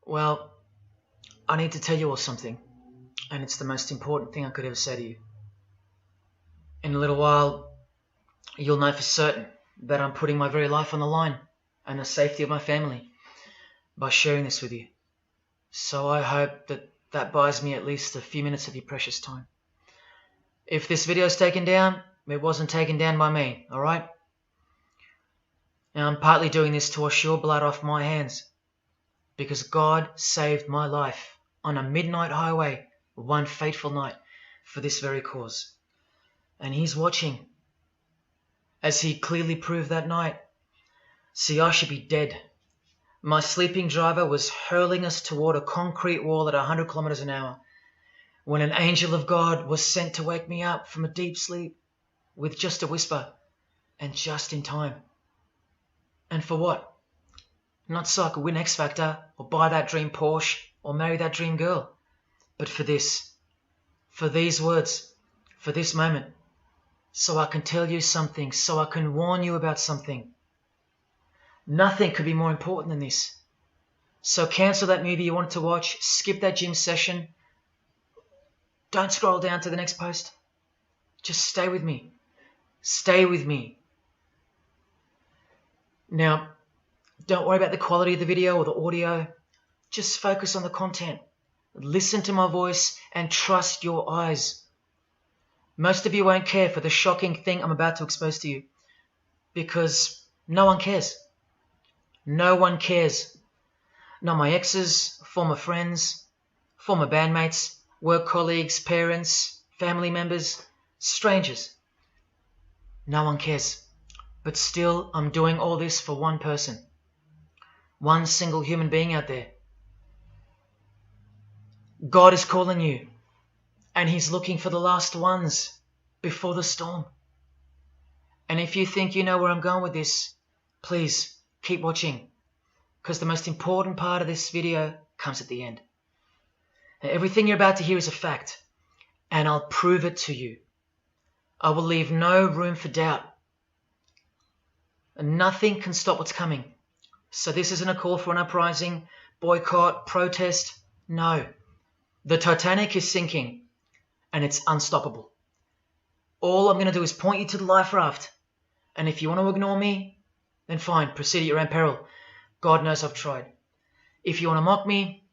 Well, I need to tell you all something, and it's the most important thing I could ever say to you. In a little while, you'll know for certain that I'm putting my very life on the line and the safety of my family by sharing this with you. So I hope that buys me at least a few minutes of your precious time. If this video is taken down, it wasn't taken down by me, alright? Now I'm partly doing this to wash your blood off my hands, because God saved my life on a midnight highway one fateful night for this very cause. And He's watching, as He clearly proved that night. See, I should be dead. My sleeping driver was hurling us toward a concrete wall at 100 kilometers an hour when an angel of God was sent to wake me up from a deep sleep with just a whisper, and just in time. And for what? Not so I could win X Factor or buy that dream Porsche or marry that dream girl, but for this, for these words, for this moment, so I can tell you something, so I can warn you about something. Nothing could be more important than this. So cancel that movie you wanted to watch, skip that gym session. Don't scroll down to the next post. Just stay with me. Stay with me. Now, don't worry about the quality of the video or the audio. Just focus on the content. Listen to my voice and trust your eyes. Most of you won't care for the shocking thing I'm about to expose to you, because no one cares. No one cares. Not my exes, former friends, former bandmates, work colleagues, parents, family members, strangers. No one cares. But still, I'm doing all this for one person. One single human being out there. God is calling you, and He's looking for the last ones before the storm. And if you think you know where I'm going with this, please keep watching, because the most important part of this video comes at the end. Now, everything you're about to hear is a fact, and I'll prove it to you. I will leave no room for doubt. And nothing can stop what's coming. So this isn't a call for an uprising, boycott, protest. No. The Titanic is sinking, and it's unstoppable. All I'm going to do is point you to the life raft. And if you want to ignore me, then fine, proceed at your own peril. God knows I've tried. If you want to mock me,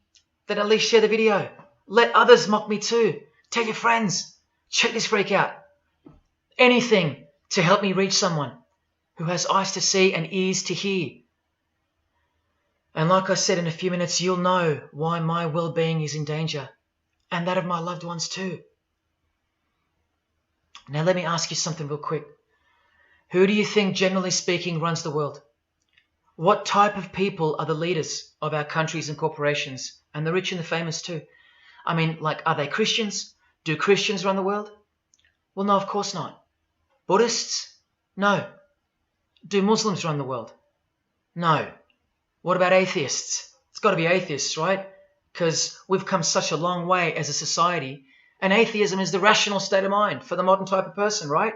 then at least share the video. Let others mock me too. Tell your friends. Check this freak out. Anything to help me reach someone who has eyes to see and ears to hear. And like I said, in a few minutes, you'll know why my well-being is in danger, and that of my loved ones too. Now let me ask you something real quick. Who do you think, generally speaking, runs the world? What type of people are the leaders of our countries and corporations, and the rich and the famous too? I mean, like, are they Christians? Do Christians run the world? Well, no, of course not. Buddhists? No. Do Muslims run the world? No. What about atheists? It's got to be atheists, right? Because we've come such a long way as a society, and atheism is the rational state of mind for the modern type of person, right?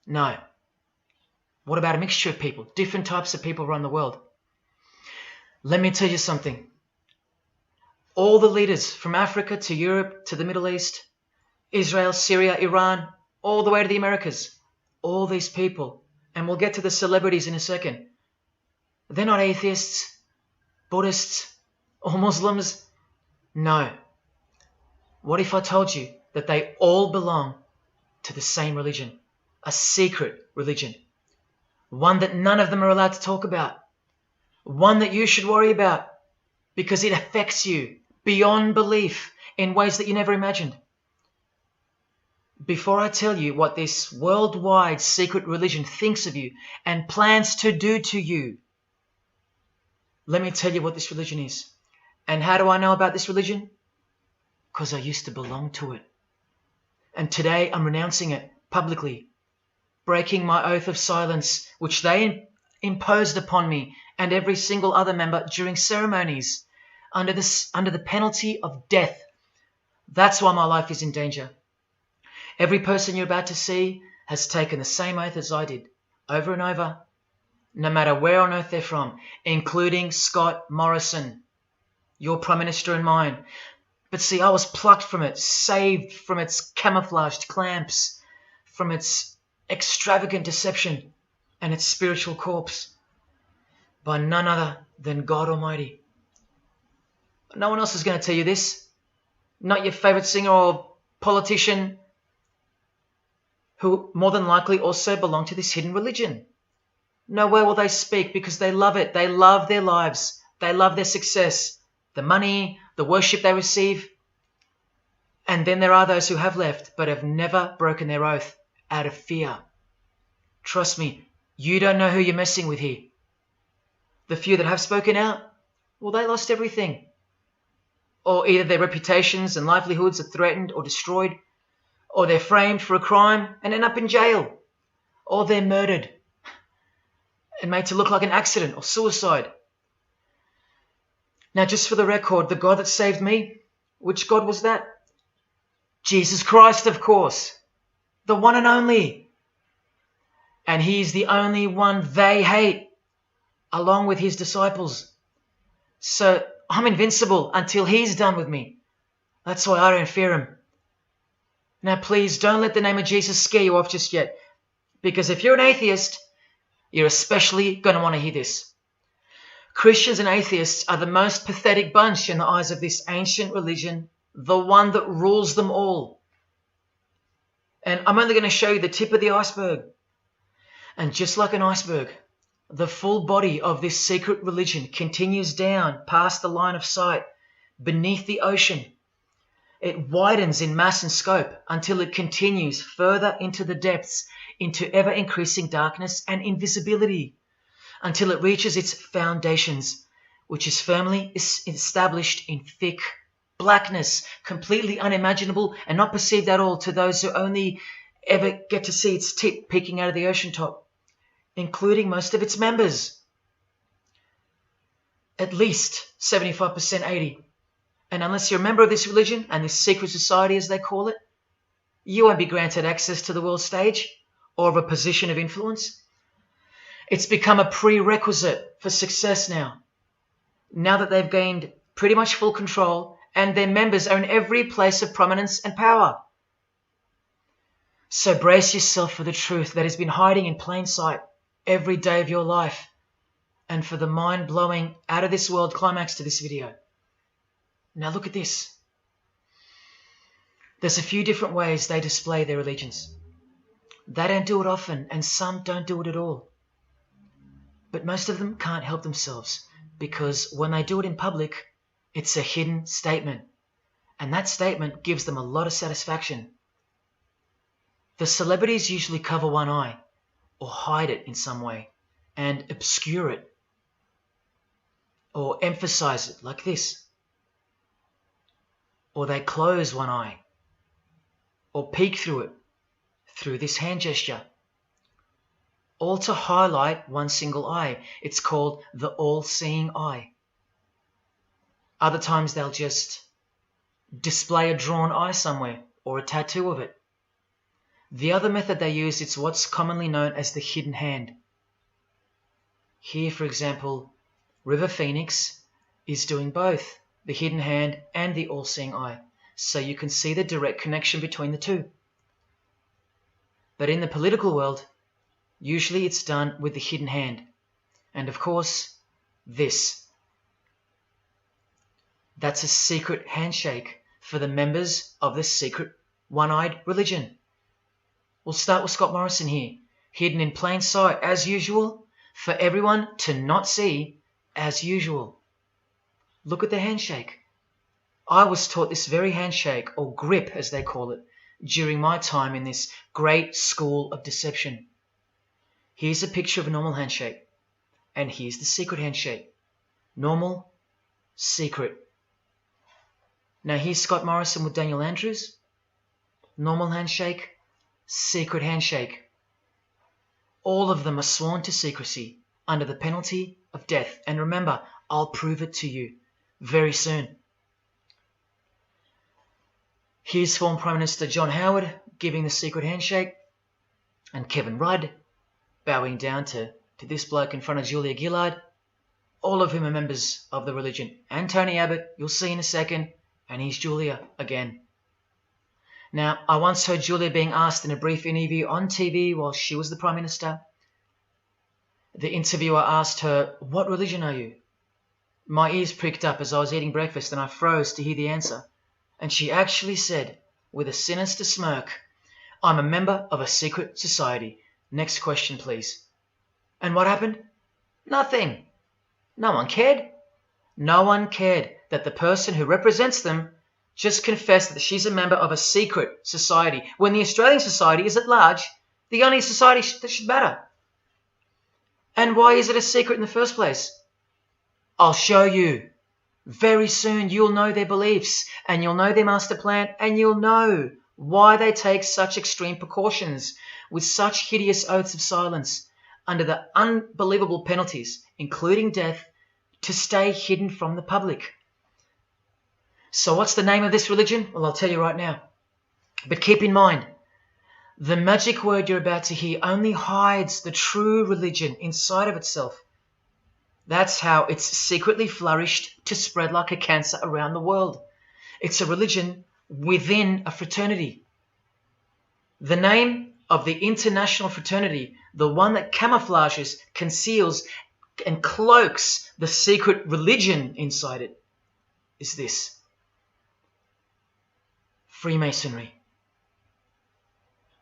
No. What about a mixture of people? Different types of people run the world. Let me tell you something. All the leaders from Africa to Europe to the Middle East, Israel, Syria, Iran, all the way to the Americas, all these people, and we'll get to the celebrities in a second, they're not atheists, Buddhists, or Muslims. No. What if I told you that they all belong to the same religion? A secret religion. One that none of them are allowed to talk about. One that you should worry about because it affects you beyond belief in ways that you never imagined. Before I tell you what this worldwide secret religion thinks of you and plans to do to you, let me tell you what this religion is. And how do I know about this religion? Because I used to belong to it. And today I'm renouncing it publicly, breaking my oath of silence, which they imposed upon me and every single other member during ceremonies under the penalty of death. That's why my life is in danger. Every person you're about to see has taken the same oath as I did, over and over, no matter where on earth they're from, including Scott Morrison, your Prime Minister and mine. But see, I was plucked from it, saved from its camouflaged clamps, from its extravagant deception and its spiritual corpse, by none other than God Almighty. No one else is going to tell you this. Not your favorite singer or politician, who more than likely also belong to this hidden religion. Nowhere will they speak because they love it. They love their lives. They love their success, the money, the worship they receive. And then there are those who have left but have never broken their oath out of fear. Trust me, you don't know who you're messing with here. The few that have spoken out, well, they lost everything. Or either their reputations and livelihoods are threatened or destroyed, or they're framed for a crime and end up in jail, or they're murdered and made to look like an accident or suicide. Now, just for the record, the God that saved me, which God was that? Jesus Christ, of course, the one and only. And he's the only one they hate, along with his disciples. So I'm invincible until he's done with me. That's why I don't fear him. Now, please don't let the name of Jesus scare you off just yet, because if you're an atheist, you're especially going to want to hear this. Christians and atheists are the most pathetic bunch in the eyes of this ancient religion, the one that rules them all. And I'm only going to show you the tip of the iceberg. And just like an iceberg, the full body of this secret religion continues down past the line of sight, beneath the ocean. It widens in mass and scope until it continues further into the depths, into ever-increasing darkness and invisibility, until it reaches its foundations, which is firmly established in thick blackness, completely unimaginable and not perceived at all to those who only ever get to see its tip peeking out of the ocean top, including most of its members. At least 75%, 80%. And unless you're a member of this religion and this secret society, as they call it, you won't be granted access to the world stage or of a position of influence. It's become a prerequisite for success now that they've gained pretty much full control and their members own every place of prominence and power. So brace yourself for the truth that has been hiding in plain sight every day of your life, and for the mind-blowing, out-of-this-world climax to this video. Now look at this. There's a few different ways they display their allegiance. They don't do it often, and some don't do it at all. But most of them can't help themselves, because when they do it in public, it's a hidden statement, and that statement gives them a lot of satisfaction. The celebrities usually cover one eye, or hide it in some way, and obscure it, or emphasize it like this. Or they close one eye, or peek through it, through this hand gesture, all to highlight one single eye. It's called the all-seeing eye. Other times they'll just display a drawn eye somewhere, or a tattoo of it. The other method they use is what's commonly known as the hidden hand. Here, for example, River Phoenix is doing both the hidden hand and the all-seeing eye, so you can see the direct connection between the two. But in the political world, usually it's done with the hidden hand, and of course, this. That's a secret handshake for the members of this secret one-eyed religion. We'll start with Scott Morrison here, hidden in plain sight as usual, for everyone to not see as usual. Look at the handshake. I was taught this very handshake, or grip as they call it, during my time in this great school of deception. Here's a picture of a normal handshake, and here's the secret handshake. Normal, secret. Now here's Scott Morrison with Daniel Andrews. Normal handshake, secret handshake. All of them are sworn to secrecy under the penalty of death. And remember, I'll prove it to you very soon. Here's former Prime Minister John Howard giving the secret handshake, and Kevin Rudd bowing down to to this bloke in front of Julia Gillard, all of whom are members of the religion. And Tony Abbott, you'll see in a second, and he's Julia again. Now, I once heard Julia being asked in a brief interview on TV while she was the Prime Minister. The interviewer asked her, "What religion are you?" My ears pricked up as I was eating breakfast and I froze to hear the answer. And she actually said, with a sinister smirk, "I'm a member of a secret society. Next question, please." And what happened? Nothing. No one cared. No one cared that the person who represents them just confessed that she's a member of a secret society, when the Australian society is at large the only society that should matter. And why is it a secret in the first place? I'll show you. Very soon you'll know their beliefs, and you'll know their master plan, and you'll know why they take such extreme precautions with such hideous oaths of silence under the unbelievable penalties, including death, to stay hidden from the public. So what's the name of this religion? Well, I'll tell you right now. But keep in mind, the magic word you're about to hear only hides the true religion inside of itself. That's how it's secretly flourished to spread like a cancer around the world. It's a religion within a fraternity. The name of the international fraternity, the one that camouflages, conceals, and cloaks the secret religion inside it, is this: Freemasonry.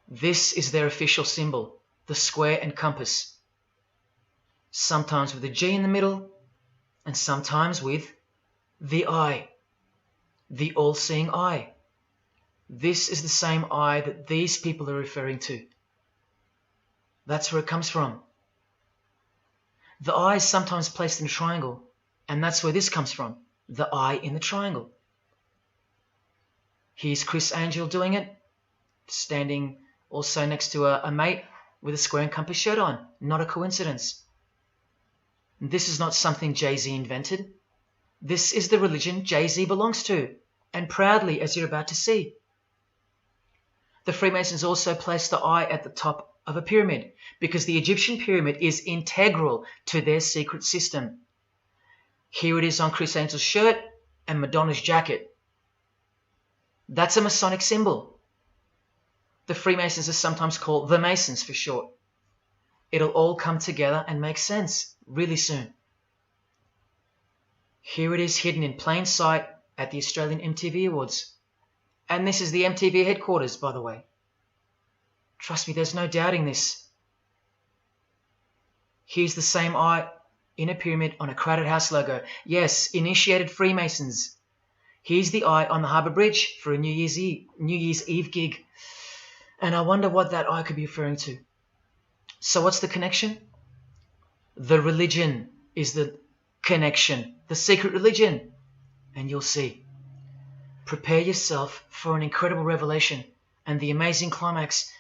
This is their official symbol, the square and compass. Sometimes with a G in the middle, and sometimes with the eye, the all-seeing eye. This is the same eye that these people are referring to. That's where it comes from. The eye is sometimes placed in a triangle, and that's where this comes from, the eye in the triangle. Here's Chris Angel doing it, standing also next to a mate with a square and compass shirt on. Not a coincidence. This is not something Jay-Z invented. This is the religion Jay-Z belongs to, and proudly, as you're about to see. The Freemasons also place the eye at the top of a pyramid, because the Egyptian pyramid is integral to their secret system. Here it is on Chris Angel's shirt and Madonna's jacket. That's a Masonic symbol. The Freemasons are sometimes called the Masons for short. It'll all come together and make sense really soon. Here it is hidden in plain sight at the Australian MTV Awards. And this is the MTV headquarters, by the way. Trust me, there's no doubting this. Here's the same eye in a pyramid on a Crowded House logo. Yes, initiated Freemasons. Here's the eye on the Harbour Bridge for a New Year's Eve gig. And I wonder what that eye could be referring to. So what's the connection? The religion is the connection, the secret religion. And you'll see. Prepare yourself for an incredible revelation and the amazing climax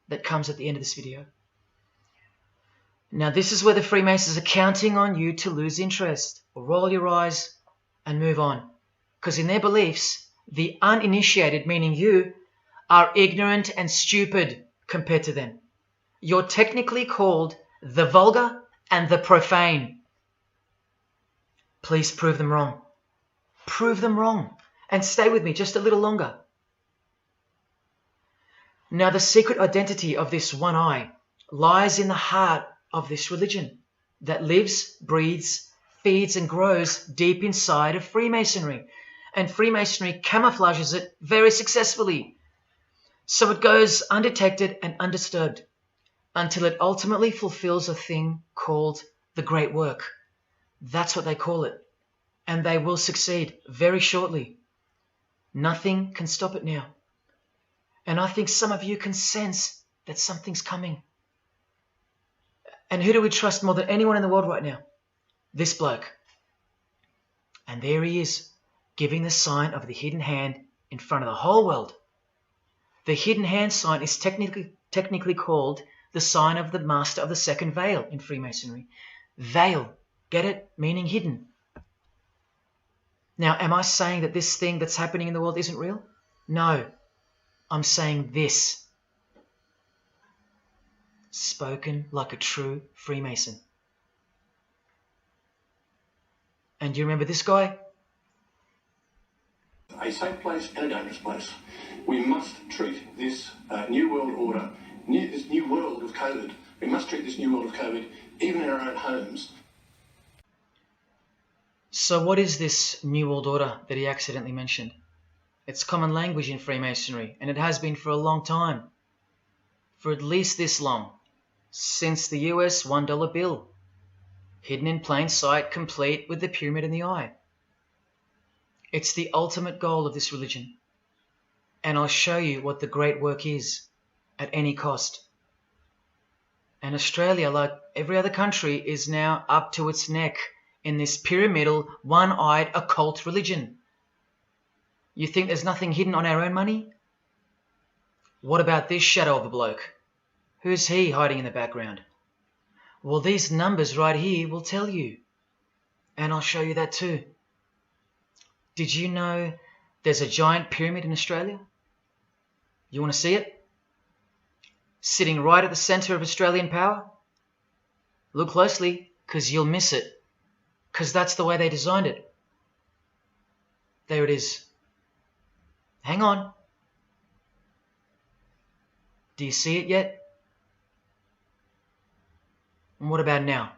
that comes at the end of this video. Now this is where the Freemasons are counting on you to lose interest, or roll your eyes and move on. Because in their beliefs, the uninitiated, meaning you, are ignorant and stupid compared to them. You're technically called the vulgar and the profane. Please prove them wrong. Prove them wrong. And stay with me just a little longer. Now the secret identity of this one eye lies in the heart of this religion that lives, breathes, feeds and grows deep inside of Freemasonry. And Freemasonry camouflages it very successfully. So it goes undetected and undisturbed until it ultimately fulfills a thing called the Great Work. That's what they call it. And they will succeed very shortly. Nothing can stop it now. And I think some of you can sense that something's coming. And who do we trust more than anyone in the world right now? This bloke. And there he is, giving the sign of the hidden hand in front of the whole world. The hidden hand sign is technically called the sign of the Master of the Second Veil in Freemasonry. Veil, get it? Meaning hidden. Now, am I saying that this thing that's happening in the world isn't real? No. I'm saying this. Spoken like a true Freemason. And you remember this guy? A safe place and a dangerous place. We must treat this new world order, this new world of COVID, we must treat this new world of COVID even in our own homes. So what is this new world order that he accidentally mentioned? It's common language in Freemasonry, and it has been for a long time. For at least this long. Since the US $1 bill. Hidden in plain sight, complete with the pyramid in the eye. It's the ultimate goal of this religion. And I'll show you what the great work is, at any cost. And Australia, like every other country, is now up to its neck in this pyramidal, one-eyed, occult religion. You think there's nothing hidden on our own money? What about this shadow of a bloke? Who's he hiding in the background? Well, these numbers right here will tell you. And I'll show you that too. Did you know there's a giant pyramid in Australia? You want to see it? Sitting right at the centre of Australian power? Look closely, because you'll miss it. Because that's the way they designed it. There it is. Hang on. Do you see it yet? And what about now?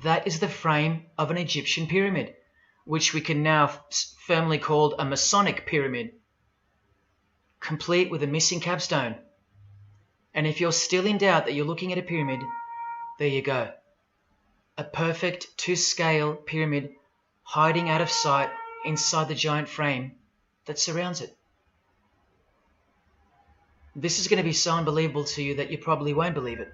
That is the frame of an Egyptian pyramid, which we can now firmly call a Masonic pyramid, complete with a missing capstone. And if you're still in doubt that you're looking at a pyramid, there you go. A perfect to-scale pyramid hiding out of sight inside the giant frame that surrounds it. This is going to be so unbelievable to you that you probably won't believe it.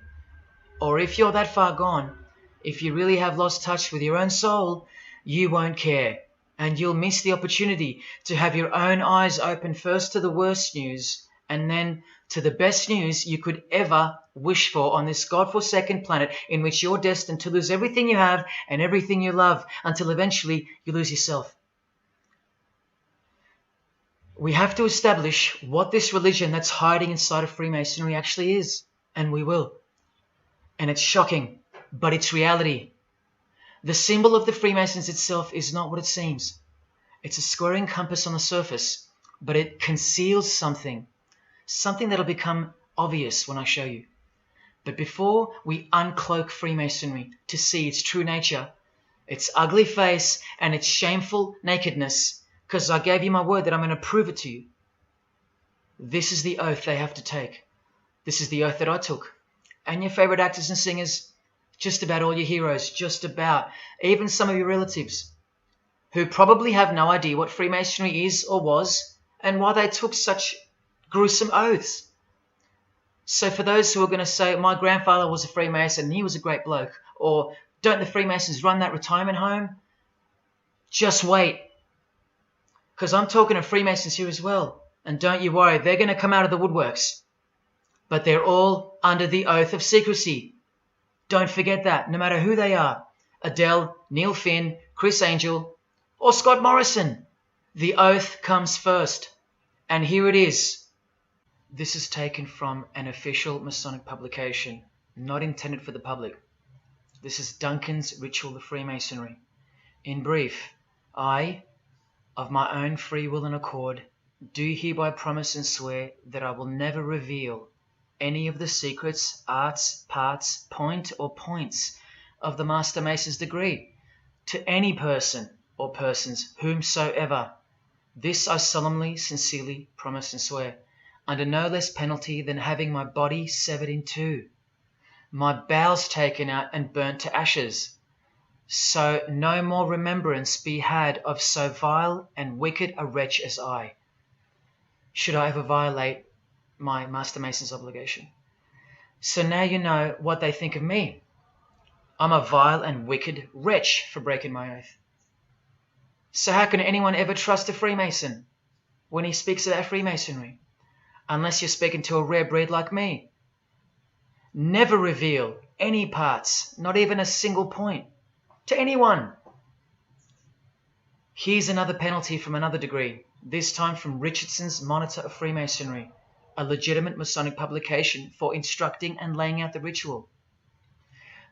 Or if you're that far gone, if you really have lost touch with your own soul, you won't care. And you'll miss the opportunity to have your own eyes open first to the worst news and then to the best news you could ever wish for on this God-forsaken planet in which you're destined to lose everything you have and everything you love until eventually you lose yourself. We have to establish what this religion that's hiding inside of Freemasonry actually is, and we will. And it's shocking, but it's reality. The symbol of the Freemasons itself is not what it seems. It's a squaring compass on the surface, but it conceals something that'll become obvious when I show you. But before we uncloak Freemasonry to see its true nature, its ugly face and its shameful nakedness, because I gave you my word that I'm going to prove it to you. This is the oath they have to take. This is the oath that I took. And your favorite actors and singers, just about all your heroes, just about, even some of your relatives, who probably have no idea what Freemasonry is or was, and why they took such gruesome oaths. So for those who are going to say, my grandfather was a Freemason and he was a great bloke, or don't the Freemasons run that retirement home? Just wait. Because I'm talking to Freemasons here as well. And don't you worry, they're going to come out of the woodworks. But they're all under the oath of secrecy. Don't forget that, no matter who they are. Adele, Neil Finn, Chris Angel, or Scott Morrison. The oath comes first. And here it is. This is taken from an official Masonic publication, not intended for the public. This is Duncan's Ritual of Freemasonry. In brief, I, of my own free will and accord, do hereby promise and swear that I will never reveal any of the secrets, arts, parts, point or points of the Master Mason's degree to any person or persons whomsoever. This I solemnly, sincerely promise and swear, under no less penalty than having my body severed in two, my bowels taken out and burnt to ashes, so no more remembrance be had of so vile and wicked a wretch as I, should I ever violate my Master Mason's obligation. So now you know what they think of me. I'm a vile and wicked wretch for breaking my oath. So how can anyone ever trust a Freemason when he speaks about Freemasonry? Unless you're speaking to a rare breed like me. Never reveal any parts, not even a single point, to anyone. Here's another penalty from another degree, this time from Richardson's Monitor of Freemasonry, a legitimate Masonic publication for instructing and laying out the ritual.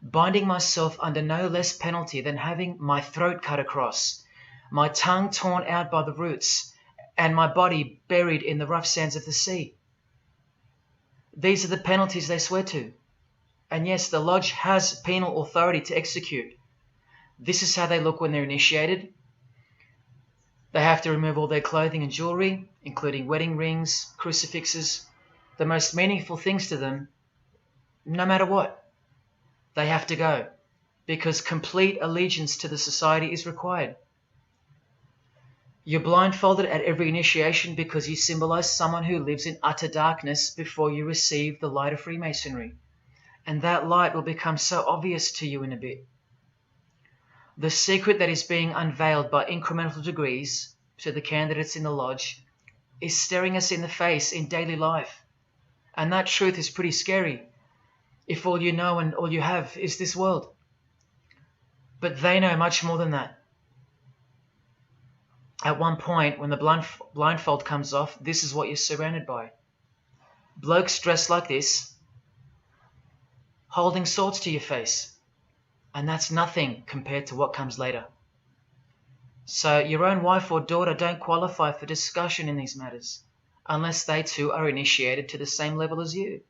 binding myself under no less penalty than having my throat cut across, my tongue torn out by the roots, and my body buried in the rough sands of the sea. These are the penalties they swear to. And yes, the lodge has penal authority to execute. This is how they look when they're initiated. They have to remove all their clothing and jewelry, including wedding rings, crucifixes, the most meaningful things to them, no matter what. They have to go, because complete allegiance to the society is required. You're blindfolded at every initiation because you symbolize someone who lives in utter darkness before you receive the light of Freemasonry. And that light will become so obvious to you in a bit. The secret that is being unveiled by incremental degrees to the candidates in the lodge is staring us in the face in daily life. And that truth is pretty scary if all you know and all you have is this world. But they know much more than that. At one point, when the blindfold comes off, this is what you're surrounded by. Blokes dressed like this, holding swords to your face. And that's nothing compared to what comes later. So your own wife or daughter don't qualify for discussion in these matters, unless they too are initiated to the same level as you.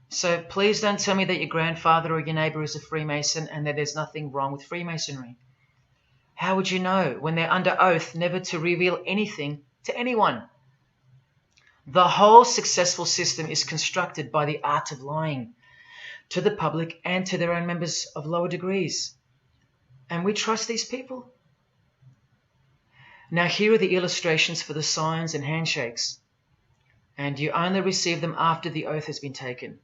So please don't tell me that your grandfather or your neighbour is a Freemason and that there's nothing wrong with Freemasonry. How would you know when they're under oath never to reveal anything to anyone? The whole successful system is constructed by the art of lying to the public and to their own members of lower degrees. And we trust these people. Now here are the illustrations for the signs and handshakes. And you only receive them after the oath has been taken.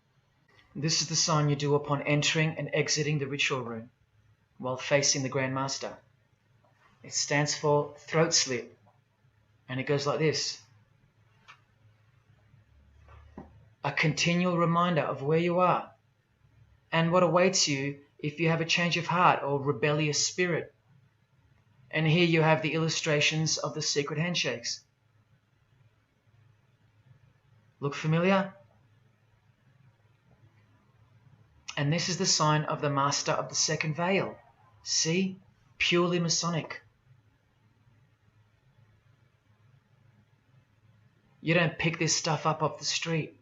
This is the sign you do upon entering and exiting the ritual room while facing the Grand Master. It stands for throat slit, and it goes like this. A continual reminder of where you are and what awaits you if you have a change of heart or rebellious spirit. And here you have the illustrations of the secret handshakes. Look familiar? And this is the sign of the Master of the Second Veil. See? Purely Masonic. You don't pick this stuff up off the street.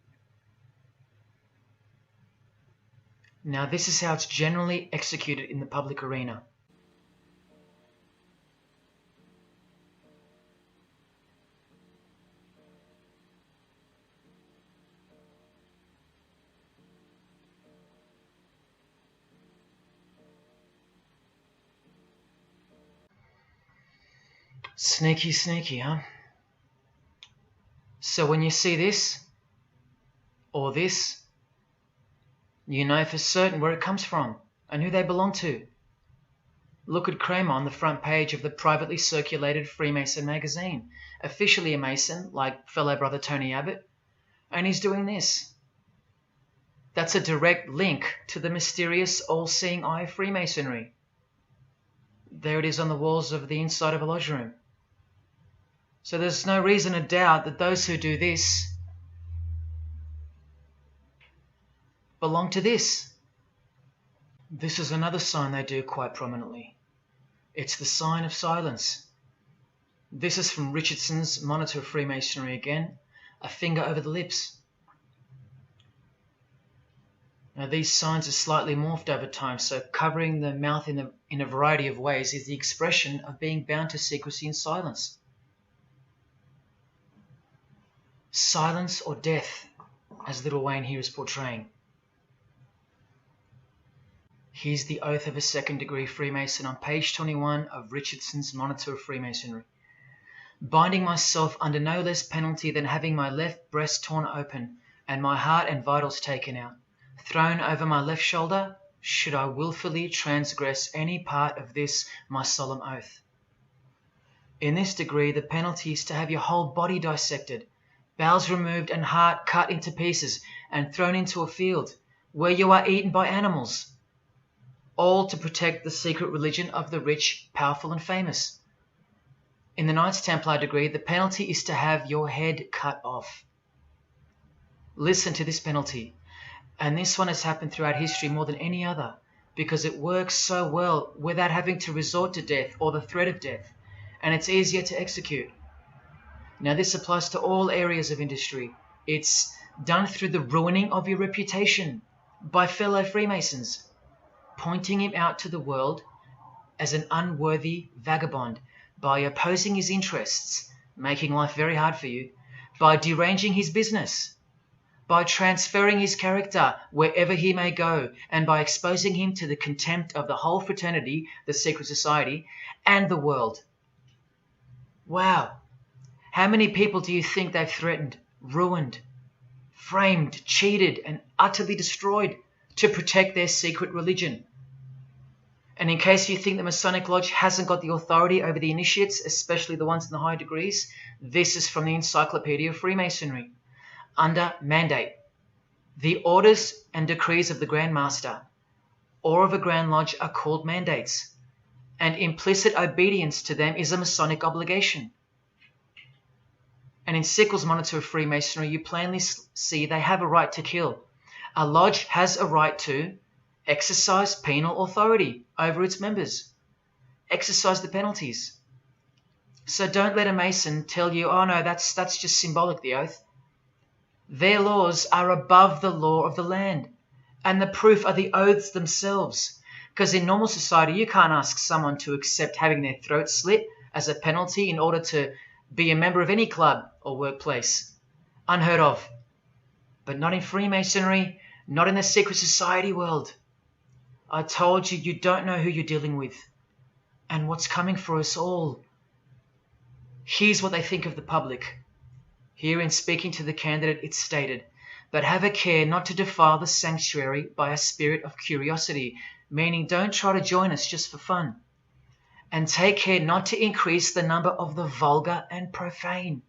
Now this is how it's generally executed in the public arena. Sneaky, sneaky, huh? So when you see this, or this, you know for certain where it comes from and who they belong to. Look at Kramer on the front page of the privately circulated Freemason magazine, officially a Mason, like fellow brother Tony Abbott, and he's doing this. That's a direct link to the mysterious all-seeing eye of Freemasonry. There it is on the walls of the inside of a lodge room. So there's no reason to doubt that those who do this belong to this. This is another sign they do quite prominently. It's the sign of silence. This is from Richardson's Monitor of Freemasonry again, a finger over the lips. Now these signs are slightly morphed over time, so covering the mouth in a variety of ways is the expression of being bound to secrecy and silence. Silence or death, as Little Wayne here is portraying. Here's the oath of a second-degree Freemason on page 21 of Richardson's Monitor of Freemasonry. Binding myself under no less penalty than having my left breast torn open and my heart and vitals taken out, thrown over my left shoulder, should I wilfully transgress any part of this my solemn oath. In this degree, the penalty is to have your whole body dissected, bowels removed and heart cut into pieces and thrown into a field where you are eaten by animals, all to protect the secret religion of the rich, powerful and famous. In the Knights Templar degree, the penalty is to have your head cut off. Listen to this penalty. And this one has happened throughout history more than any other, because it works so well without having to resort to death or the threat of death, and it's easier to execute. Now this applies to all areas of industry. It's done through the ruining of your reputation by fellow Freemasons, pointing him out to the world as an unworthy vagabond, by opposing his interests, making life very hard for you, by deranging his business, by transferring his character wherever he may go, and by exposing him to the contempt of the whole fraternity, the secret society, and the world. Wow. How many people do you think they've threatened, ruined, framed, cheated, and utterly destroyed to protect their secret religion? And in case you think the Masonic Lodge hasn't got the authority over the initiates, especially the ones in the high degrees, this is from the Encyclopedia of Freemasonry. Under mandate, the orders and decrees of the Grand Master or of a Grand Lodge are called mandates, and implicit obedience to them is a Masonic obligation. And in Sickles' Monitor of Freemasonry, you plainly see they have a right to kill. A lodge has a right to exercise penal authority over its members. Exercise the penalties. So don't let a Mason tell you, oh no, that's just symbolic, the oath. Their laws are above the law of the land, and the proof are the oaths themselves. Because in normal society, you can't ask someone to accept having their throat slit as a penalty in order to be a member of any club or workplace. Unheard of. But not in Freemasonry, not in the secret society world. I told you, you don't know who you're dealing with and what's coming for us all. Here's what they think of the public. Here in speaking to the candidate, it's stated, but have a care not to defile the sanctuary by a spirit of curiosity, meaning don't try to join us just for fun. And take care not to increase the number of the vulgar and profane,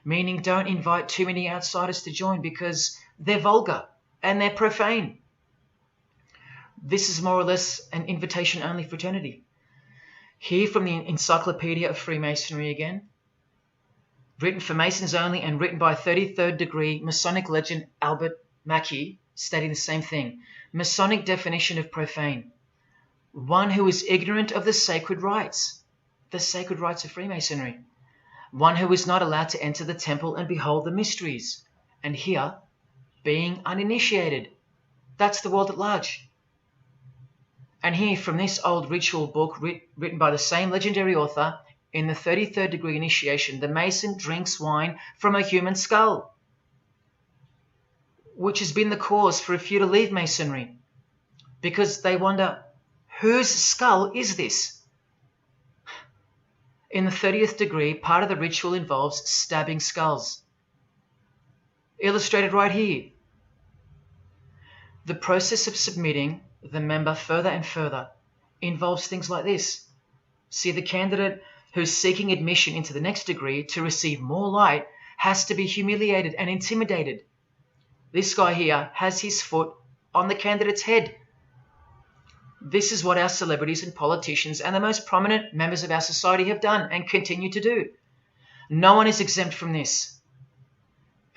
meaning don't invite too many outsiders to join because they're vulgar and they're profane. This is more or less an invitation-only fraternity. Here from the Encyclopedia of Freemasonry again, written for Masons only and written by 33rd degree Masonic legend Albert Mackey, stating the same thing. Masonic definition of profane. One who is ignorant of the sacred rites of Freemasonry. One who is not allowed to enter the temple and behold the mysteries. And here, being uninitiated. That's the world at large. And here from this old ritual book written by the same legendary author, in the 33rd degree initiation, the Mason drinks wine from a human skull, which has been the cause for a few to leave Masonry, because they wonder, whose skull is this? In the 30th degree, part of the ritual involves stabbing skulls. Illustrated right here. The process of submitting the member further and further involves things like this. See, the candidate who's seeking admission into the next degree to receive more light has to be humiliated and intimidated. This guy here has his foot on the candidate's head. This is what our celebrities and politicians and the most prominent members of our society have done and continue to do. No one is exempt from this.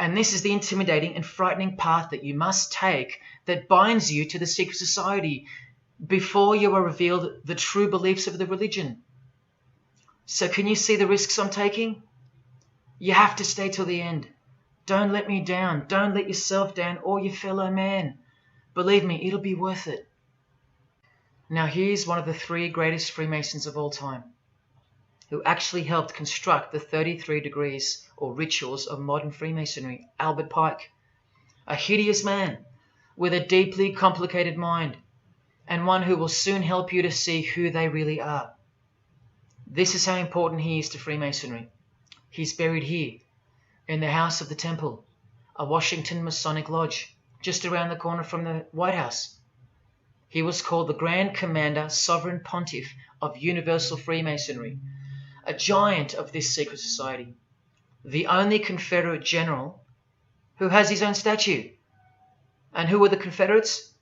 And this is the intimidating and frightening path that you must take that binds you to the secret society before you are revealed the true beliefs of the religion. So can you see the risks I'm taking? You have to stay till the end. Don't let me down. Don't let yourself down or your fellow man. Believe me, it'll be worth it. Now here's one of the 3 greatest Freemasons of all time, who actually helped construct the 33 degrees or rituals of modern Freemasonry, Albert Pike. A hideous man with a deeply complicated mind, and one who will soon help you to see who they really are. This is how important he is to Freemasonry. He's buried here, in the House of the Temple, a Washington Masonic Lodge, just around the corner from the White House. He was called the Grand Commander, Sovereign Pontiff of Universal Freemasonry, a giant of this secret society, the only Confederate general who has his own statue. And who were the Confederates?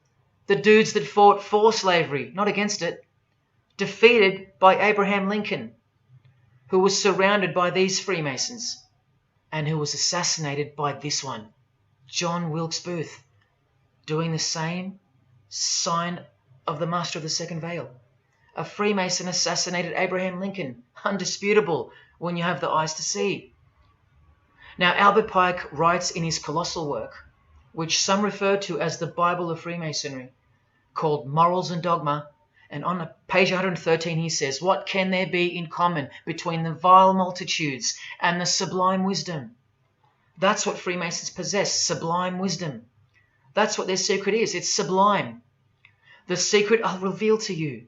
The dudes that fought for slavery, not against it, defeated by Abraham Lincoln, who was surrounded by these Freemasons, and who was assassinated by this one, John Wilkes Booth. doing the same sign of the master of the second veil. A Freemason assassinated Abraham Lincoln. Undisputable when you have the eyes to see. Now, Albert Pike writes in his colossal work, which some refer to as the Bible of Freemasonry, called Morals and Dogma, and on page 113 he says, "What can there be in common between the vile multitudes and the sublime wisdom?" That's what Freemasons possess, sublime wisdom. That's what their secret is. It's sublime. The secret I'll reveal to you.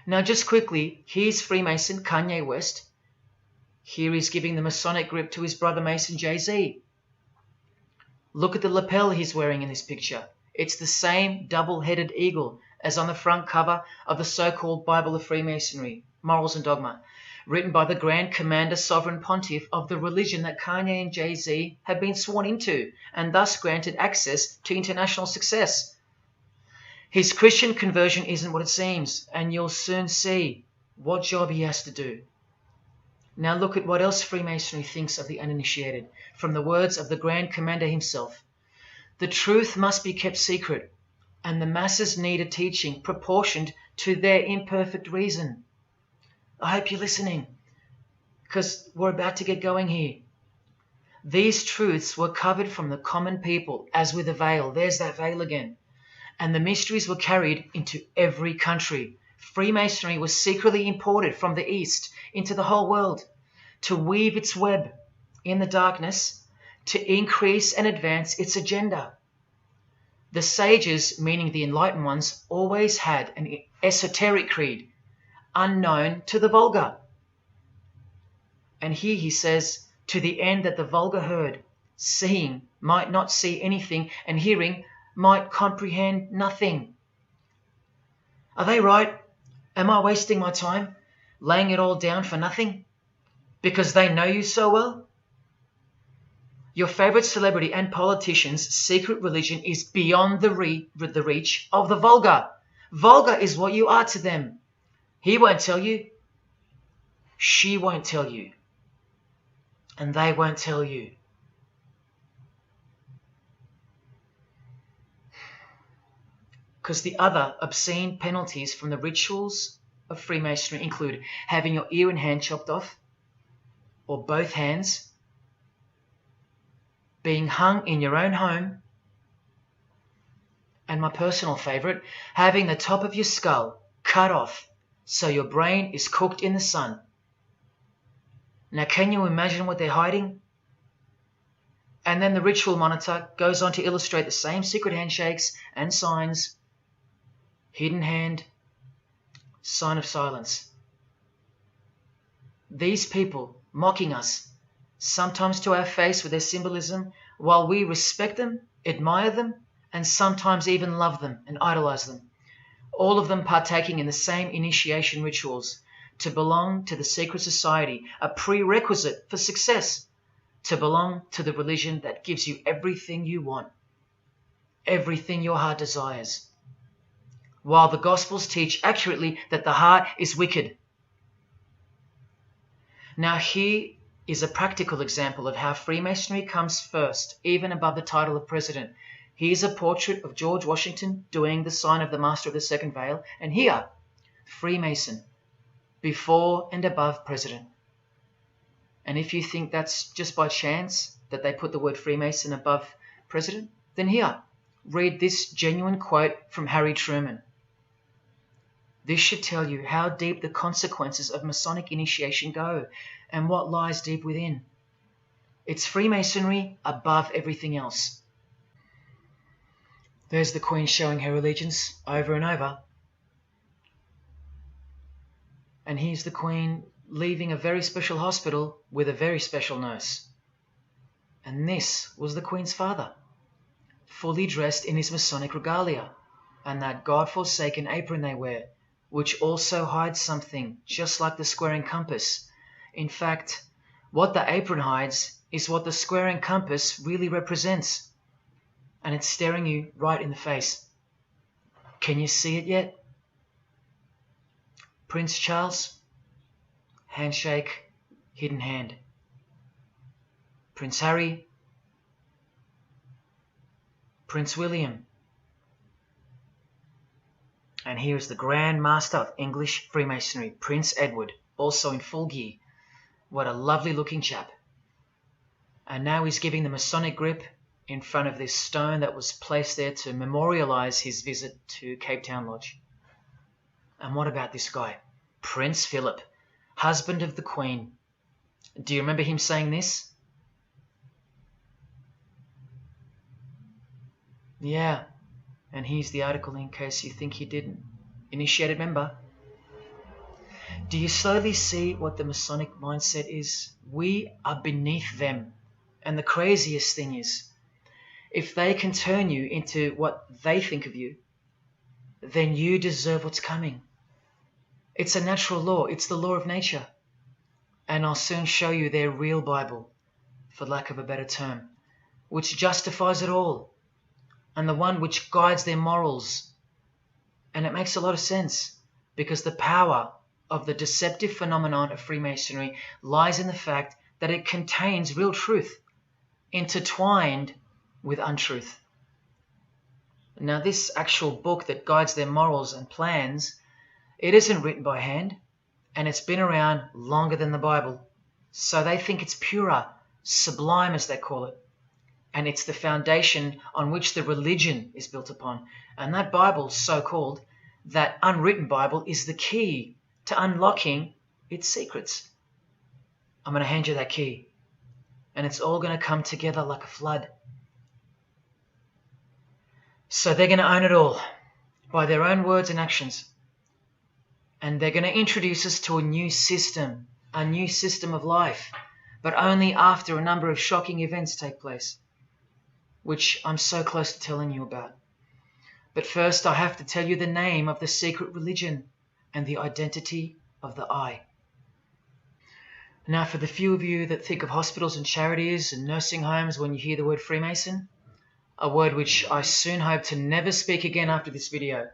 Now, just quickly, here's Freemason Kanye West. Here he's giving the Masonic grip to his brother Mason Jay-Z. Look at the lapel he's wearing in this picture. It's the same double-headed eagle as on the front cover of the so-called Bible of Freemasonry, Morals and Dogma, written by the Grand Commander Sovereign Pontiff of the religion that Kanye and Jay-Z have been sworn into, and thus granted access to international success. His Christian conversion isn't what it seems, and you'll soon see what job he has to do. Now look at what else Freemasonry thinks of the uninitiated, from the words of the Grand Commander himself. The truth must be kept secret, and the masses need a teaching proportioned to their imperfect reason. I hope you're listening, because we're about to get going here. These truths were covered from the common people, as with a veil. There's that veil again. And the mysteries were carried into every country. Freemasonry was secretly imported from the East into the whole world to weave its web in the darkness, to increase and advance its agenda. The sages, meaning the enlightened ones, always had an esoteric creed, unknown to the vulgar. And here he says, to the end that the vulgar herd, seeing, might not see anything, and hearing, might comprehend nothing. Are they right? Am I wasting my time, laying it all down for nothing? Because they know you so well? Your favorite celebrity and politician's secret religion is beyond the reach of the vulgar. Vulgar is what you are to them. He won't tell you. She won't tell you. And they won't tell you. Because the other obscene penalties from the rituals of Freemasonry include having your ear and hand chopped off, or both hands, being hung in your own home, and my personal favorite, having the top of your skull cut off so your brain is cooked in the sun. Now, can you imagine what they're hiding? And then the ritual monitor goes on to illustrate the same secret handshakes and signs. Hidden hand, sign of silence. These people mocking us, sometimes to our face with their symbolism, while we respect them, admire them, and sometimes even love them and idolize them. All of them partaking in the same initiation rituals, to belong to the secret society, a prerequisite for success, to belong to the religion that gives you everything you want, everything your heart desires. While the Gospels teach accurately that the heart is wicked. Now here is a practical example of how Freemasonry comes first, even above the title of president. Here's a portrait of George Washington doing the sign of the Master of the Second Veil, and here, Freemason, before and above president. And if you think that's just by chance that they put the word Freemason above president, then here, read this genuine quote from Harry Truman. This should tell you how deep the consequences of Masonic initiation go and what lies deep within. It's Freemasonry above everything else. There's the Queen showing her allegiance over and over. And here's the Queen leaving a very special hospital with a very special nurse. And this was the Queen's father, fully dressed in his Masonic regalia, and that God-forsaken apron they wear, which also hides something, just like the square and compass. In fact, what the apron hides is what the square and compass really represents. And it's staring you right in the face. Can you see it yet? Prince Charles, handshake, hidden hand. Prince Harry, Prince William. And here is the Grand Master of English Freemasonry, Prince Edward, also in full gear. What a lovely looking chap. And now he's giving the Masonic grip in front of this stone that was placed there to memorialize his visit to Cape Town Lodge. And what about this guy? Prince Philip, husband of the Queen. Do you remember him saying this? Yeah, and here's the article in case you think he didn't. Initiated member. Do you slowly see what the Masonic mindset is? We are beneath them. And the craziest thing is, if they can turn you into what they think of you, then you deserve what's coming. It's a natural law. It's the law of nature. And I'll soon show you their real Bible, for lack of a better term, which justifies it all, and the one which guides their morals. And it makes a lot of sense, because the power of the deceptive phenomenon of Freemasonry lies in the fact that it contains real truth, intertwined with untruth. Now, this actual book that guides their morals and plans, it isn't written by hand, and it's been around longer than the Bible. So they think it's purer, sublime as they call it. And it's the foundation on which the religion is built upon. And that Bible, so-called, that unwritten Bible, is the key to unlocking its secrets. I'm going to hand you that key. And it's all going to come together like a flood. So they're going to own it all by their own words and actions. And they're going to introduce us to a new system of life, but only after a number of shocking events take place, which I'm so close to telling you about. But first, I have to tell you the name of the secret religion and the identity of the I. Now, for the few of you that think of hospitals and charities and nursing homes when you hear the word Freemason, a word which I soon hope to never speak again after this video,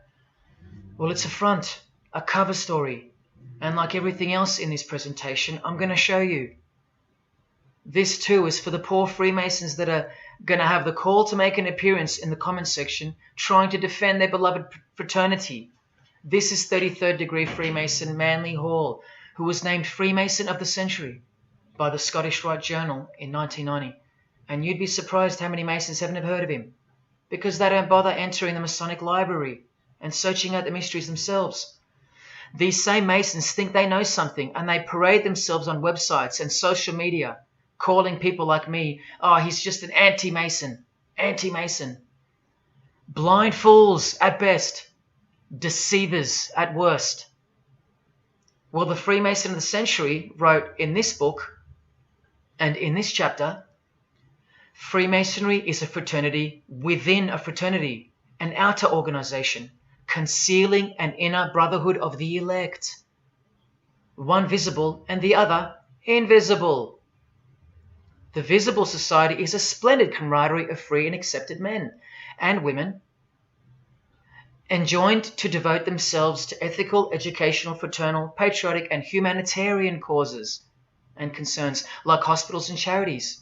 well, it's a front, a cover story, and like everything else in this presentation, I'm going to show you. This too is for the poor Freemasons that are going to have the call to make an appearance in the comments section trying to defend their beloved fraternity. This is 33rd degree Freemason Manly Hall, who was named Freemason of the Century by the Scottish Rite Journal in 1990. And you'd be surprised how many Masons haven't heard of him, because they don't bother entering the Masonic library and searching out the mysteries themselves. These same Masons think they know something, and they parade themselves on websites and social media, calling people like me, oh, he's just an anti-Mason. Blind fools at best, deceivers at worst. Well, the Freemason of the Century wrote in this book, and in this chapter, Freemasonry is a fraternity within a fraternity, an outer organization, concealing an inner brotherhood of the elect, one visible and the other invisible. The visible society is a splendid camaraderie of free and accepted men and women, enjoined to devote themselves to ethical, educational, fraternal, patriotic, and humanitarian causes and concerns like hospitals and charities.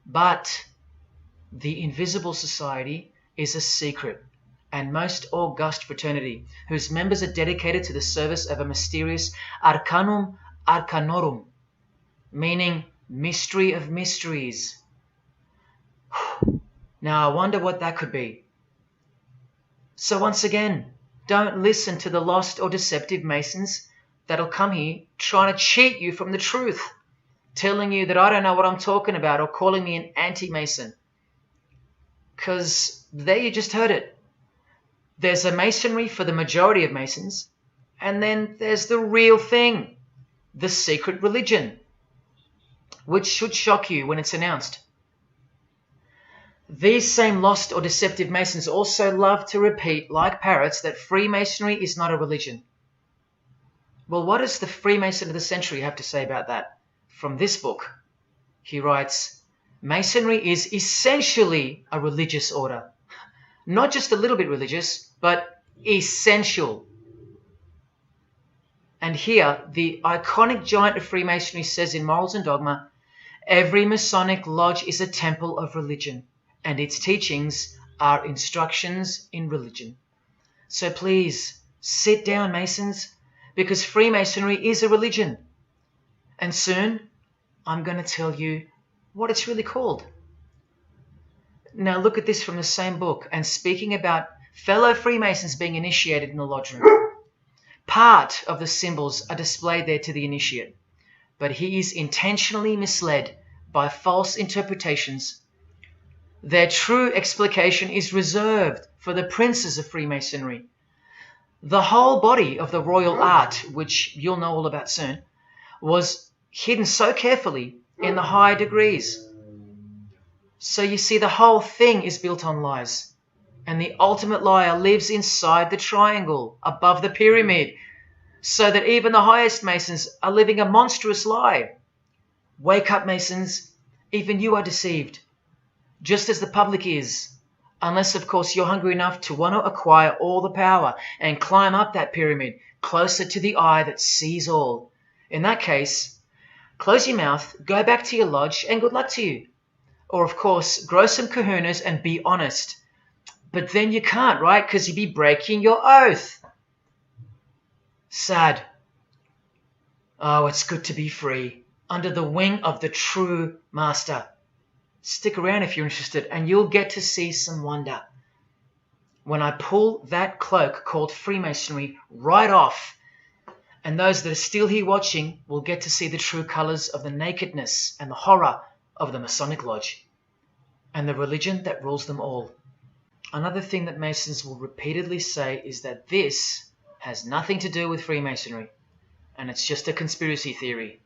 But the invisible society is a secret and most august fraternity, whose members are dedicated to the service of a mysterious arcanum arcanorum, meaning mystery of mysteries. Now, I wonder what that could be. So once again, don't listen to the lost or deceptive Masons that'll come here trying to cheat you from the truth, telling you that I don't know what I'm talking about or calling me an anti-Mason. Because there you just heard it. There's a Masonry for the majority of Masons, and then there's the real thing, the secret religion, which should shock you when it's announced. These same lost or deceptive Masons also love to repeat, like parrots, that Freemasonry is not a religion. Well, what does the Freemason of the Century have to say about that? From this book, he writes, Masonry is essentially a religious order. Not just a little bit religious, but essential. And here, the iconic giant of Freemasonry says in Morals and Dogma, every Masonic lodge is a temple of religion, and its teachings are instructions in religion. So please, sit down, Masons, because Freemasonry is a religion. And soon, I'm going to tell you what it's really called. Now look at this from the same book, and speaking about fellow Freemasons being initiated in the lodge room. Part of the symbols are displayed there to the initiate, but he is intentionally misled by false interpretations. Their true explication is reserved for the princes of Freemasonry. The whole body of the royal art, which you'll know all about soon, was hidden so carefully in the higher degrees. So you see, the whole thing is built on lies. And the ultimate liar lives inside the triangle, above the pyramid, so that even the highest Masons are living a monstrous lie. Wake up, Masons. Even you are deceived, just as the public is. Unless, of course, you're hungry enough to want to acquire all the power and climb up that pyramid closer to the eye that sees all. In that case, close your mouth, go back to your lodge, and good luck to you. Or, of course, grow some kahunas and be honest. But then you can't, right? Because you'd be breaking your oath. Sad. Oh, it's good to be free, under the wing of the true master. Stick around if you're interested, and you'll get to see some wonder. When I pull that cloak called Freemasonry right off, and those that are still here watching will get to see the true colours of the nakedness and the horror of the Masonic Lodge, and the religion that rules them all. Another thing that Masons will repeatedly say is that this has nothing to do with Freemasonry, and it's just a conspiracy theory.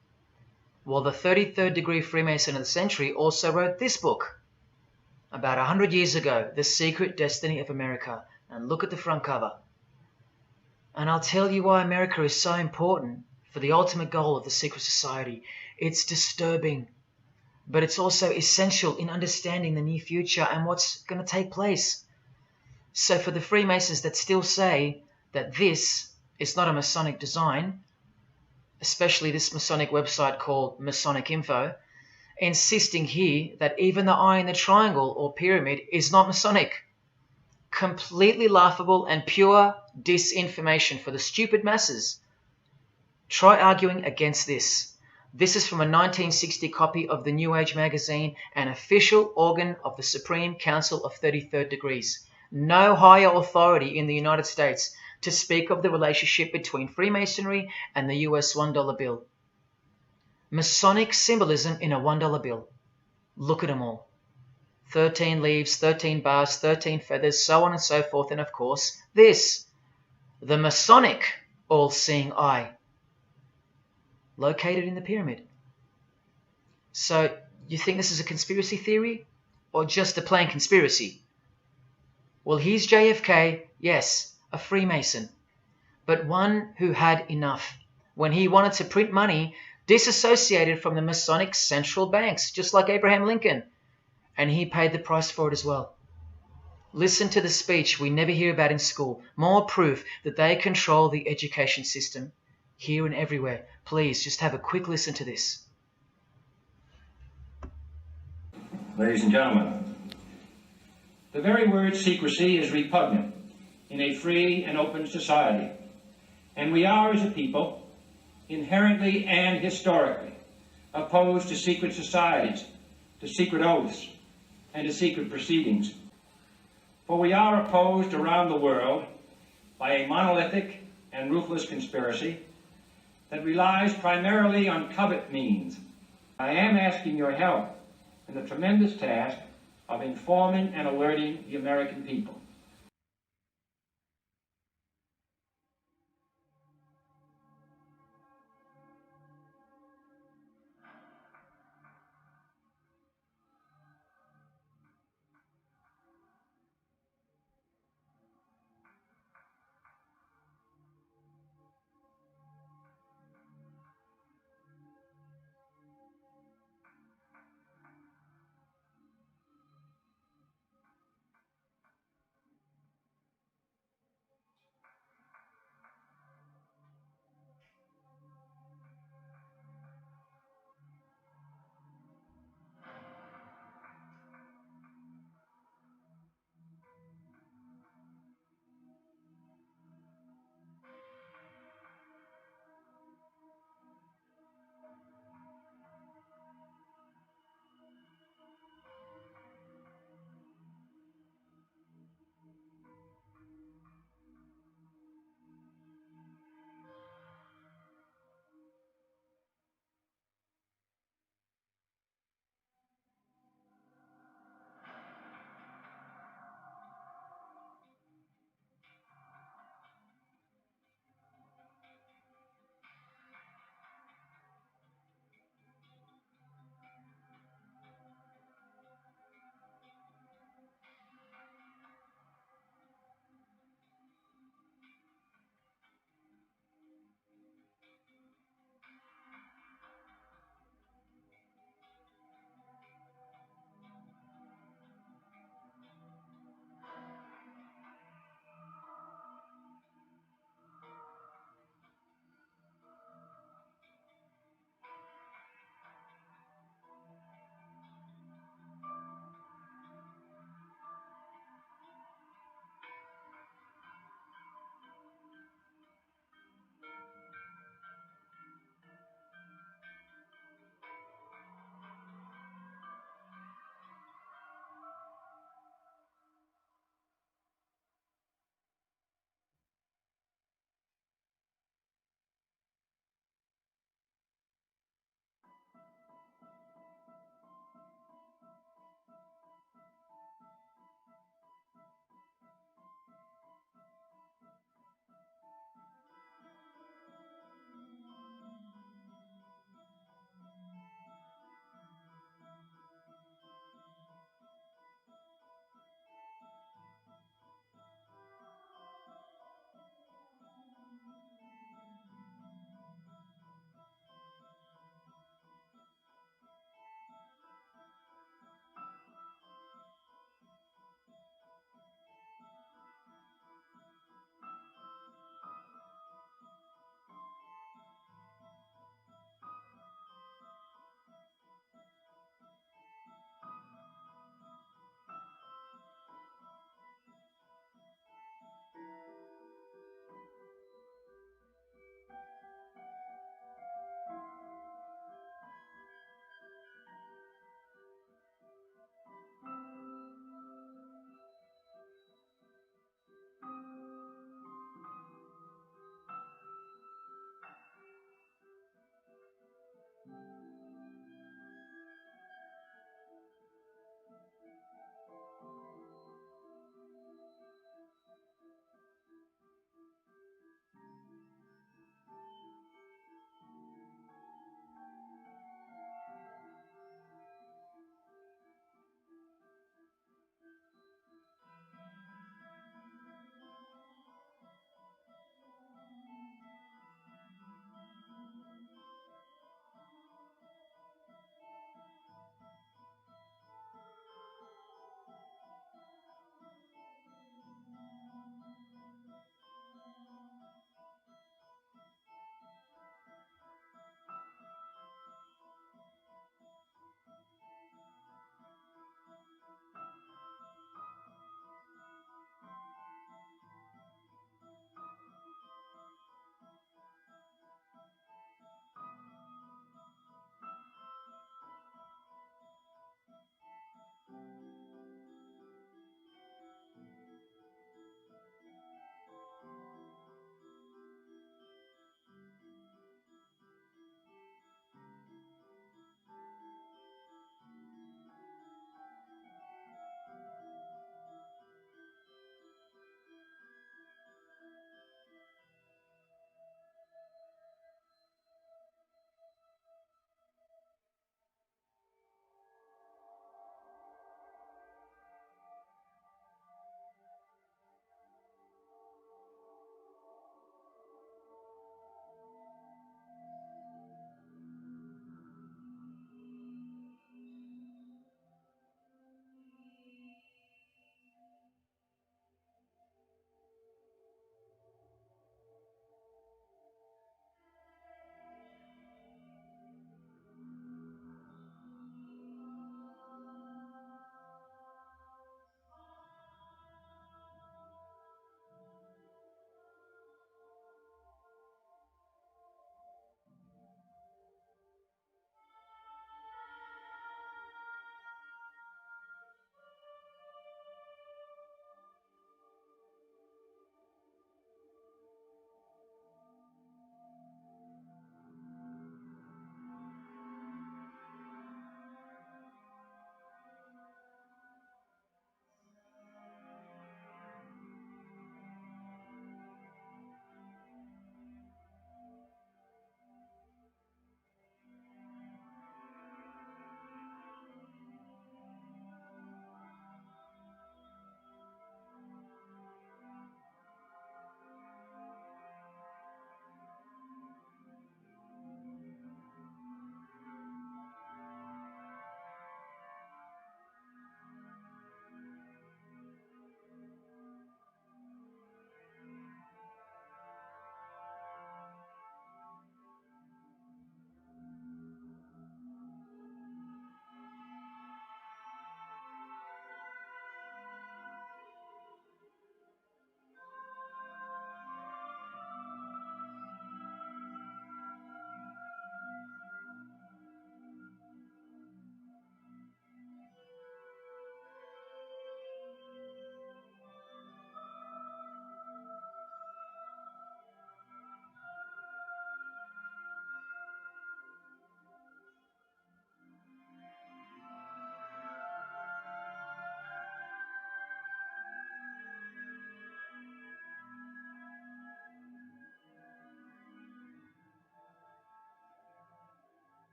Well, the 33rd degree Freemason of the century also wrote this book about 100 years ago, The Secret Destiny of America. And look at the front cover. And I'll tell you why America is so important for the ultimate goal of the secret society. It's disturbing, but it's also essential in understanding the near future and what's going to take place. So for the Freemasons that still say that this is not a Masonic design, especially this Masonic website called Masonic Info, insisting here that even the eye in the triangle or pyramid is not Masonic. Completely laughable and pure disinformation for the stupid masses. Try arguing against this. This is from a 1960 copy of the New Age magazine, an official organ of the Supreme Council of 33rd Degrees. No higher authority in the United States to speak of the relationship between Freemasonry and the US $1 bill. Masonic symbolism in a $1 bill. Look at them all. 13 leaves, 13 bars, 13 feathers, so on and so forth, and of course, this, the Masonic all-seeing eye, located in the pyramid. So, you think this is a conspiracy theory, or just a plain conspiracy? Well, here's JFK, yes, a Freemason, but one who had enough when he wanted to print money disassociated from the Masonic central banks, just like Abraham Lincoln, and he paid the price for it as well. Listen to the speech we never hear about in school, more proof that they control the education system here and everywhere. Please, just have a quick listen to this. Ladies and gentlemen, the very word secrecy is repugnant in a free and open society, and we are, as a people, inherently and historically opposed to secret societies, to secret oaths, and to secret proceedings. For we are opposed around the world by a monolithic and ruthless conspiracy that relies primarily on covert means. I am asking your help in the tremendous task of informing and alerting the American people.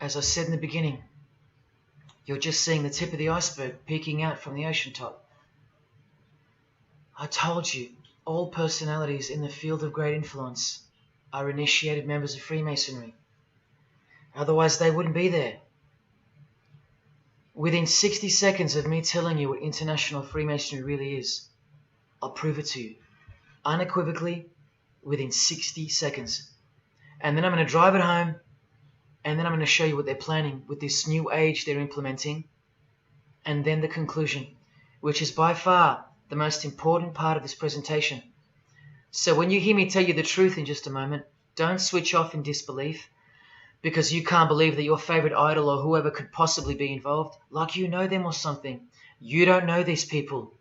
As I said in the beginning, you're just seeing the tip of the iceberg peeking out from the ocean top. I told you, all personalities in the field of great influence are initiated members of Freemasonry. Otherwise, they wouldn't be there. Within 60 seconds of me telling you what international Freemasonry really is, I'll prove it to you. Unequivocally, within 60 seconds. And then I'm going to drive it home, and then I'm going to show you what they're planning with this new age they're implementing, and then the conclusion, which is by far the most important part of this presentation. So when you hear me tell you the truth in just a moment, don't switch off in disbelief because you can't believe that your favorite idol or whoever could possibly be involved, like you know them or something. You don't know these people.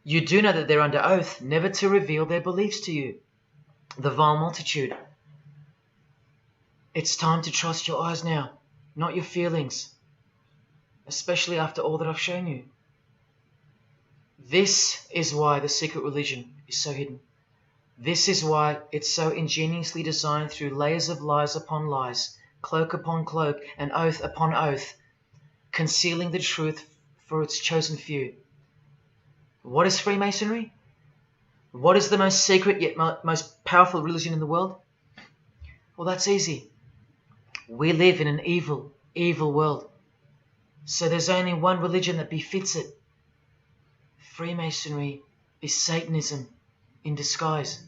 You do know that they're under oath never to reveal their beliefs to you. The vile multitude. It's time to trust your eyes now, not your feelings, especially after all that I've shown you. This is why the secret religion is so hidden. This is why it's so ingeniously designed through layers of lies upon lies, cloak upon cloak, and oath upon oath, concealing the truth for its chosen few. What is Freemasonry? What is the most secret yet most powerful religion in the world? Well, that's easy. We live in an evil, evil world. So there's only one religion that befits it. Freemasonry is Satanism in disguise.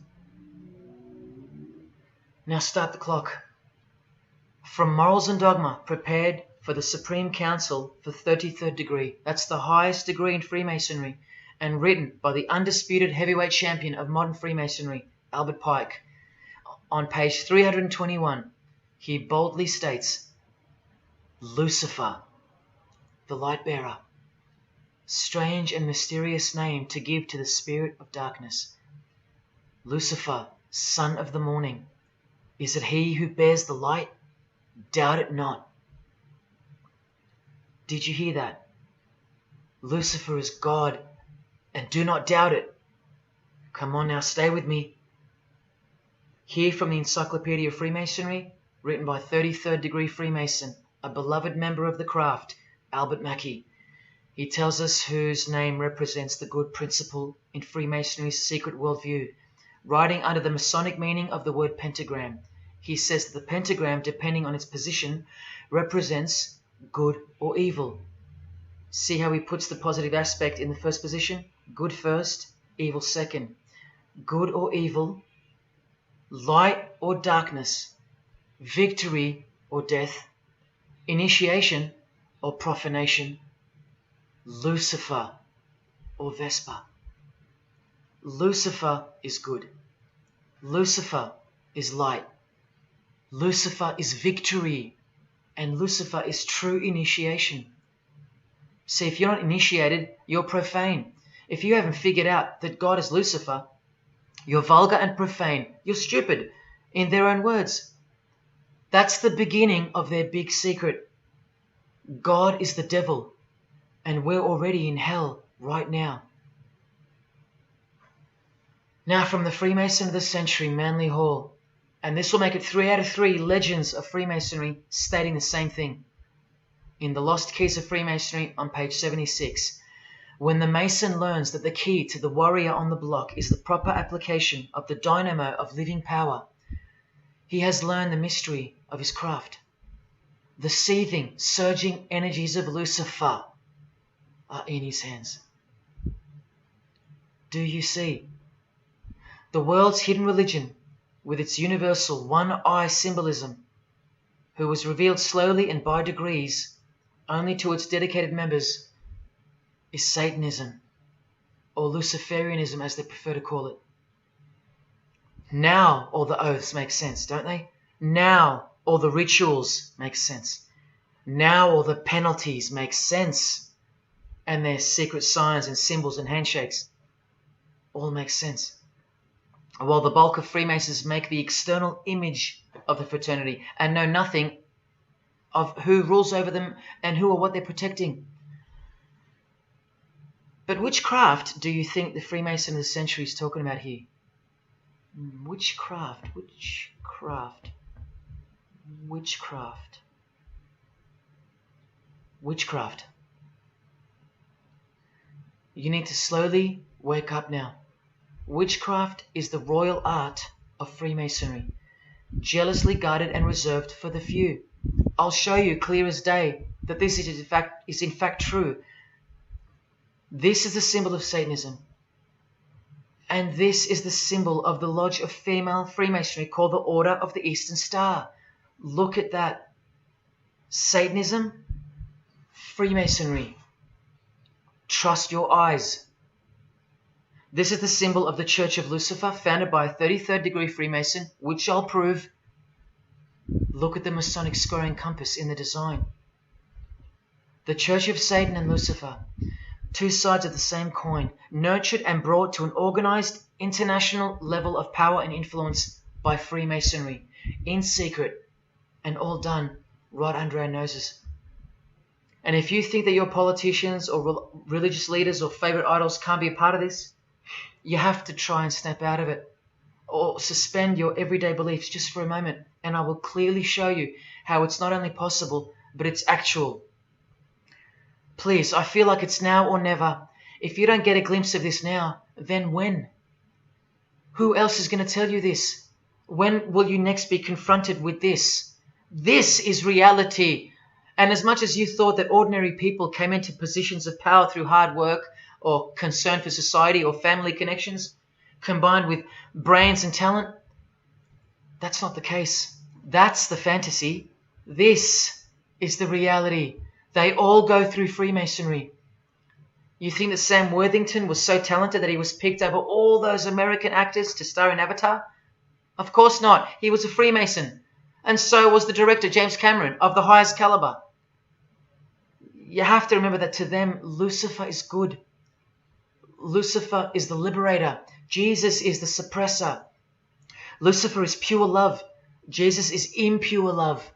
Now start the clock. From Morals and Dogma, prepared for the Supreme Council for 33rd degree. That's the highest degree in Freemasonry, and written by the undisputed heavyweight champion of modern Freemasonry, Albert Pike. On page 321, he boldly states, Lucifer, the light bearer. Strange and mysterious name to give to the spirit of darkness. Lucifer, son of the morning. Is it he who bears the light? Doubt it not. Did you hear that? Lucifer is God, and do not doubt it. Come on now, stay with me. Here from the Encyclopedia of Freemasonry, written by 33rd degree Freemason, a beloved member of the craft, Albert Mackey. He tells us whose name represents the good principle in Freemasonry's secret worldview. Writing under the Masonic meaning of the word pentagram, he says that the pentagram, depending on its position, represents good or evil. See how he puts the positive aspect in the first position? Good first, evil second. Good or evil, light or darkness, victory or death, initiation or profanation, Lucifer or Vesper. Lucifer is good. Lucifer is light. Lucifer is victory. And Lucifer is true initiation. See, if you're not initiated, you're profane. If you haven't figured out that God is Lucifer, you're vulgar and profane. You're stupid, in their own words. That's the beginning of their big secret. God is the devil, and we're already in hell right now. Now from the Freemason of the Century, Manly Hall, and this will make it 3 out of 3 legends of Freemasonry stating the same thing. In The Lost Keys of Freemasonry on page 76, when the Mason learns that the key to the warrior on the block is the proper application of the dynamo of living power, he has learned the mystery of his craft. The seething, surging energies of Lucifer are in his hands. Do you see? The world's hidden religion, with its universal one-eye symbolism, who was revealed slowly and by degrees only to its dedicated members, is Satanism, or Luciferianism as they prefer to call it. Now all the oaths make sense, don't they? Now all the rituals make sense. Now all the penalties make sense. And their secret signs and symbols and handshakes all make sense. While the bulk of Freemasons make the external image of the fraternity and know nothing of who rules over them and who or what they're protecting. But which craft do you think the Freemason of the Century is talking about here? Which craft? Which craft? Which craft? witchcraft. You need to slowly wake up now. Witchcraft is the royal art of Freemasonry, jealously guarded and reserved for the few. I'll show you clear as day that this is in fact true. This is the symbol of Satanism. And this is the symbol of the lodge of female Freemasonry called the Order of the Eastern Star. Look at that. Satanism, Freemasonry. Trust your eyes. This is the symbol of the Church of Lucifer, founded by a 33rd degree Freemason, which I'll prove. Look at the Masonic squaring compass in the design. The Church of Satan and Lucifer, two sides of the same coin, nurtured and brought to an organized international level of power and influence by Freemasonry, in secret, and all done right under our noses. And if you think that your politicians or religious leaders or favorite idols can't be a part of this, you have to try and snap out of it, or suspend your everyday beliefs just for a moment, and I will clearly show you how it's not only possible, but it's actual. Please, I feel like it's now or never. If you don't get a glimpse of this now, then when? Who else is going to tell you this? When will you next be confronted with this? This is reality. And as much as you thought that ordinary people came into positions of power through hard work or concern for society or family connections, combined with brains and talent, that's not the case. That's the fantasy. This is the reality. They all go through Freemasonry. You think that Sam Worthington was so talented that he was picked over all those American actors to star in Avatar? Of course not. He was a Freemason. And so was the director, James Cameron, of the highest caliber. You have to remember that to them, Lucifer is good. Lucifer is the liberator. Jesus is the suppressor. Lucifer is pure love. Jesus is impure love.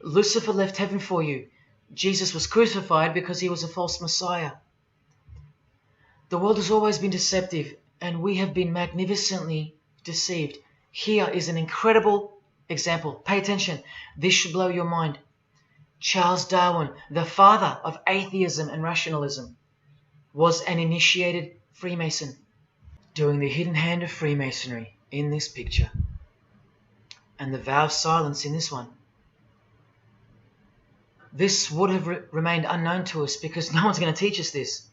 Lucifer left heaven for you. Jesus was crucified because he was a false Messiah. The world has always been deceptive, and we have been magnificently deceived. Here is an incredible example. Pay attention. This should blow your mind. Charles Darwin, the father of atheism and rationalism, was an initiated Freemason, doing the hidden hand of Freemasonry in this picture, and the vow of silence in this one. This would have remained unknown to us because no one's going to teach us this.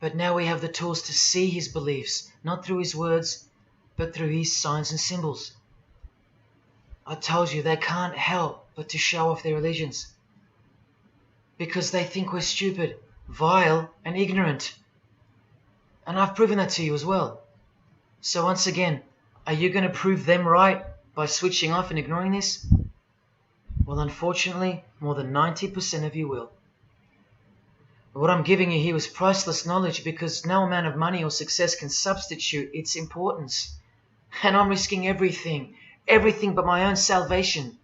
But now we have the tools to see his beliefs, not through his words, but through his signs and symbols. I told you they can't help but to show off their religions because they think we're stupid, vile, and ignorant. And I've proven that to you as well. So once again, are you going to prove them right by switching off and ignoring this? Well, unfortunately, more than 90% of you will. What I'm giving you here is priceless knowledge because no amount of money or success can substitute its importance. And I'm risking everything but my own salvation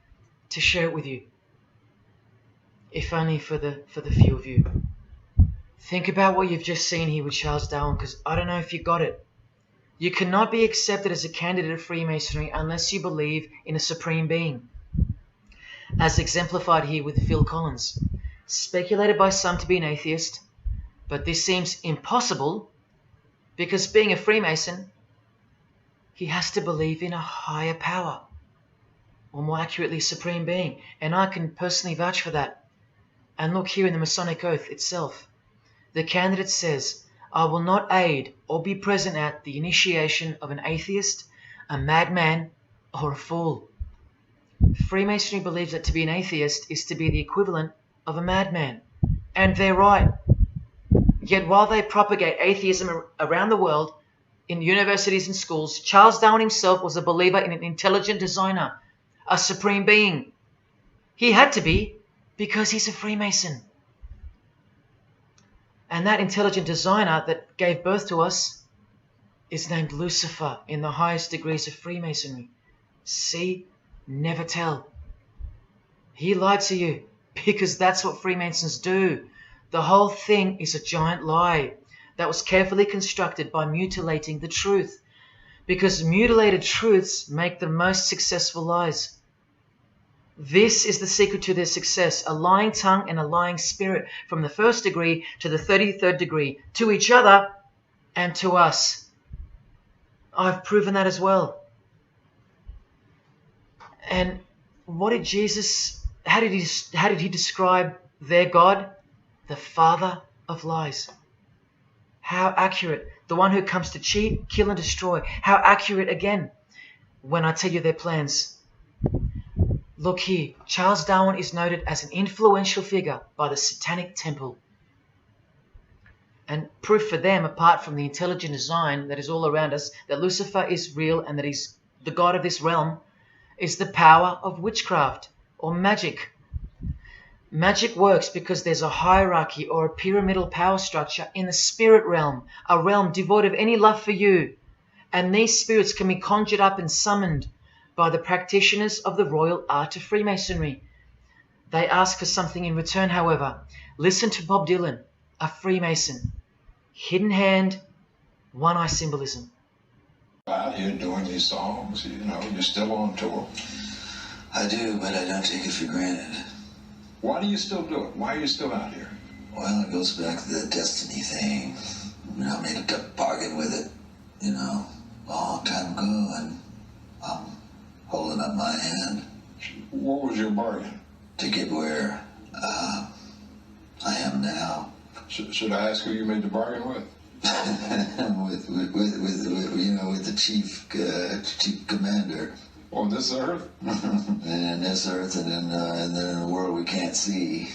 to share it with you. If only for the few of you. Think about what you've just seen here with Charles Darwin, because I don't know if you got it. You cannot be accepted as a candidate of Freemasonry unless you believe in a supreme being, as exemplified here with Phil Collins, speculated by some to be an atheist, but this seems impossible because being a Freemason, he has to believe in a higher power, or more accurately, supreme being, and I can personally vouch for that. And look here in the Masonic Oath itself. The candidate says, I will not aid or be present at the initiation of an atheist, a madman, or a fool. Freemasonry believes that to be an atheist is to be the equivalent of a madman. And they're right. Yet while they propagate atheism around the world, in universities and schools, Charles Darwin himself was a believer in an intelligent designer, a supreme being. He had to be because he's a Freemason. And that intelligent designer that gave birth to us is named Lucifer in the highest degrees of Freemasonry. See? Never tell. He lied to you because that's what Freemasons do. The whole thing is a giant lie that was carefully constructed by mutilating the truth, because mutilated truths make the most successful lies. This is the secret to their success, a lying tongue and a lying spirit, from the 1st degree to the 33rd degree, to each other and to us. I've proven that as well. And what did Jesus, how did he describe their God? The father of lies. How accurate. The one who comes to cheat, kill and destroy. How accurate again when I tell you their plans. Look here, Charles Darwin is noted as an influential figure by the Satanic Temple. And proof for them, apart from the intelligent design that is all around us, that Lucifer is real and that he's the god of this realm, is the power of witchcraft or magic. Magic works because there's a hierarchy or a pyramidal power structure in the spirit realm, a realm devoid of any love for you. And these spirits can be conjured up and summoned by the practitioners of the royal art of Freemasonry. They ask for something in return, however. Listen to Bob Dylan, a Freemason. Hidden hand, one eye symbolism. Out here doing these songs, you're still on tour. I do, but I don't take it for granted. Why do you still do it? Why are you still out here? Well, it goes back to the destiny thing. I made a bargain with it, a long time ago, and I'm holding up my hand. What was your bargain? To get where I am now. Should I ask who you made the bargain with? with the chief commander. On this earth? And in this earth, and then in the world we can't see.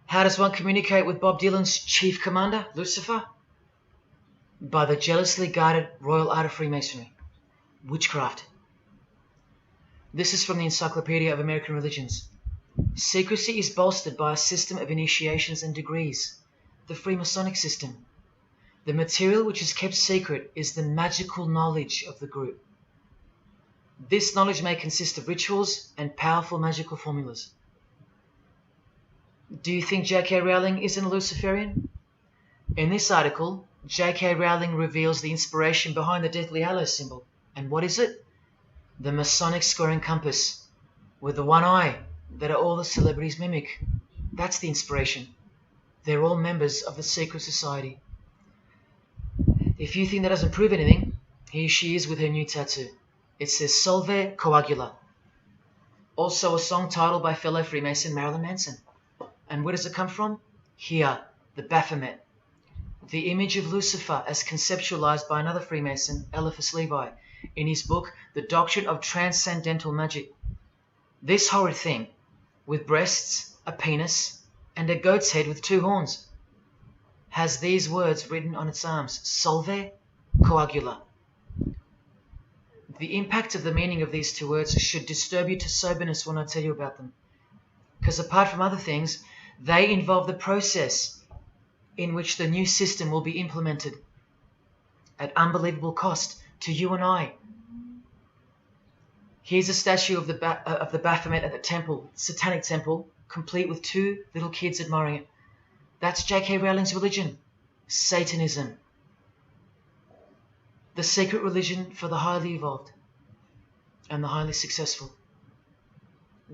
How does one communicate with Bob Dylan's chief commander, Lucifer? By the jealously guarded royal art of Freemasonry, witchcraft. This is from the Encyclopedia of American Religions. Secrecy is bolstered by a system of initiations and degrees, the Freemasonic system. The material which is kept secret is the magical knowledge of the group. This knowledge may consist of rituals and powerful magical formulas. Do you think J.K. Rowling isn't a Luciferian? In this article, J.K. Rowling reveals the inspiration behind the Deathly Hallows symbol. And what is it? The Masonic squaring compass, with the one eye that all the celebrities mimic. That's the inspiration. They're all members of the secret society. If you think that doesn't prove anything, here she is with her new tattoo. It says Solve Coagula. Also a song titled by fellow Freemason Marilyn Manson. And where does it come from? Here, the Baphomet. The image of Lucifer as conceptualized by another Freemason, Eliphas Levi, in his book, The Doctrine of Transcendental Magic. This horrid thing, with breasts, a penis, and a goat's head with 2 horns, has these words written on its arms, Solve Coagula. The impact of the meaning of these 2 words should disturb you to soberness when I tell you about them. Because apart from other things, they involve the process in which the new system will be implemented at unbelievable cost to you and I. Here's a statue of the Baphomet at the temple, Satanic Temple, complete with 2 little kids admiring it. That's J.K. Rowling's religion, Satanism. The secret religion for the highly evolved and the highly successful.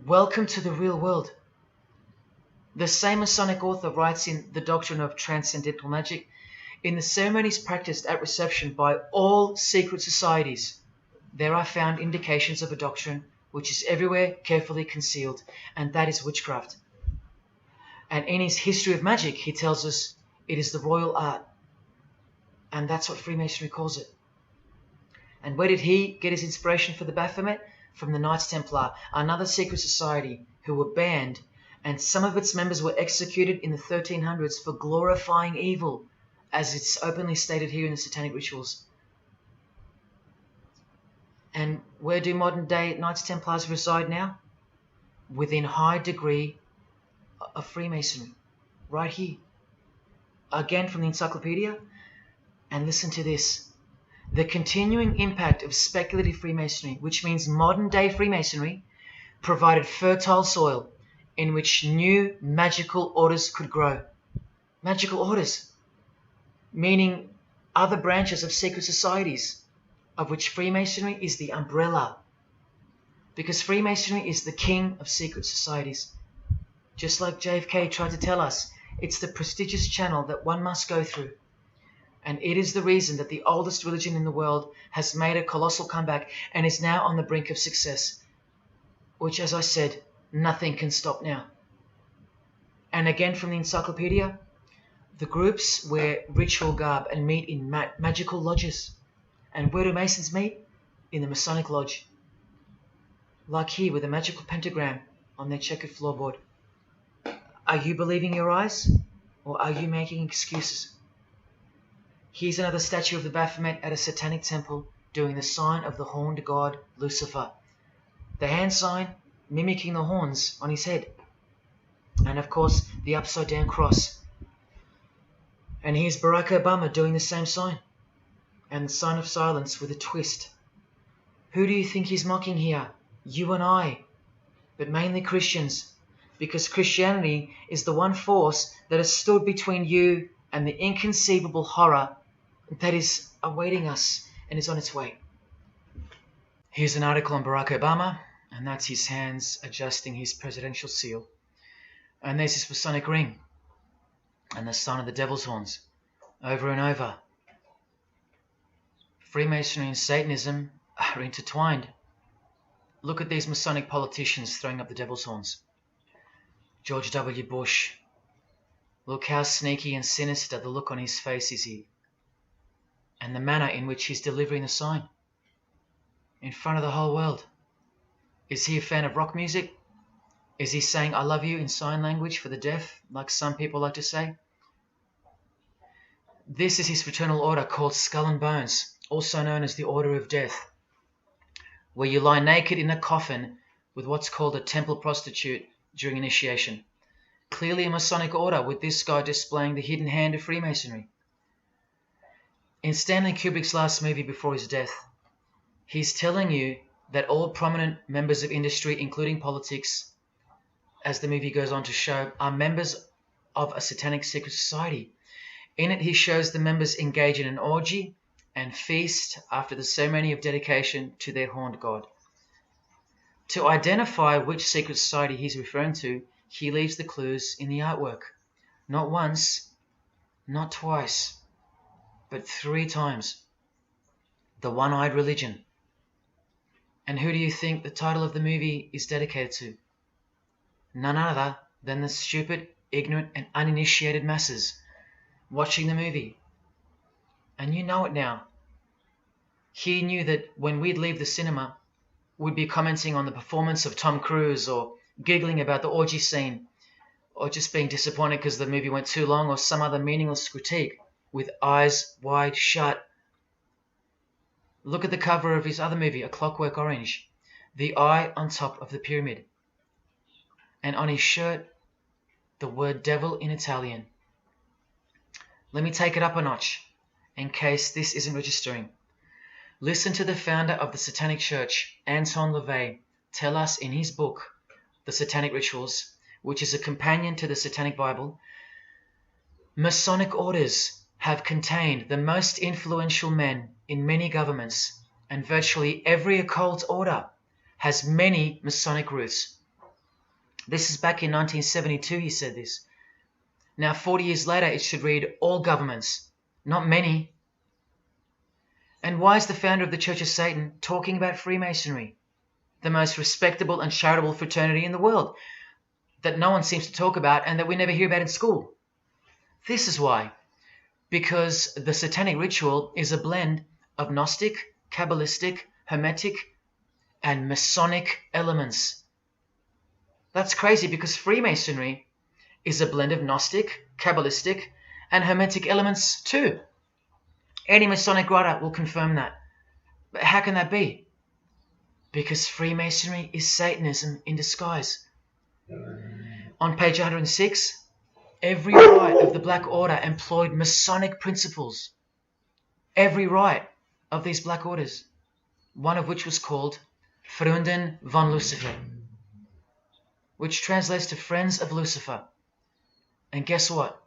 Welcome to the real world. The same Masonic author writes in The Doctrine of Transcendental Magic, in the ceremonies practiced at reception by all secret societies, there are found indications of a doctrine which is everywhere carefully concealed, and that is witchcraft. And in his History of Magic, he tells us it is the royal art, and that's what Freemasonry calls it. And where did he get his inspiration for the Baphomet? From the Knights Templar, another secret society who were banned, and some of its members were executed in the 1300s for glorifying evil, as it's openly stated here in the Satanic Rituals. And where do modern day Knights Templars reside now? Within high degree of Freemasonry, right here. Again from the encyclopedia, and listen to this. The continuing impact of speculative Freemasonry, which means modern day Freemasonry, provided fertile soil in which new magical orders could grow. Magical orders, meaning other branches of secret societies, of which Freemasonry is the umbrella. Because Freemasonry is the king of secret societies. Just like JFK tried to tell us, it's the prestigious channel that one must go through. And it is the reason that the oldest religion in the world has made a colossal comeback and is now on the brink of success. Which, as I said, nothing can stop now. And again from the encyclopedia, the groups wear ritual garb and meet in magical lodges. And where do Masons meet? In the Masonic Lodge. Like here with a magical pentagram on their checkered floorboard. Are you believing your eyes? Or are you making excuses? Here's another statue of the Baphomet at a satanic temple doing the sign of the horned god Lucifer. The hand sign mimicking the horns on his head. And of course the upside down cross. And here's Barack Obama doing the same sign. And the sign of silence with a twist. Who do you think he's mocking here? You and I. But mainly Christians. Because Christianity is the one force that has stood between you and the inconceivable horror that is awaiting us and is on its way. Here's an article on Barack Obama, and that's his hands adjusting his presidential seal. And there's his Masonic ring, and the sign of the devil's horns, over and over. Freemasonry and Satanism are intertwined. Look at these Masonic politicians throwing up the devil's horns. George W. Bush. Look how sneaky and sinister the look on his face is here. And the manner in which he's delivering the sign. In front of the whole world. Is he a fan of rock music? Is he saying I love you in sign language for the deaf, like some people like to say? This is his fraternal order called Skull and Bones, also known as the Order of Death, where you lie naked in a coffin with what's called a temple prostitute during initiation. Clearly a Masonic order, with this guy displaying the hidden hand of Freemasonry. In Stanley Kubrick's last movie before his death, he's telling you that all prominent members of industry, including politics, as the movie goes on to show, are members of a satanic secret society. In it, he shows the members engage in an orgy and feast after the ceremony of dedication to their horned god. To identify which secret society he's referring to, he leaves the clues in the artwork. Not once, not twice, but 3 times. The One-Eyed Religion. And who do you think the title of the movie is dedicated to? None other than the stupid, ignorant, and uninitiated masses watching the movie. And you know it now. He knew that when we'd leave the cinema, we'd be commenting on the performance of Tom Cruise, or giggling about the orgy scene, or just being disappointed because the movie went too long, or some other meaningless critique, with eyes wide shut. Look at the cover of his other movie, A Clockwork Orange. The eye on top of the pyramid. And on his shirt, the word devil in Italian. Let me take it up a notch, in case this isn't registering. Listen to the founder of the Satanic Church, Anton LaVey, tell us in his book, The Satanic Rituals, which is a companion to the Satanic Bible, Masonic orders have contained the most influential men in many governments, and virtually every occult order has many Masonic roots. This is back in 1972 he said this. Now 40 years later it should read all governments, not many. And why is the founder of the Church of Satan talking about Freemasonry, the most respectable and charitable fraternity in the world, that no one seems to talk about and that we never hear about in school? This is why. Because the Satanic Ritual is a blend of Gnostic, Kabbalistic, Hermetic, and Masonic elements. That's crazy, because Freemasonry is a blend of Gnostic, Kabbalistic, and Hermetic elements too. Any Masonic writer will confirm that. But how can that be? Because Freemasonry is Satanism in disguise. On page 106, every rite of the Black Order employed Masonic principles. Every rite of these Black Orders, one of which was called Freunden von Lucifer, which translates to Friends of Lucifer. And guess what?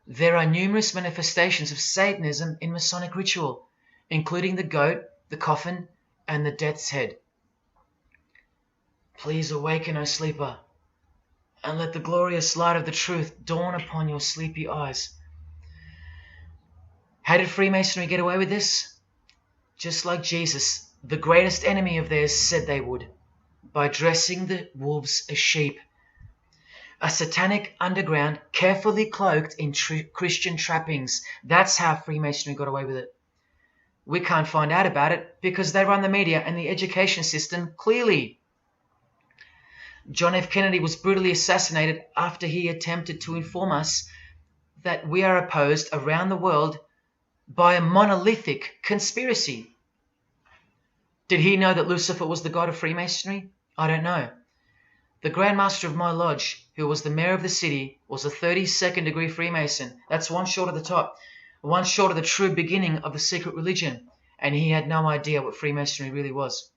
There are numerous manifestations of Satanism in Masonic ritual, including the goat, the coffin, and the death's head. Please awaken, O sleeper, and let the glorious light of the truth dawn upon your sleepy eyes. How did Freemasonry get away with this? Just like Jesus, the greatest enemy of theirs, said they would, by dressing the wolves as sheep. A satanic underground carefully cloaked in Christian trappings. That's how Freemasonry got away with it. We can't find out about it because they run the media and the education system clearly. John F. Kennedy was brutally assassinated after he attempted to inform us that we are opposed around the world by a monolithic conspiracy. Did he know that Lucifer was the god of Freemasonry? I don't know. The Grand Master of my lodge, who was the mayor of the city, was a 32nd degree Freemason. That's one short of the top, one short of the true beginning of the secret religion, and he had no idea what Freemasonry really was.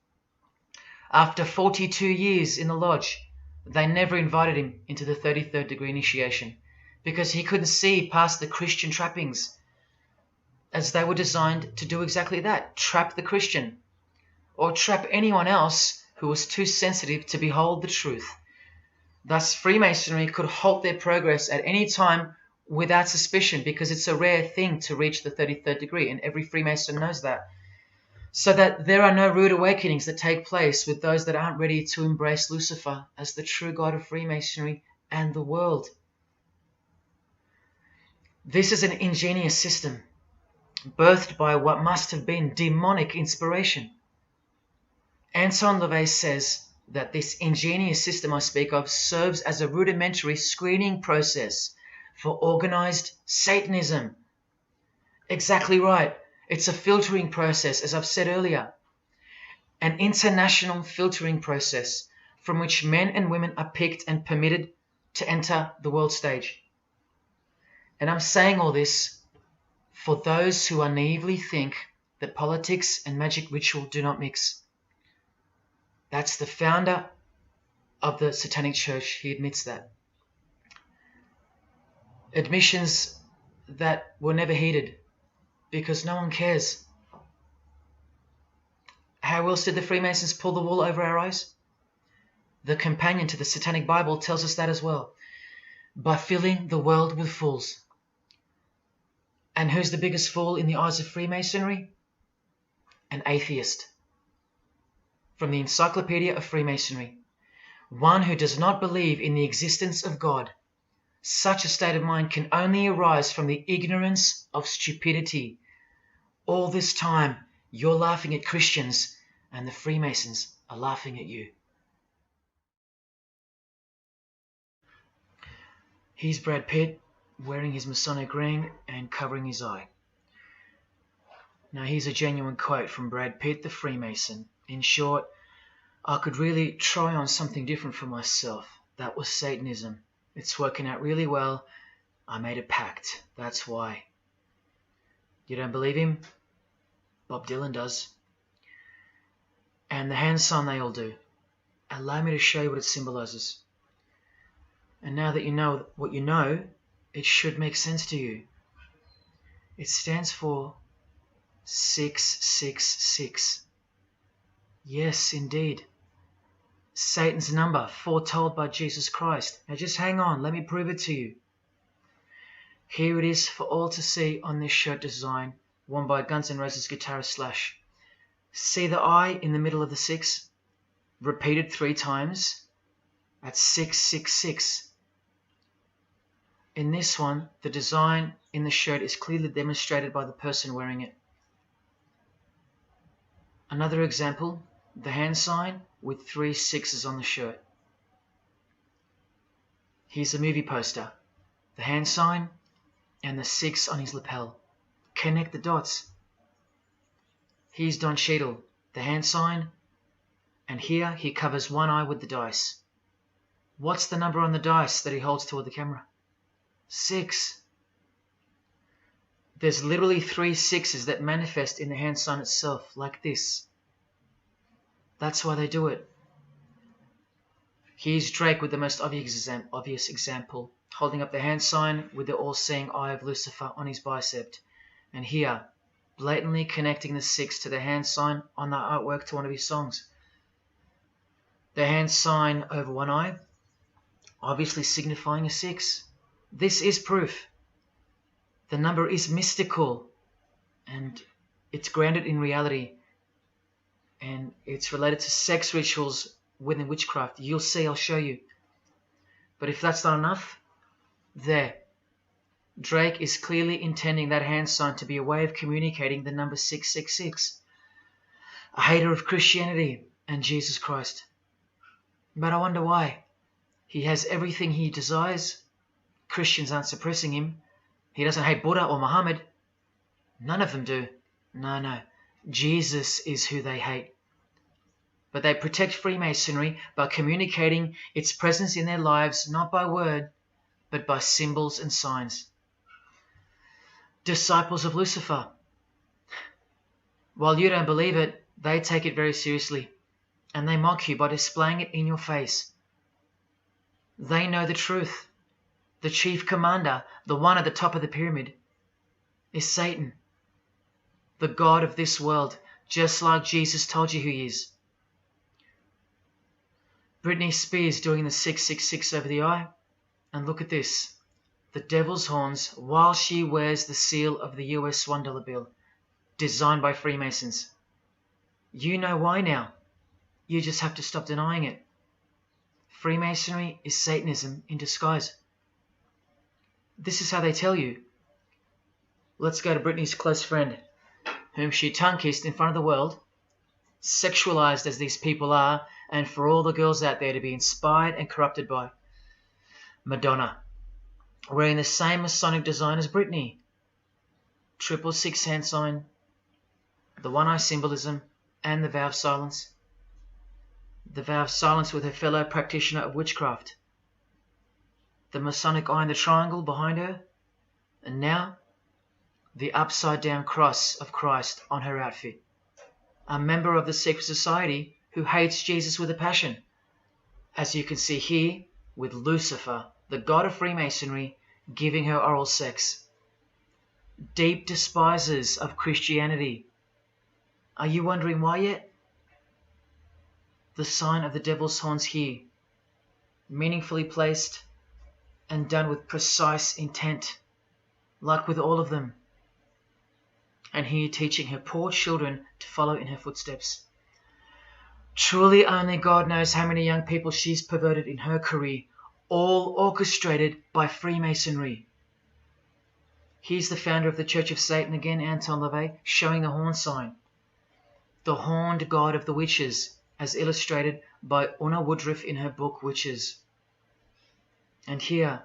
After 42 years in the lodge, they never invited him into the 33rd degree initiation because he couldn't see past the Christian trappings, as they were designed to do exactly that, trap the Christian, or trap anyone else who was too sensitive to behold the truth. Thus, Freemasonry could halt their progress at any time without suspicion because it's a rare thing to reach the 33rd degree, and every Freemason knows that. So that there are no rude awakenings that take place with those that aren't ready to embrace Lucifer as the true god of Freemasonry and the world. This is an ingenious system, birthed by what must have been demonic inspiration. Anton LaVey says that this ingenious system I speak of serves as a rudimentary screening process for organized Satanism. Exactly right. It's a filtering process, as I've said earlier. An international filtering process from which men and women are picked and permitted to enter the world stage. And I'm saying all this for those who naively think that politics and magic ritual do not mix. That's the founder of the Satanic Church. He admits that. Admissions that were never heeded because no one cares. How else did the Freemasons pull the wool over our eyes? The companion to the Satanic Bible tells us that as well. By filling the world with fools. And who's the biggest fool in the eyes of Freemasonry? An atheist. From the Encyclopedia of Freemasonry. One who does not believe in the existence of God. Such a state of mind can only arise from the ignorance of stupidity. All this time, you're laughing at Christians, and the Freemasons are laughing at you. Here's Brad Pitt, wearing his Masonic ring and covering his eye. Now here's a genuine quote from Brad Pitt, the Freemason. In short, I could really try on something different for myself. That was Satanism. It's working out really well. I made a pact. That's why. You don't believe him? Bob Dylan does. And the hand sign they all do. Allow me to show you what it symbolizes. And now that you know what you know, it should make sense to you. It stands for 666. Yes, indeed. Satan's number, foretold by Jesus Christ. Now just hang on, let me prove it to you. Here it is for all to see on this shirt design, worn by Guns N' Roses guitarist Slash. See the I in the middle of the 6? Repeated 3 times. That's 666. In this one, the design in the shirt is clearly demonstrated by the person wearing it. Another example, the hand sign with 3 6s on the shirt. Here's a movie poster, the hand sign and the 6 on his lapel. Connect the dots. Here's Don Cheadle, the hand sign, and here he covers one eye with the dice. What's the number on the dice that he holds toward the camera? 6. There's literally 3 6s that manifest in the hand sign itself, like this. That's why they do it. Here's Drake with the most obvious example, holding up the hand sign with the all-seeing eye of Lucifer on his bicep. And here, blatantly connecting the 6 to the hand sign on the artwork to one of his songs. The hand sign over one eye, obviously signifying a 6. This is proof. The number is mystical and it's grounded in reality, and it's related to sex rituals within witchcraft. You'll see, I'll show you. But if that's not enough, there. Drake is clearly intending that hand sign to be a way of communicating the number 666. A hater of Christianity and Jesus Christ. But I wonder why. He has everything he desires. Christians aren't suppressing him. He doesn't hate Buddha or Muhammad. None of them do. No. Jesus is who they hate. But they protect Freemasonry by communicating its presence in their lives, not by word, but by symbols and signs. Disciples of Lucifer. While you don't believe it, they take it very seriously, and they mock you by displaying it in your face. They know the truth. The chief commander, the one at the top of the pyramid, is Satan, the god of this world, just like Jesus told you who he is. Britney Spears doing the 666 over the eye, and look at this. The devil's horns while she wears the seal of the US $1 bill, designed by Freemasons. You know why now. You just have to stop denying it. Freemasonry is Satanism in disguise. This is how they tell you. Let's go to Britney's close friend, whom she tongue-kissed in front of the world, sexualized as these people are, and for all the girls out there to be inspired and corrupted by. Madonna, wearing the same Masonic design as Britney. 666 hand sign, the one eye symbolism, and the vow of silence. The vow of silence with her fellow practitioner of witchcraft. The Masonic eye in the triangle behind her, and now the upside down cross of Christ on her outfit. A member of the secret society who hates Jesus with a passion, as you can see here with Lucifer, the god of Freemasonry, giving her oral sex. Deep despisers of Christianity. Are you wondering why yet? The sign of the devil's horns here, meaningfully placed and done with precise intent, like with all of them. And here teaching her poor children to follow in her footsteps. Truly only God knows how many young people she's perverted in her career, all orchestrated by Freemasonry. Here's the founder of the Church of Satan again, Anton LaVey, showing the horn sign. The horned god of the witches, as illustrated by Una Woodruff in her book Witches. And here,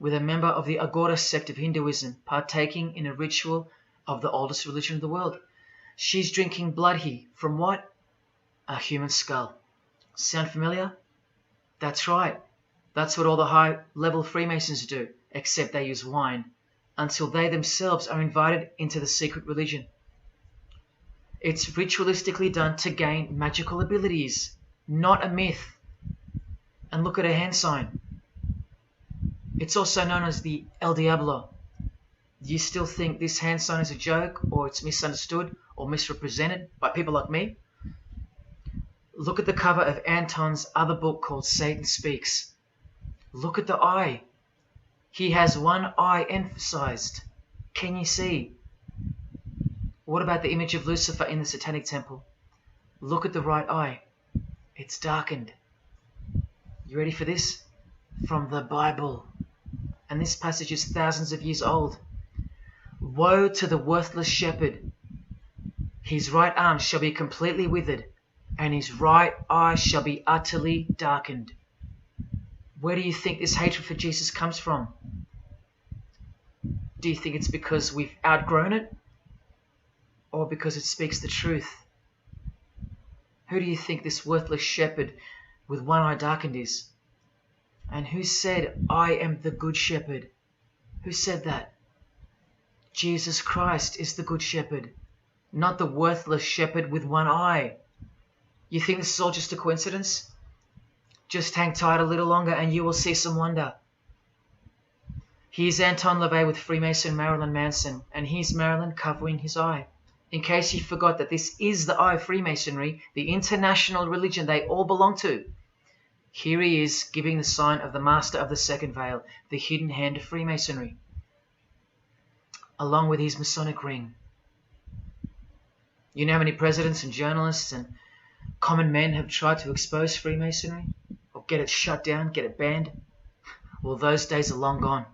with a member of the Agora sect of Hinduism partaking in a ritual of the oldest religion of the world. She's drinking blood here from what? A human skull. Sound familiar? That's right. That's what all the high-level Freemasons do, except they use wine, until they themselves are invited into the secret religion. It's ritualistically done to gain magical abilities, not a myth. And look at her hand sign. It's also known as the El Diablo. Do you still think this hand sign is a joke, or it's misunderstood or misrepresented by people like me? Look at the cover of Anton's other book called Satan Speaks. Look at the eye. He has one eye emphasized. Can you see? What about the image of Lucifer in the Satanic Temple? Look at the right eye. It's darkened. You ready for this? From the Bible. And this passage is thousands of years old. Woe to the worthless shepherd. His right arm shall be completely withered, and his right eye shall be utterly darkened. Where do you think this hatred for Jesus comes from? Do you think it's because we've outgrown it? Or because it speaks the truth? Who do you think this worthless shepherd with one eye darkened is? And who said, I am the good shepherd? Who said that? Jesus Christ is the good shepherd, not the worthless shepherd with one eye. You think this is all just a coincidence? Just hang tight a little longer and you will see some wonder. Here's Anton LaVey with Freemason Marilyn Manson, and here's Marilyn covering his eye. In case you forgot that this is the eye of Freemasonry, the international religion they all belong to. Here he is giving the sign of the master of the second veil, the hidden hand of Freemasonry, along with his Masonic ring. You know how many presidents and journalists and common men have tried to expose Freemasonry or get it shut down, get it banned? Well, those days are long gone.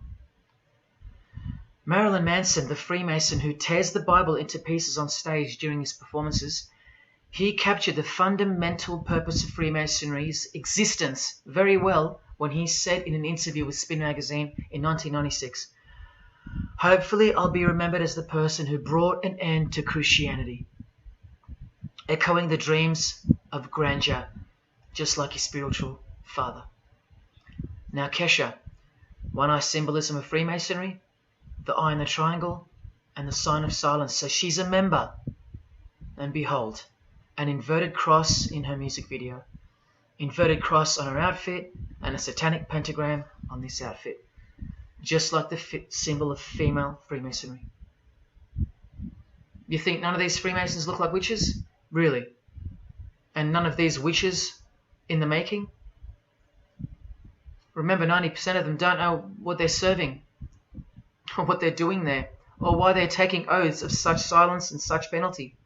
Marilyn Manson, the Freemason who tears the Bible into pieces on stage during his performances, he captured the fundamental purpose of Freemasonry's existence very well when he said in an interview with Spin magazine in 1996, "Hopefully I'll be remembered as the person who brought an end to Christianity," echoing the dreams of grandeur, just like his spiritual father. Now Kesha, one-eye symbolism of Freemasonry, the eye in the triangle, and the sign of silence. So she's a member. And behold, an inverted cross in her music video. Inverted cross on her outfit, and a satanic pentagram on this outfit. Just like the symbol of female Freemasonry. You think none of these Freemasons look like witches? Really? And none of these witches in the making? Remember, 90% of them don't know what they're serving, or what they're doing there, or why they're taking oaths of such silence and such penalty.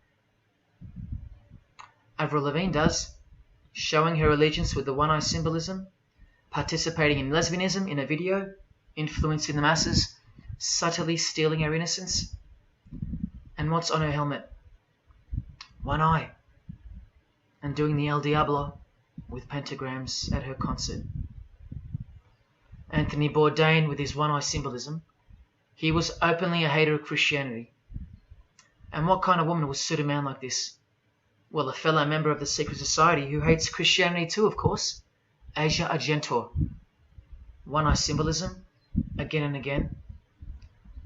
Avril Lavigne does, showing her allegiance with the one-eye symbolism, participating in lesbianism in a video, influencing the masses, subtly stealing her innocence. And what's on her helmet? One eye. And doing the El Diablo with pentagrams at her concert. Anthony Bourdain with his one-eye symbolism. He was openly a hater of Christianity. And what kind of woman would suit a man like this? Well, a fellow member of the secret society who hates Christianity too, of course. Asia Argento. One-eye symbolism, again and again.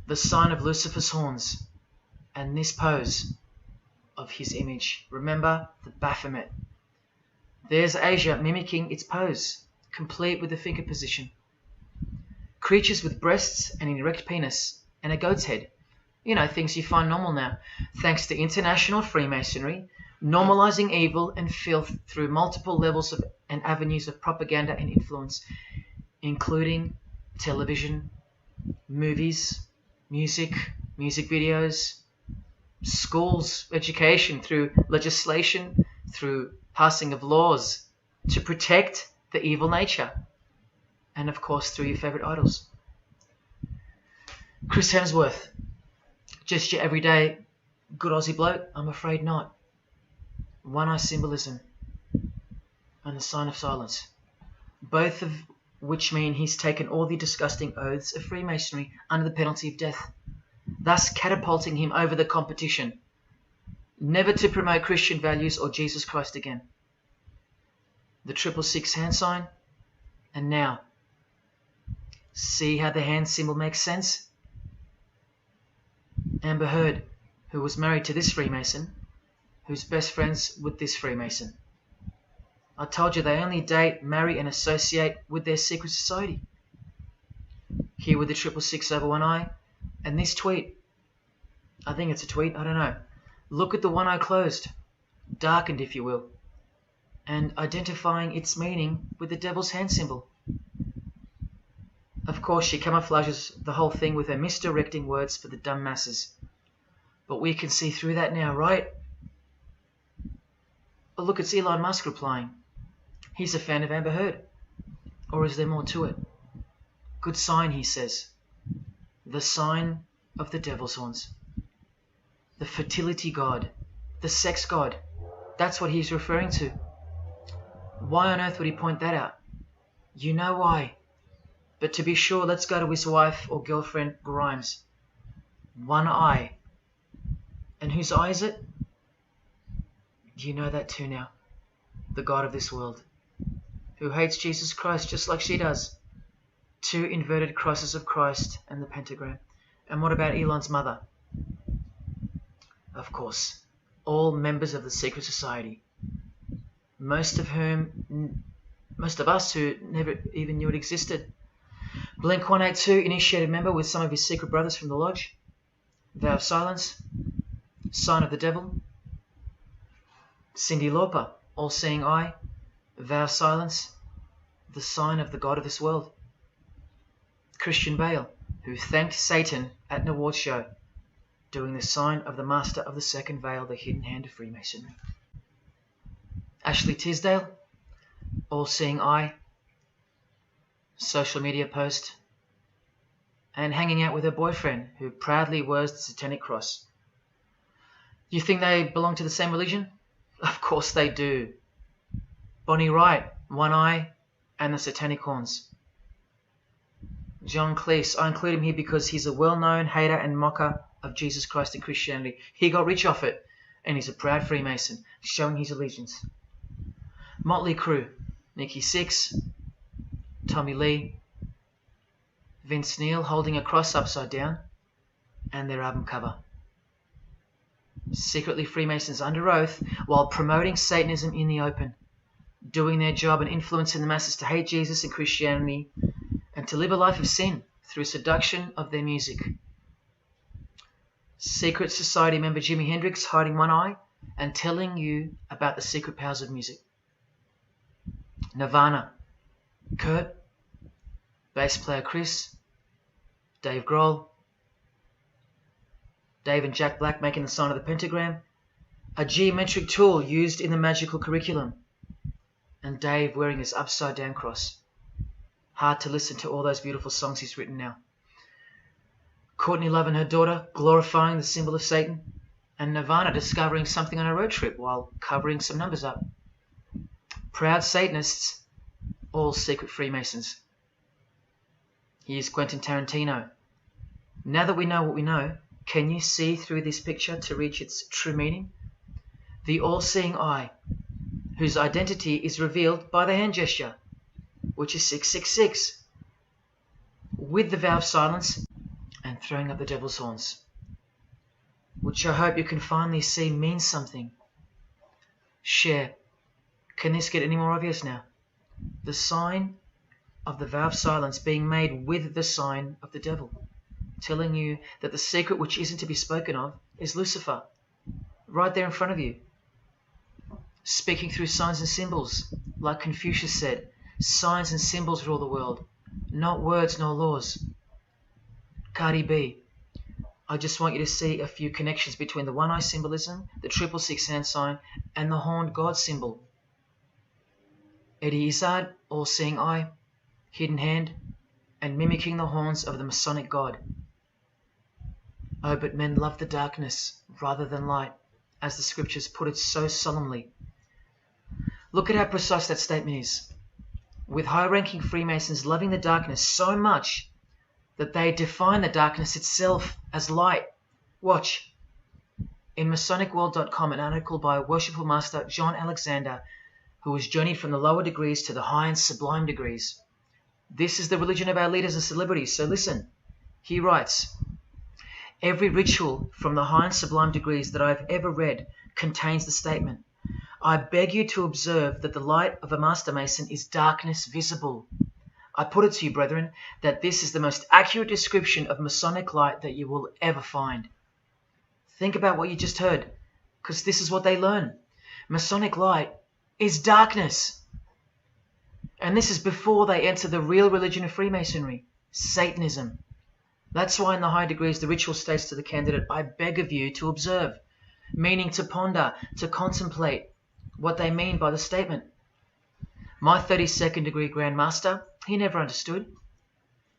The sign of Lucifer's horns. And this pose of his image. Remember the Baphomet. There's Asia mimicking its pose, complete with the finger position. Creatures with breasts and an erect penis and a goat's head. You know, things you find normal now. Thanks to international Freemasonry, normalizing evil and filth through multiple levels of and avenues of propaganda and influence, including television, movies, music videos, schools, education, through legislation, through passing of laws to protect the evil nature. And of course, through your favourite idols. Chris Hemsworth, just your everyday good Aussie bloke? I'm afraid not. One-eye symbolism and the sign of silence. Both of which mean he's taken all the disgusting oaths of Freemasonry under the penalty of death, thus catapulting him over the competition, never to promote Christian values or Jesus Christ again. The 666 hand sign, and now, see how the hand symbol makes sense? Amber Heard, who was married to this Freemason, who's best friends with this Freemason. I told you they only date, marry and associate with their secret society. Here with the 666 over one eye, and this tweet. I think it's a tweet, I don't know. Look at the one eye closed, darkened if you will, and identifying its meaning with the devil's hand symbol. Of course, she camouflages the whole thing with her misdirecting words for the dumb masses. But we can see through that now, right? But look, it's Elon Musk replying. He's a fan of Amber Heard. Or is there more to it? Good sign, he says. The sign of the devil's horns. The fertility god. The sex god. That's what he's referring to. Why on earth would he point that out? You know why. But to be sure, let's go to his wife or girlfriend, Grimes. One eye. And whose eye is it? You know that too now. The God of this world. Who hates Jesus Christ just like she does. 2 inverted crosses of Christ and the pentagram. And what about Elon's mother? Of course, all members of the secret society. Most of us who never even knew it existed. Blink-182, initiated member with some of his secret brothers from the lodge. Vow of silence. Sign of the devil. Cyndi Lauper, all-seeing eye. Vow of silence. the sign of the god of this world. Christian Bale, who thanked Satan at an award show, doing the sign of the master of the second veil, the hidden hand of Freemasonry. Ashley Tisdale, all-seeing eye, social media post, and hanging out with her boyfriend, who proudly wears the satanic cross. You think they belong to the same religion? Of course they do. Bonnie Wright, one eye and the satanic horns. John Cleese, I include him here because he's a well-known hater and mocker of Jesus Christ and Christianity. He got rich off it, and he's a proud Freemason, showing his allegiance. Motley Crue, Nikki Sixx, Tommy Lee, Vince Neil holding a cross upside down, and their album cover. Secretly Freemasons under oath while promoting Satanism in the open, doing their job and influencing the masses to hate Jesus and Christianity and to live a life of sin through seduction of their music. Secret Society member Jimi Hendrix hiding one eye and telling you about the secret powers of music. Nirvana, Kurt, bass player Chris, Dave Grohl, Dave and Jack Black making the sign of the pentagram, a geometric tool used in the magical curriculum, and Dave wearing his upside down cross. Hard to listen to all those beautiful songs he's written now. Courtney Love and her daughter glorifying the symbol of Satan, and Nirvana discovering something on a road trip while covering some numbers up. Proud Satanists, all secret Freemasons. Here's Quentin Tarantino. Now that we know what we know, can you see through this picture to reach its true meaning? The all-seeing eye, whose identity is revealed by the hand gesture, which is 666, with the vow of silence and throwing up the devil's horns, which I hope you can finally see means something. Share. Can this get any more obvious now? The sign of the vow of silence being made with the sign of the devil, telling you that the secret which isn't to be spoken of is Lucifer, right there in front of you. Speaking through signs and symbols, like Confucius said, signs and symbols rule the world, not words nor laws. Cardi B, I just want you to see a few connections between the one-eye symbolism, the 666 hand sign, and the horned God symbol. Eddie Izzard, all-seeing eye, hidden hand, and mimicking the horns of the Masonic God. Oh, but men love the darkness rather than light, as the scriptures put it so solemnly. Look at how precise that statement is. With high-ranking Freemasons loving the darkness so much that they define the darkness itself as light. Watch. In MasonicWorld.com, an article by Worshipful Master John Alexander, who has journeyed from the lower degrees to the high and sublime degrees. This is the religion of our leaders and celebrities, so listen. He writes, every ritual from the high and sublime degrees that I've ever read contains the statement, I beg you to observe that the light of a Master Mason is darkness visible. I put it to you, brethren, that this is the most accurate description of Masonic light that you will ever find. Think about what you just heard, because this is what they learn. Masonic light is darkness. And this is before they enter the real religion of Freemasonry, Satanism. That's why in the high degrees the ritual states to the candidate, I beg of you to observe, meaning to ponder, to contemplate what they mean by the statement. My 32nd degree Grand Master, he never understood.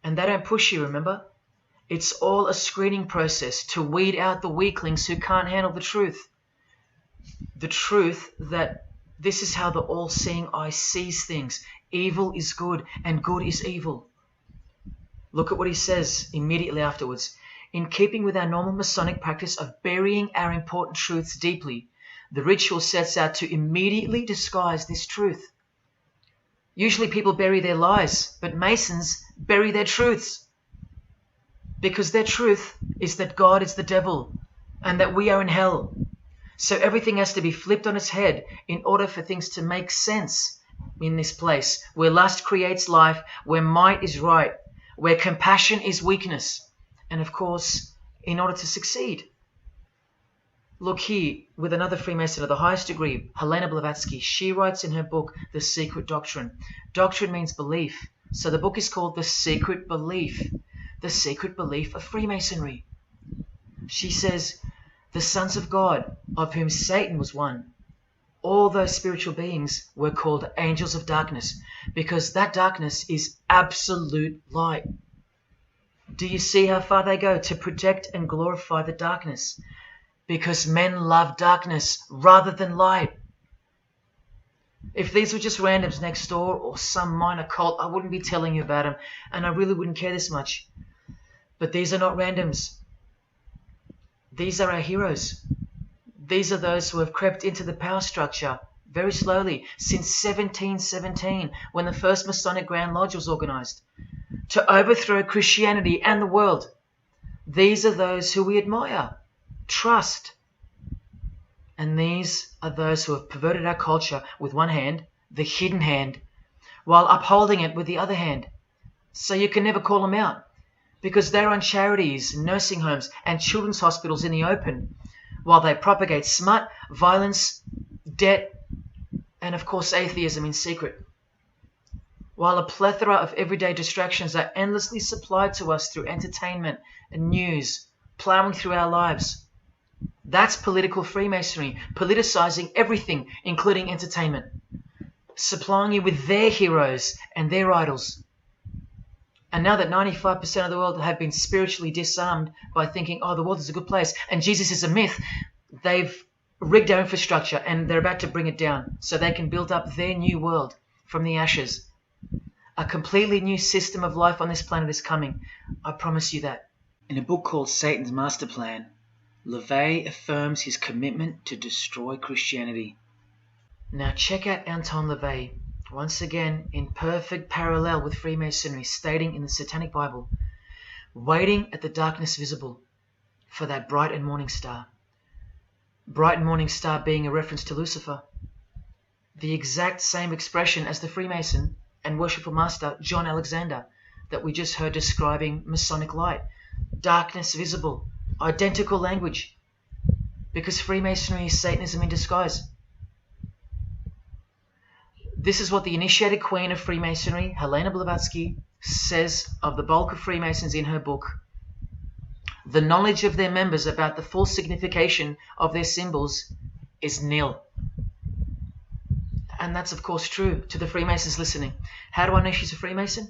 And they don't push you, remember? It's all a screening process to weed out the weaklings who can't handle the truth. The truth that this is how the all-seeing eye sees things. Evil is good and good is evil. Look at what he says immediately afterwards. In keeping with our normal Masonic practice of burying our important truths deeply, the ritual sets out to immediately disguise this truth. Usually people bury their lies, but Masons bury their truths. Because their truth is that God is the devil and that we are in hell. So everything has to be flipped on its head in order for things to make sense in this place where lust creates life, where might is right, where compassion is weakness, and of course, in order to succeed. Look here, with another Freemason of the highest degree, Helena Blavatsky. She writes in her book, The Secret Doctrine. Doctrine means belief. So the book is called The Secret Belief. The Secret Belief of Freemasonry. She says, the sons of God, of whom Satan was one, all those spiritual beings were called angels of darkness, because that darkness is absolute light. Do you see how far they go to protect and glorify the darkness? Because men love darkness rather than light. If these were just randoms next door or some minor cult, I wouldn't be telling you about them, and I really wouldn't care this much. But these are not randoms. These are our heroes. These are those who have crept into the power structure very slowly since 1717, when the first Masonic Grand Lodge was organized, to overthrow Christianity and the world. These are those who we admire, trust. And these are those who have perverted our culture with one hand, the hidden hand, while upholding it with the other hand. So you can never call them out, because they run charities, nursing homes, and children's hospitals in the open, while they propagate smut, violence, debt, and of course atheism in secret. While a plethora of everyday distractions are endlessly supplied to us through entertainment and news, plowing through our lives. That's political Freemasonry, politicizing everything, including entertainment, supplying you with their heroes and their idols. And now that 95% of the world have been spiritually disarmed by thinking, oh, the world is a good place and Jesus is a myth, they've rigged our infrastructure and they're about to bring it down so they can build up their new world from the ashes. A completely new system of life on this planet is coming. I promise you that. In a book called Satan's Master Plan, LaVey affirms his commitment to destroy Christianity. Now check out Anton LaVey, once again in perfect parallel with Freemasonry, stating in the Satanic Bible, waiting at the darkness visible for that bright and morning star. Bright and morning star being a reference to Lucifer. The exact same expression as the Freemason and worshipful master John Alexander that we just heard describing Masonic light. Darkness visible. Identical language. Because Freemasonry is Satanism in disguise. This is what the initiated queen of Freemasonry, Helena Blavatsky, says of the bulk of Freemasons in her book. The knowledge of their members about the full signification of their symbols is nil. And that's of course true to the Freemasons listening. How do I know she's a Freemason?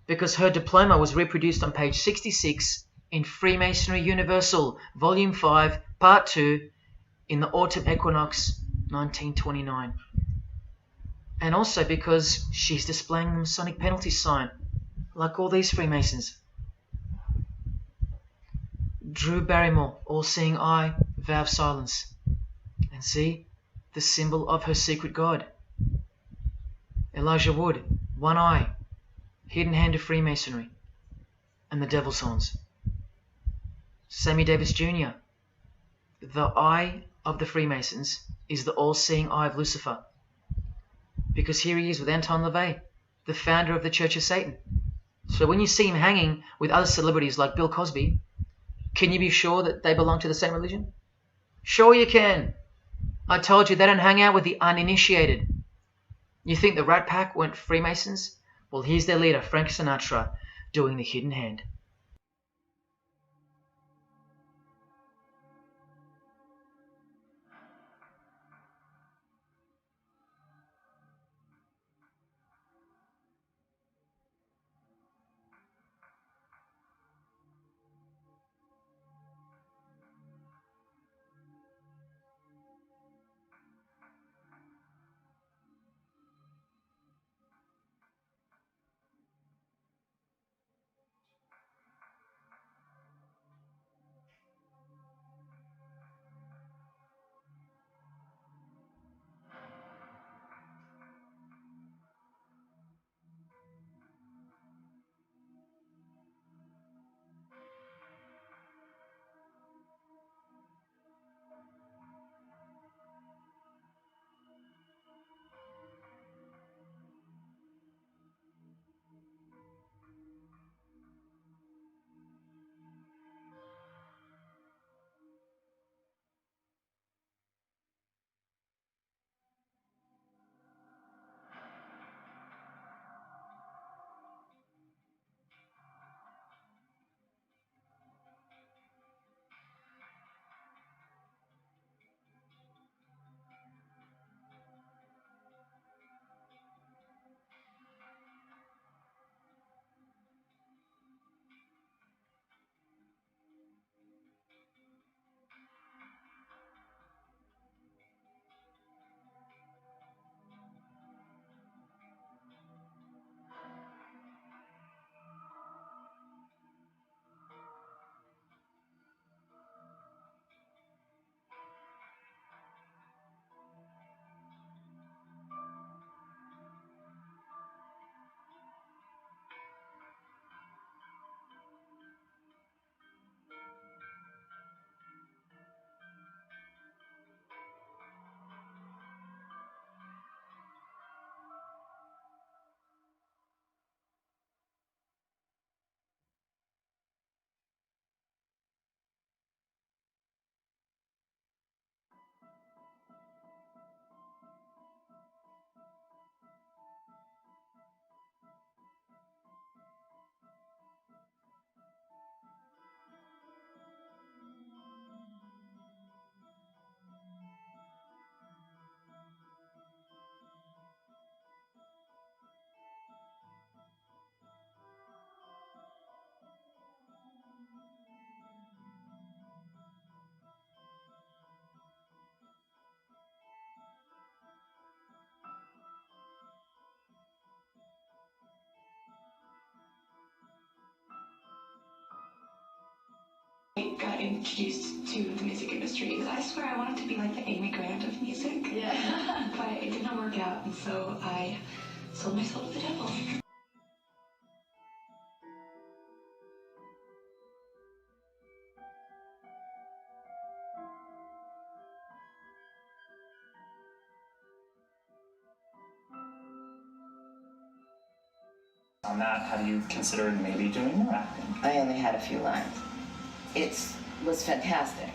Because her diploma was reproduced on page 66 in Freemasonry Universal, Volume 5, Part 2, in the Autumn Equinox, 1929. And also because she's displaying the Masonic penalty sign, like all these Freemasons. Drew Barrymore, all-seeing eye, vow of silence. And see, the symbol of her secret God. Elijah Wood, one eye, hidden hand of Freemasonry, and the devil's horns. Sammy Davis Jr., the eye of the Freemasons is the all-seeing eye of Lucifer. Because here he is with Anton LaVey, the founder of the Church of Satan. So when you see him hanging with other celebrities like Bill Cosby, can you be sure that they belong to the same religion? Sure you can. I told you they don't hang out with the uninitiated. You think the Rat Pack weren't Freemasons? Well, here's their leader, Frank Sinatra, doing the hidden hand. I got introduced to the music industry. I swear I wanted to be like the Amy Grant of music. Yeah. But it did not work out, and so I sold myself to the devil. On that, have you considered maybe doing more acting? I only had a few lines. It was fantastic,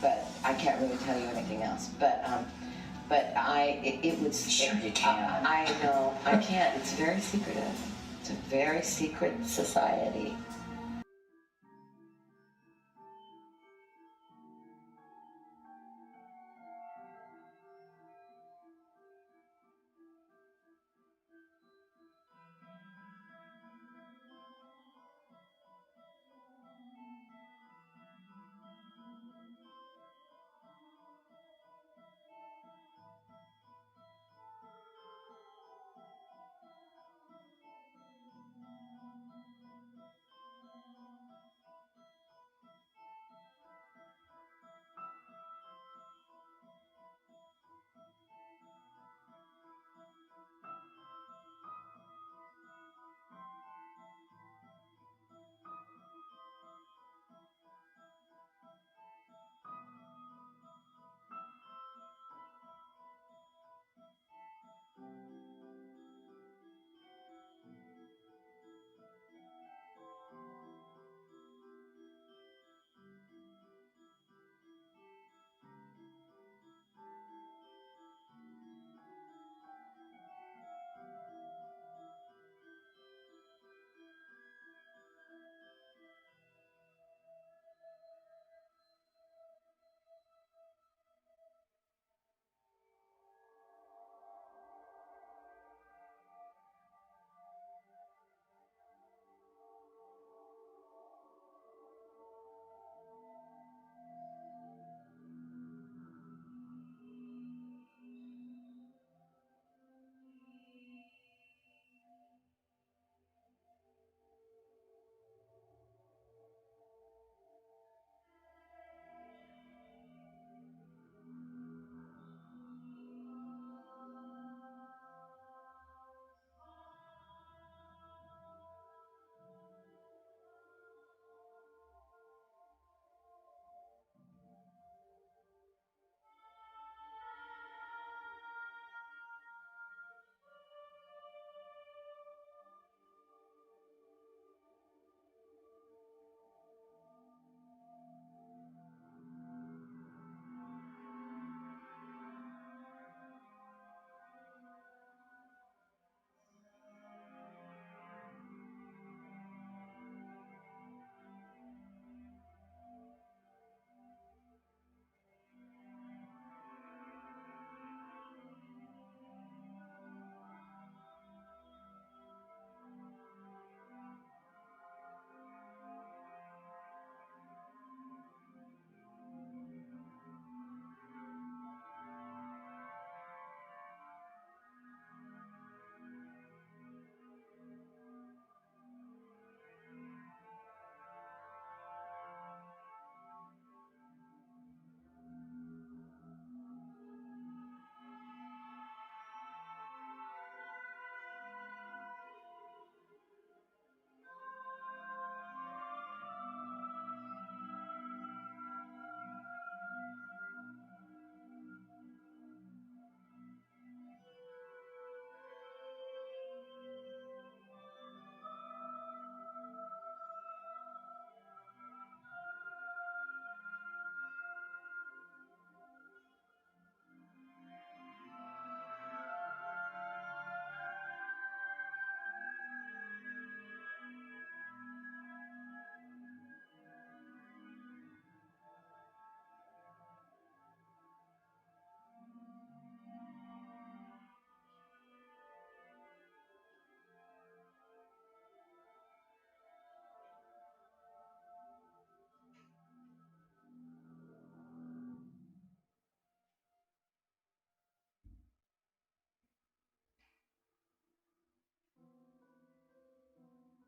but I can't really tell you anything else. But it was. Sure you can. I know I can't. It's very secretive. It's a very secret society.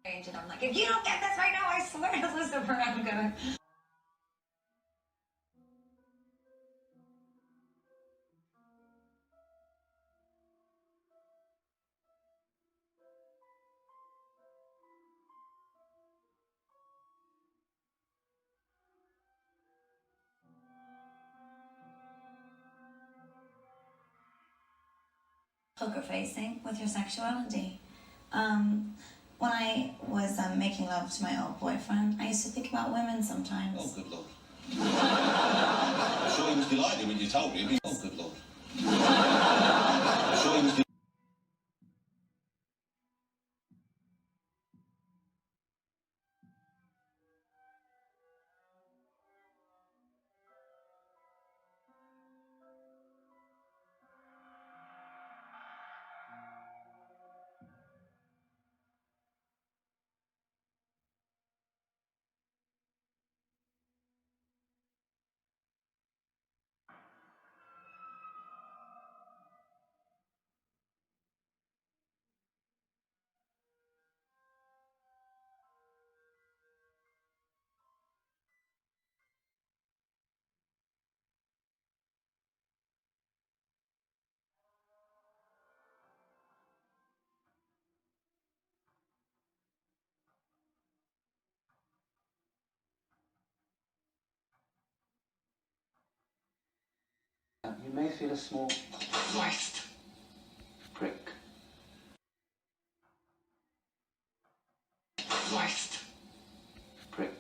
And I'm like, if you don't get this right now, I swear to Lucifer, I'm gonna. poker facing with your sexuality. When I was making love to my old boyfriend, I used to think about women sometimes. Oh, good Lord. I'm sure he was delighted when you told him. Oh, good Lord. I'm sure he was delighted. You may feel a small Christ. prick. Christ. Prick.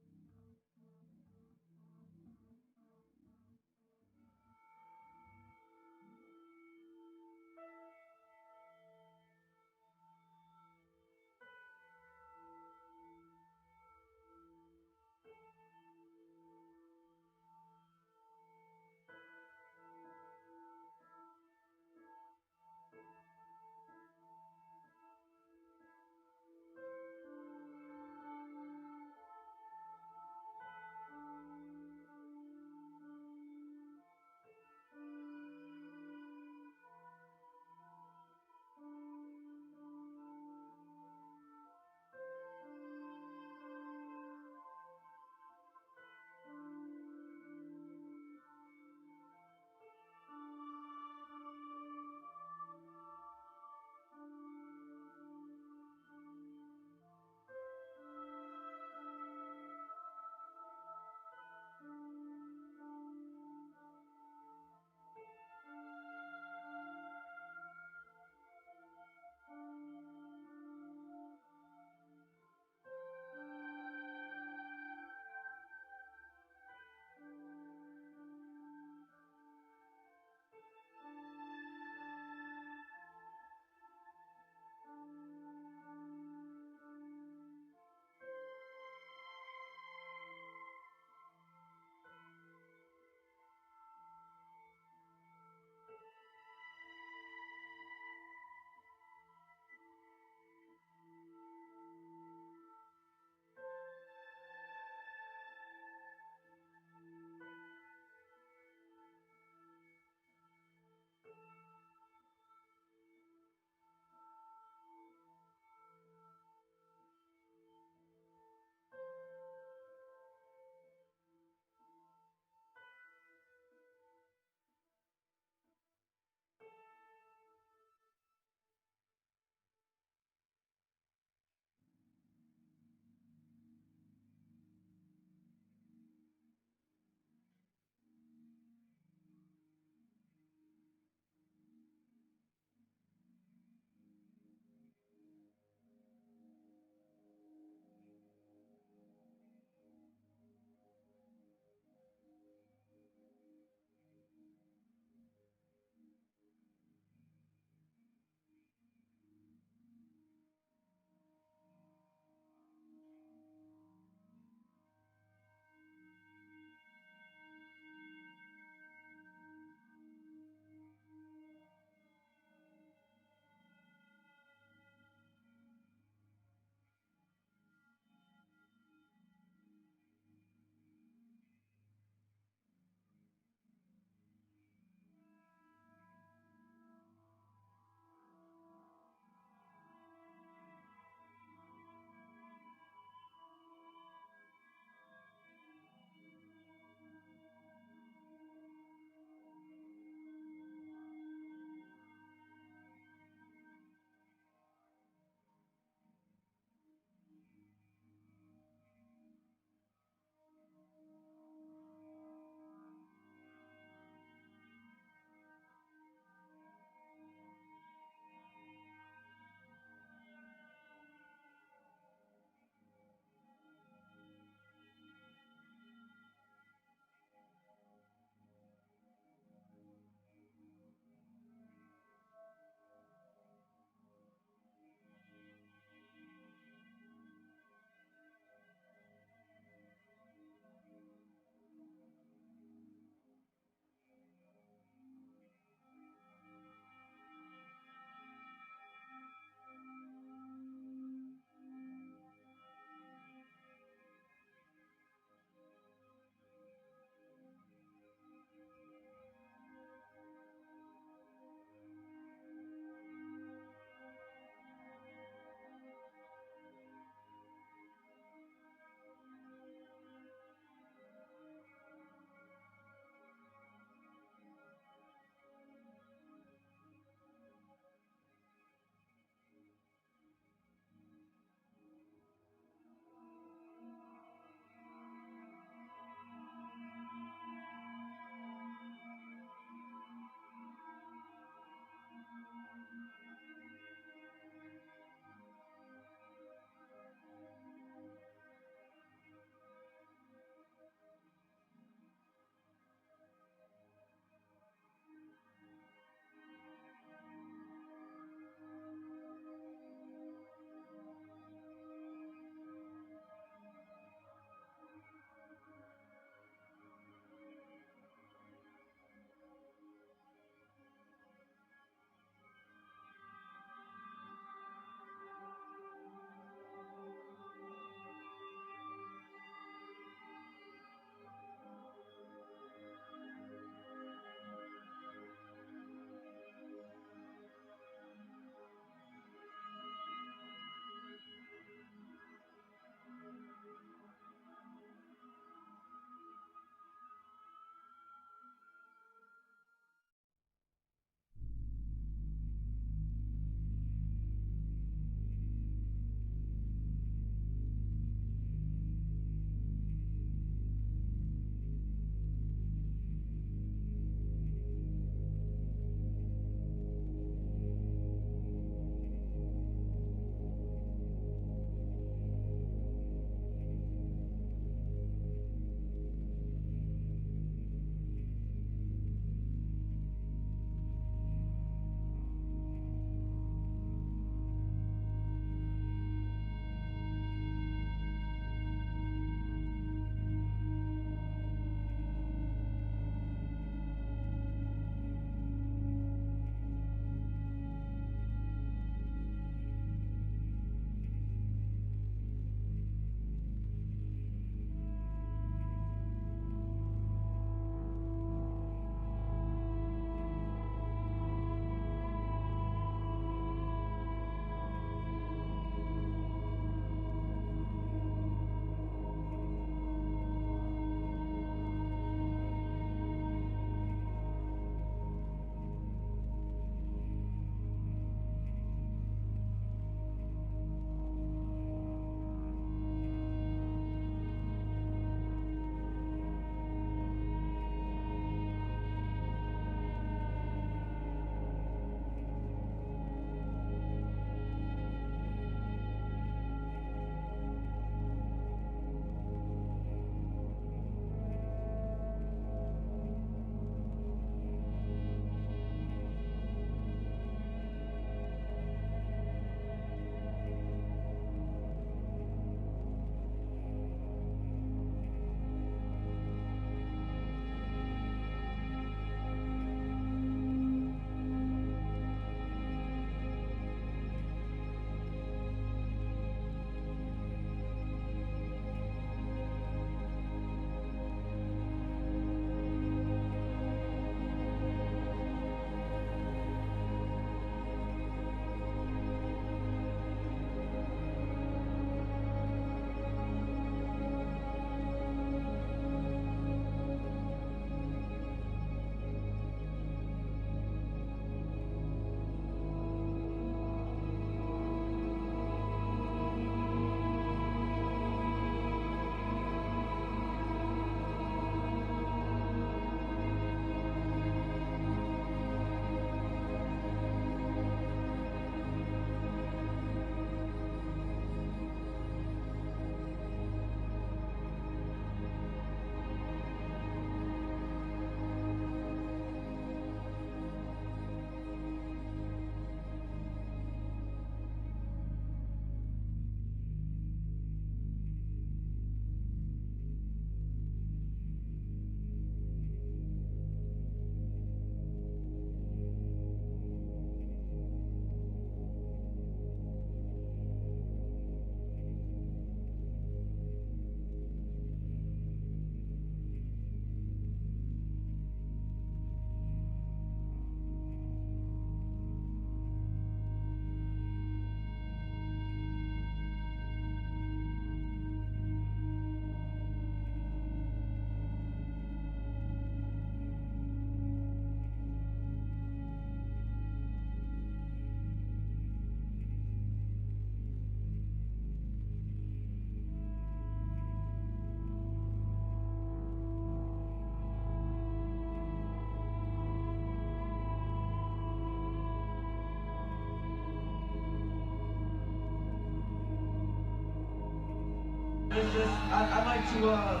I'd like to,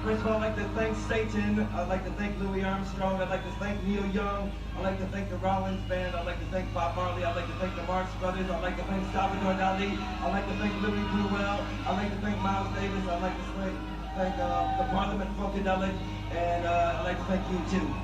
first of all, I'd like to thank Satan. I'd like to thank Louis Armstrong. I'd like to thank Neil Young. I'd like to thank the Rollins Band. I'd like to thank Bob Marley. I'd like to thank the Marx Brothers. I'd like to thank Salvador Dali. I'd like to thank Louis Bruel. I'd like to thank Miles Davis. I'd like to thank the Parliament Funkadelic. And I'd like to thank you, too.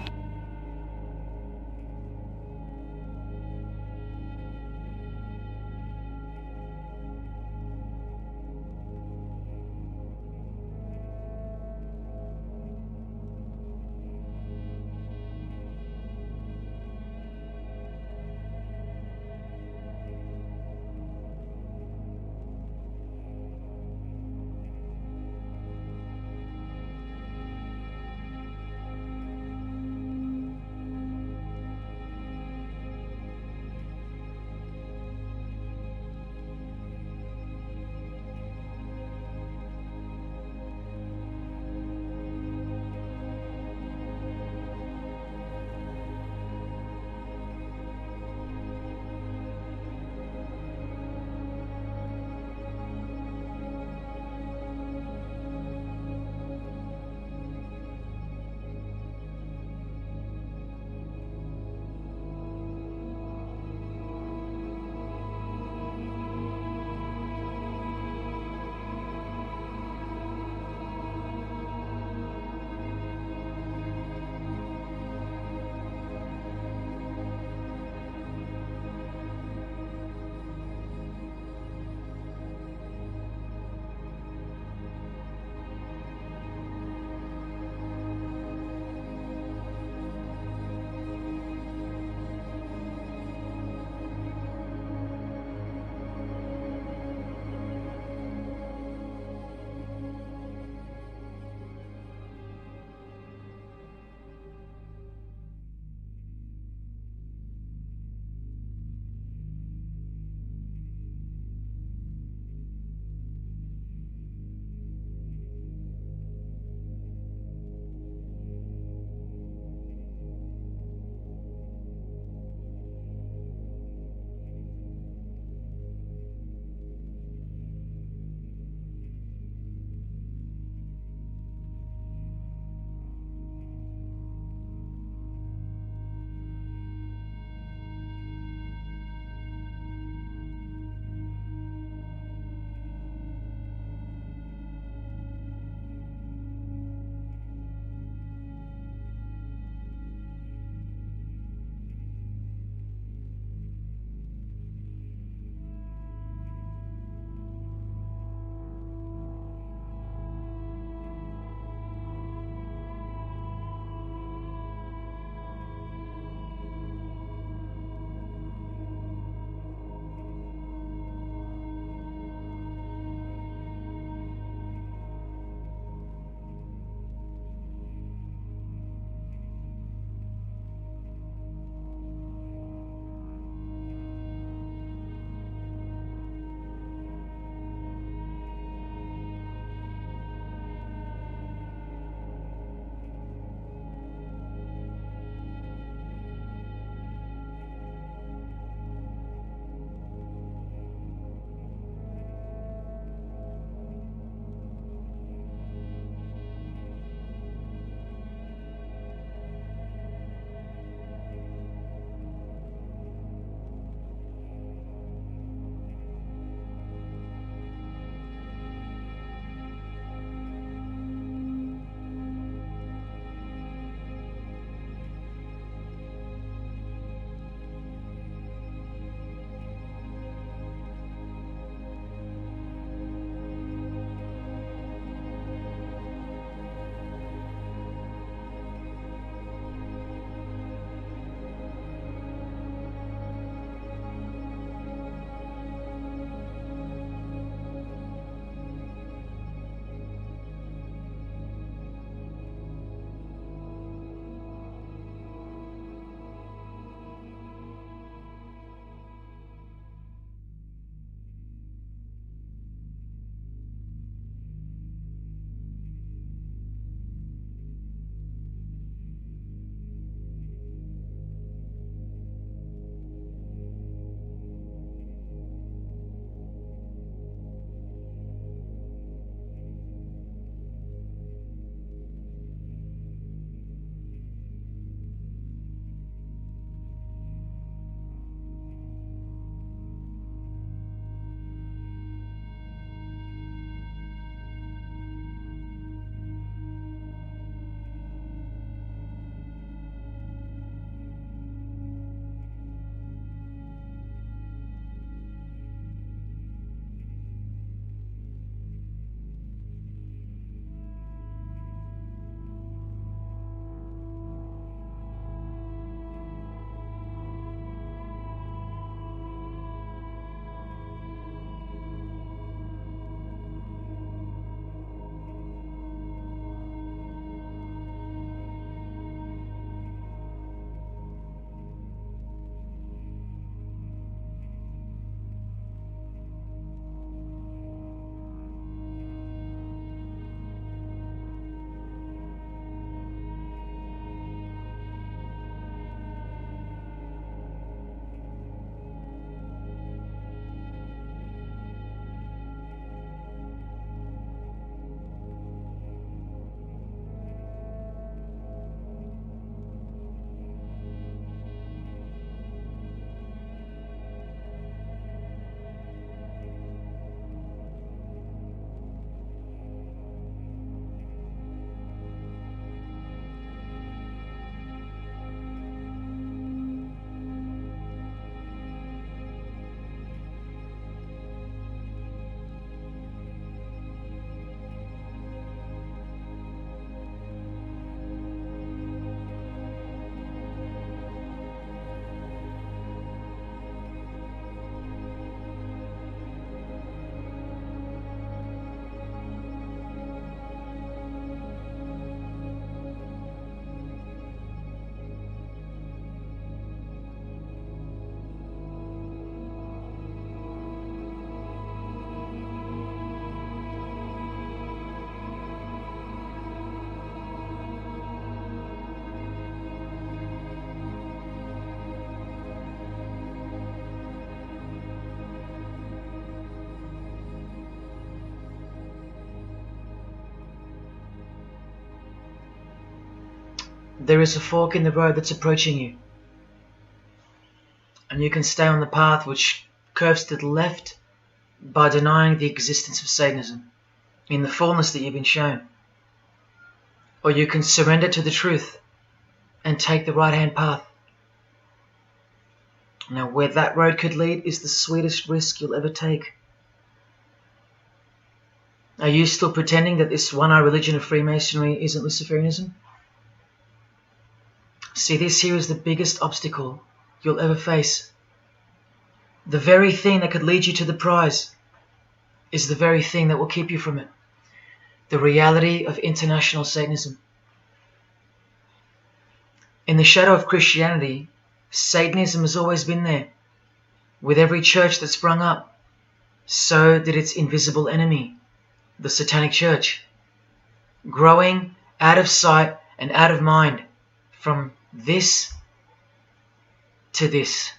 there is a fork in the road that's approaching you. And you can stay on the path which curves to the left by denying the existence of Satanism in the fullness that you've been shown. Or you can surrender to the truth and take the right-hand path. Now, where that road could lead is the sweetest risk you'll ever take. Are you still pretending that this one-eye religion of Freemasonry isn't Luciferianism? See, this here is the biggest obstacle you'll ever face. The very thing that could lead you to the prize is the very thing that will keep you from it. The reality of international Satanism. In the shadow of Christianity, Satanism has always been there. With every church that sprung up, so did its invisible enemy, the Satanic Church, growing out of sight and out of mind from this to this.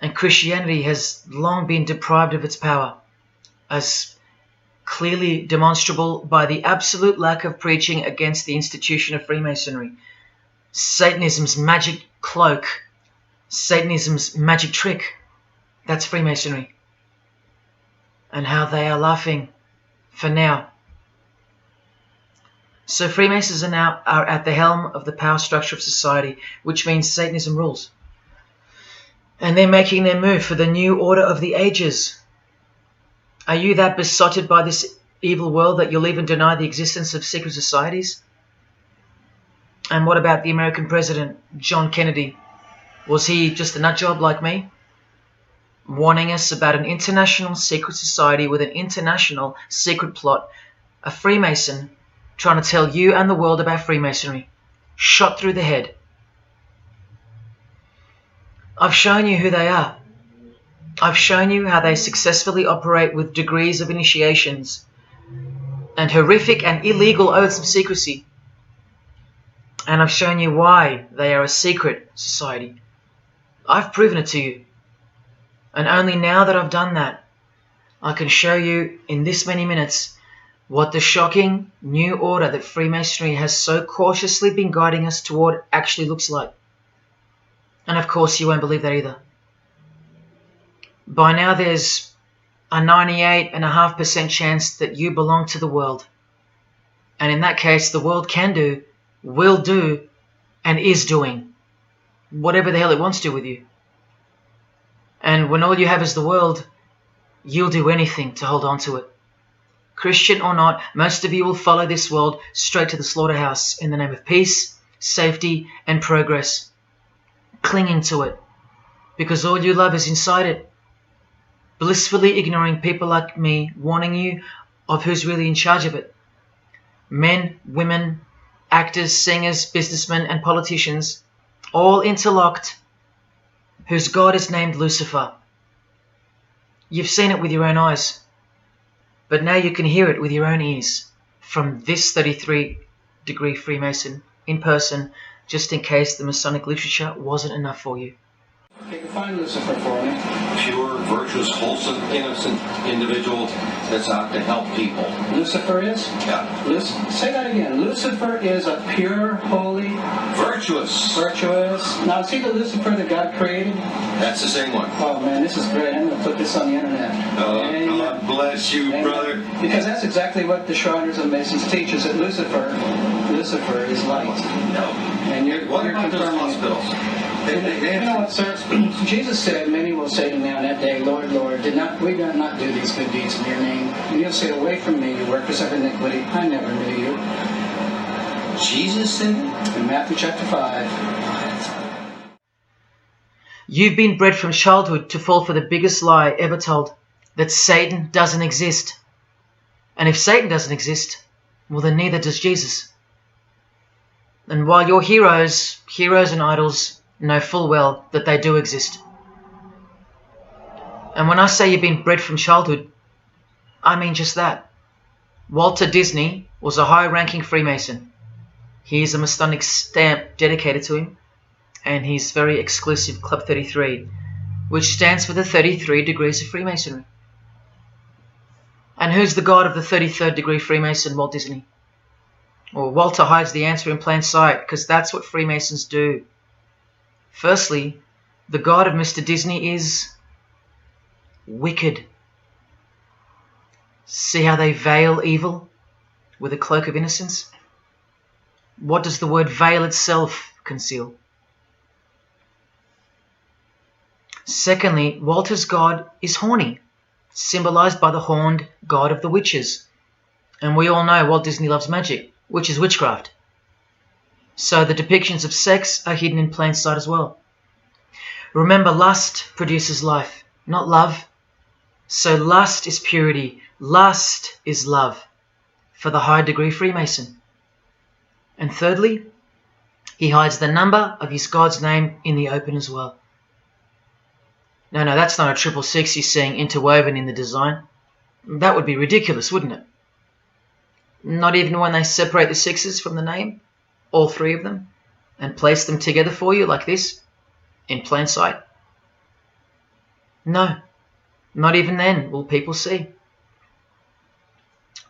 And Christianity has long been deprived of its power, as clearly demonstrable by the absolute lack of preaching against the institution of Freemasonry. Satanism's magic cloak, Satanism's magic trick, that's Freemasonry. And how they are laughing for now. So Freemasons are at the helm of the power structure of society, which means Satanism rules. And they're making their move for the new order of the ages. Are you that besotted by this evil world that you'll even deny the existence of secret societies? And what about the American president, John Kennedy? Was he just a nutjob like me? Warning us about an international secret society with an international secret plot. A Freemason trying to tell you and the world about Freemasonry. Shot through the head. I've shown you who they are. I've shown you how they successfully operate with degrees of initiations and horrific and illegal oaths of secrecy. And I've shown you why they are a secret society. I've proven it to you. And only now that I've done that, I can show you in this many minutes what the shocking new order that Freemasonry has so cautiously been guiding us toward actually looks like. And of course you won't believe that either. By now there's a 98.5% chance that you belong to the world. And in that case, the world can do, will do, and is doing whatever the hell it wants to with you. And when all you have is the world, you'll do anything to hold on to it. Christian or not, most of you will follow this world straight to the slaughterhouse in the name of peace, safety, and progress. Clinging to it, because all you love is inside it. Blissfully ignoring people like me warning you of who's really in charge of it. Men, women, actors, singers, businessmen, and politicians, all interlocked, whose God is named Lucifer. You've seen it with your own eyes, but now you can hear it with your own ears from this 33-degree Freemason in person, just in case the Masonic literature wasn't enough for you. Define Lucifer for me. Pure, virtuous, wholesome, innocent individual that's out to help people. Lucifer is? Yeah. Say that again. Lucifer is a pure, holy... Virtuous. Virtuous. Now, is he the Lucifer that God created? That's the same one. Oh, man, this is great. I'm going to put this on the internet. Oh, God bless you, brother. Because that's exactly what the Shriners and Masons teach, is that Lucifer is light. No. And you're about those confirming hospitals? You know what, sir? Jesus said, many will say to me on that day, Lord, Lord, we did not do these good deeds in your name. And you'll say, away from me, you workers of iniquity. I never knew you. Jesus said it? In Matthew chapter 5. You've been bred from childhood to fall for the biggest lie ever told, that Satan doesn't exist. And if Satan doesn't exist, well then neither does Jesus. And while your heroes and idols know full well that they do exist. And when I say you've been bred from childhood, I mean just that. Walter Disney was a high-ranking Freemason. Here's a Masonic stamp dedicated to him, and his very exclusive Club 33, which stands for the 33 degrees of Freemasonry. And who's the god of the 33rd degree Freemason, Walt Disney? Or Walter hides the answer in plain sight, because that's what Freemasons do. Firstly, the God of Mr. Disney is wicked. See how they veil evil with a cloak of innocence? What does the word veil itself conceal? Secondly, Walter's God is horny, symbolized by the horned god of the witches. And we all know Walt Disney loves magic, which is witchcraft. So the depictions of sex are hidden in plain sight as well. Remember, lust produces life, not love. So lust is purity, lust is love, for the high degree Freemason. And thirdly, he hides the number of his God's name in the open as well. No, that's not a 666 he's seeing interwoven in the design. That would be ridiculous, wouldn't it? Not even when they separate the sixes from the name, all three of them, and place them together for you like this, in plain sight. No, not even then will people see.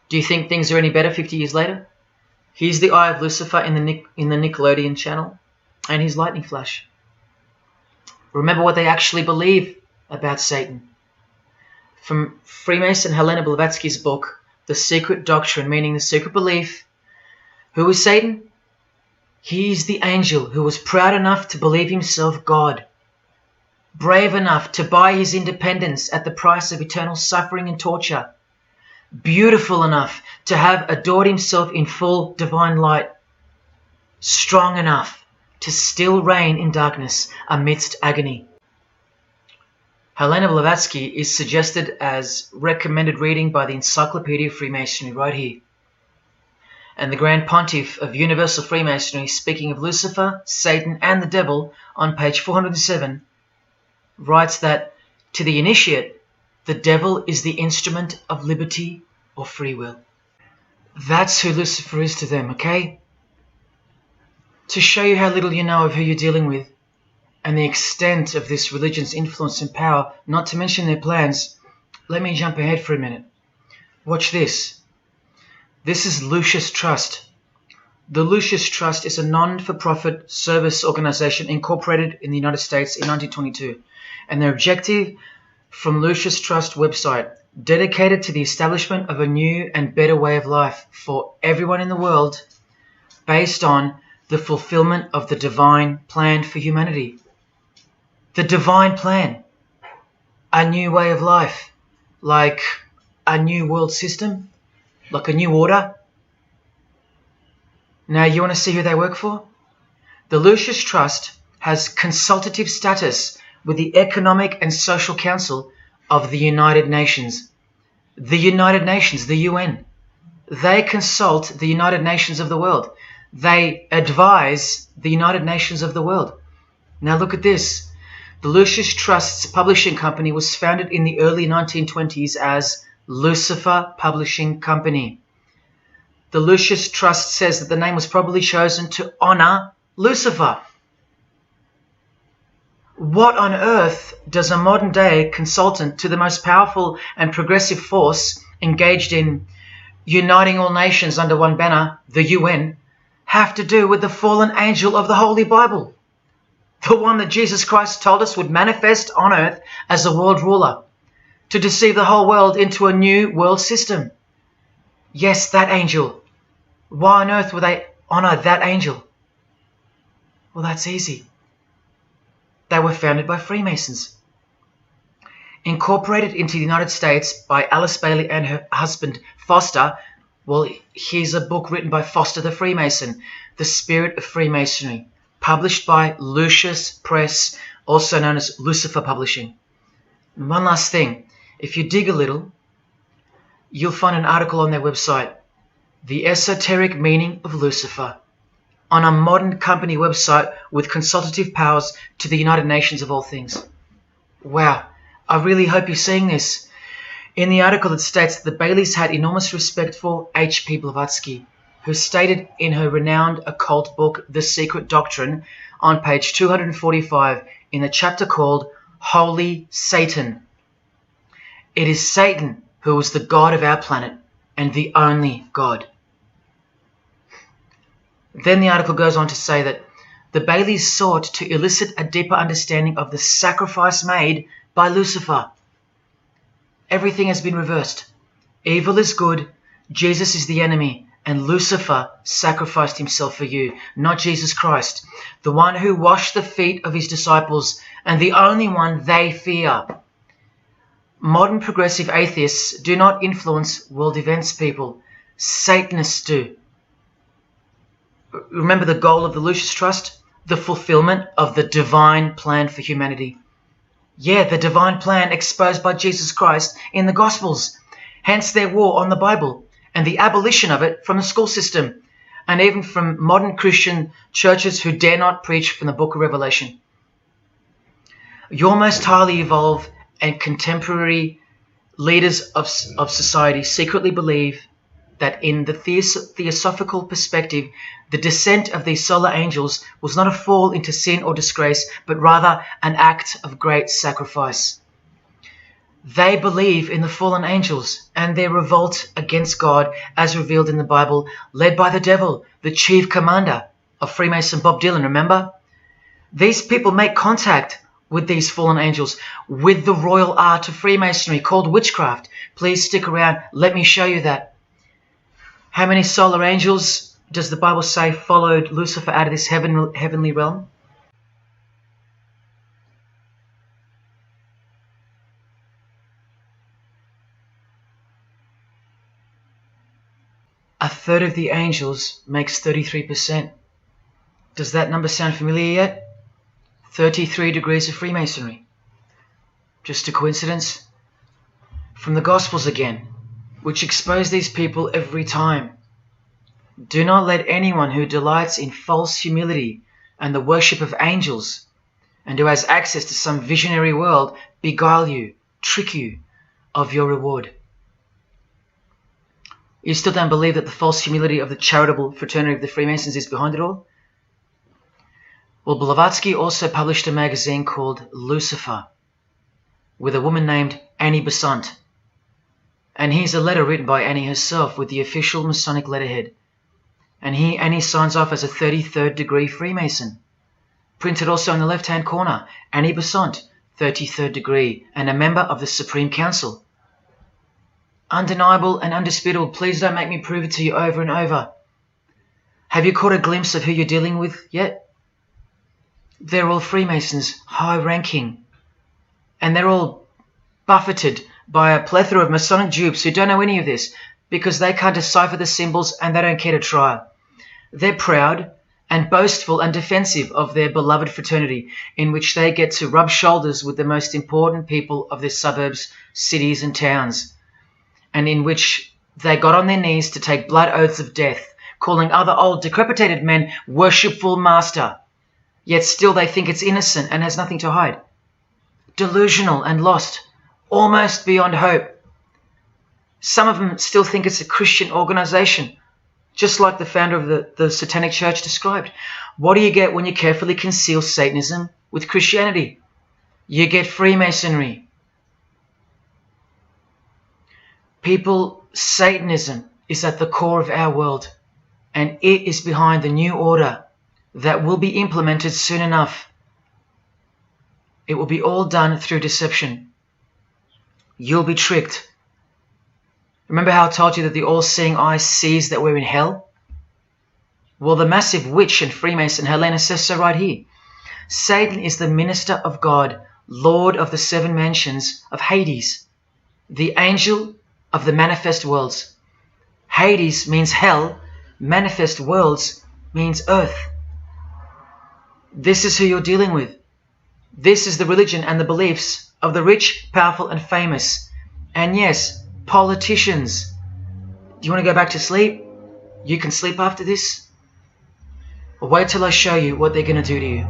Do you think things are any better 50 years later? Here's the eye of Lucifer in the Nickelodeon channel, and his lightning flash. Remember what they actually believe about Satan. From Freemason Helena Blavatsky's book, The Secret Doctrine, meaning the secret belief. Who is Satan? He is the angel who was proud enough to believe himself God, brave enough to buy his independence at the price of eternal suffering and torture, beautiful enough to have adored himself in full divine light, strong enough to still reign in darkness amidst agony. Helena Blavatsky is suggested as recommended reading by the Encyclopedia of Freemasonry right here. And the Grand Pontiff of Universal Freemasonry, speaking of Lucifer, Satan and the Devil on page 407, writes that to the initiate, the devil is the instrument of liberty or free will. That's who Lucifer is to them, okay? To show you how little you know of who you're dealing with and the extent of this religion's influence and power, not to mention their plans, let me jump ahead for a minute. Watch this. This is Lucius Trust. The Lucius Trust is a non-for-profit service organization incorporated in the United States in 1922, and their objective from Lucius Trust website, dedicated to the establishment of a new and better way of life for everyone in the world based on the fulfillment of the divine plan for humanity. The divine plan. A new way of life, like a new world system, like a new order. Now, you want to see who they work for? The Lucius Trust has consultative status with the Economic and Social Council of the United Nations. The United Nations, the UN. They consult the United Nations of the world. They advise the United Nations of the world. Now look at this. The Lucius Trust's publishing company was founded in the early 1920s as Lucifer Publishing Company. The Lucius Trust says that the name was probably chosen to honor Lucifer. What on earth does a modern-day consultant to the most powerful and progressive force engaged in uniting all nations under one banner, the UN, have to do with the fallen angel of the Holy Bible? The one that Jesus Christ told us would manifest on earth as a world ruler, to deceive the whole world into a new world system. Yes, that angel. Why on earth would they honor that angel? Well, that's easy. They were founded by Freemasons. Incorporated into the United States by Alice Bailey and her husband Foster. Well, here's a book written by Foster the Freemason, The Spirit of Freemasonry, published by Lucius Press, also known as Lucifer Publishing. And one last thing, if you dig a little, you'll find an article on their website, The Esoteric Meaning of Lucifer, on a modern company website with consultative powers to the United Nations of all things. Wow, I really hope you're seeing this. In the article, it states that the Baileys had enormous respect for H.P. Blavatsky, who stated in her renowned occult book, The Secret Doctrine, on page 245, in the chapter called Holy Satan. It is Satan who is the God of our planet and the only God. Then the article goes on to say that the Baileys sought to elicit a deeper understanding of the sacrifice made by Lucifer. Everything has been reversed. Evil is good, Jesus is the enemy, and Lucifer sacrificed himself for you, not Jesus Christ, the one who washed the feet of his disciples and the only one they fear. Modern progressive atheists do not influence world events, people. Satanists do. Remember the goal of the Lucis Trust? The fulfillment of the divine plan for humanity. Yeah, the divine plan exposed by Jesus Christ in the Gospels. Hence their war on the Bible and the abolition of it from the school system and even from modern Christian churches who dare not preach from the book of Revelation. Your most highly evolved and contemporary leaders of society secretly believe that in the theosophical perspective, the descent of these solar angels was not a fall into sin or disgrace, but rather an act of great sacrifice. They believe in the fallen angels and their revolt against God as revealed in the Bible, led by the devil, the chief commander of Freemason Bob Dylan, remember? These people make contact with these fallen angels, with the royal art of Freemasonry called witchcraft. Please stick around, let me show you that. How many solar angels does the Bible say followed Lucifer out of this heavenly realm? A third of the angels makes 33%. Does that number sound familiar yet? 33 degrees of Freemasonry. Just a coincidence? From the Gospels again, which expose these people every time. Do not let anyone who delights in false humility and the worship of angels and who has access to some visionary world beguile you, trick you of your reward. You still don't believe that the false humility of the charitable fraternity of the Freemasons is behind it all? Well, Blavatsky also published a magazine called Lucifer with a woman named Annie Besant. And here's a letter written by Annie herself with the official Masonic letterhead. And here Annie signs off as a 33rd degree Freemason. Printed also in the left-hand corner, Annie Besant, 33rd degree, and a member of the Supreme Council. Undeniable and undisputable. Please don't make me prove it to you over and over. Have you caught a glimpse of who you're dealing with yet? They're all Freemasons, high-ranking. And they're all buffeted by a plethora of Masonic dupes who don't know any of this because they can't decipher the symbols and they don't care to try. They're proud and boastful and defensive of their beloved fraternity in which they get to rub shoulders with the most important people of their suburbs, cities and towns, and in which they got on their knees to take blood oaths of death, calling other old decrepitated men worshipful master, yet still they think it's innocent and has nothing to hide. Delusional and lost, almost beyond hope. Some of them still think it's a Christian organization, just like the founder of the Satanic Church described. What do you get when you carefully conceal Satanism with Christianity? You get Freemasonry. People, Satanism is at the core of our world, and it is behind the new order that will be implemented soon enough. It will be all done through deception. You'll be tricked. Remember how I told you that the all-seeing eye sees that we're in hell? Well, the massive witch and Freemason Helena says so right here. Satan is the minister of God, Lord of the seven mansions of Hades, the angel of the manifest worlds. Hades means hell, manifest worlds means earth. This is who you're dealing with. This is the religion and the beliefs of the rich, powerful and famous. And yes, politicians. Do you want to go back to sleep? You can sleep after this. Well, wait till I show you what they're going to do to you,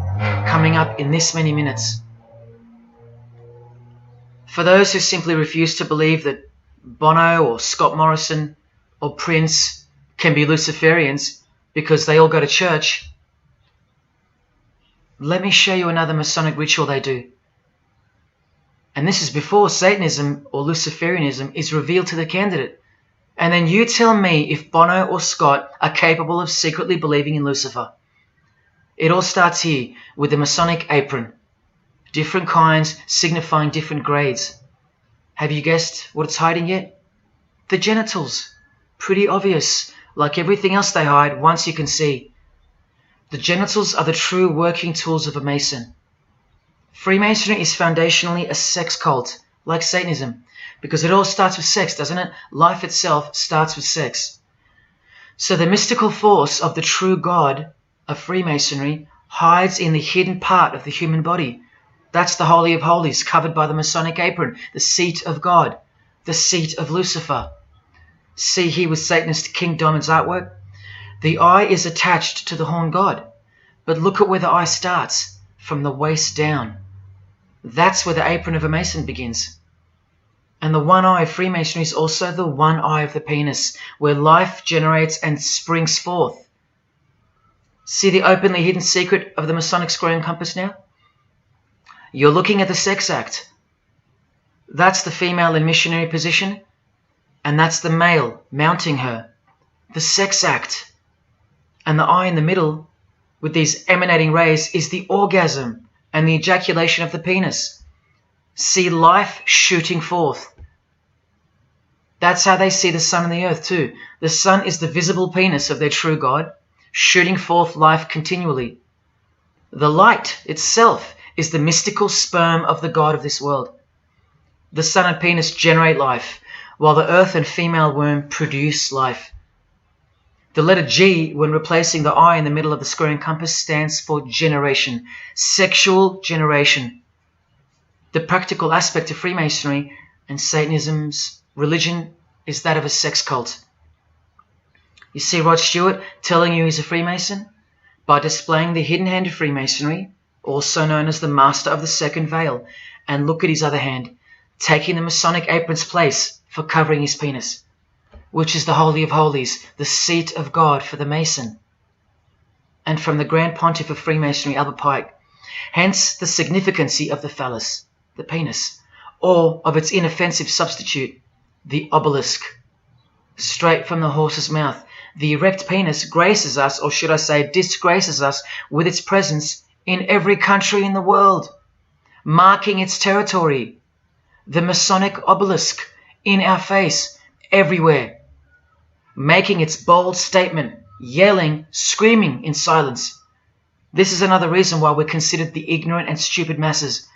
coming up in this many minutes. For those who simply refuse to believe that Bono or Scott Morrison or Prince can be Luciferians because they all go to church, let me show you another Masonic ritual they do. And this is before Satanism or Luciferianism is revealed to the candidate. And then you tell me if Bono or Scott are capable of secretly believing in Lucifer. It all starts here with the Masonic apron. Different kinds signifying different grades. Have you guessed what it's hiding yet? The genitals. Pretty obvious. Like everything else they hide, once you can see. The genitals are the true working tools of a Mason. Freemasonry is foundationally a sex cult, like Satanism, because it all starts with sex, doesn't it? Life itself starts with sex. So the mystical force of the true God of Freemasonry hides in the hidden part of the human body. That's the Holy of Holies, covered by the Masonic apron, the seat of God, the seat of Lucifer. See here with Satanist King Diamond's artwork? The eye is attached to the horn god, but look at where the eye starts, from the waist down. That's where the apron of a Mason begins. And the one eye of Freemasonry is also the one eye of the penis, where life generates and springs forth. See the openly hidden secret of the Masonic square and compass now? You're looking at the sex act. That's the female in missionary position, and that's the male mounting her. The sex act. And the eye in the middle, with these emanating rays, is the orgasm and the ejaculation of the penis. See life shooting forth. That's how they see the sun and the earth too. The sun is the visible penis of their true God, shooting forth life continually. The light itself is the mystical sperm of the God of this world. The sun and penis generate life, while the earth and female womb produce life. The letter G, when replacing the I in the middle of the square and compass, stands for generation, sexual generation. The practical aspect of Freemasonry and Satanism's religion is that of a sex cult. You see Rod Stewart telling you he's a Freemason? By displaying the hidden hand of Freemasonry, also known as the Master of the Second Veil, and look at his other hand, taking the Masonic apron's place for covering his penis, which is the Holy of Holies, the seat of God for the Mason. And from the Grand Pontiff of Freemasonry, Albert Pike, hence the significancy of the phallus, the penis, or of its inoffensive substitute, the obelisk. Straight from the horse's mouth, the erect penis graces us, or should I say disgraces us, with its presence in every country in the world, marking its territory. The Masonic obelisk in our face, everywhere, making its bold statement, yelling, screaming in silence. This is another reason why we're considered the ignorant and stupid masses.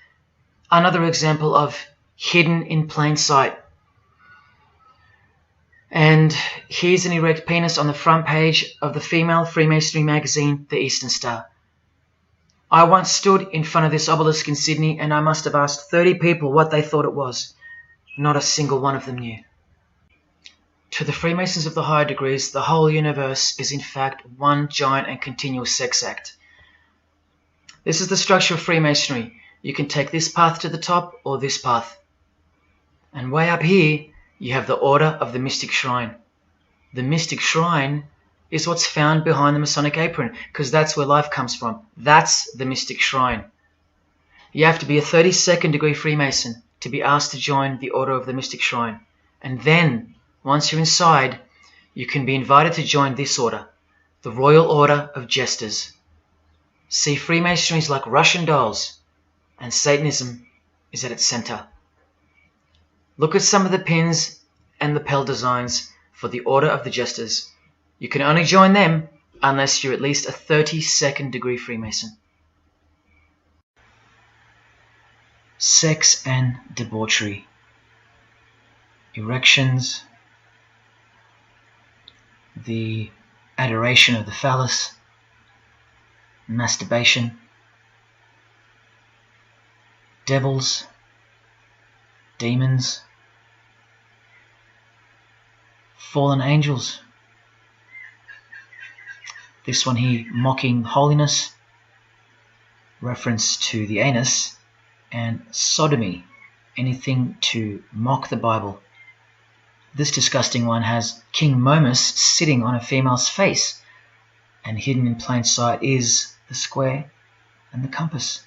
Another example of hidden in plain sight. And here's an erect penis on the front page of the female Freemasonry magazine, The Eastern Star. I once stood in front of this obelisk in Sydney, and I must have asked 30 people what they thought it was. Not a single one of them knew. To the Freemasons of the higher degrees, the whole universe is in fact one giant and continuous sex act. This is the structure of Freemasonry. You can take this path to the top or this path. And way up here, you have the Order of the Mystic Shrine. The Mystic Shrine is what's found behind the Masonic apron, because that's where life comes from. That's the Mystic Shrine. You have to be a 32nd degree Freemason to be asked to join the Order of the Mystic Shrine. And then, once you're inside, you can be invited to join this order, the Royal Order of Jesters. See, Freemasonry is like Russian dolls, and Satanism is at its center. Look at some of the pins and lapel designs for the Order of the Jesters. You can only join them unless you're at least a 32nd degree Freemason. Sex and debauchery. Erections. The adoration of the phallus. Masturbation. Devils. Demons. Fallen angels. This one here, mocking holiness, reference to the anus, and sodomy, anything to mock the Bible. This disgusting one has King Momus sitting on a female's face, and hidden in plain sight is the square and the compass,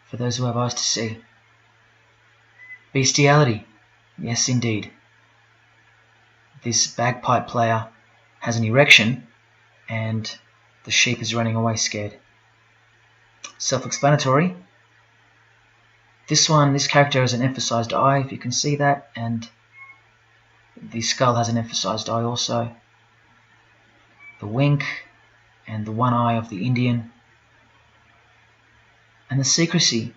for those who have eyes to see. Bestiality, yes indeed. this bagpipe player has an erection and the sheep is running away scared. Self-explanatory. This character has an emphasized eye, if you can see that, and the skull has an emphasized eye also. The wink and the one eye of the Indian. And the secrecy,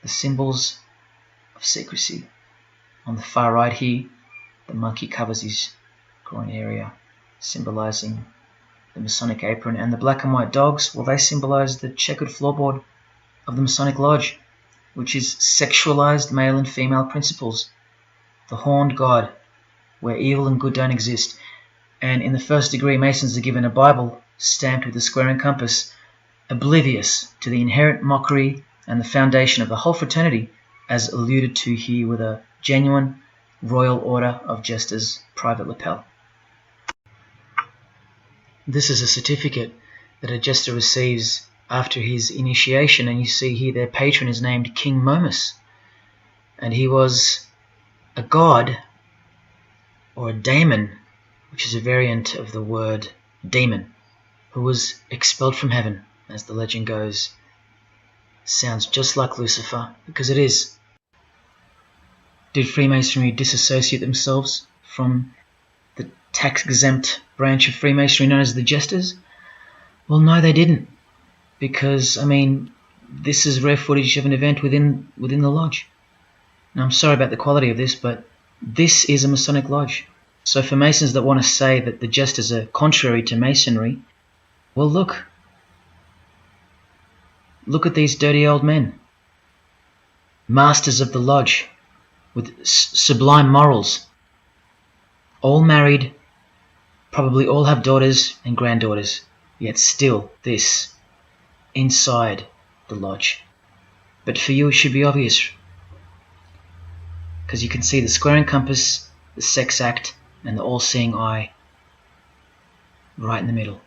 the symbols of secrecy. On the far right here, the monkey covers his groin area, symbolizing the Masonic apron, and the black and white dogs, well, they symbolize the checkered floorboard of the Masonic Lodge, which is sexualized male and female principles, the horned god, where evil and good don't exist. And in the first degree, Masons are given a Bible stamped with a square and compass, oblivious to the inherent mockery and the foundation of the whole fraternity, as alluded to here with a genuine Royal Order of Jesters private lapel. This is a certificate that a jester receives after his initiation, and you see here their patron is named King Momus, and he was a god, or a daemon, which is a variant of the word demon, who was expelled from heaven, as the legend goes. Sounds just like Lucifer, because it is. Did Freemasonry disassociate themselves from the tax-exempt branch of Freemasonry known as the Jesters? Well, no, they didn't. Because, I mean, this is rare footage of an event within the lodge. Now, I'm sorry about the quality of this, but this is a Masonic lodge. So for Masons that want to say that the Jesters are contrary to Masonry, well, look. Look at these dirty old men. Masters of the lodge, with sublime morals. All married, probably all have daughters and granddaughters, yet still this, inside the lodge. But for you it should be obvious, because you can see the square and compass, the sex act, and the all-seeing eye right in the middle.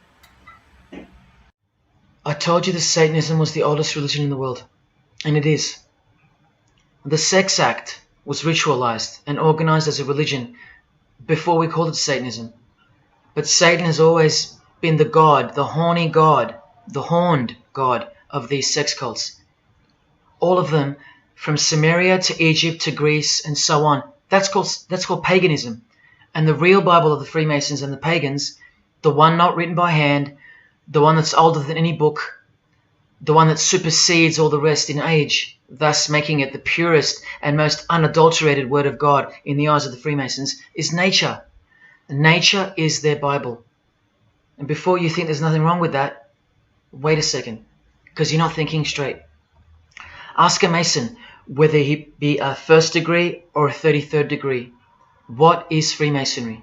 I told you that Satanism was the oldest religion in the world, and it is. The sex act was ritualized and organized as a religion before we called it Satanism. But Satan has always been the god, the horny god, the horned god of these sex cults. All of them, from Sumeria to Egypt to Greece and so on, that's called paganism. And the real Bible of the Freemasons and the pagans, the one not written by hand, the one that's older than any book, the one that supersedes all the rest in age, thus making it the purest and most unadulterated word of God in the eyes of the Freemasons, is nature. Nature is their Bible. And before you think there's nothing wrong with that, wait a second, because you're not thinking straight. Ask a Mason, whether he be a first degree or a 33rd degree, what is Freemasonry?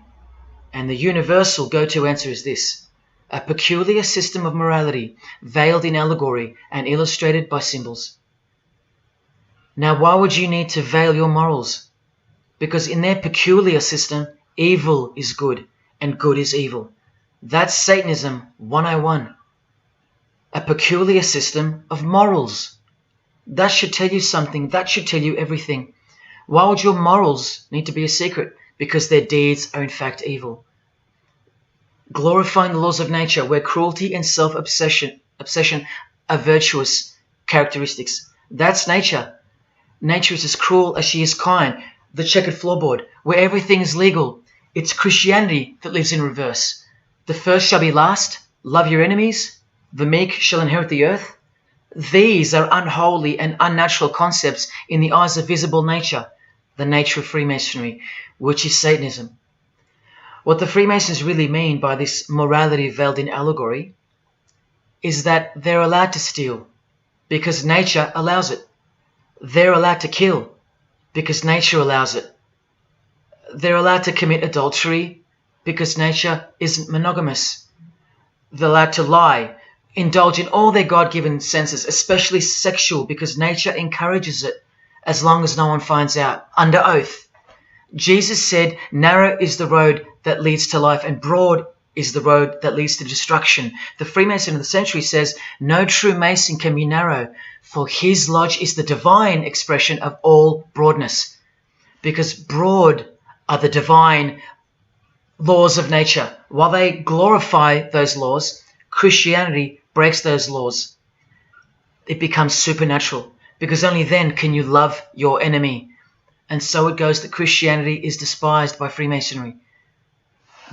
And the universal go-to answer is this: a peculiar system of morality, veiled in allegory and illustrated by symbols. Now, why would you need to veil your morals? Because in their peculiar system, evil is good and good is evil. That's Satanism 101. A peculiar system of morals. That should tell you something. That should tell you everything. Why would your morals need to be a secret? Because their deeds are in fact evil. Glorifying the laws of nature, where cruelty and self-obsession are virtuous characteristics. That's nature. Nature is as cruel as she is kind. The checkered floorboard, where everything is legal. It's Christianity that lives in reverse. The first shall be last. Love your enemies. The meek shall inherit the earth. These are unholy and unnatural concepts in the eyes of visible nature, the nature of Freemasonry, which is Satanism. What the Freemasons really mean by this morality veiled in allegory is that they're allowed to steal because nature allows it. They're allowed to kill because nature allows it. They're allowed to commit adultery because nature isn't monogamous. They're allowed to lie, indulge in all their God-given senses, especially sexual, because nature encourages it, as long as no one finds out, under oath. Jesus said, narrow is the road that leads to life, and broad is the road that leads to destruction. The Freemason of the century says, no true Mason can be narrow, for his lodge is the divine expression of all broadness. Because broad are the divine laws of nature. While they glorify those laws, Christianity breaks those laws. It becomes supernatural, because only then can you love your enemy. And so it goes that Christianity is despised by Freemasonry,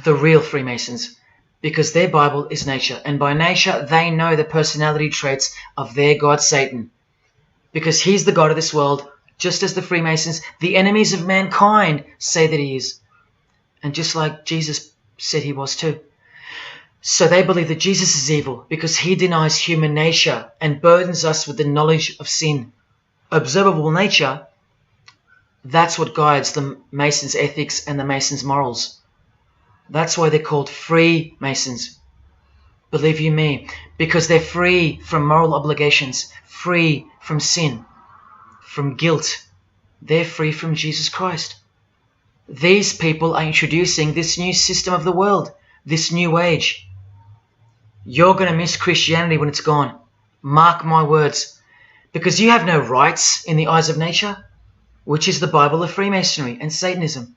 the real Freemasons, because their Bible is nature, and by nature they know the personality traits of their God Satan, because he's the God of this world, just as the Freemasons, the enemies of mankind, say that he is, and just like Jesus said he was too. So they believe that Jesus is evil because he denies human nature and burdens us with the knowledge of sin. Observable nature, that's what guides the Masons' ethics and the Masons' morals. That's why they're called Freemasons. Believe you me, because they're free from moral obligations, free from sin, from guilt. They're free from Jesus Christ. These people are introducing this new system of the world, this new age. You're going to miss Christianity when it's gone. Mark my words. Because you have no rights in the eyes of nature, which is the Bible of Freemasonry and Satanism.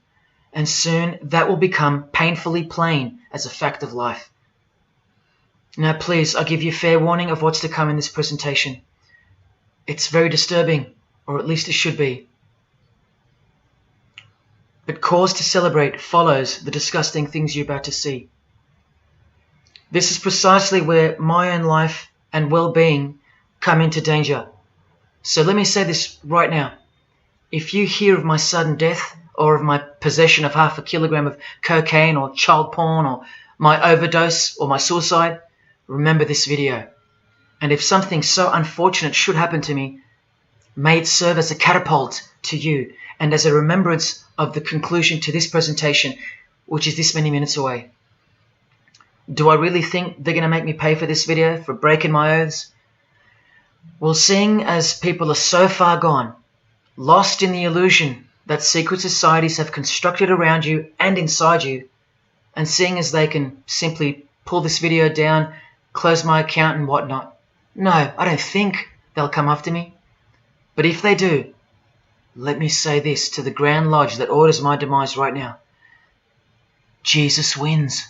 And soon that will become painfully plain as a fact of life. Now please, I give you fair warning of what's to come in this presentation. It's very disturbing, or at least it should be. But cause to celebrate follows the disgusting things you're about to see. This is precisely where my own life and well-being come into danger. So let me say this right now. If you hear of my sudden death, or of my possession of 0.5 kilogram of cocaine or child porn, or my overdose or my suicide, remember this video. And if something so unfortunate should happen to me, may it serve as a catapult to you and as a remembrance of the conclusion to this presentation, which is this many minutes away. Do I really think they're going to make me pay for this video, for breaking my oaths? Well, seeing as people are so far gone, lost in the illusion that secret societies have constructed around you and inside you, and seeing as they can simply pull this video down, close my account and whatnot, no, I don't think they'll come after me. But if they do, let me say this to the Grand Lodge that orders my demise right now. Jesus wins.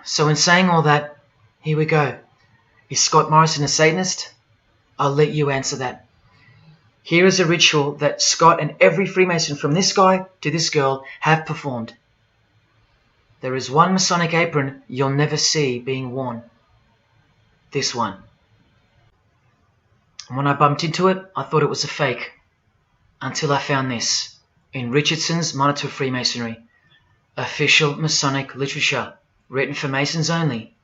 So in saying all that, here we go. Is Scott Morrison a Satanist? I'll let you answer that. Here is a ritual that Scott and every Freemason from this guy to this girl have performed. There is one Masonic apron you'll never see being worn. This one. And when I bumped into it, I thought it was a fake. Until I found this in Richardson's Monitor of Freemasonry, official Masonic literature, written for Masons only.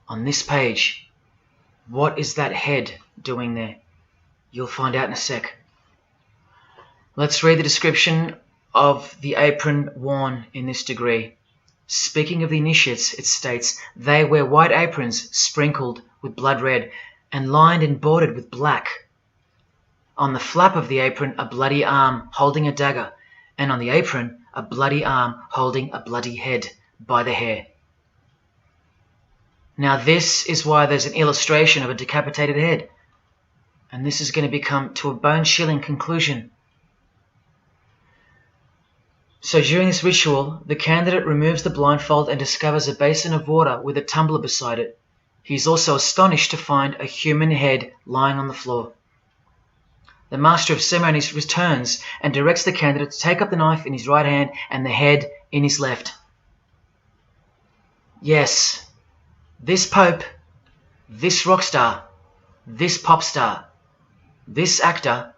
On this page, what is that head doing there? You'll find out in a sec. Let's read the description of the apron worn in this degree. Speaking of the initiates, it states, they wear white aprons sprinkled with blood red and lined and bordered with black. On the flap of the apron, a bloody arm holding a dagger, and on the apron, a bloody arm holding a bloody head by the hair. Now this is why there's an illustration of a decapitated head. And this is going to become to a bone-chilling conclusion. So during this ritual, the candidate removes the blindfold and discovers a basin of water with a tumbler beside it. He is also astonished to find a human head lying on the floor. The Master of Ceremonies returns and directs the candidate to take up the knife in his right hand and the head in his left. Yes, this Pope, this rock star, this pop star, this actor,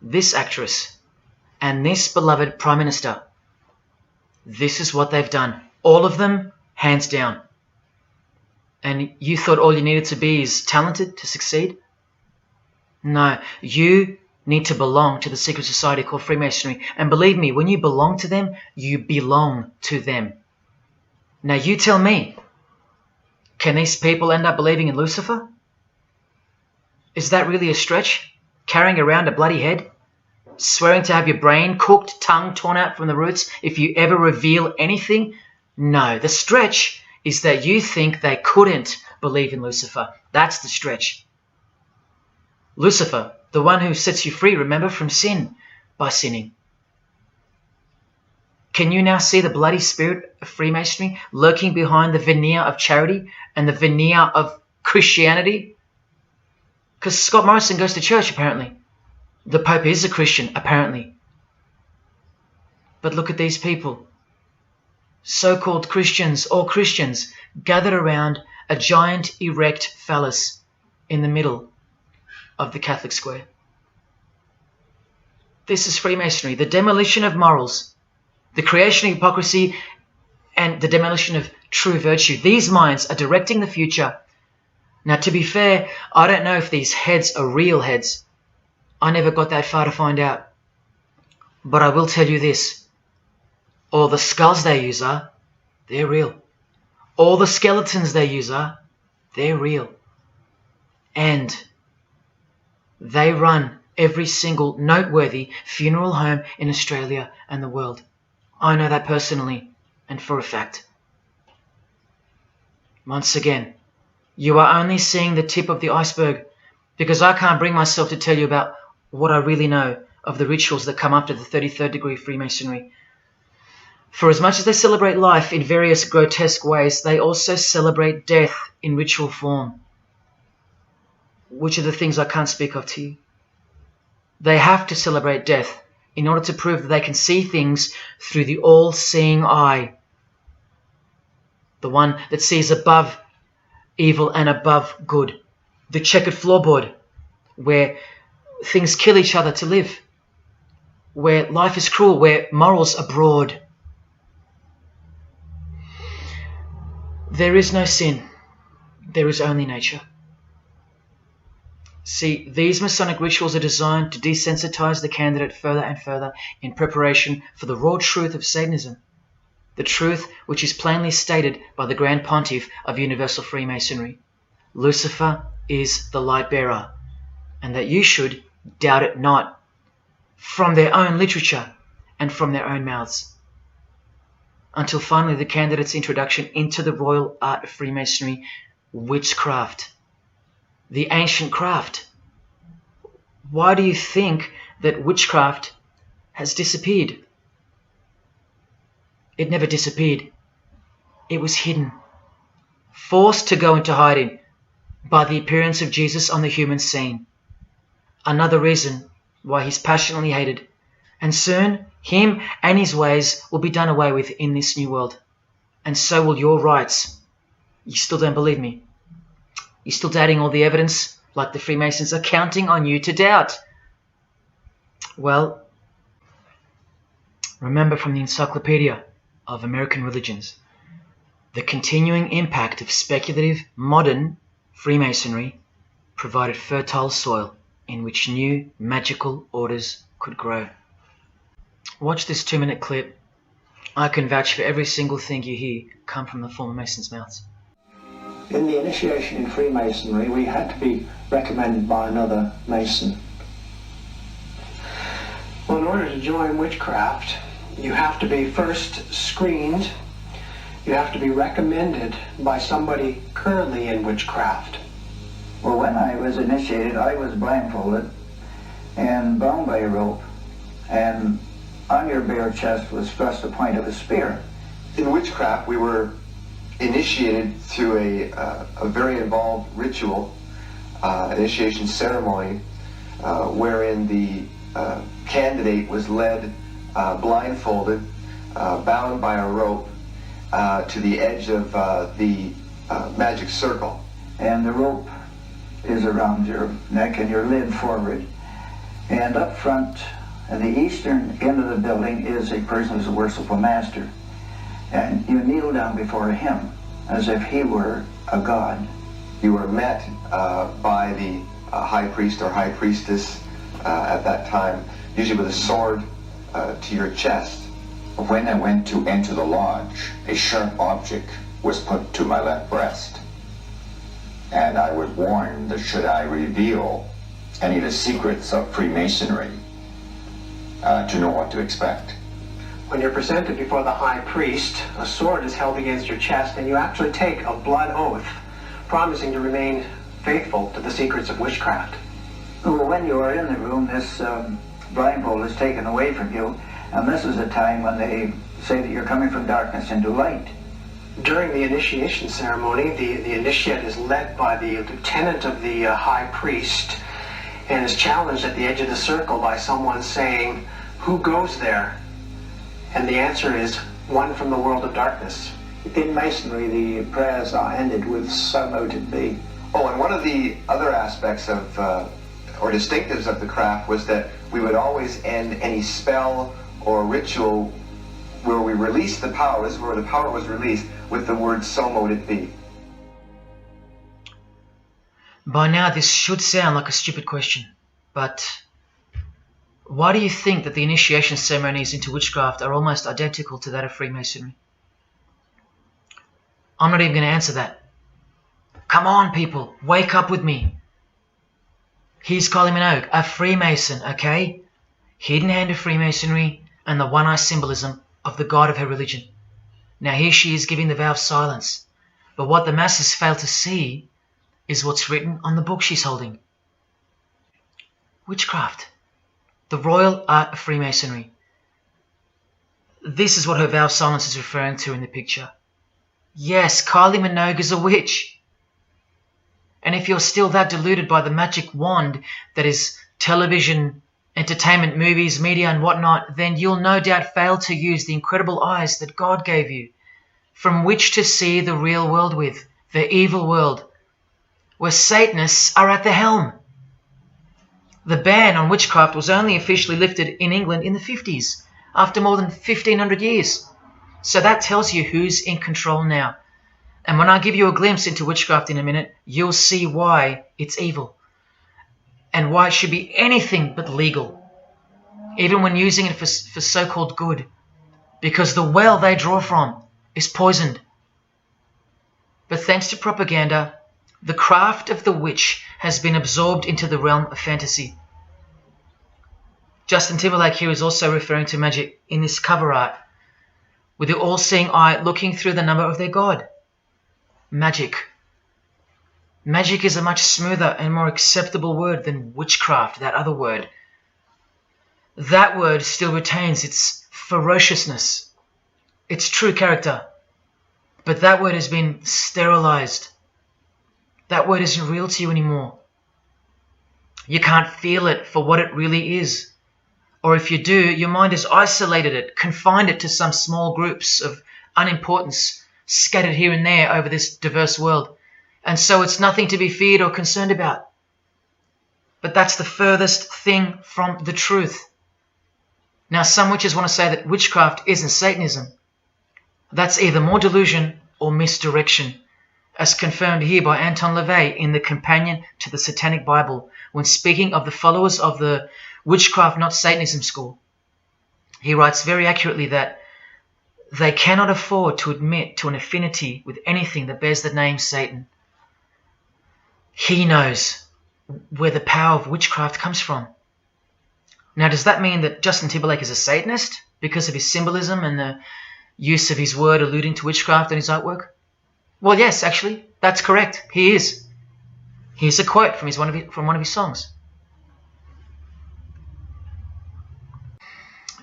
this actress, and this beloved Prime Minister. This is what they've done. All of them, hands down. And you thought all you needed to be is talented to succeed? No, you need to belong to the secret society called Freemasonry. And believe me, when you belong to them, you belong to them. Now you tell me, can these people end up believing in Lucifer? Is that really a stretch? Carrying around a bloody head? Swearing to have your brain cooked, tongue torn out from the roots if you ever reveal anything? No, the stretch is that you think they couldn't believe in Lucifer. That's the stretch. Lucifer, the one who sets you free, remember, from sin by sinning. Can you now see the bloody spirit of Freemasonry lurking behind the veneer of charity and the veneer of Christianity? Because Scott Morrison goes to church, apparently. The Pope is a Christian, apparently. But look at these people. So-called Christians or Christians gathered around a giant erect phallus in the middle of the Catholic square. This is Freemasonry, the demolition of morals, the creation of hypocrisy, and the demolition of true virtue. These minds are directing the future. Now, to be fair, I don't know if these heads are real heads. I never got that far to find out. But I will tell you this. All the skulls they use they're real. All the skeletons they use they're real. And they run every single noteworthy funeral home in Australia and the world. I know that personally and for a fact. Once again, you are only seeing the tip of the iceberg, because I can't bring myself to tell you about what I really know of the rituals that come after the 33rd degree Freemasonry. For as much as they celebrate life in various grotesque ways, they also celebrate death in ritual form, which are the things I can't speak of to you. They have to celebrate death in order to prove that they can see things through the all-seeing eye, the one that sees above evil and above good, the checkered floorboard where things kill each other to live, where life is cruel, where morals are broad. There is no sin, there is only nature. See, these Masonic rituals are designed to desensitize the candidate further and further in preparation for the raw truth of Satanism, the truth which is plainly stated by the Grand Pontiff of Universal Freemasonry. Lucifer is the light bearer, and that you should doubt it not, from their own literature and from their own mouths. Until finally the candidate's introduction into the royal art of Freemasonry, witchcraft. The ancient craft. Why do you think that witchcraft has disappeared? It never disappeared. It was hidden, forced to go into hiding by the appearance of Jesus on the human scene. Another reason why he's passionately hated, and soon him and his ways will be done away with in this new world, and so will your rights. You still don't believe me? You're still doubting all the evidence, like the Freemasons are counting on you to doubt. Well, remember from the Encyclopedia of American Religions, the continuing impact of speculative modern Freemasonry provided fertile soil in which new magical orders could grow. Watch this 2-minute clip. I can vouch for every single thing you hear come from the former Masons' mouths. In the initiation in Freemasonry, we had to be recommended by another Mason. Well, in order to join witchcraft, you have to be first screened. You have to be recommended by somebody currently in witchcraft. Well, when I was initiated, I was blindfolded and bound by a rope, and on your bare chest was thrust the point of a spear. In witchcraft, we were initiated through a very involved ritual, initiation ceremony, wherein the candidate was led blindfolded, bound by a rope to the edge of the magic circle. And the rope is around your neck and you're led forward. And up front, at the eastern end of the building, is a person who's a worshipful master. And you kneel down before him as if he were a god. You were met by the high priest or high priestess at that time, usually with a sword to your chest. When I went to enter the lodge, a sharp object was put to my left breast. And I was warned that should I reveal any of the secrets of Freemasonry, to know what to expect. When you're presented before the high priest, a sword is held against your chest, and you actually take a blood oath, promising to remain faithful to the secrets of witchcraft. Well, when you are in the room, this blindfold is taken away from you, and this is a time when they say that you're coming from darkness into light. During the initiation ceremony, the initiate is led by the lieutenant of the high priest and is challenged at the edge of the circle by someone saying, "Who goes there?" And the answer is, "One from the world of darkness." In Masonry, the prayers are ended with "So mote it be." Oh, and one of the other aspects of, or distinctives of the craft was that we would always end any spell or ritual where we released the power, this is where the power was released, with the word "So mote it be." By now this should sound like a stupid question, but why do you think that the initiation ceremonies into witchcraft are almost identical to that of Freemasonry? I'm not even going to answer that. Come on, people, wake up with me. Here's Kylie Minogue, a Freemason, okay? Hidden hand of Freemasonry and the one-eye symbolism of the god of her religion. Now here she is giving the vow of silence, but what the masses fail to see is what's written on the book she's holding. Witchcraft, the royal art of Freemasonry. This is what her vow of silence is referring to in the picture. Yes, Kylie Minogue is a witch. And if you're still that deluded by the magic wand that is television, entertainment, movies, media and whatnot, then you'll no doubt fail to use the incredible eyes that God gave you, from which to see the real world with, the evil world, where Satanists are at the helm. The ban on witchcraft was only officially lifted in England in the 50s, after more than 1,500 years. So that tells you who's in control now. And when I give you a glimpse into witchcraft in a minute, you'll see why it's evil and why it should be anything but legal, even when using it for so-called good, because the well they draw from is poisoned. But thanks to propaganda, the craft of the witch has been absorbed into the realm of fantasy. Justin Timberlake here is also referring to magic in this cover art, with the all-seeing eye looking through the number of their god. Magic. Magic is a much smoother and more acceptable word than witchcraft, that other word. That word still retains its ferociousness, its true character, but that word has been sterilized. That word isn't real to you anymore. You can't feel it for what it really is. Or if you do, your mind has isolated it, confined it to some small groups of unimportance scattered here and there over this diverse world. And so it's nothing to be feared or concerned about. But that's the furthest thing from the truth. Now, some witches want to say that witchcraft isn't Satanism. That's either more delusion or misdirection, as confirmed here by Anton LaVey in the Companion to the Satanic Bible, when speaking of the followers of the Witchcraft Not Satanism school. He writes very accurately that they cannot afford to admit to an affinity with anything that bears the name Satan. He knows where the power of witchcraft comes from. Now, does that mean that Justin Timberlake is a Satanist because of his symbolism and the use of his word alluding to witchcraft in his artwork? Well, yes, actually, that's correct. He is. Here's a quote from one of his songs.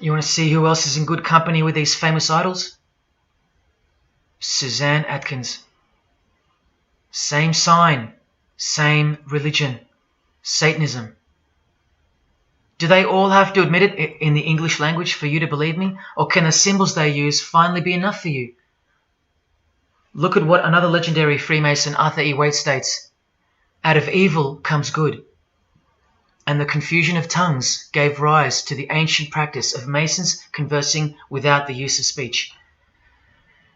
You want to see who else is in good company with these famous idols? Suzanne Atkins. Same sign, same religion, Satanism. Do they all have to admit it in the English language for you to believe me? Or can the symbols they use finally be enough for you? Look at what another legendary Freemason, Arthur E. Waite, states. Out of evil comes good. And the confusion of tongues gave rise to the ancient practice of Masons conversing without the use of speech.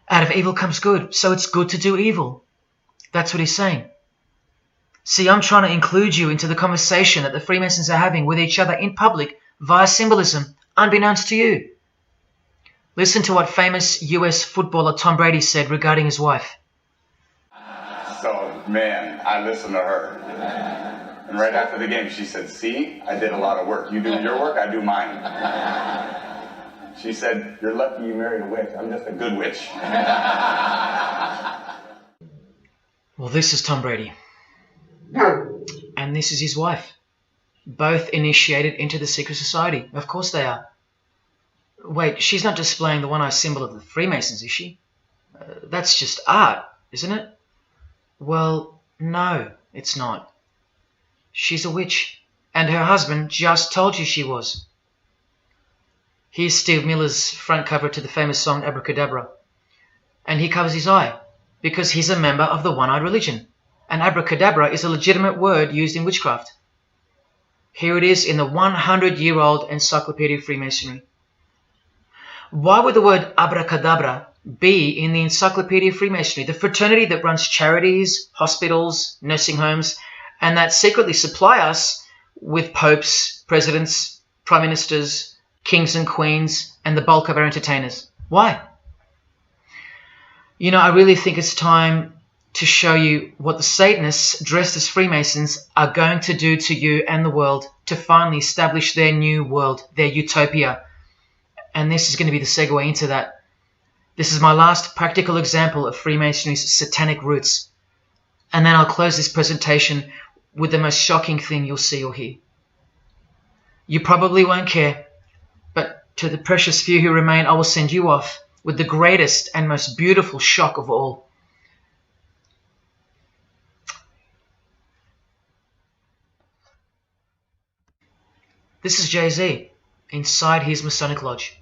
Out of evil comes good, so it's good to do evil. That's what he's saying. See, I'm trying to include you into the conversation that the Freemasons are having with each other in public via symbolism, unbeknownst to you. Listen to what famous US footballer Tom Brady said regarding his wife. So, man, I listened to her. And right after the game, she said, "See, I did a lot of work. You do your work, I do mine." She said, "You're lucky you married a witch. I'm just a good witch." Well, this is Tom Brady. And this is his wife. Both initiated into the secret society. Of course they are. Wait, she's not displaying the one-eye symbol of the Freemasons, is she? That's just art, isn't it? Well, no, it's not. She's a witch, and her husband just told you she was. Here's Steve Miller's front cover to the famous song Abracadabra, and he covers his eye because he's a member of the one-eyed religion, and abracadabra is a legitimate word used in witchcraft. Here it is in the 100-year-old Encyclopedia of Freemasonry. Why would the word abracadabra be in the Encyclopedia of Freemasonry, the fraternity that runs charities, hospitals, nursing homes, and that secretly supply us with popes, presidents, prime ministers, kings and queens, and the bulk of our entertainers? Why? You know, I really think it's time to show you what the Satanists dressed as Freemasons are going to do to you and the world to finally establish their new world, their utopia. And this is going to be the segue into that. This is my last practical example of Freemasonry's satanic roots. And then I'll close this presentation with the most shocking thing you'll see or hear. You probably won't care, but to the precious few who remain, I will send you off with the greatest and most beautiful shock of all. This is Jay-Z inside his Masonic Lodge.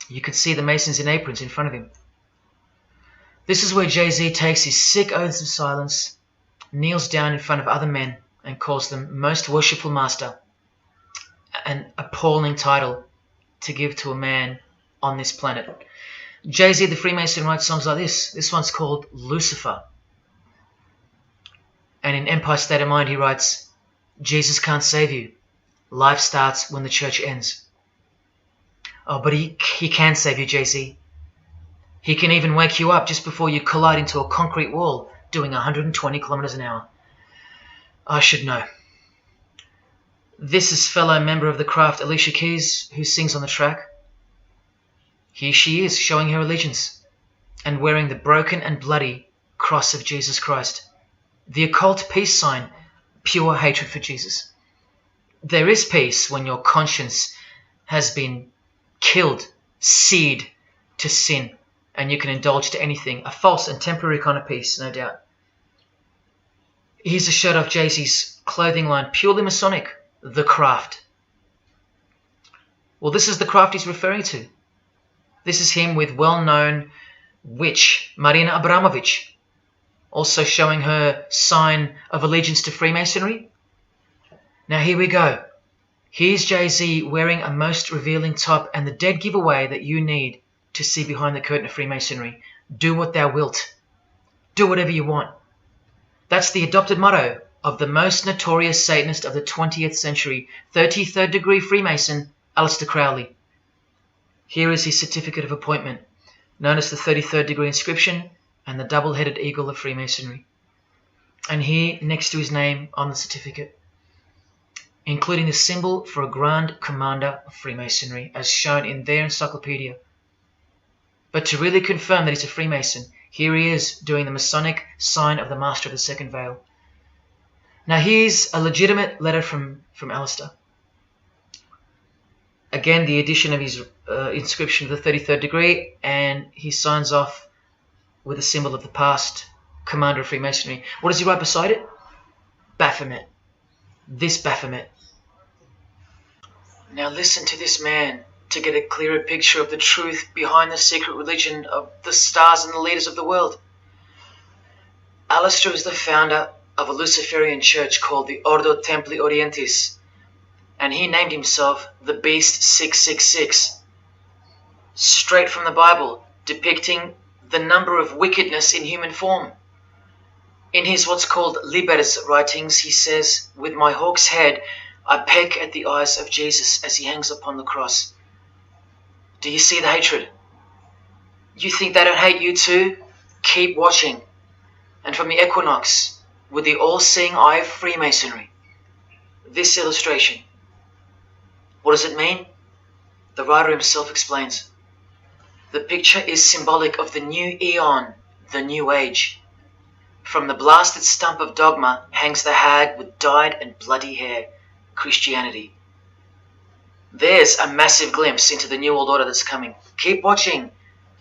You could see the Masons in aprons in front of him. This is where Jay-Z takes his sick oaths of silence, kneels down in front of other men, and calls them Most Worshipful Master, an appalling title to give to a man on this planet. Jay-Z the Freemason writes songs like this. This one's called Lucifer. And in Empire State of Mind he writes, Jesus can't save you. Life starts when the church ends. Oh, but he can save you, Jay-Z. He can even wake you up just before you collide into a concrete wall doing 120 kilometers an hour. I should know. This is fellow member of the craft Alicia Keys, who sings on the track. Here she is, showing her allegiance and wearing the broken and bloody cross of Jesus Christ, the occult peace sign, pure hatred for Jesus. There is peace when your conscience has been killed, seared to sin, and you can indulge to anything, a false and temporary kind of peace, no doubt. Here's a shot of Jay-Z's clothing line, purely Masonic, The Craft. Well, this is the craft he's referring to. This is him with well-known witch Marina Abramovich, also showing her sign of allegiance to Freemasonry. Now here we go. Here's Jay-Z wearing a most revealing top and the dead giveaway that you need to see behind the curtain of Freemasonry. Do what thou wilt. Do whatever you want. That's the adopted motto of the most notorious Satanist of the 20th century, 33rd degree Freemason, Aleister Crowley. Here is his certificate of appointment, known as the 33rd degree inscription and the double-headed eagle of Freemasonry. And here, next to his name on the certificate, including the symbol for a Grand Commander of Freemasonry, as shown in their encyclopedia. But to really confirm that he's a Freemason, here he is doing the Masonic sign of the Master of the Second Veil. Now here's a legitimate letter from Aleister. Again, the addition of his inscription of the 33rd degree, and he signs off with a symbol of the past Commander of Freemasonry. What does he write beside it? Baphomet. This Baphomet. Now listen to this man to get a clearer picture of the truth behind the secret religion of the stars and the leaders of the world. Aleister is the founder of a Luciferian church called the Ordo Templi Orientis, and he named himself the Beast 666, straight from the Bible, depicting the number of wickedness in human form. In his what's called Liber's writings, he says, "With my hawk's head, I peck at the eyes of Jesus as he hangs upon the cross." Do you see the hatred? You think they don't hate you too? Keep watching. And from the equinox, with the all-seeing eye of Freemasonry, this illustration. What does it mean? The writer himself explains. The picture is symbolic of the new eon, the new age. From the blasted stump of dogma hangs the hag with dyed and bloody hair, Christianity. There's a massive glimpse into the New World Order that's coming. Keep watching.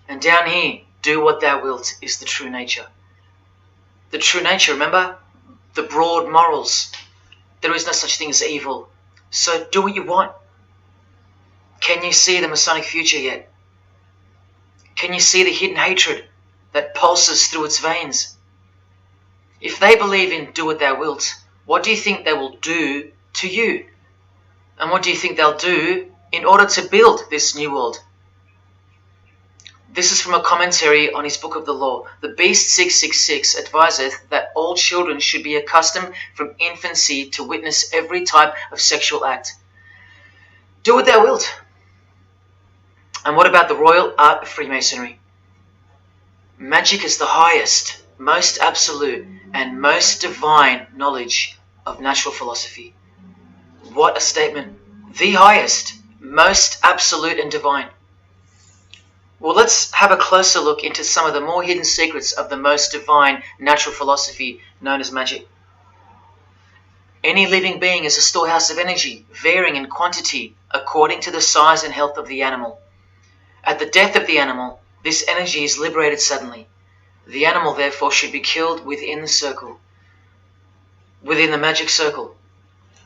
And down here, do what thou wilt is the true nature. The true nature, remember? The broad morals. There is no such thing as evil. So do what you want. Can you see the Masonic future yet? Can you see the hidden hatred that pulses through its veins? If they believe in do what thou wilt, what do you think they will do to you? And what do you think they'll do in order to build this new world? This is from a commentary on his book of the law. The Beast 666 adviseth that all children should be accustomed from infancy to witness every type of sexual act. Do what thou wilt. And what about the royal art of Freemasonry? Magic is the highest, most absolute, and most divine knowledge of natural philosophy. What a statement. The highest, most absolute and divine. Well, let's have a closer look into some of the more hidden secrets of the most divine natural philosophy known as magic. Any living being is a storehouse of energy, varying in quantity according to the size and health of the animal. At the death of the animal, this energy is liberated suddenly. The animal, therefore, should be killed within the circle, within the magic circle,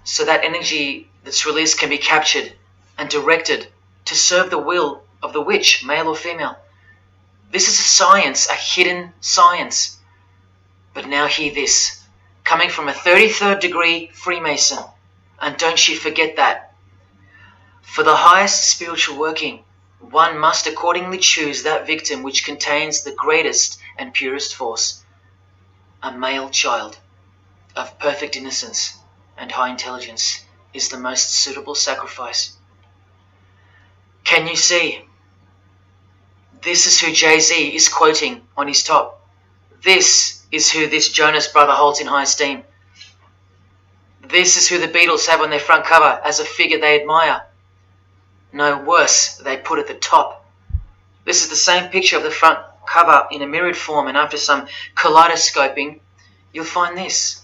so that energy that's released can be captured and directed to serve the will of the witch, male or female. This is a science, a hidden science. But now hear this, coming from a 33rd degree Freemason, and don't you forget that. For the highest spiritual working, one must accordingly choose that victim which contains the greatest and purest force, a male child of perfect innocence and high intelligence is the most suitable sacrifice. Can you see? This is who Jay-Z is quoting on his top. This is who this Jonas brother holds in high esteem. This is who the Beatles have on their front cover as a figure they admire. No, worse, they put at the top. This is the same picture of the front cover in a mirrored form, and after some kaleidoscoping, you'll find this.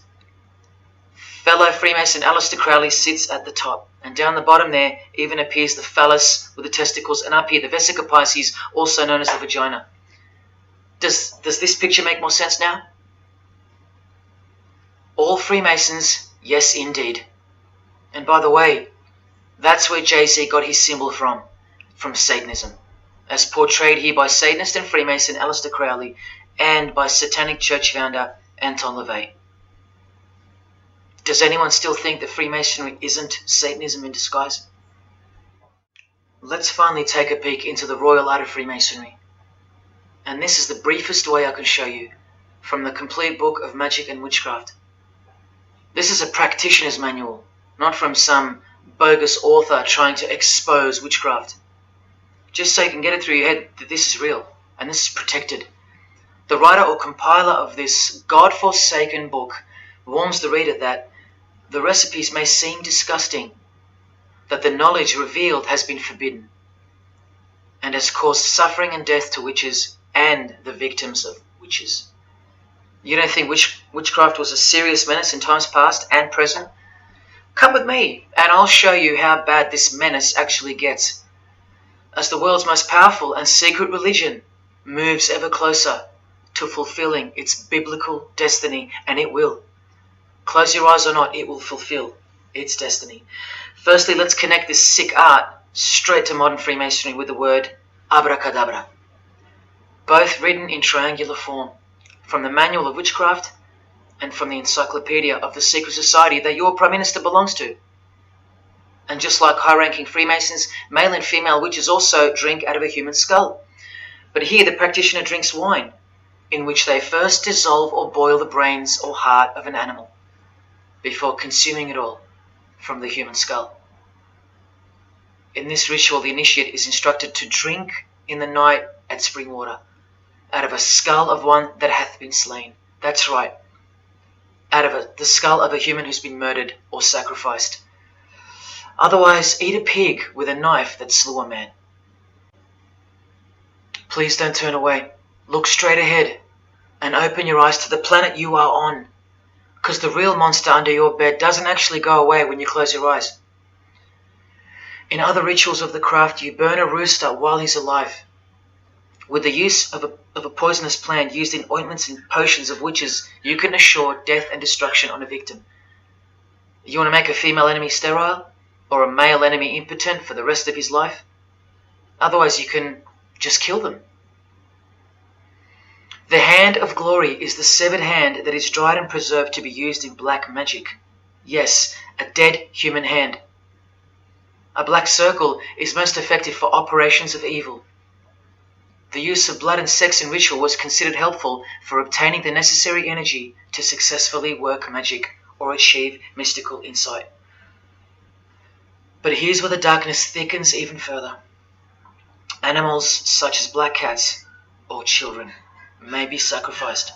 Fellow Freemason Aleister Crowley sits at the top, and down the bottom there even appears the phallus with the testicles, and up here the vesica Pisces, also known as the vagina. Does this picture make more sense now? All Freemasons, yes indeed. And by the way, that's where Jay-Z got his symbol from Satanism, as portrayed here by Satanist and Freemason Aleister Crowley and by Satanic Church founder Anton LaVey. Does anyone still think that Freemasonry isn't Satanism in disguise? Let's finally take a peek into the royal art of Freemasonry. And this is the briefest way I can show you from the complete book of magic and witchcraft. This is a practitioner's manual, not from some bogus author trying to expose witchcraft. Just so you can get it through your head that this is real and this is protected. The writer or compiler of this God-forsaken book warns the reader that the recipes may seem disgusting, that the knowledge revealed has been forbidden, and has caused suffering and death to witches and the victims of witches. You don't think witchcraft was a serious menace in times past and present? Come with me, and I'll show you how bad this menace actually gets, as the world's most powerful and secret religion moves ever closer to fulfilling its biblical destiny, and it will. Close your eyes or not, it will fulfill its destiny. Firstly, let's connect this sick art straight to modern Freemasonry with the word abracadabra, both written in triangular form, from the Manual of Witchcraft and from the Encyclopedia of the Secret Society that your Prime Minister belongs to. And just like high-ranking Freemasons, male and female witches also drink out of a human skull. But here the practitioner drinks wine, in which they first dissolve or boil the brains or heart of an animal, before consuming it all from the human skull. In this ritual, the initiate is instructed to drink in the night at spring water, out of a skull of one that hath been slain. That's right, out of the skull of a human who's been murdered or sacrificed. Otherwise, eat a pig with a knife that slew a man. Please don't turn away. Look straight ahead and open your eyes to the planet you are on, because the real monster under your bed doesn't actually go away when you close your eyes. In other rituals of the craft, you burn a rooster while he's alive. With the use of a poisonous plant used in ointments and potions of witches, you can assure death and destruction on a victim. You want to make a female enemy sterile or a male enemy impotent for the rest of his life? Otherwise, you can just kill them. The hand of glory is the severed hand that is dried and preserved to be used in black magic. Yes, a dead human hand. A black circle is most effective for operations of evil. The use of blood and sex in ritual was considered helpful for obtaining the necessary energy to successfully work magic or achieve mystical insight. But here's where the darkness thickens even further. Animals such as black cats or children may be sacrificed,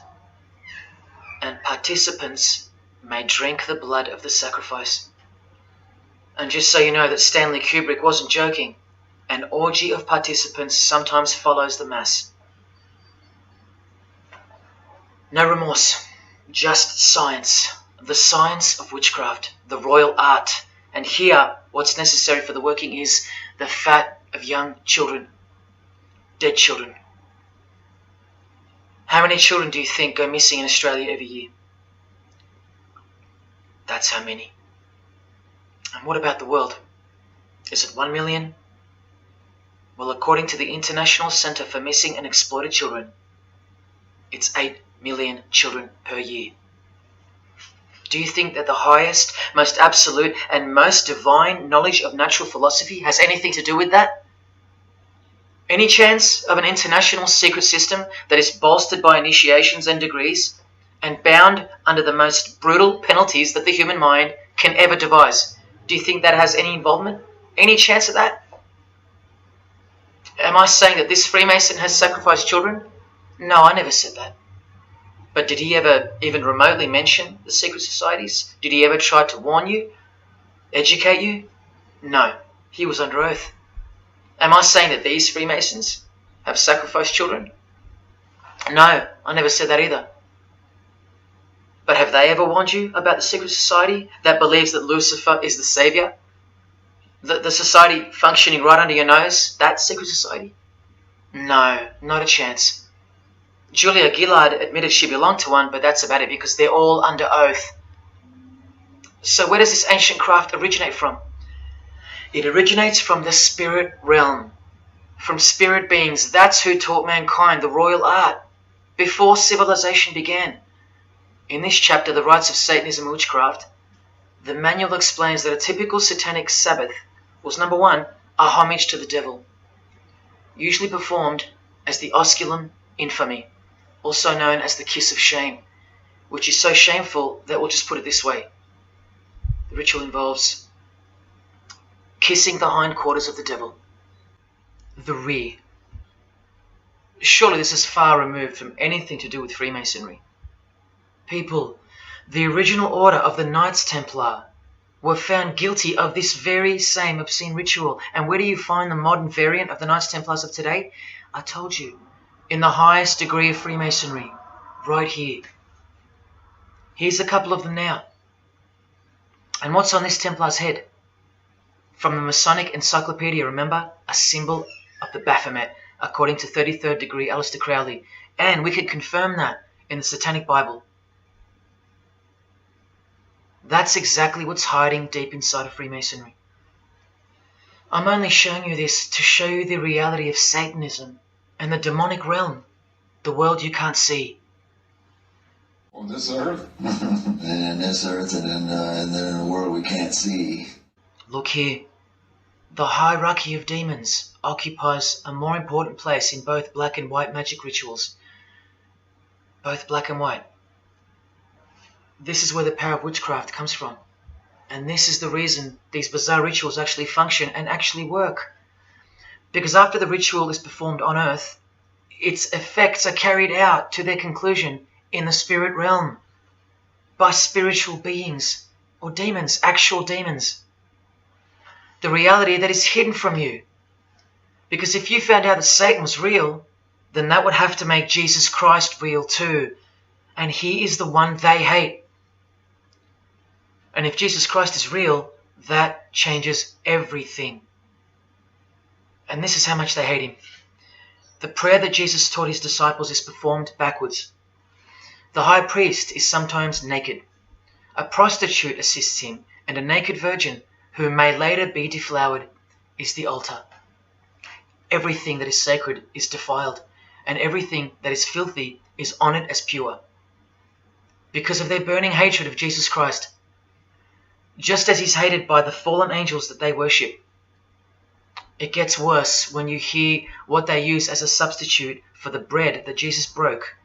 and participants may drink the blood of the sacrifice. And just so you know that Stanley Kubrick wasn't joking, an orgy of participants sometimes follows the mass. No remorse, just science, the science of witchcraft, the royal art. And here, what's necessary for the working is the fat of young children, dead children. How many children do you think go missing in Australia every year? That's how many. And what about the world? Is it 1 million? Well, according to the International Centre for Missing and Exploited Children, it's 8 million children per year. Do you think that the highest, most absolute, and most divine knowledge of natural philosophy has anything to do with that? Any chance of an international secret system that is bolstered by initiations and degrees and bound under the most brutal penalties that the human mind can ever devise? Do you think that has any involvement? Any chance of that? Am I saying that this Freemason has sacrificed children? No, I never said that. But did he ever even remotely mention the secret societies? Did he ever try to warn you? Educate you? No, he was under oath. Am I saying that these Freemasons have sacrificed children? No, I never said that either. But have they ever warned you about the secret society that believes that Lucifer is the savior? The society functioning right under your nose, that secret society? No, not a chance. Julia Gillard admitted she belonged to one, but that's about it because they're all under oath. So where does this ancient craft originate from? It originates from the spirit realm, from spirit beings. That's who taught mankind the royal art before civilization began. In this chapter, The Rites of Satanism and Witchcraft, the manual explains that a typical satanic Sabbath was, number one, a homage to the devil, usually performed as the osculum infami, also known as the kiss of shame, which is so shameful that we'll just put it this way. The ritual involves kissing the hindquarters of the devil, the rear. Surely this is far removed from anything to do with Freemasonry. People, the original order of the Knights Templar were found guilty of this very same obscene ritual. And where do you find the modern variant of the Knights Templars of today? I told you, in the highest degree of Freemasonry, right here. Here's a couple of them now. And what's on this Templar's head? From the Masonic Encyclopedia, remember? A symbol of the Baphomet, according to 33rd degree Aleister Crowley. And we can confirm that in the Satanic Bible. That's exactly what's hiding deep inside of Freemasonry. I'm only showing you this to show you the reality of Satanism and the demonic realm, the world you can't see. On this earth? And in this earth and then in a world we can't see. Look here. The hierarchy of demons occupies a more important place in both black and white magic rituals. Both black and white. This is where the power of witchcraft comes from. And this is the reason these bizarre rituals actually function and actually work. Because after the ritual is performed on earth, its effects are carried out to their conclusion in the spirit realm by spiritual beings or demons, actual demons. The reality that is hidden from you. Because if you found out that Satan was real, then that would have to make Jesus Christ real too. And he is the one they hate. And if Jesus Christ is real, that changes everything. And this is how much they hate him. The prayer that Jesus taught his disciples is performed backwards. The high priest is sometimes naked. A prostitute assists him, and a naked virgin, who may later be deflowered, is the altar. Everything that is sacred is defiled, and everything that is filthy is honored as pure. Because of their burning hatred of Jesus Christ, just as he's hated by the fallen angels that they worship. It gets worse when you hear what they use as a substitute for the bread that Jesus broke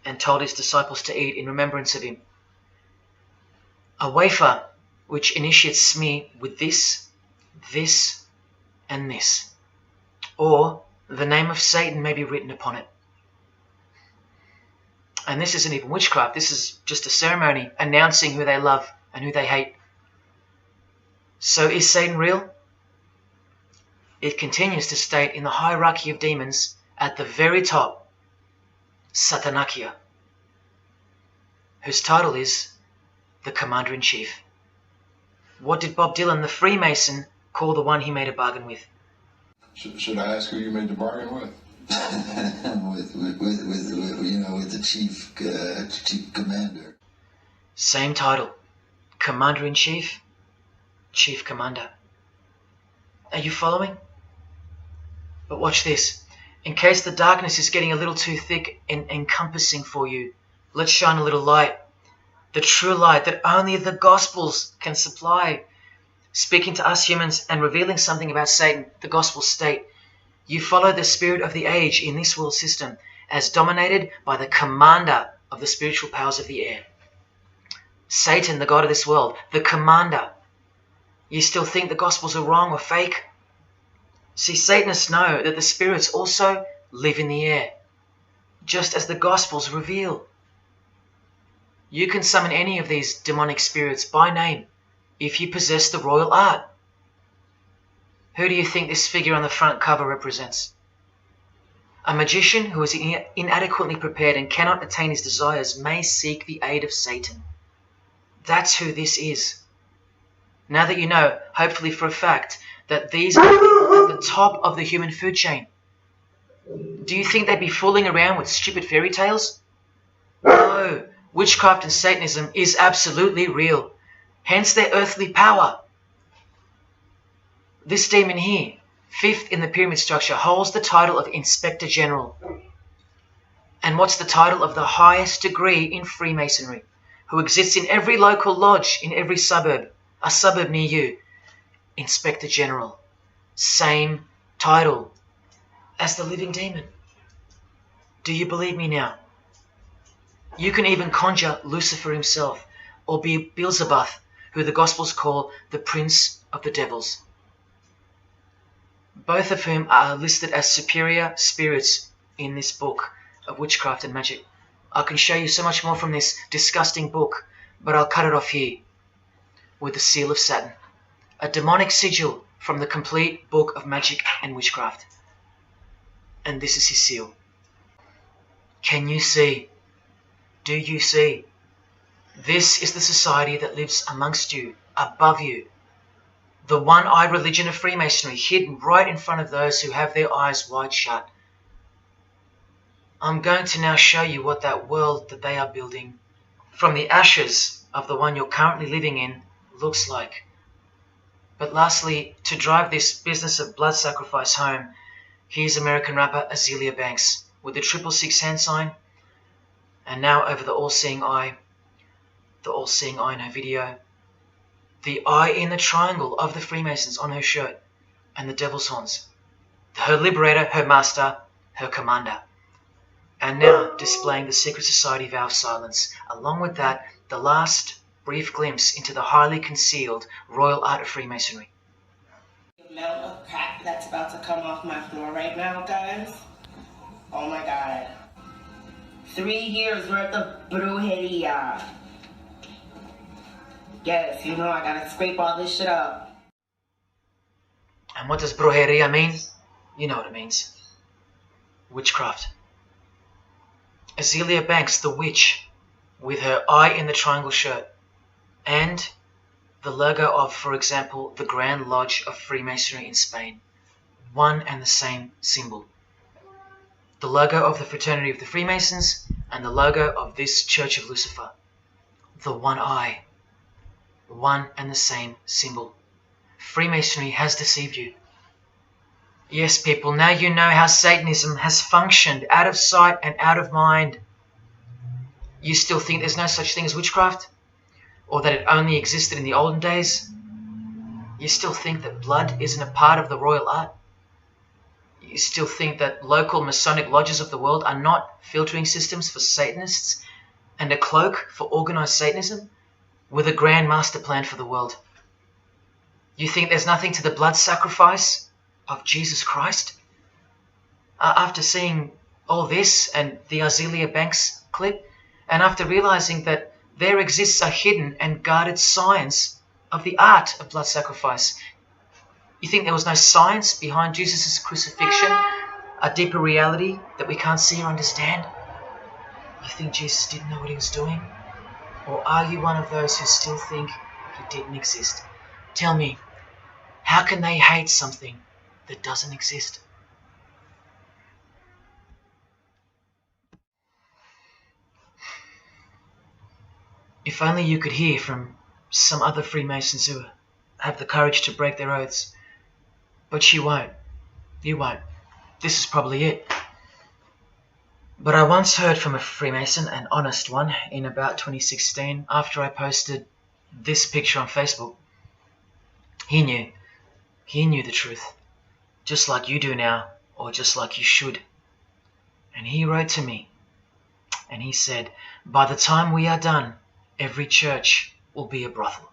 and told his disciples to eat in remembrance of him. A wafer which initiates me with this, this, and this. Or the name of Satan may be written upon it. And this isn't even witchcraft. This is just a ceremony announcing who they love and who they hate. So is Satan real? It continues to state in the hierarchy of demons at the very top, Satanakia, whose title is the Commander-in-Chief. What did Bob Dylan, the Freemason, call the one he made a bargain with? Should I ask who you made the bargain with? with the chief commander. Same title, Commander-in-Chief, Chief Commander. Are you following? But watch this. In case the darkness is getting a little too thick and encompassing for you, let's shine a little light. The true light that only the Gospels can supply. Speaking to us humans and revealing something about Satan, the Gospels state, you follow the spirit of the age in this world system as dominated by the commander of the spiritual powers of the air. Satan, the god of this world, the commander. You still think the Gospels are wrong or fake? See, Satanists know that the spirits also live in the air, just as the Gospels reveal. You can summon any of these demonic spirits by name if you possess the royal art. Who do you think this figure on the front cover represents? A magician who is inadequately prepared and cannot attain his desires may seek the aid of Satan. That's who this is. Now that you know, hopefully for a fact, that these are people at the top of the human food chain, do you think they'd be fooling around with stupid fairy tales? No, witchcraft and Satanism is absolutely real, hence their earthly power. This demon here, fifth in the pyramid structure, holds the title of Inspector General. And what's the title of the highest degree in Freemasonry, who exists in every local lodge in every suburb, a suburb near you? Inspector General. Same title as the living demon. Do you believe me now? You can even conjure Lucifer himself, or be Beelzebub, who the Gospels call the Prince of the Devils. Both of whom are listed as superior spirits in this book of witchcraft and magic. I can show you so much more from this disgusting book, but I'll cut it off here with the seal of Saturn, a demonic sigil from the complete book of magic and witchcraft. And this is his seal. Can you see? Do you see? This is the society that lives amongst you, above you. The one-eyed religion of Freemasonry, hidden right in front of those who have their eyes wide shut. I'm going to now show you what that world that they are building, from the ashes of the one you're currently living in, looks like. But lastly, to drive this business of blood sacrifice home, here's American rapper Azealia Banks with the 666 hand sign, and now over the all-seeing eye in her video, the eye in the triangle of the Freemasons on her shirt, and the devil's horns, her liberator, her master, her commander. And now displaying the secret society vow of silence, along with that, the last brief glimpse into the highly concealed royal art of Freemasonry. The amount of crap that's about to come off my floor right now, guys. Oh my god. 3 years worth of brujeria. Yes, you know I gotta scrape all this shit up. And what does brujeria mean? You know what it means. Witchcraft. Azealia Banks, the witch, with her eye in the triangle shirt, and the logo of, for example, the Grand Lodge of Freemasonry in Spain. one and the same symbol. The logo of the Fraternity of the Freemasons and the logo of this Church of Lucifer. The one eye. One and the same symbol. Freemasonry has deceived you. Yes, people, now you know how Satanism has functioned out of sight and out of mind. You still think there's no such thing as witchcraft? Or that it only existed in the olden days? You still think that blood isn't a part of the royal art? You still think that local Masonic lodges of the world are not filtering systems for Satanists and a cloak for organized Satanism with a grand master plan for the world? You think there's nothing to the blood sacrifice of Jesus Christ? After seeing all this and the Azealia Banks clip, and after realizing that there exists a hidden and guarded science of the art of blood sacrifice, you think there was no science behind Jesus' crucifixion, a deeper reality that we can't see or understand? You think Jesus didn't know what he was doing? Or are you one of those who still think he didn't exist? Tell me, how can they hate something that doesn't exist? If only you could hear from some other Freemasons who have the courage to break their oaths. But you won't. You won't. This is probably it. But I once heard from a Freemason, an honest one, in about 2016, after I posted this picture on Facebook. He knew. He knew the truth. Just like you do now, or just like you should. And he wrote to me, and he said, by the time we are done, every church will be a brothel.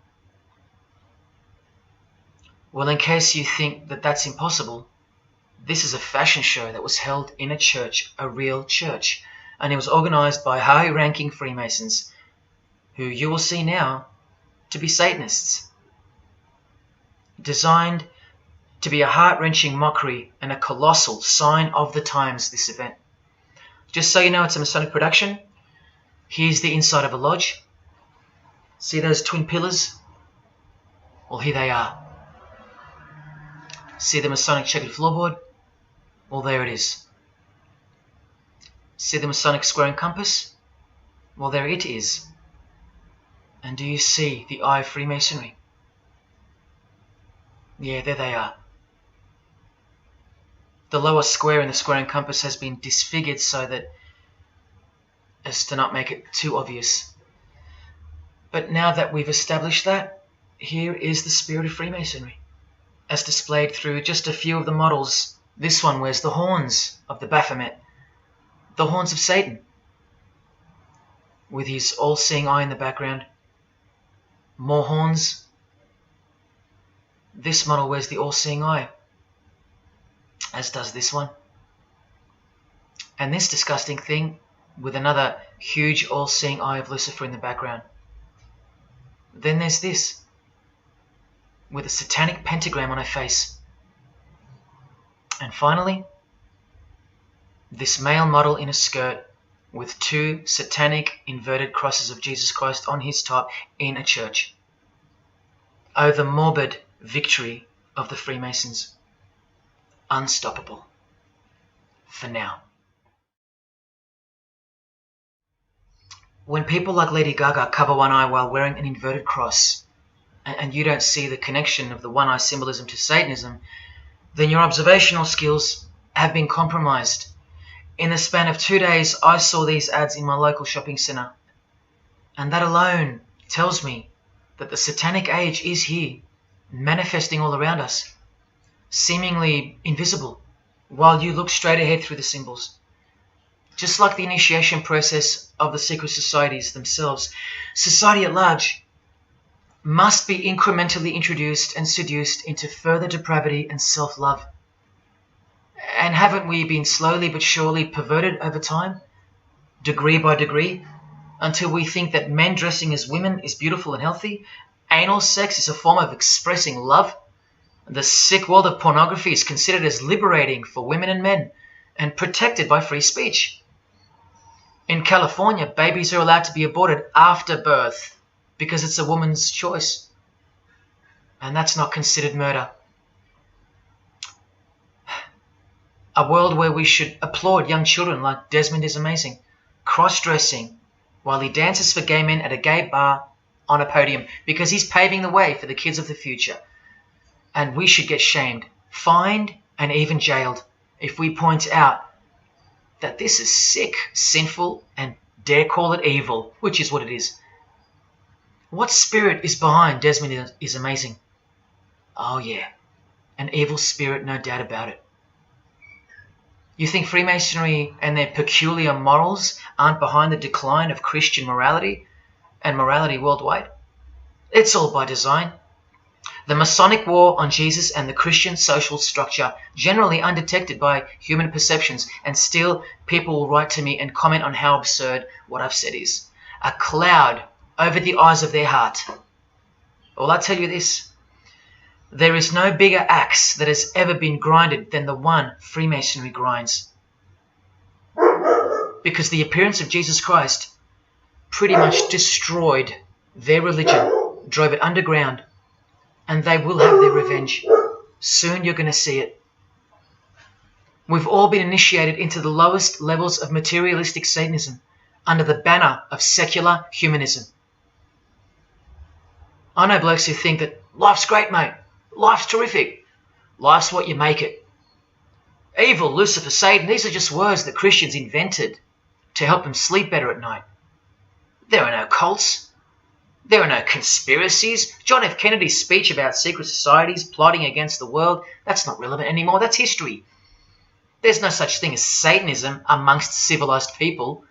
Well, in case you think that that's impossible, this is a fashion show that was held in a church, a real church, and it was organized by high-ranking Freemasons, who you will see now to be Satanists. Designed to be a heart-wrenching mockery and a colossal sign of the times, this event. Just so you know, it's a Masonic production. Here's the inside of a lodge. See those twin pillars? Well, here they are. See the Masonic checkered floorboard? Well, there it is. See the Masonic square and compass? Well, there it is. And do you see the eye of Freemasonry? Yeah, there they are. The lower square in the square and compass has been disfigured so that as to not make it too obvious. But now that we've established that, here is the spirit of Freemasonry, as displayed through just a few of the models. This one wears the horns of the Baphomet, the horns of Satan, with his all-seeing eye in the background. More horns. This model wears the all-seeing eye, as does this one. And this disgusting thing with another huge all-seeing eye of Lucifer in the background. Then there's this, with a satanic pentagram on her face. And finally, this male model in a skirt with two satanic inverted crosses of Jesus Christ on his top in a church. Oh, the morbid victory of the Freemasons. Unstoppable. For now. When people like Lady Gaga cover one eye while wearing an inverted cross, and you don't see the connection of the one eye symbolism to Satanism, then your observational skills have been compromised. In the span of 2 days, I saw these ads in my local shopping centre. And that alone tells me that the satanic age is here, manifesting all around us, seemingly invisible, while you look straight ahead through the symbols. Just like the initiation process of the secret societies themselves, society at large must be incrementally introduced and seduced into further depravity and self-love. And haven't we been slowly but surely perverted over time, degree by degree, until we think that men dressing as women is beautiful and healthy, anal sex is a form of expressing love, the sick world of pornography is considered as liberating for women and men, and protected by free speech. In California, babies are allowed to be aborted after birth because it's a woman's choice. And that's not considered murder. A world where we should applaud young children like Desmond is amazing, cross-dressing while he dances for gay men at a gay bar on a podium because he's paving the way for the kids of the future. And we should get shamed, fined, and even jailed if we point out that this is sick, sinful, and dare call it evil, which is what it is. What spirit is behind Desmond is amazing? Oh yeah, an evil spirit, no doubt about it. You think Freemasonry and their peculiar morals aren't behind the decline of Christian morality and morality worldwide? It's all by design. The Masonic war on Jesus and the Christian social structure, generally undetected by human perceptions, and still people will write to me and comment on how absurd what I've said is. A cloud over the eyes of their heart. Well, I tell you this, there is no bigger axe that has ever been grinded than the one Freemasonry grinds. Because the appearance of Jesus Christ pretty much destroyed their religion, drove it underground, and they will have their revenge. Soon you're going to see it. We've all been initiated into the lowest levels of materialistic Satanism under the banner of secular humanism. I know blokes who think that life's great, mate. Life's terrific. Life's what you make it. Evil, Lucifer, Satan, these are just words that Christians invented to help them sleep better at night. There are no cults. There are no conspiracies. John F. Kennedy's speech about secret societies plotting against the world, that's not relevant anymore. That's history. There's no such thing as Satanism amongst civilized people.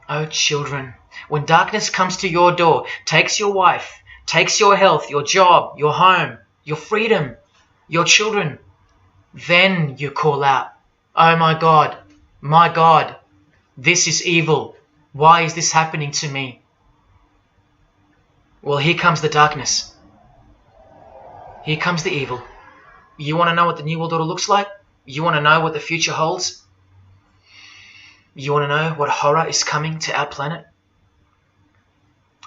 Oh, children, when darkness comes to your door, takes your wife, takes your health, your job, your home, your freedom, your children, then you call out, oh my God, this is evil. Why is this happening to me? Well, here comes the darkness. Here comes the evil. You want to know what the New World Order looks like? You want to know what the future holds? You want to know what horror is coming to our planet?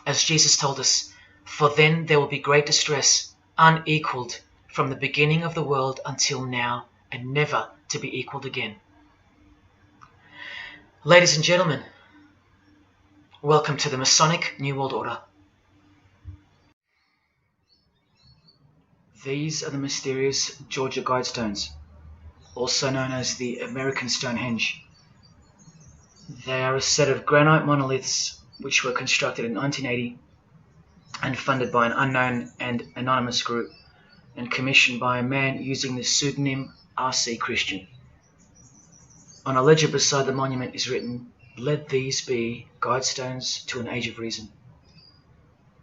As Jesus told us, for then there will be great distress, unequaled from the beginning of the world until now, and never to be equaled again. Ladies and gentlemen, welcome to the Masonic New World Order. These are the mysterious Georgia Guidestones, also known as the American Stonehenge. They are a set of granite monoliths which were constructed in 1980 and funded by an unknown and anonymous group and commissioned by a man using the pseudonym R.C. Christian. On a ledger beside the monument is written, "Let these be guidestones to an age of reason."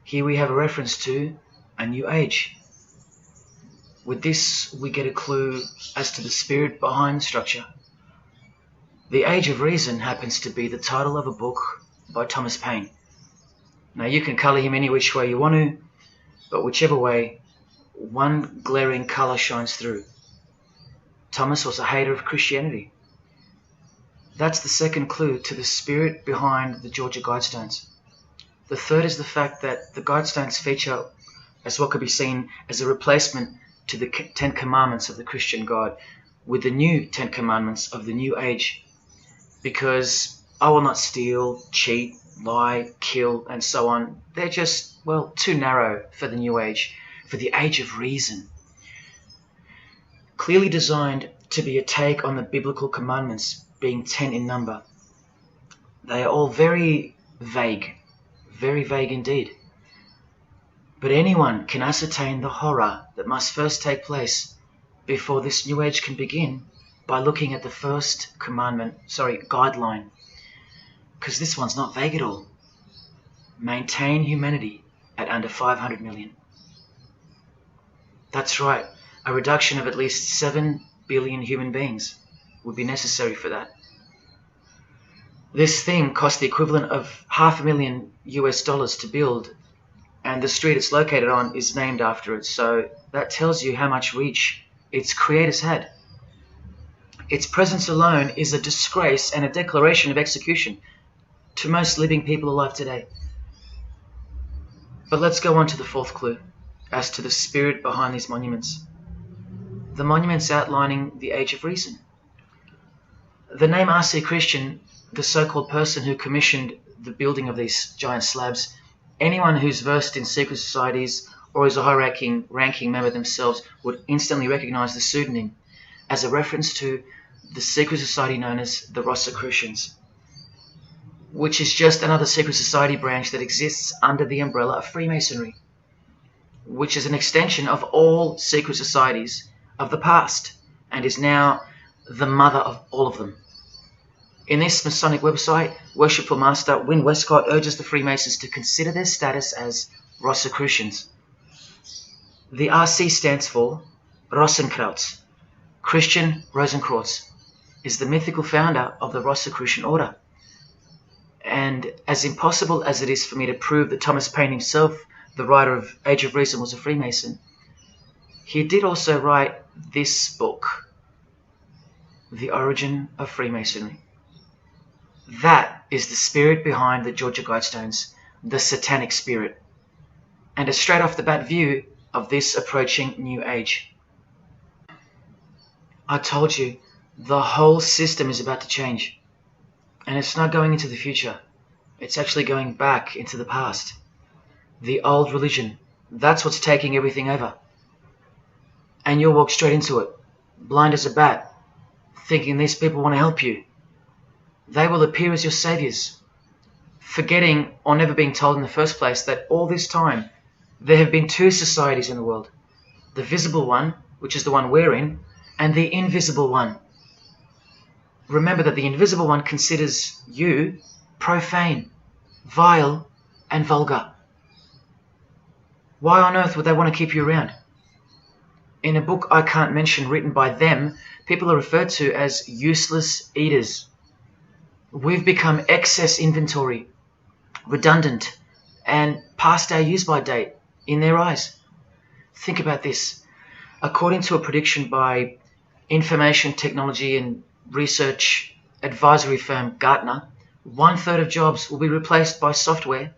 Here we have a reference to a new age. With this, we get a clue as to the spirit behind the structure. The Age of Reason happens to be the title of a book by Thomas Paine. Now, you can colour him any which way you want to, but whichever way, one glaring colour shines through. Thomas was a hater of Christianity. That's the second clue to the spirit behind the Georgia Guidestones. The third is the fact that the Guidestones feature as what could be seen as a replacement to the Ten Commandments of the Christian God with the new Ten Commandments of the New Age. Because I will not steal, cheat, lie, kill, and so on. They're just, well, too narrow for the New Age, for the Age of Reason. Clearly designed to be a take on the biblical commandments, being 10 in number. They are all very vague indeed. But anyone can ascertain the horror that must first take place before this New Age can begin by looking at the first guideline. Because this one's not vague at all. Maintain humanity at under 500 million. That's right, a reduction of at least 7 billion human beings would be necessary for that. This thing cost the equivalent of $500,000 to build, and the street it's located on is named after it, so that tells you how much reach its creators had. Its presence alone is a disgrace and a declaration of execution to most living people alive today. But let's go on to the fourth clue as to the spirit behind these monuments. the monuments outlining the Age of Reason. The name R.C. Christian, the so-called person who commissioned the building of these giant slabs, anyone who's versed in secret societies or is a high-ranking member themselves would instantly recognize the pseudonym as a reference to the secret society known as the Rosicrucians, which is just another secret society branch that exists under the umbrella of Freemasonry, which is an extension of all secret societies of the past and is now the mother of all of them. In this Masonic website, Worshipful Master Wynne Westcott urges the Freemasons to consider their status as Rosicrucians. The RC stands for Rosenkreuz. Christian Rosenkreuz is the mythical founder of the Rosicrucian order. And as impossible as it is for me to prove that Thomas Paine himself, the writer of Age of Reason, was a Freemason, he did also write this book, The Origin of Freemasonry. That is the spirit behind the Georgia Guidestones, the satanic spirit, and a straight off the bat view of this approaching new age. I told you, the whole system is about to change. And it's not going into the future. It's actually going back into the past. The old religion, that's what's taking everything over. And you'll walk straight into it, blind as a bat, thinking these people want to help you. They will appear as your saviors, forgetting or never being told in the first place that all this time there have been two societies in the world. The visible one, which is the one we're in, and the invisible one. Remember that the invisible one considers you profane, vile, and vulgar. Why on earth would they want to keep you around? In a book I can't mention written by them, people are referred to as useless eaters. We've become excess inventory, redundant, and past our use-by date in their eyes. Think about this. According to a prediction by information technology and research advisory firm Gartner, 1/3 of jobs will be replaced by software,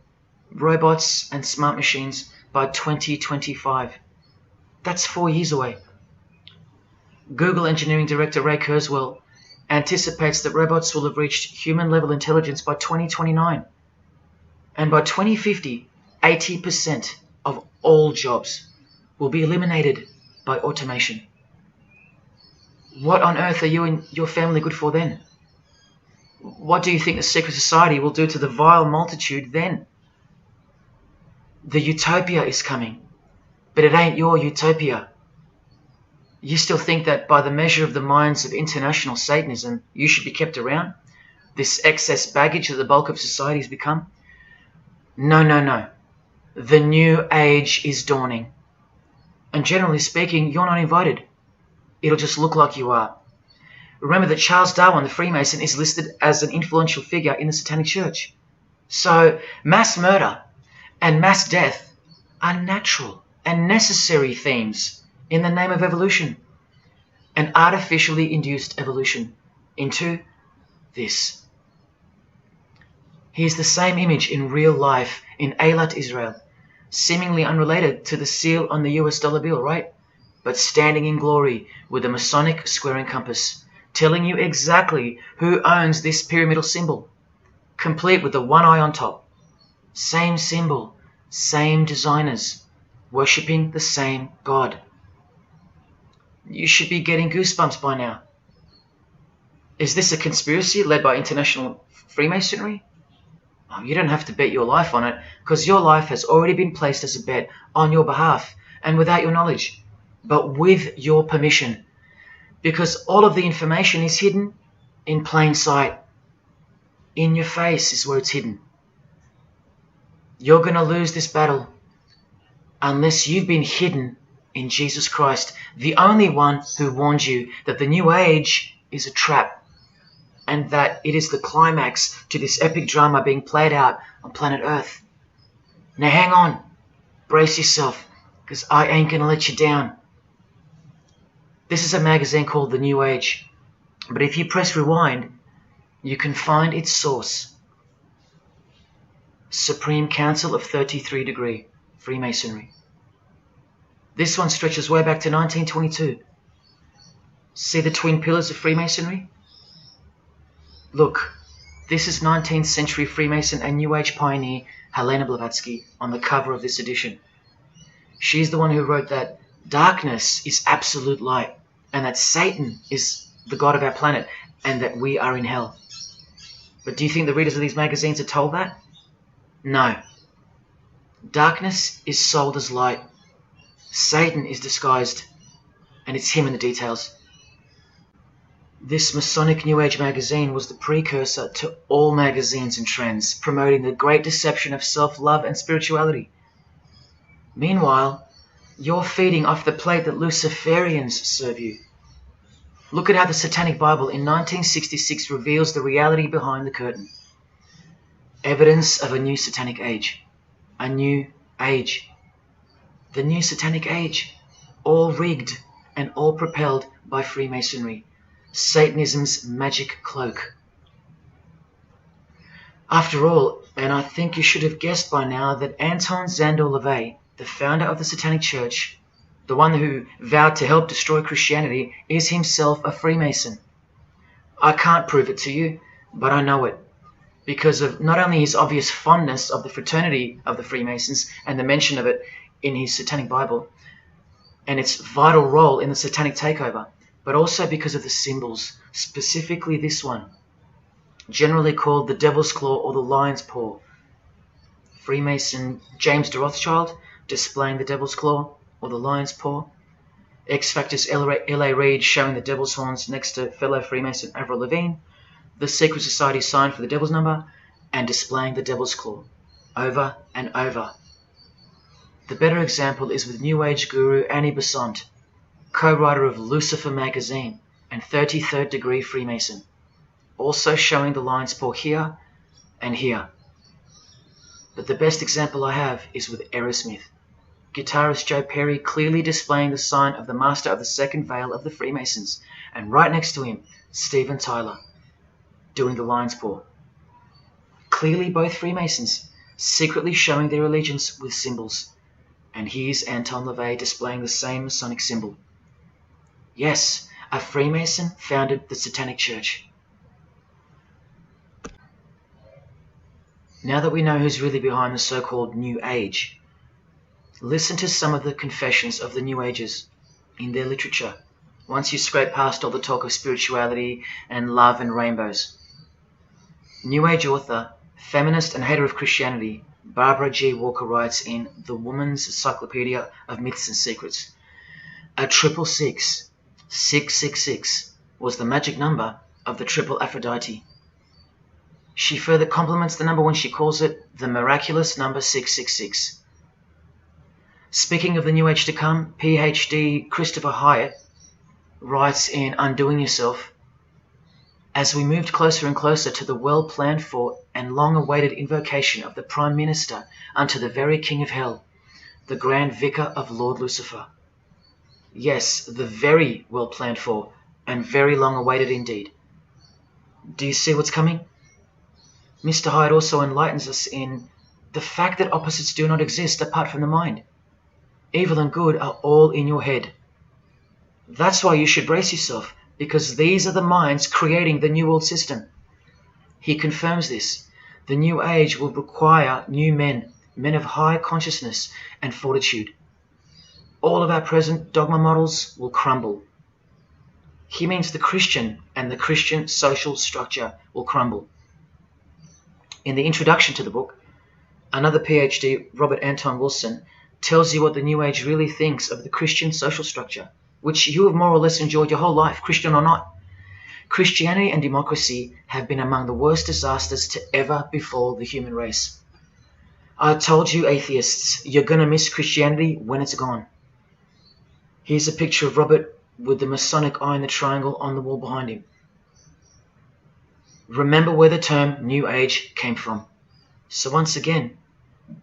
robots, and smart machines by 2025. That's 4 years away. Google engineering director Ray Kurzweil anticipates that robots will have reached human-level intelligence by 2029. And by 2050, 80% of all jobs will be eliminated by automation. What on earth are you and your family good for then? What do you think the secret society will do to the vile multitude then? The utopia is coming, but it ain't your utopia. You still think that by the measure of the minds of international Satanism, you should be kept around? This excess baggage that the bulk of society has become? No. The new age is dawning. And generally speaking, you're not invited. It'll just look like you are. Remember that Charles Darwin, the Freemason, is listed as an influential figure in the Satanic Church. So mass murder and mass death are natural and necessary themes in the name of evolution, an artificially induced evolution into this. He is the same image in real life in Eilat, Israel, seemingly unrelated to the seal on the US dollar bill, right? But standing in glory with a Masonic square and compass, telling you exactly who owns this pyramidal symbol, complete with the one eye on top. Same symbol, same designers, worshipping the same God. You should be getting goosebumps by now. Is this a conspiracy led by international Freemasonry? Oh, you don't have to bet your life on it, because your life has already been placed as a bet on your behalf and without your knowledge, but with your permission, because all of the information is hidden in plain sight. In your face is where it's hidden. You're going to lose this battle unless you've been hidden in Jesus Christ, the only one who warned you that the new age is a trap and that it is the climax to this epic drama being played out on planet Earth. Now hang on, brace yourself, because I ain't going to let you down. This is a magazine called The New Age, but if you press rewind, you can find its source. Supreme Council of 33 Degree, Freemasonry. This one stretches way back to 1922. See the twin pillars of Freemasonry? Look, this is 19th century Freemason and New Age pioneer Helena Blavatsky on the cover of this edition. She's the one who wrote that darkness is absolute light, and that Satan is the god of our planet, and that we are in hell. But do you think the readers of these magazines are told that? No. Darkness is sold as light. Satan is disguised, and it's him in the details. This Masonic New Age magazine was the precursor to all magazines and trends, promoting the great deception of self-love and spirituality. Meanwhile, you're feeding off the plate that Luciferians serve you. Look at how the Satanic Bible in 1966 reveals the reality behind the curtain. Evidence of a new Satanic age. A new age. The new Satanic age. All rigged and all propelled by Freemasonry. Satanism's magic cloak. After all, and I think you should have guessed by now that Anton Szandor LaVey, the founder of the Satanic Church, the one who vowed to help destroy Christianity, is himself a Freemason. I can't prove it to you, but I know it, because of not only his obvious fondness of the fraternity of the Freemasons and the mention of it in his Satanic Bible, and its vital role in the Satanic takeover, but also because of the symbols, specifically this one, generally called the Devil's Claw or the Lion's Paw. Freemason James de Rothschild displaying the Devil's Claw or the Lion's Paw. X-Factor's L.A. Reid showing the Devil's Horns next to fellow Freemason Avril Lavigne. The Secret Society sign for the Devil's Number, and displaying the Devil's Claw over and over. The better example is with New Age guru Annie Besant, co-writer of Lucifer magazine and 33rd degree Freemason, also showing the lion's paw here and here. But the best example I have is with Aerosmith, guitarist Joe Perry clearly displaying the sign of the master of the second veil of the Freemasons, and right next to him, Steven Tyler, doing the lion's paw. Clearly both Freemasons, secretly showing their allegiance with symbols. And here's Anton LaVey displaying the same Masonic symbol. Yes, a Freemason founded the Satanic Church. Now that we know who's really behind the so-called New Age, listen to some of the confessions of the New Agers in their literature, once you scrape past all the talk of spirituality and love and rainbows. New Age author, feminist and hater of Christianity, Barbara G. Walker writes in The Woman's Encyclopedia of Myths and Secrets, a 666, 666, was the magic number of the triple Aphrodite. She further compliments the number when she calls it the miraculous number 666. Speaking of the New Age to come, PhD Christopher Hyatt writes in Undoing Yourself, as we moved closer and closer to the well-planned for and long-awaited invocation of the Prime Minister unto the very King of Hell, the Grand Vicar of Lord Lucifer. Yes, the very well-planned for and very long-awaited indeed. Do you see what's coming? Mr. Hyde also enlightens us in the fact that opposites do not exist apart from the mind. Evil and good are all in your head. That's why you should brace yourself, because these are the minds creating the New World System. He confirms this. The New Age will require new men, men of high consciousness and fortitude. All of our present dogma models will crumble. He means the Christian and the Christian social structure will crumble. In the introduction to the book, another PhD, Robert Anton Wilson, tells you what the New Age really thinks of the Christian social structure, which you have more or less enjoyed your whole life, Christian or not. Christianity and democracy have been among the worst disasters to ever befall the human race. I told you, atheists, you're going to miss Christianity when it's gone. Here's a picture of Robert with the Masonic eye in the triangle on the wall behind him. Remember where the term New Age came from. So once again,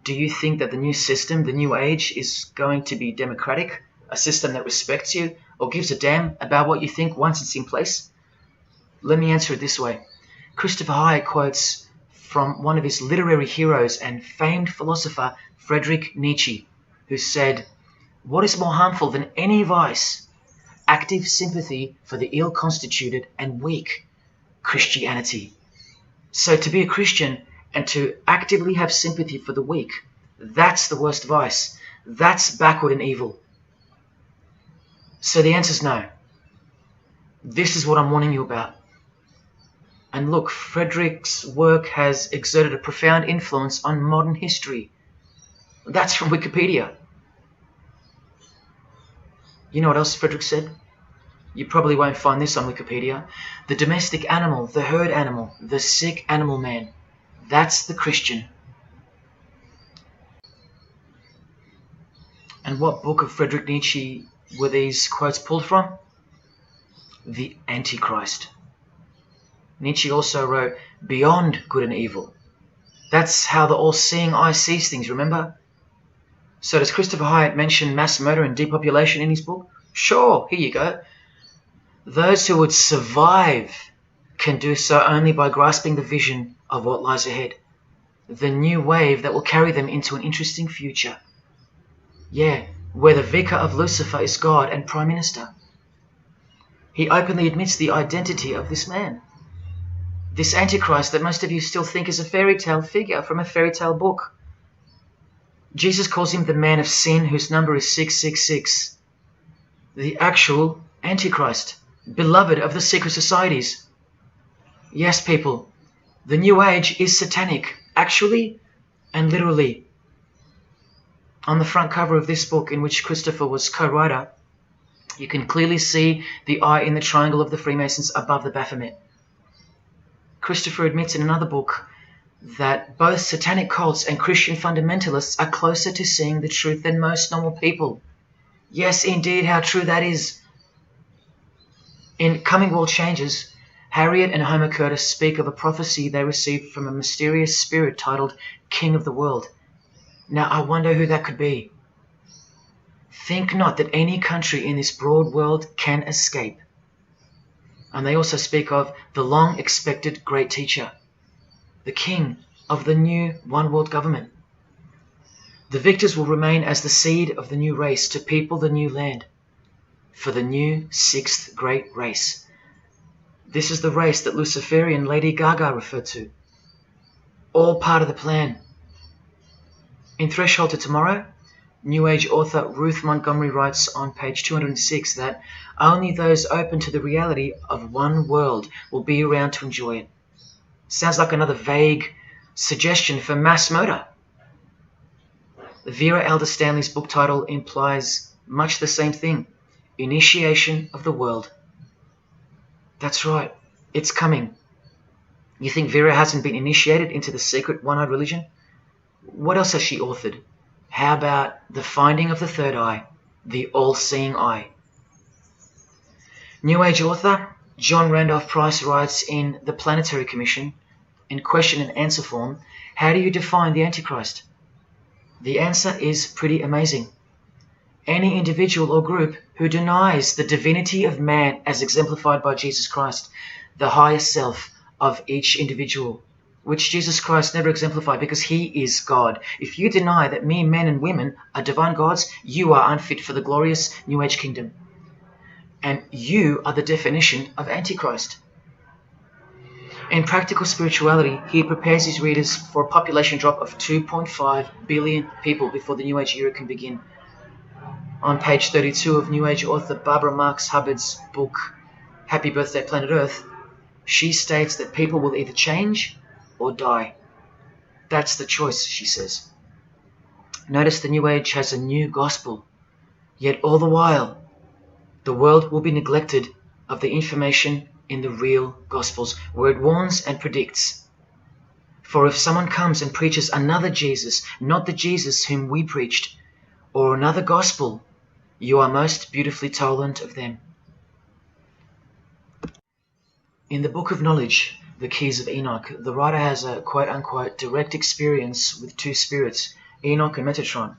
do you think that the new system, the New Age, is going to be democratic, a system that respects you or gives a damn about what you think once it's in place? Let me answer it this way. Christopher Hyatt quotes from one of his literary heroes and famed philosopher, Friedrich Nietzsche, who said, "What is more harmful than any vice? active sympathy for the ill-constituted and weak. Christianity. So to be a Christian and to actively have sympathy for the weak, that's the worst vice. That's backward and evil. So the answer is no. This is what I'm warning you about. And look, Frederick's work has exerted a profound influence on modern history. That's from Wikipedia. You know what else Frederick said? You probably won't find this on Wikipedia. The domestic animal, the herd animal, the sick animal man. That's the Christian. And what book of Friedrich Nietzsche were these quotes pulled from? The Antichrist. Nietzsche also wrote Beyond Good and Evil. That's how the all-seeing eye sees things, remember? So does Christopher Hyatt mention mass murder and depopulation in his book? Sure, here you go. Those who would survive can do so only by grasping the vision of what lies ahead. The new wave that will carry them into an interesting future. Yeah, where the vicar of Lucifer is God and Prime Minister. He openly admits the identity of this man. This Antichrist that most of you still think is a fairy tale figure from a fairy tale book. Jesus calls him the man of sin whose number is 666. The actual Antichrist, beloved of the secret societies. Yes, people, the New Age is satanic, actually and literally. On the front cover of this book, in which Christopher was co-writer, you can clearly see the eye in the triangle of the Freemasons above the Baphomet. Christopher admits in another book that both satanic cults and Christian fundamentalists are closer to seeing the truth than most normal people. Yes, indeed, how true that is. In Coming World Changes, Harriet and Homer Curtis speak of a prophecy they received from a mysterious spirit titled King of the World. Now, I wonder who that could be. Think not that any country in this broad world can escape. And they also speak of the long-expected great teacher, the king of the new one-world government. The victors will remain as the seed of the new race to people the new land, for the new sixth great race. This is the race that Luciferian Lady Gaga referred to. All part of the plan. In Threshold to Tomorrow, New Age author Ruth Montgomery writes on page 206 that only those open to the reality of one world will be around to enjoy it. Sounds like another vague suggestion for mass murder. Vera Elder Stanley's book title implies much the same thing. Initiation of the world. That's right, it's coming. You think Vera hasn't been initiated into the secret one-eyed religion? What else has she authored? How about The Finding of the Third Eye, the all-seeing eye? New Age author John Randolph Price writes in The Planetary Commission, in question and answer form, how do you define the Antichrist? The answer is pretty amazing. Any individual or group who denies the divinity of man as exemplified by Jesus Christ, the highest self of each individual, which Jesus Christ never exemplified because he is God. If you deny that mere men and women are divine gods, you are unfit for the glorious New Age kingdom. And you are the definition of Antichrist. In Practical Spirituality, he prepares his readers for a population drop of 2.5 billion people before the New Age era can begin. On page 32 of New Age author Barbara Marx Hubbard's book, Happy Birthday Planet Earth, she states that people will either change or die. That's the choice, she says. Notice the New Age has a new gospel, yet all the while, the world will be neglected of the information in the real Gospels, where it warns and predicts. For if someone comes and preaches another Jesus, not the Jesus whom we preached, or another gospel, you are most beautifully tolerant of them. In the Book of Knowledge, The Keys of Enoch, the writer has a quote-unquote direct experience with two spirits, Enoch and Metatron,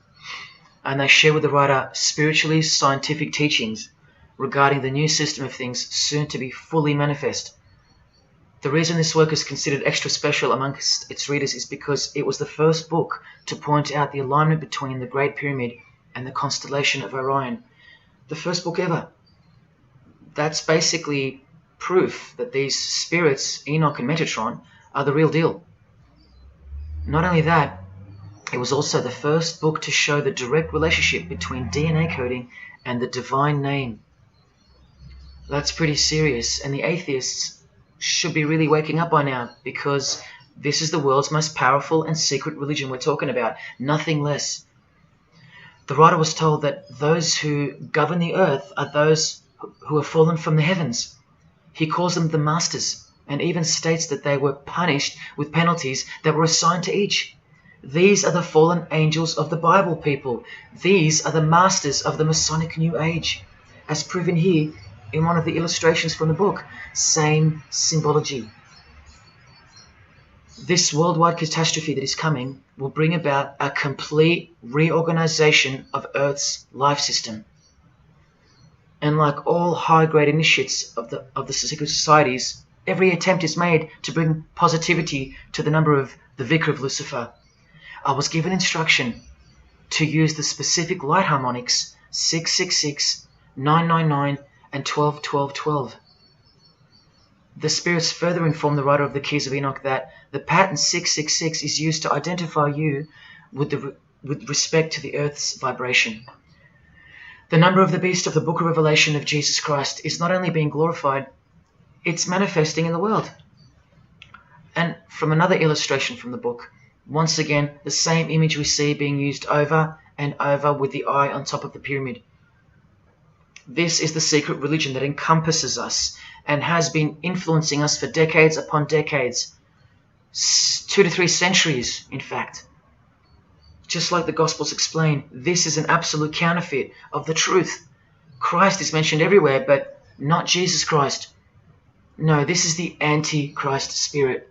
and they share with the writer spiritually scientific teachings regarding the new system of things soon to be fully manifest. The reason this work is considered extra special amongst its readers is because it was the first book to point out the alignment between the Great Pyramid and the constellation of Orion. The first book ever. That's basically proof that these spirits, Enoch and Metatron, are the real deal. Not only that, it was also the first book to show the direct relationship between DNA coding and the divine name. That's pretty serious, and the atheists should be really waking up by now, because this is the world's most powerful and secret religion we're talking about, nothing less. The writer was told that those who govern the earth are those who have fallen from the heavens. He calls them the masters, and even states that they were punished with penalties that were assigned to each. These are the fallen angels of the Bible, people. These are the masters of the Masonic New Age, as proven here in one of the illustrations from the book. Same symbology. This worldwide catastrophe that is coming will bring about a complete reorganization of Earth's life system. And like all high-grade initiates of the secret societies, every attempt is made to bring positivity to the number of the Vicar of Lucifer. I was given instruction to use the specific light harmonics 666, 999, and 12-12-12. The spirits further inform the writer of the Keys of Enoch that the pattern 666 is used to identify you with respect to the Earth's vibration. The number of the beast of the Book of Revelation of Jesus Christ is not only being glorified, it's manifesting in the world. And from another illustration from the book, once again, the same image we see being used over and over with the eye on top of the pyramid. This is the secret religion that encompasses us and has been influencing us for decades upon decades, 2 to 3 centuries, in fact. Just like the Gospels explain, this is an absolute counterfeit of the truth. Christ is mentioned everywhere, but not Jesus Christ. No, this is the Antichrist spirit,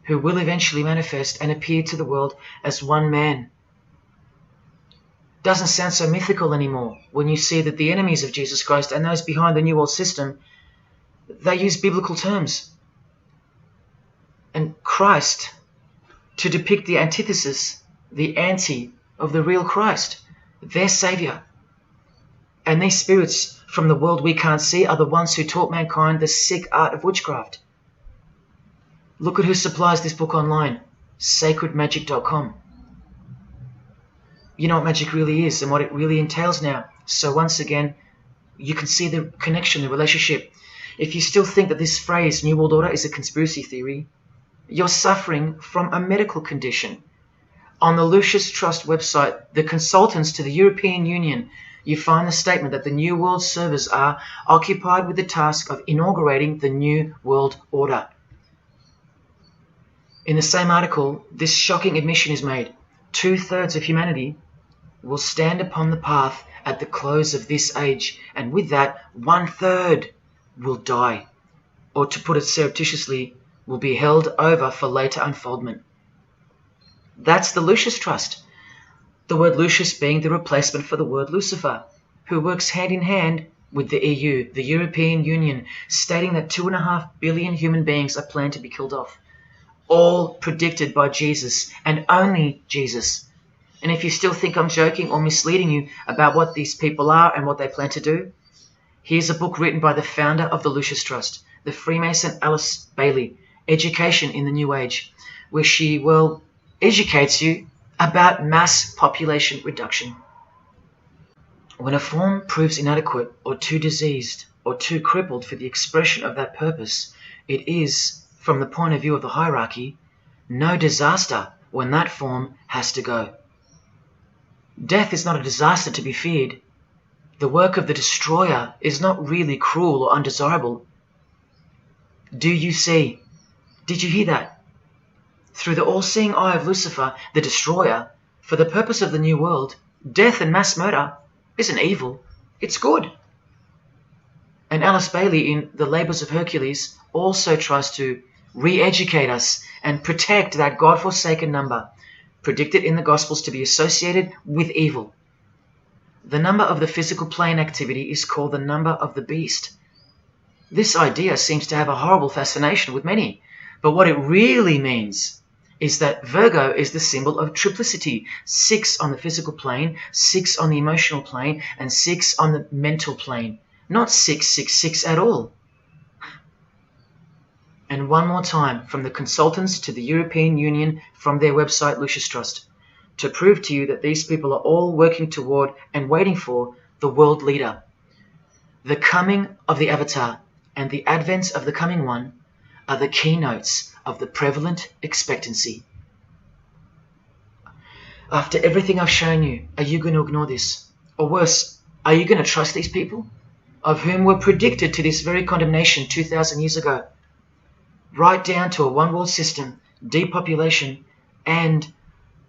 who will eventually manifest and appear to the world as one man. Doesn't sound so mythical anymore when you see that the enemies of Jesus Christ and those behind the New World System, they use biblical terms. And Christ, to depict the antithesis, the anti of the real Christ, their Savior. And these spirits from the world we can't see are the ones who taught mankind the sick art of witchcraft. Look at who supplies this book online, sacredmagic.com. You know what magic really is and what it really entails now. So once again, you can see the connection, the relationship. If you still think that this phrase, New World Order, is a conspiracy theory, you're suffering from a medical condition. On the Lucius Trust website, the consultants to the European Union, you find the statement that the New World servers are occupied with the task of inaugurating the New World Order. In the same article, this shocking admission is made. 2/3 of humanity will stand upon the path at the close of this age, and with that, 1/3 will die, or to put it surreptitiously, will be held over for later unfoldment. That's the Lucius Trust. The word Lucius being the replacement for the word Lucifer, who works hand in hand with the EU, the European Union, stating that 2.5 billion human beings are planned to be killed off. All predicted by Jesus, and only Jesus. And if you still think I'm joking or misleading you about what these people are and what they plan to do, here's a book written by the founder of the Lucius Trust, the Freemason Alice Bailey, Education in the New Age, where she, educates you about mass population reduction. When a form proves inadequate or too diseased or too crippled for the expression of that purpose, it is, from the point of view of the hierarchy, no disaster when that form has to go. Death is not a disaster to be feared. The work of the destroyer is not really cruel or undesirable. Do you see? Did you hear that? Through the all-seeing eye of Lucifer, the destroyer, for the purpose of the new world, death and mass murder isn't evil, it's good. And Alice Bailey in The Labours of Hercules also tries to re-educate us and protect that God-forsaken number, predicted in the Gospels to be associated with evil. The number of the physical plane activity is called the number of the beast. This idea seems to have a horrible fascination with many, but what it really means is that Virgo is the symbol of triplicity, 6 on the physical plane, 6 on the emotional plane, and 6 on the mental plane. not 666 at all. And one more time, from the consultants to the European Union, from their website Lucius Trust, to prove to you that these people are all working toward and waiting for the world leader. The coming of the Avatar and the advent of the coming one are the keynotes of the prevalent expectancy. After everything I've shown you, are you going to ignore this? Or worse, are you going to trust these people, of whom were predicted to this very condemnation 2,000 years ago? Right down to a one-world system, depopulation, and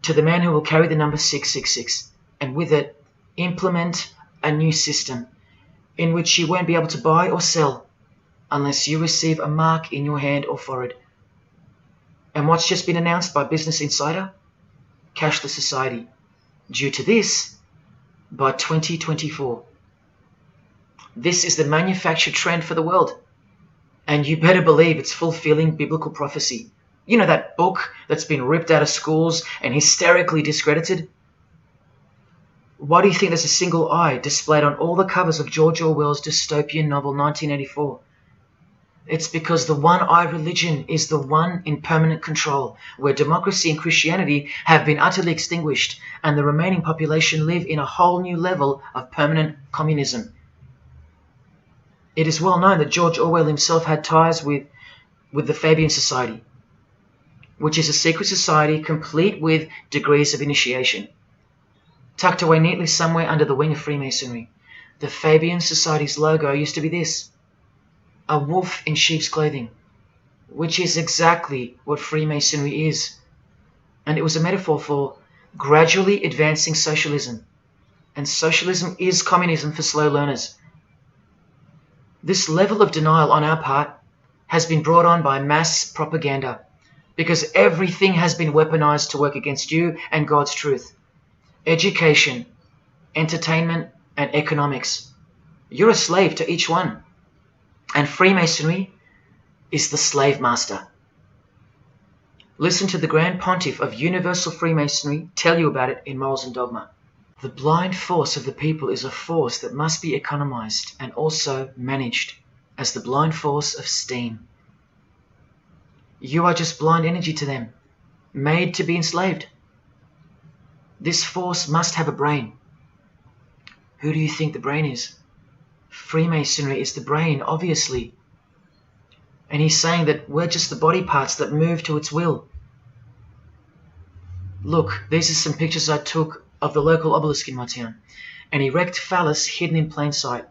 to the man who will carry the number 666, and with it implement a new system in which you won't be able to buy or sell unless you receive a mark in your hand or forehead. And what's just been announced by Business Insider? Cashless society. Due to this, by 2024. This is the manufactured trend for the world. And you better believe it's fulfilling biblical prophecy. You know that book that's been ripped out of schools and hysterically discredited? Why do you think there's a single eye displayed on all the covers of George Orwell's dystopian novel 1984? It's because the one-eye religion is the one in permanent control, where democracy and Christianity have been utterly extinguished and the remaining population live in a whole new level of permanent communism. It is well known that George Orwell himself had ties with the Fabian Society, which is a secret society complete with degrees of initiation. Tucked away neatly somewhere under the wing of Freemasonry, the Fabian Society's logo used to be this: a wolf in sheep's clothing, which is exactly what Freemasonry is. And it was a metaphor for gradually advancing socialism. And socialism is communism for slow learners. This level of denial on our part has been brought on by mass propaganda, because everything has been weaponized to work against you and God's truth. Education, entertainment, and economics. You're a slave to each one. And Freemasonry is the slave master. Listen to the Grand Pontiff of Universal Freemasonry tell you about it in Morals and Dogma. The blind force of the people is a force that must be economized and also managed as the blind force of steam. You are just blind energy to them, made to be enslaved. This force must have a brain. Who do you think the brain is? Freemasonry is the brain, obviously. And he's saying that we're just the body parts that move to its will. Look, these are some pictures I took of the local obelisk in my town. An erect phallus hidden in plain sight.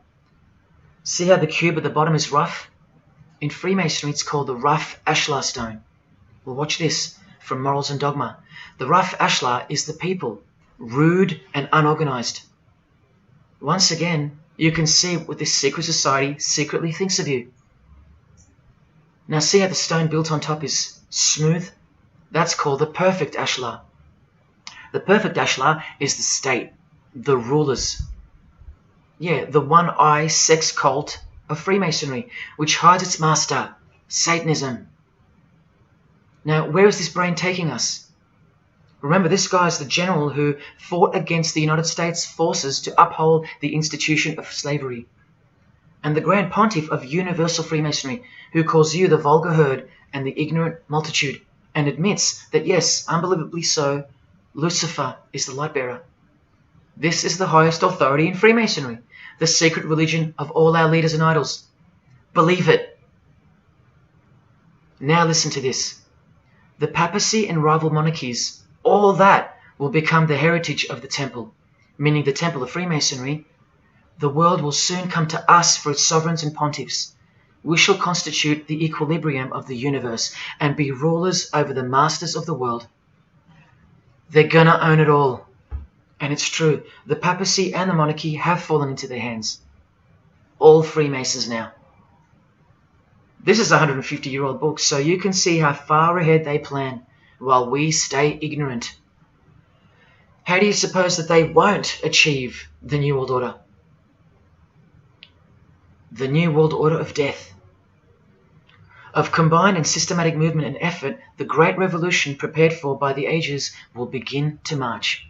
See how the cube at the bottom is rough? In Freemasonry it's called the rough ashlar stone. Well, watch this from Morals and Dogma. The rough ashlar is the people, rude and unorganized. Once again, you can see what this secret society secretly thinks of you. Now see how the stone built on top is smooth? That's called the perfect ashlar. The perfect ashlar is the state, the rulers. Yeah, the one-eye sex cult of Freemasonry, which hides its master, Satanism. Now, where is this brain taking us? Remember, this guy is the general who fought against the United States forces to uphold the institution of slavery. And the Grand Pontiff of Universal Freemasonry, who calls you the vulgar herd and the ignorant multitude, and admits that, yes, unbelievably so, Lucifer is the light bearer. This is the highest authority in Freemasonry, the secret religion of all our leaders and idols. Believe it. Now listen to this. The papacy and rival monarchies, all that will become the heritage of the temple, meaning the temple of Freemasonry. The world will soon come to us for its sovereigns and pontiffs. We shall constitute the equilibrium of the universe and be rulers over the masters of the world. They're gonna own it all. And it's true, the papacy and the monarchy have fallen into their hands. All Freemasons now. This is a 150-year-old book, so you can see how far ahead they plan, while we stay ignorant. How do you suppose that they won't achieve the New World Order? The New World Order of death. Of combined and systematic movement and effort, the great revolution prepared for by the ages will begin to march.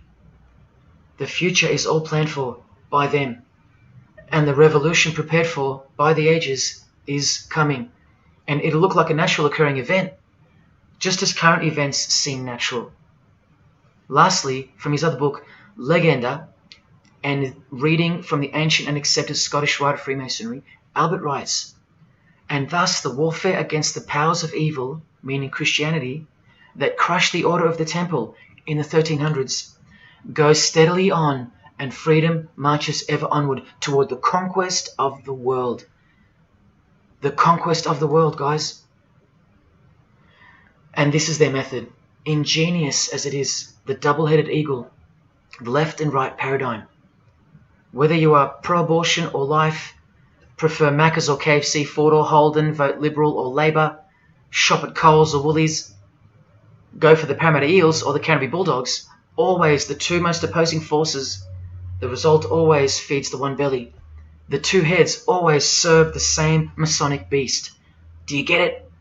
The future is all planned for by them, And the revolution prepared for by the ages is coming. And it'll look like a natural occurring event, just as current events seem natural. Lastly, from his other book, Legenda, and reading from the ancient and accepted Scottish rite of Freemasonry, Albert writes, "And thus the warfare against the powers of evil, meaning Christianity, that crushed the order of the temple in the 1300s, goes steadily on, and freedom marches ever onward toward the conquest of the world." The conquest of the world, guys. And this is their method. Ingenious as it is, the double-headed eagle, the left and right paradigm. Whether you are pro-abortion or life, prefer Macca's or KFC, Ford or Holden, vote Liberal or Labour, shop at Coles or Woolies, go for the Parramatta Eels or the Canterbury Bulldogs, always the two most opposing forces, the result always feeds the one belly. The two heads always serve the same Masonic beast. Do you get it?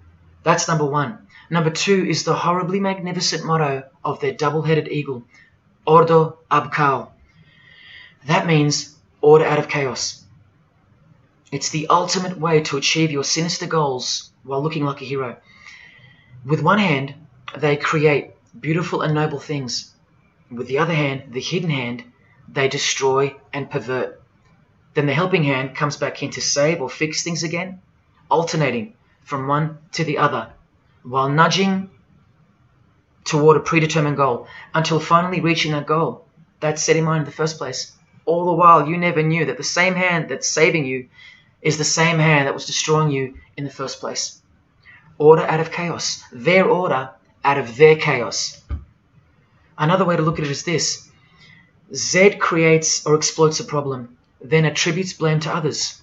That's number one. Number two is the horribly magnificent motto of their double-headed eagle, Ordo ab Chaos. That means order out of chaos. It's the ultimate way to achieve your sinister goals while looking like a hero. With one hand, they create beautiful and noble things. With the other hand, the hidden hand, they destroy and pervert. Then the helping hand comes back in to save or fix things again, alternating from one to the other, while nudging toward a predetermined goal, until finally reaching that goal that's set in mind in the first place. All the while, you never knew that the same hand that's saving you is the same hand that was destroying you in the first place. Order out of chaos. Their order out of their chaos. Another way to look at it is this. Z creates or exploits a problem, then attributes blame to others.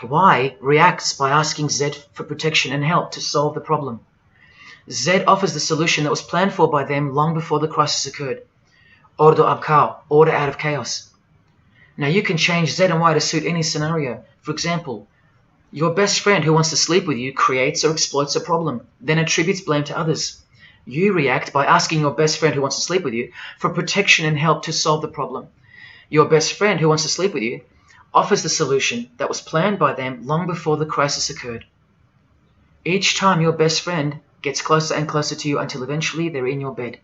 Y reacts by asking Z for protection and help to solve the problem. Z offers the solution that was planned for by them long before the crisis occurred. Ordo ab Chaos, order out of chaos. Now you can change Z and Y to suit any scenario. For example, your best friend who wants to sleep with you creates or exploits a problem, then attributes blame to others. You react by asking your best friend who wants to sleep with you for protection and help to solve the problem. Your best friend who wants to sleep with you offers the solution that was planned by them long before the crisis occurred. Each time your best friend gets closer and closer to you until eventually they're in your bed.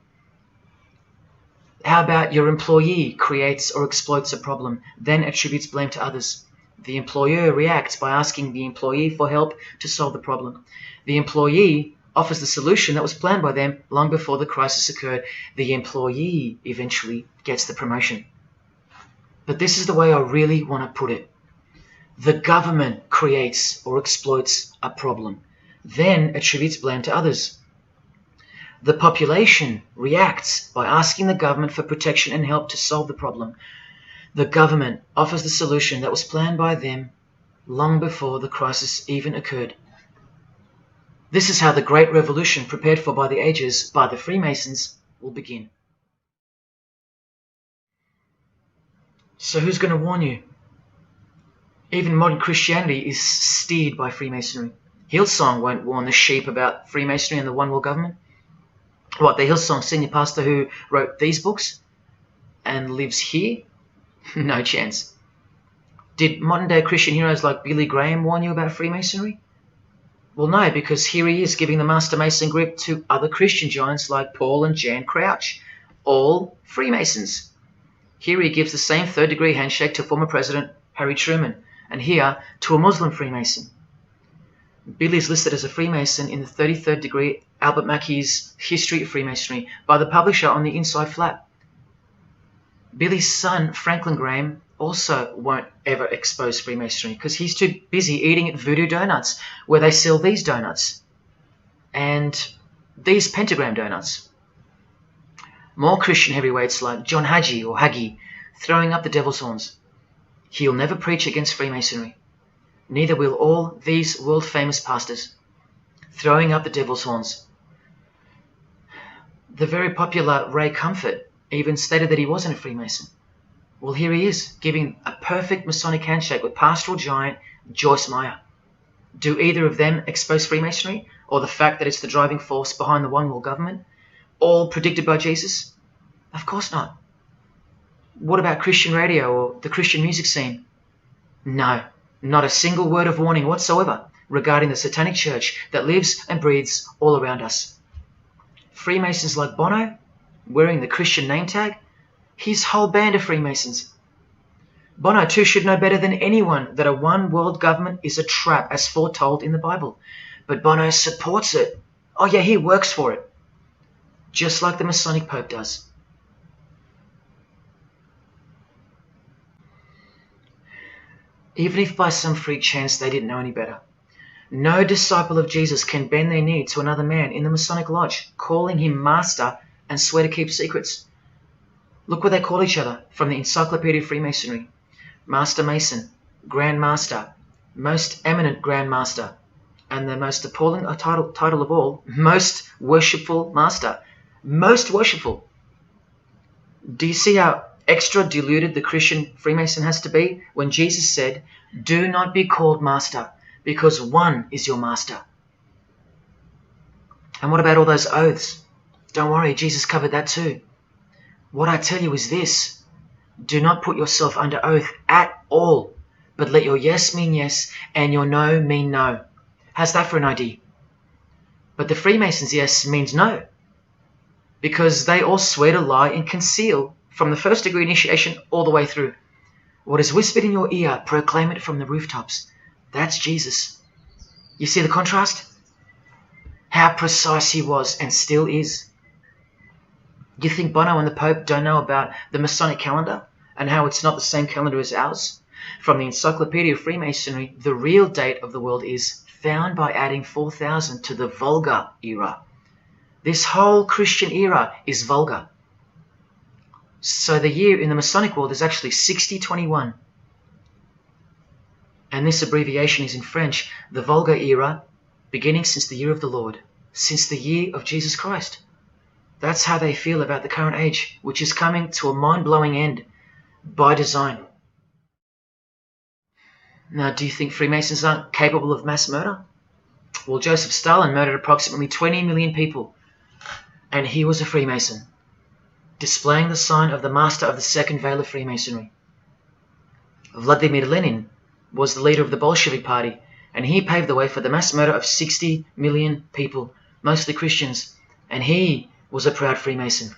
How about your employee creates or exploits a problem, then attributes blame to others? The employer reacts by asking the employee for help to solve the problem. The employee offers the solution that was planned by them long before the crisis occurred. The employee eventually gets the promotion. But this is the way I really want to put it. The government creates or exploits a problem, then attributes blame to others. The population reacts by asking the government for protection and help to solve the problem. The government offers the solution that was planned by them long before the crisis even occurred. This is how the Great Revolution, prepared for by the ages by the Freemasons, will begin. So who's going to warn you? Even modern Christianity is steered by Freemasonry. Hillsong won't warn the sheep about Freemasonry and the One World Government. What, the Hillsong senior pastor who wrote these books and lives here? No chance. Did modern day Christian heroes like Billy Graham warn you about Freemasonry? Well, no, because here he is giving the Master Mason grip to other Christian giants like Paul and Jan Crouch, all Freemasons. Here he gives the same third-degree handshake to former President Harry Truman, and here to a Muslim Freemason. Billy is listed as a Freemason in the 33rd degree Albert Mackey's History of Freemasonry by the publisher on the inside flap. Billy's son, Franklin Graham, also won't ever expose Freemasonry because he's too busy eating at Voodoo Donuts, where they sell these donuts and these pentagram donuts. More Christian heavyweights like John Hagee or Hagee throwing up the devil's horns. He'll never preach against Freemasonry. Neither will all these world-famous pastors throwing up the devil's horns. The very popular Ray Comfort even stated that he wasn't a Freemason. Well, here he is, giving a perfect Masonic handshake with pastoral giant Joyce Meyer. Do either of them expose Freemasonry, or the fact that it's the driving force behind the One World Government, all predicted by Jesus? Of course not. What about Christian radio or the Christian music scene? No, not a single word of warning whatsoever regarding the satanic church that lives and breathes all around us. Freemasons like Bono, wearing the Christian name tag, his whole band of Freemasons. Bono too should know better than anyone that a one world government is a trap as foretold in the Bible. But Bono supports it. Oh yeah, he works for it. Just like the Masonic Pope does. Even if by some freak chance they didn't know any better. No disciple of Jesus can bend their knee to another man in the Masonic Lodge, calling him master and swear to keep secrets. Look what they call each other from the Encyclopedia of Freemasonry. Master Mason, Grand Master, Most Eminent Grand Master, and the most appalling title of all, Most Worshipful Master. Most worshipful. Do you see how extra deluded the Christian Freemason has to be when Jesus said, "Do not be called master, because one is your master"? And what about all those oaths? Don't worry, Jesus covered that too. What I tell you is this: do not put yourself under oath at all, but let your yes mean yes and your no mean no. How's that for an idea? But the Freemasons' yes means no, because they all swear to lie and conceal from the first degree initiation all the way through. What is whispered in your ear, proclaim it from the rooftops. That's Jesus. You see the contrast? How precise he was and still is. You think Bono and the Pope don't know about the Masonic calendar and how it's not the same calendar as ours? From the Encyclopedia of Freemasonry, the real date of the world is found by adding 4000 to the Vulgar era. This whole Christian era is vulgar. So the year in the Masonic world is actually 6021. And this abbreviation is in French, the Vulgar era, beginning since the year of the Lord, since the year of Jesus Christ. That's how they feel about the current age, which is coming to a mind-blowing end by design. Now, do you think Freemasons aren't capable of mass murder? Well, Joseph Stalin murdered approximately 20 million people, and he was a Freemason, displaying the sign of the master of the second veil of Freemasonry. Vladimir Lenin was the leader of the Bolshevik Party, and he paved the way for the mass murder of 60 million people, mostly Christians, and he was a proud Freemason.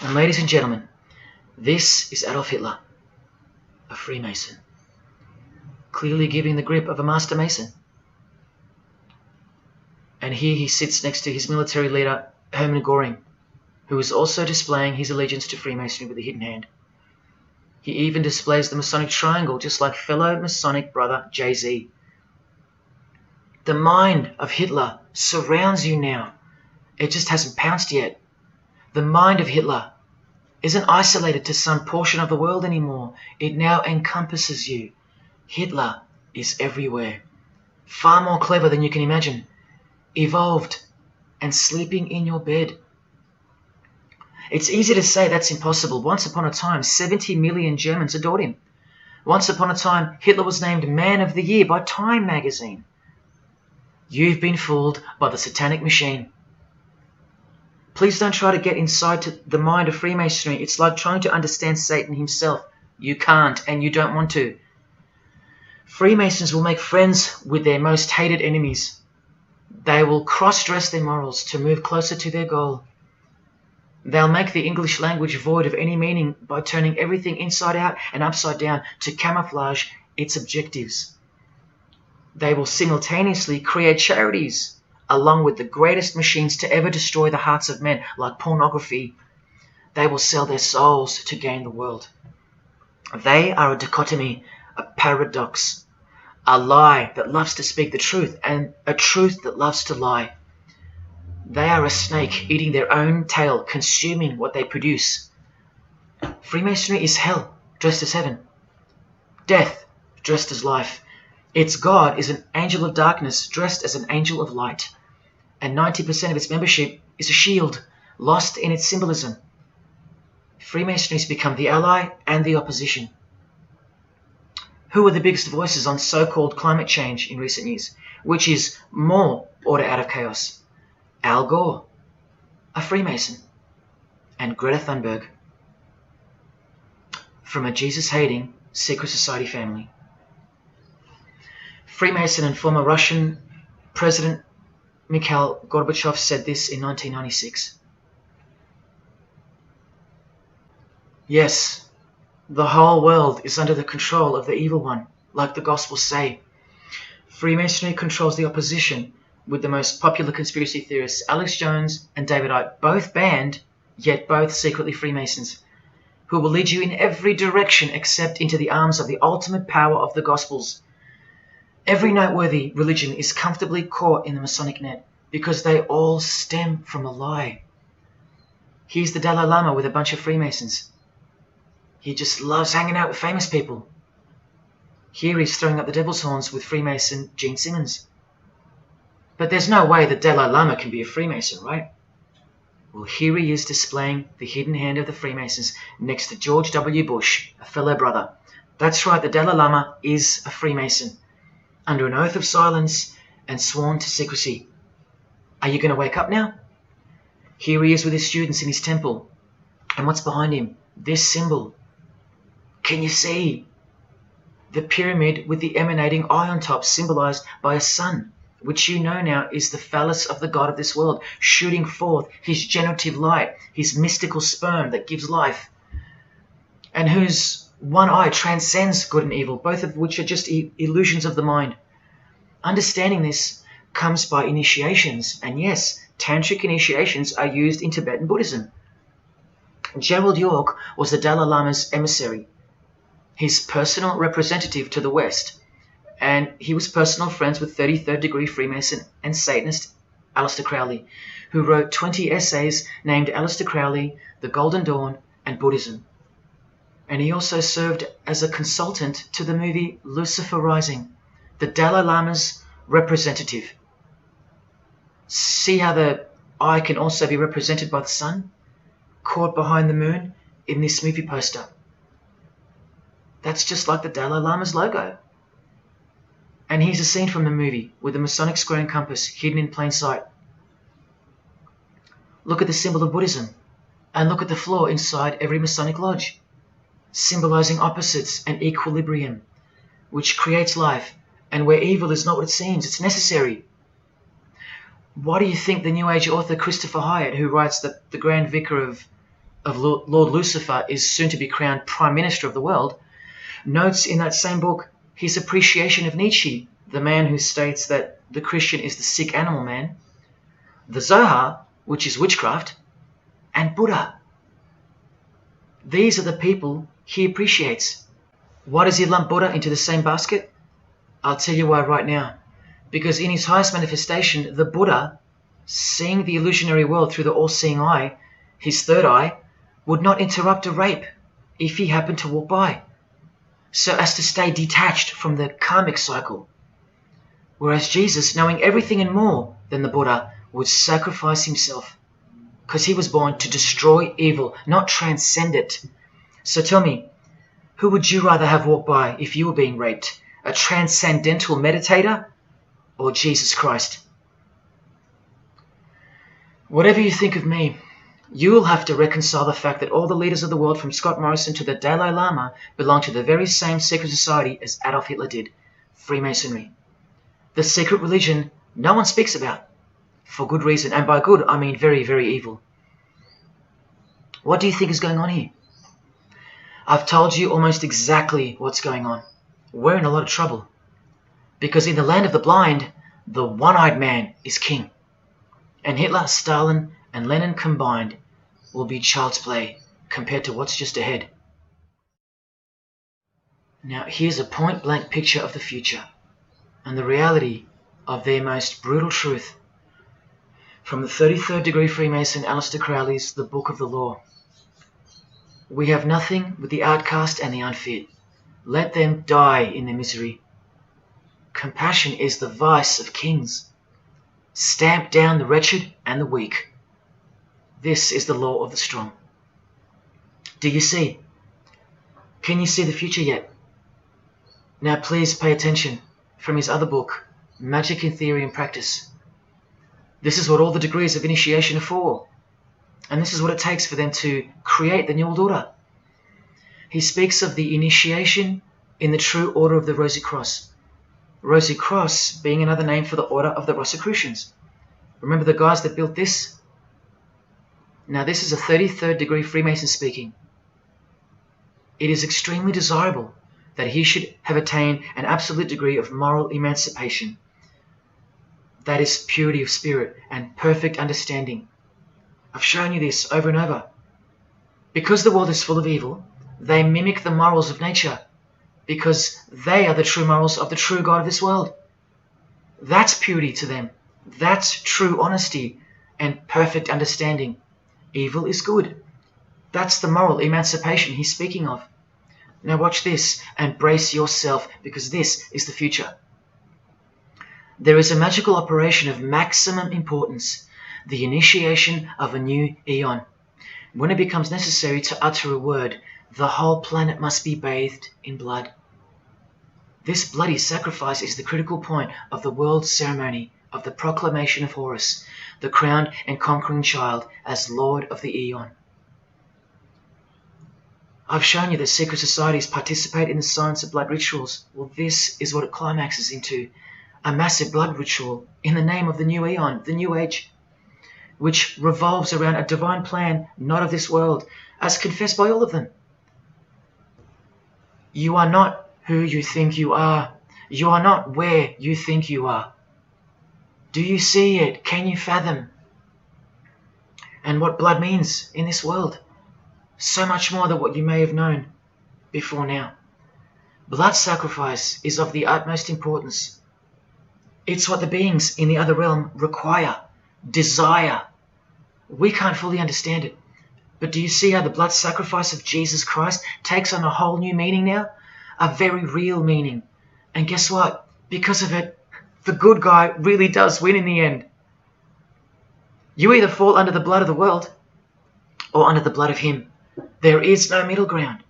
And ladies and gentlemen, this is Adolf Hitler, a Freemason, clearly giving the grip of a Master Mason. And here he sits next to his military leader, Hermann Göring, who is also displaying his allegiance to Freemasonry with a hidden hand. He even displays the Masonic triangle, just like fellow Masonic brother Jay-Z. The mind of Hitler surrounds you now. It just hasn't pounced yet. The mind of Hitler isn't isolated to some portion of the world anymore. It now encompasses you. Hitler is everywhere. Far more clever than you can imagine. Evolved and sleeping in your bed. It's easy to say that's impossible. Once upon a time, 70 million Germans adored him. Once upon a time, Hitler was named Man of the Year by Time magazine. You've been fooled by the satanic machine. Please don't try to get inside to the mind of Freemasonry. It's like trying to understand Satan himself. You can't, and you don't want to. Freemasons will make friends with their most hated enemies. They will cross-dress their morals to move closer to their goal. They'll make the English language void of any meaning by turning everything inside out and upside down to camouflage its objectives. They will simultaneously create charities along with the greatest machines to ever destroy the hearts of men, like pornography. They will sell their souls to gain the world. They are a dichotomy, a paradox, a lie that loves to speak the truth and a truth that loves to lie. They are a snake eating their own tail, consuming what they produce. Freemasonry is hell dressed as heaven, death dressed as life. Its God is an angel of darkness dressed as an angel of light, and 90% of its membership is a shield, lost in its symbolism. Freemasonry has become the ally and the opposition. Who are the biggest voices on so-called climate change in recent years? Which is more order out of chaos? Al Gore, a Freemason, and Greta Thunberg. From a Jesus-hating, secret society family. Freemason and former Russian President Mikhail Gorbachev said this in 1996. Yes, the whole world is under the control of the evil one, like the Gospels say. Freemasonry controls the opposition, with the most popular conspiracy theorists Alex Jones and David Icke, both banned, yet both secretly Freemasons, who will lead you in every direction except into the arms of the ultimate power of the Gospels. Every noteworthy religion is comfortably caught in the Masonic net, because they all stem from a lie. Here's the Dalai Lama with a bunch of Freemasons. He just loves hanging out with famous people. Here he's throwing up the devil's horns with Freemason Gene Simmons. But there's no way the Dalai Lama can be a Freemason, right? Well, here he is displaying the hidden hand of the Freemasons next to George W. Bush, a fellow brother. That's right, the Dalai Lama is a Freemason, under an oath of silence and sworn to secrecy. Are you going to wake up now? Here he is with his students in his temple. And what's behind him? This symbol. Can you see? The pyramid with the emanating eye on top, symbolized by a sun, which you know now is the phallus of the god of this world, shooting forth his generative light, his mystical sperm that gives life, and whose one eye transcends good and evil, both of which are just illusions of the mind. Understanding this comes by initiations, and yes, tantric initiations are used in Tibetan Buddhism. Gerald York was the Dalai Lama's emissary, his personal representative to the West, and he was personal friends with 33rd degree Freemason and Satanist Aleister Crowley, who wrote 20 essays named Aleister Crowley, The Golden Dawn, and Buddhism. And he also served as a consultant to the movie Lucifer Rising, the Dalai Lama's representative. See how the eye can also be represented by the sun, caught behind the moon in this movie poster. That's just like the Dalai Lama's logo. And here's a scene from the movie with the Masonic square and compass hidden in plain sight. Look at the symbol of Buddhism, and look at the floor inside every Masonic lodge, symbolizing opposites and equilibrium, which creates life, and where evil is not what it seems, it's necessary. Why do you think the New Age author Christopher Hyatt, who writes that the Grand Vicar of Lord Lucifer is soon to be crowned Prime Minister of the world, notes in that same book his appreciation of Nietzsche, the man who states that the Christian is the sick animal man, the Zohar, which is witchcraft, and Buddha. These are the people he appreciates. Why does he lump Buddha into the same basket? I'll tell you why right now. Because in his highest manifestation, the Buddha, seeing the illusionary world through the all-seeing eye, his third eye, would not interrupt a rape if he happened to walk by, so as to stay detached from the karmic cycle. Whereas Jesus, knowing everything and more than the Buddha, would sacrifice himself, because he was born to destroy evil, not transcend it. So tell me, who would you rather have walk by if you were being raped? A transcendental meditator or Jesus Christ? Whatever you think of me, you will have to reconcile the fact that all the leaders of the world, from Scott Morrison to the Dalai Lama, belong to the very same secret society as Adolf Hitler did, Freemasonry. The secret religion no one speaks about, for good reason, and by good I mean very, very evil. What do you think is going on here? I've told you almost exactly what's going on. We're in a lot of trouble, because in the land of the blind, the one-eyed man is king, and Hitler, Stalin, and Lenin combined will be child's play compared to what's just ahead. Now here's a point-blank picture of the future and the reality of their most brutal truth from the 33rd degree Freemason Aleister Crowley's The Book of the Law. We have nothing but the outcast and the unfit. Let them die in their misery. Compassion is the vice of kings. Stamp down the wretched and the weak. This is the law of the strong. Do you see? Can you see the future yet? Now please pay attention from his other book, Magic in Theory and Practice. This is what all the degrees of initiation are for. And this is what it takes for them to create the New World Order. he speaks of the initiation in the true order of the Rosy Cross. Rosy Cross being another name for the order of the Rosicrucians. Remember the guys that built this? Now this is a 33rd degree Freemason speaking. It is extremely desirable that he should have attained an absolute degree of moral emancipation. That is purity of spirit and perfect understanding. I've shown you this over and over. Because the world is full of evil, they mimic the morals of nature, because they are the true morals of the true God of this world. That's purity to them. That's true honesty and perfect understanding. Evil is good. That's the moral emancipation he's speaking of. Now watch this and brace yourself, because this is the future. There is a magical operation of maximum importance, the initiation of a new eon. When it becomes necessary to utter a word, the whole planet must be bathed in blood. This bloody sacrifice is the critical point of the world ceremony of the proclamation of Horus, the crowned and conquering child, as Lord of the Eon. I've shown you that secret societies participate in the science of blood rituals. Well, this is what it climaxes into. A massive blood ritual in the name of the new Eon, the new age, which revolves around a divine plan not of this world, as confessed by all of them. You are not who you think you are. You are not where you think you are. Do you see it? Can you fathom? And what blood means in this world? So much more than what you may have known before now. Blood sacrifice is of the utmost importance. It's what the beings in the other realm require, desire. We can't fully understand it. But do you see how the blood sacrifice of Jesus Christ takes on a whole new meaning now? A very real meaning. And guess what? Because of it, the good guy really does win in the end. You either fall under the blood of the world or under the blood of him. There is no middle ground.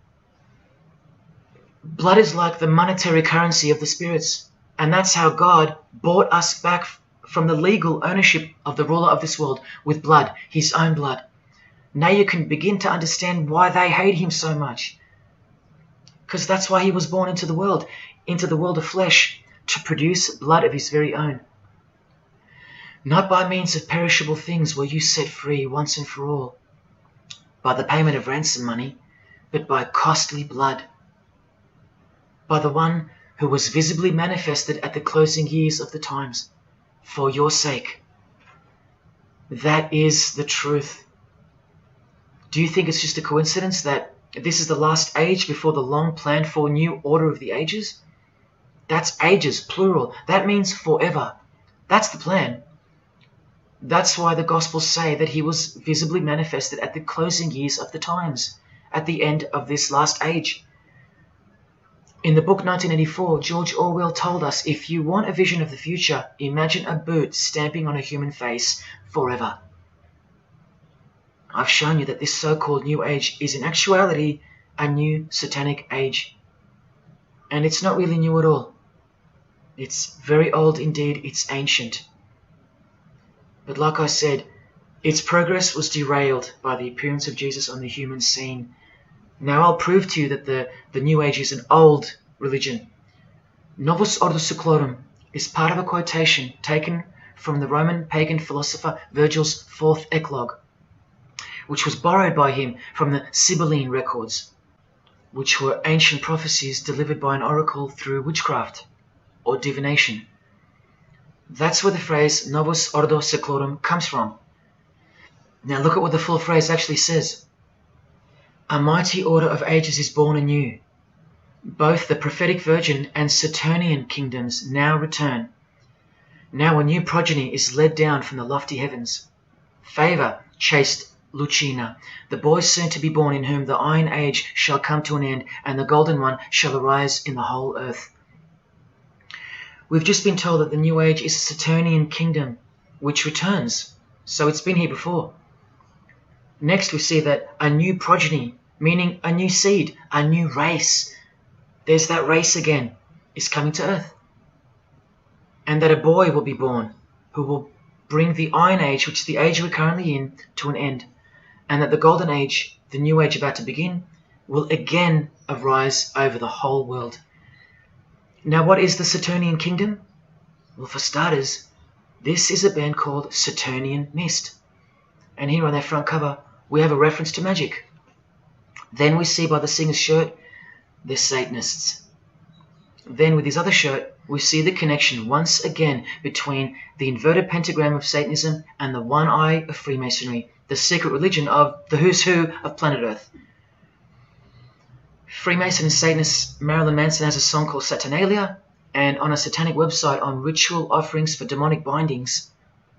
Blood is like the monetary currency of the spirits. And that's how God bought us back from the legal ownership of the ruler of this world with blood, his own blood. Now you can begin to understand why they hate him so much. Because that's why he was born into the world of flesh, to produce blood of his very own. Not by means of perishable things were you set free once and for all, by the payment of ransom money, but by costly blood, by the one who was visibly manifested at the closing years of the times, for your sake. That is the truth. Do you think it's just a coincidence that this is the last age before the long planned for new order of the ages? That's ages, plural. That means forever. That's the plan. That's why the Gospels say that he was visibly manifested at the closing years of the times, at the end of this last age. In the book 1984, George Orwell told us, if you want a vision of the future, imagine a boot stamping on a human face forever. I've shown you that this so-called new age is in actuality a new satanic age. And it's not really new at all. It's very old indeed, it's ancient. But like I said, its progress was derailed by the appearance of Jesus on the human scene. Now I'll prove to you that the New Age is an old religion. Novus Ordo Seclorum is part of a quotation taken from the Roman pagan philosopher Virgil's 4th Eclogue, which was borrowed by him from the Sibylline records, which were ancient prophecies delivered by an oracle through witchcraft or divination. That's where the phrase Novus Ordo Seclorum comes from. Now look at what the full phrase actually says. A mighty order of ages is born anew. Both the prophetic virgin and Saturnian kingdoms now return. Now a new progeny is led down from the lofty heavens. Favour, chaste Lucina, the boy soon to be born, in whom the iron age shall come to an end, and the golden one shall arise in the whole earth. We've just been told that the new age is a Saturnian kingdom, which returns. So it's been here before. Next we see that a new progeny, meaning a new seed, a new race, there's that race again, is coming to earth. And that a boy will be born who will bring the iron age, which is the age we're currently in, to an end. And that the golden age, the new age about to begin, will again arise over the whole world. Now, what is the Saturnian kingdom? Well, for starters, this is a band called Saturnian Mist. And here on their front cover, we have a reference to magic. Then we see by the singer's shirt, they're Satanists. Then with his other shirt, we see the connection once again between the inverted pentagram of Satanism and the one eye of Freemasonry, the secret religion of the who's who of planet Earth. Freemason and Satanist Marilyn Manson has a song called Saturnalia, and on a satanic website on ritual offerings for demonic bindings,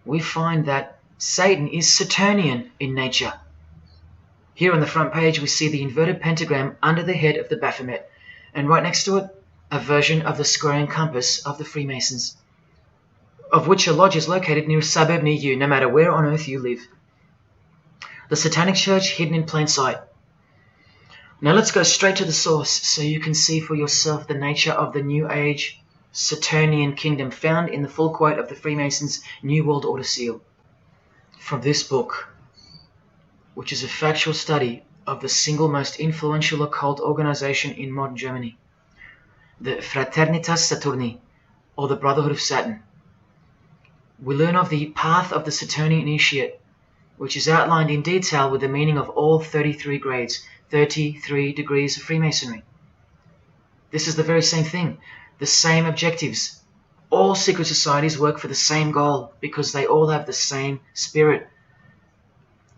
we find that Satan is Saturnian in nature. Here on the front page we see the inverted pentagram under the head of the Baphomet, and right next to it, a version of the square and compass of the Freemasons, of which a lodge is located near a suburb near you, no matter where on earth you live. The Satanic Church hidden in plain sight. Now let's go straight to the source so you can see for yourself the nature of the New Age Saturnian kingdom found in the full quote of the Freemasons' New World Order seal. From this book, which is a factual study of the single most influential occult organization in modern Germany, the Fraternitas Saturni, or the Brotherhood of Saturn. We learn of the path of the Saturnian initiate, which is outlined in detail with the meaning of all 33 grades, 33 degrees of Freemasonry. This is the very same thing, the same objectives. All secret societies work for the same goal because they all have the same spirit.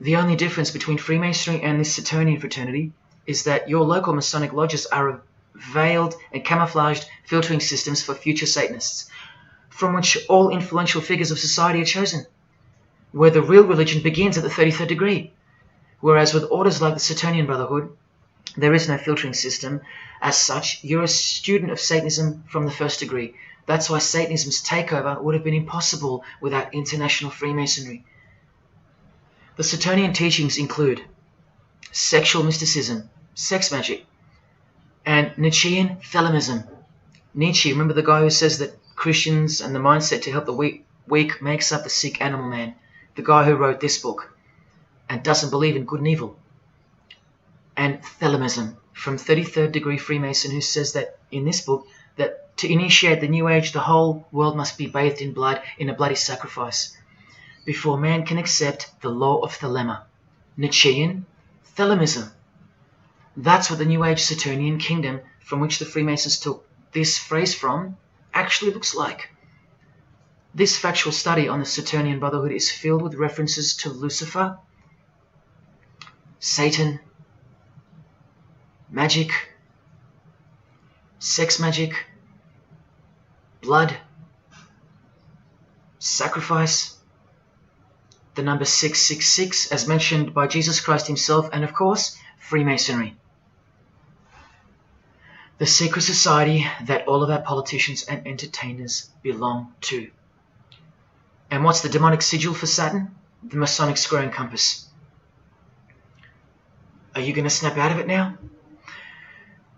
The only difference between Freemasonry and this Saturnian fraternity is that your local Masonic lodges are veiled and camouflaged filtering systems for future Satanists, from which all influential figures of society are chosen, where the real religion begins at the 33rd degree. Whereas with orders like the Saturnian Brotherhood, there is no filtering system. As such, you're a student of Satanism from the first degree. That's why Satanism's takeover would have been impossible without international Freemasonry. The Saturnian teachings include sexual mysticism, sex magic, and Nietzschean Thelemism. Nietzsche, remember the guy who says that Christians and the mindset to help the weak makes up the sick animal man? The guy who wrote this book and doesn't believe in good and evil. And Thelemism, from 33rd degree Freemason, who says that in this book that to initiate the New Age, the whole world must be bathed in blood in a bloody sacrifice before man can accept the law of Thelema. Nietzschean Thelemism. That's what the New Age Saturnian kingdom, from which the Freemasons took this phrase from, actually looks like. This factual study on the Saturnian Brotherhood is filled with references to Lucifer, Satan, magic, sex magic, blood, sacrifice, the number 666 as mentioned by Jesus Christ himself, and of course, Freemasonry. The secret society that all of our politicians and entertainers belong to. And what's the demonic sigil for Saturn? The Masonic square and compass. Are you going to snap out of it now?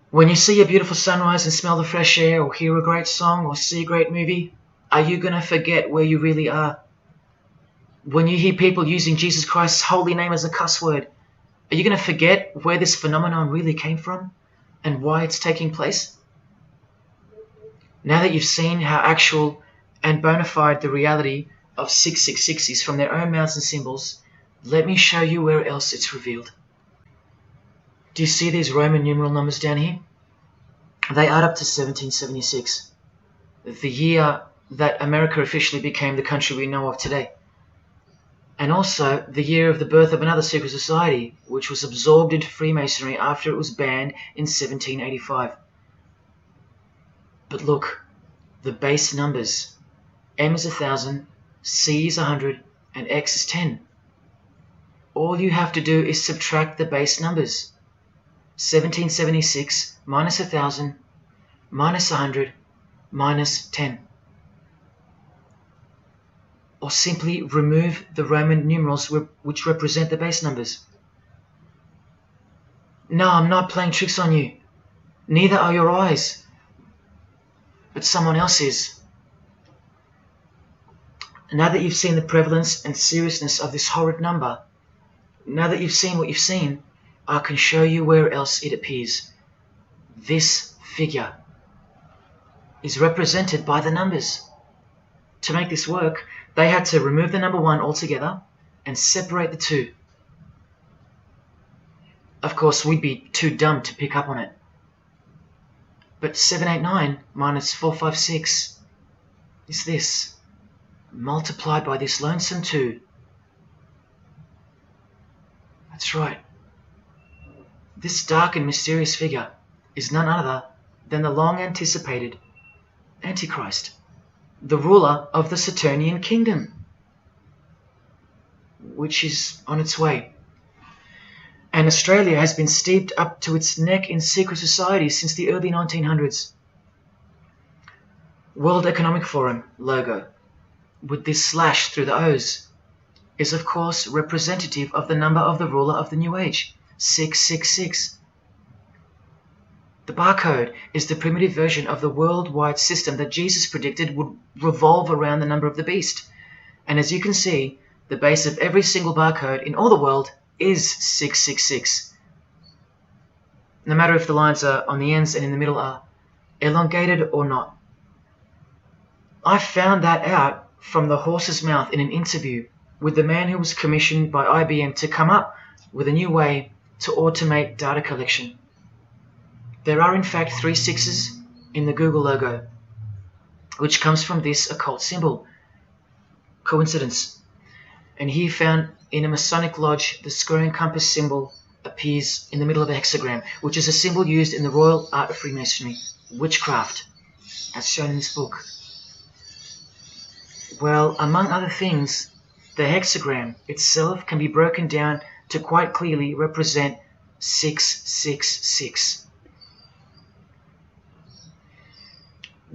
When you see a beautiful sunrise and smell the fresh air, or hear a great song, or see a great movie, are you going to forget where you really are? When you hear people using Jesus Christ's holy name as a cuss word, are you going to forget where this phenomenon really came from and why it's taking place? Now that you've seen how actual and bona fide the reality of 666 is from their own mouths and symbols, let me show you where else it's revealed. Do you see these Roman numeral numbers down here? They add up to 1776, the year that America officially became the country we know of today. And also the year of the birth of another secret society, which was absorbed into Freemasonry after it was banned in 1785. But look, the base numbers. M is 1,000, C is 100, and X is 10. All you have to do is subtract the base numbers. 1776 minus 1,000 minus 100 minus 10. Or simply remove the Roman numerals which represent the base numbers. No, I'm not playing tricks on you. Neither are your eyes. But someone else is. Now that you've seen the prevalence and seriousness of this horrid number, now that you've seen what you've seen, I can show you where else it appears. This figure is represented by the numbers. To make this work, they had to remove the number 1 altogether and separate the 2. Of course, we'd be too dumb to pick up on it. But 789 minus 456 is this, multiplied by this lonesome 2. That's right. This dark and mysterious figure is none other than the long-anticipated Antichrist, the ruler of the Saturnian kingdom, which is on its way. And Australia has been steeped up to its neck in secret societies since the early 1900s. World Economic Forum logo, with this slash through the O's, is of course representative of the number of the ruler of the New Age, 666. The barcode is the primitive version of the worldwide system that Jesus predicted would revolve around the number of the beast. And as you can see, the base of every single barcode in all the world is 666. No matter if the lines are on the ends and in the middle are elongated or not. I found that out from the horse's mouth in an interview with the man who was commissioned by IBM to come up with a new way to automate data collection. There are in fact 3 6s in the Google logo, which comes from this occult symbol. Coincidence? And he found in a Masonic lodge the square and compass symbol appears in the middle of a hexagram, which is a symbol used in the royal art of Freemasonry, witchcraft, as shown in this book. Well, among other things, the hexagram itself can be broken down to quite clearly represent 666.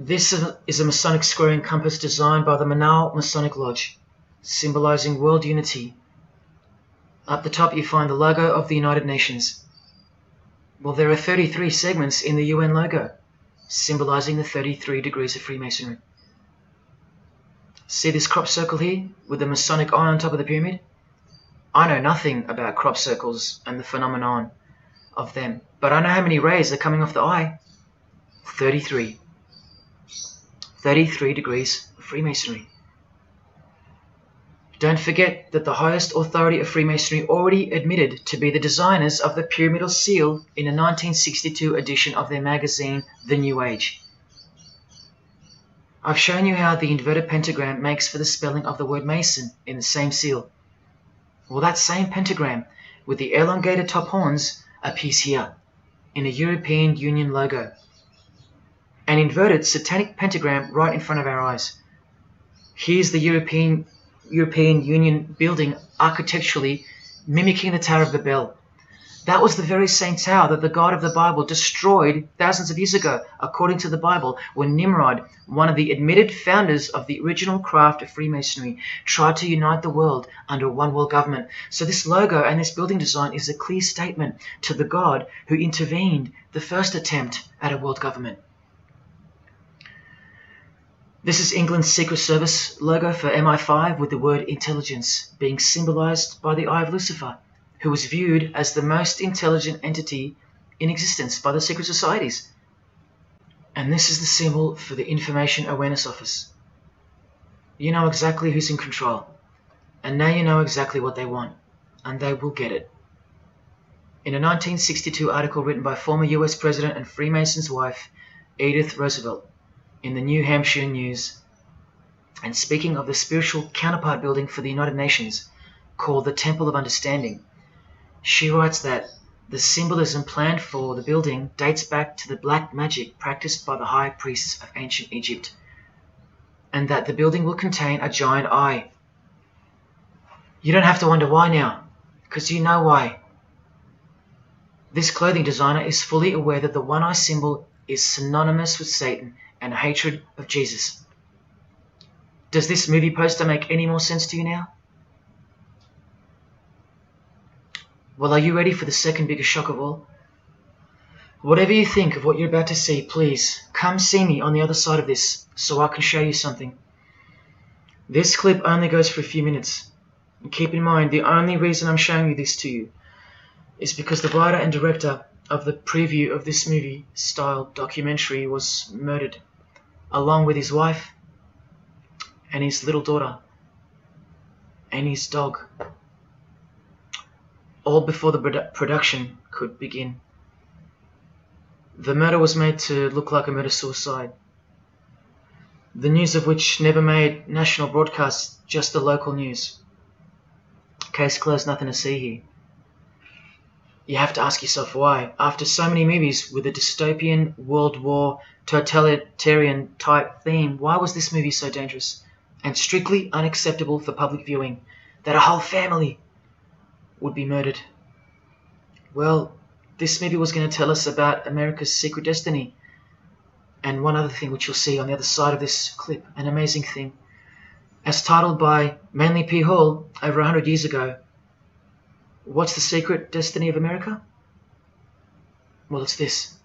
This is a Masonic square and compass designed by the Manal Masonic Lodge, symbolizing world unity. Up the top you find the logo of the United Nations. Well, there are 33 segments in the UN logo, symbolizing the 33 degrees of Freemasonry. See this crop circle here with the Masonic eye on top of the pyramid? I know nothing about crop circles and the phenomenon of them, but I know how many rays are coming off the eye. 33. 33 degrees of Freemasonry. Don't forget that the highest authority of Freemasonry already admitted to be the designers of the pyramidal seal in a 1962 edition of their magazine, The New Age. I've shown you how the inverted pentagram makes for the spelling of the word Mason in the same seal. Well, that same pentagram with the elongated top horns appears here in a European Union logo. An inverted satanic pentagram right in front of our eyes. Here's the European Union building architecturally mimicking the Tower of Babel. That was the very same tower that the God of the Bible destroyed thousands of years ago, according to the Bible, when Nimrod, one of the admitted founders of the original craft of Freemasonry, tried to unite the world under one world government. So this logo and this building design is a clear statement to the God who intervened the first attempt at a world government. This is England's Secret Service logo for MI5 with the word intelligence being symbolized by the eye of Lucifer, who was viewed as the most intelligent entity in existence by the secret societies. And this is the symbol for the Information Awareness Office. You know exactly who's in control, and now you know exactly what they want, and they will get it. In a 1962 article written by former US President and Freemason's wife, Edith Roosevelt, in the New Hampshire News, and speaking of the spiritual counterpart building for the United Nations, called the Temple of Understanding, she writes that the symbolism planned for the building dates back to the black magic practiced by the high priests of ancient Egypt, and that the building will contain a giant eye. You don't have to wonder why now, because you know why. This clothing designer is fully aware that the one-eye symbol is synonymous with Satan and hatred of Jesus. Does this movie poster make any more sense to you now? Well, are you ready for the second biggest shock of all? Whatever you think of what you're about to see, please come see me on the other side of this so I can show you something. This clip only goes for a few minutes. And keep in mind, the only reason I'm showing you this to you is because the writer and director of the preview of this movie-style documentary was murdered, along with his wife and his little daughter and his dog, all before the production could begin. The murder was made to look like a murder-suicide, the news of which never made national broadcasts, just the local news. Case closed, nothing to see here. You have to ask yourself why, after so many movies with a dystopian, World War, totalitarian type theme, why was this movie so dangerous and strictly unacceptable for public viewing, that a whole family would be murdered? Well, this movie was going to tell us about America's secret destiny. And one other thing which you'll see on the other side of this clip, an amazing thing. As titled by Manly P. Hall over 100 years ago, what's the secret destiny of America? Well, it's this.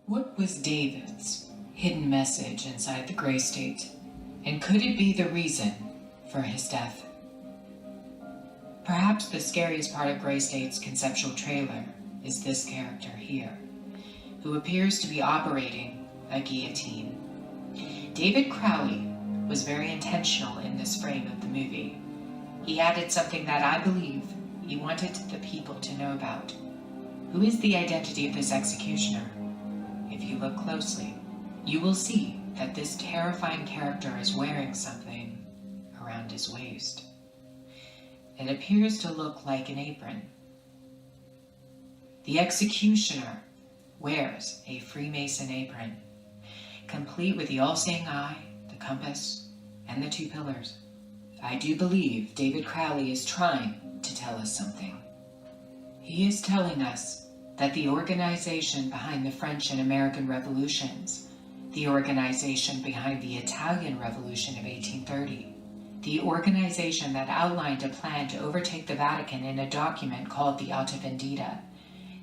What was David's hidden message inside the Grey State? And could it be the reason for his death? Perhaps the scariest part of Grey State's conceptual trailer is this character here, who appears to be operating a guillotine. David Crowley was very intentional in this frame of the movie. He added something that I believe he wanted the people to know about. Who is the identity of this executioner? If you look closely, you will see that this terrifying character is wearing something around his waist. It appears to look like an apron. The executioner wears a Freemason apron, complete with the all-seeing eye, the compass, and the two pillars. I do believe David Crowley is trying to tell us something. He is telling us that the organization behind the French and American revolutions, the organization behind the Italian Revolution of 1830, the organization that outlined a plan to overtake the Vatican in a document called the Alta Vendita,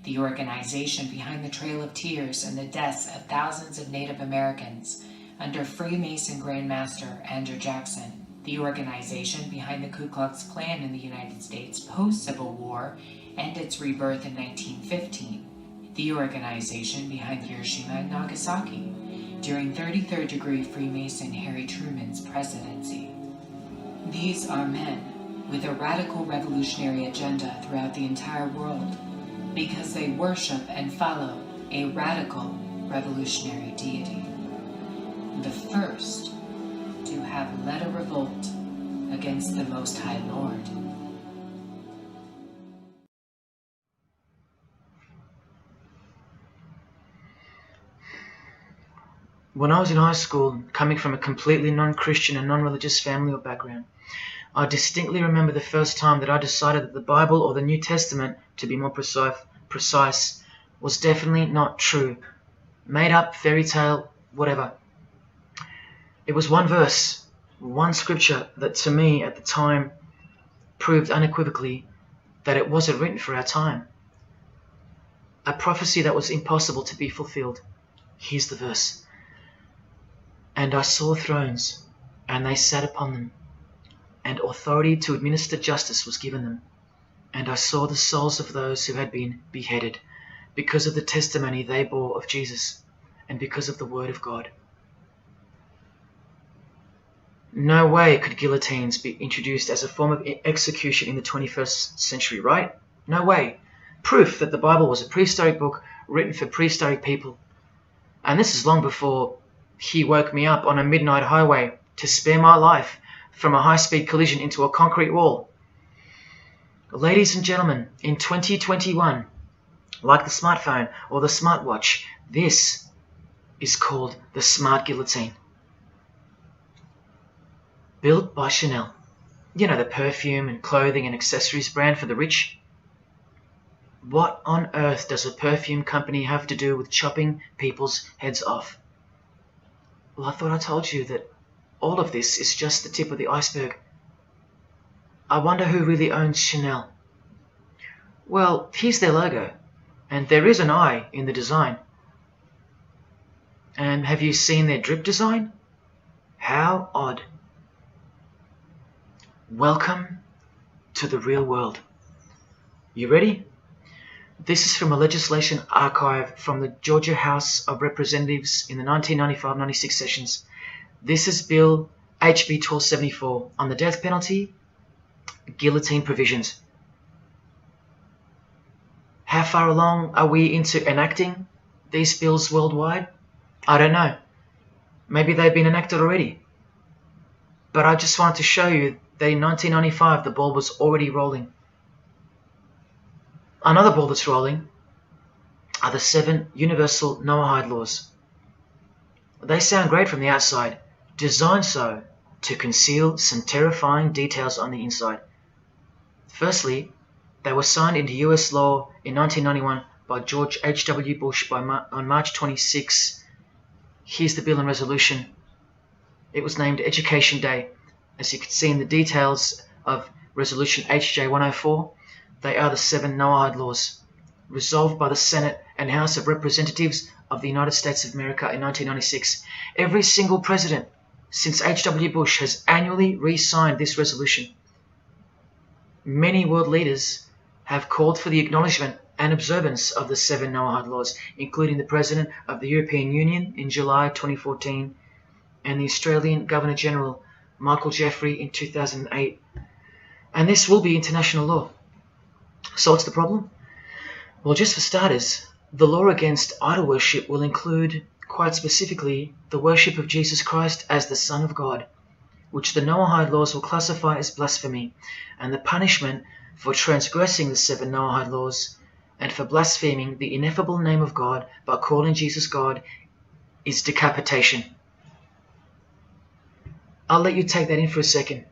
the organization behind the Trail of Tears and the deaths of thousands of Native Americans under Freemason Grandmaster Andrew Jackson, the organization behind the Ku Klux Klan in the United States post-Civil War and its rebirth in 1915, the organization behind Hiroshima and Nagasaki during 33rd degree Freemason Harry Truman's presidency. These are men with a radical revolutionary agenda throughout the entire world because they worship and follow a radical revolutionary deity, the first to have led a revolt against the Most High Lord. When I was in high school, coming from a completely non-Christian and non-religious family or background, I distinctly remember the first time that I decided that the Bible, or the New Testament, to be more precise, was definitely not true. Made up, fairy tale, whatever. It was one verse, one scripture that to me at the time proved unequivocally that it wasn't written for our time. A prophecy that was impossible to be fulfilled. Here's the verse. And I saw thrones, and they sat upon them, and authority to administer justice was given them. And I saw the souls of those who had been beheaded, because of the testimony they bore of Jesus, and because of the word of God. No way could guillotines be introduced as a form of execution in the 21st century, right? No way. Proof that the Bible was a prehistoric book written for prehistoric people. And this is long before he woke me up on a midnight highway to spare my life from a high-speed collision into a concrete wall. Ladies and gentlemen, in 2021, like the smartphone or the smartwatch, this is called the smart guillotine. Built by Chanel. You know, the perfume and clothing and accessories brand for the rich. What on earth does a perfume company have to do with chopping people's heads off? Well, I thought I told you that all of this is just the tip of the iceberg. I wonder who really owns Chanel. Well, here's their logo, and there is an eye in the design. And have you seen their drip design? How odd. Welcome to the real world. You ready? This is from a legislation archive from the Georgia House of Representatives in the 1995-96 sessions. This is Bill HB 1274 on the death penalty, guillotine provisions. How far along are we into enacting these bills worldwide? I don't know. Maybe they've been enacted already. But I just wanted to show you that in 1995 the ball was already rolling. Another ball that's rolling are the 7 universal Noahide laws. They sound great from the outside, designed so to conceal some terrifying details on the inside. Firstly, they were signed into US law in 1991 by George H.W. Bush on March 26. Here's the bill and resolution. It was named Education Day. As you can see in the details of Resolution HJ 104, they are the 7 Noahide laws, resolved by the Senate and House of Representatives of the United States of America in 1996. Every single president since H.W. Bush has annually re-signed this resolution. Many world leaders have called for the acknowledgement and observance of the 7 Noahide laws, including the President of the European Union in July 2014 and the Australian Governor-General Michael Jeffrey in 2008. And this will be international law. So what's the problem? Well, just for starters, the law against idol worship will include, quite specifically, the worship of Jesus Christ as the Son of God, which the Noahide laws will classify as blasphemy, and the punishment for transgressing the 7 Noahide laws and for blaspheming the ineffable name of God by calling Jesus God is decapitation. I'll let you take that in for a second.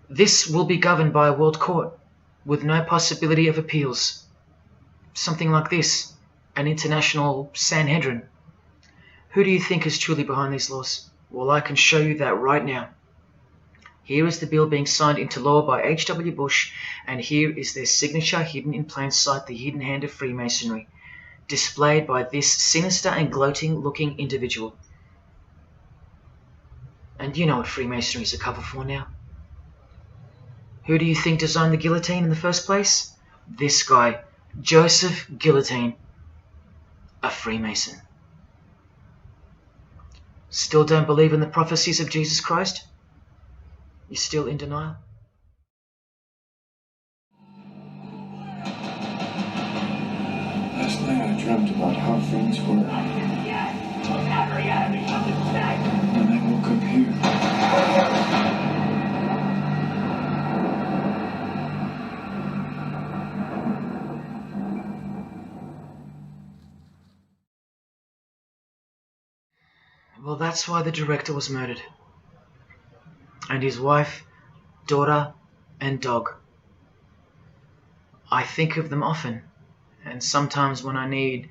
This will be governed by a world court with no possibility of appeals. Something like this, an international Sanhedrin. Who do you think is truly behind these laws? Well, I can show you that right now. Here is the bill being signed into law by H.W. Bush, and here is their signature hidden in plain sight, the hidden hand of Freemasonry, displayed by this sinister and gloating-looking individual. And you know what Freemasonry is a cover for now. Who do you think designed the guillotine in the first place? This guy, Joseph Guillotine, a Freemason. Still don't believe in the prophecies of Jesus Christ? You're still in denial? Last night I dreamt about how things were. When I woke up here. Well, that's why the director was murdered. And his wife, daughter, and dog. I think of them often, and sometimes when I need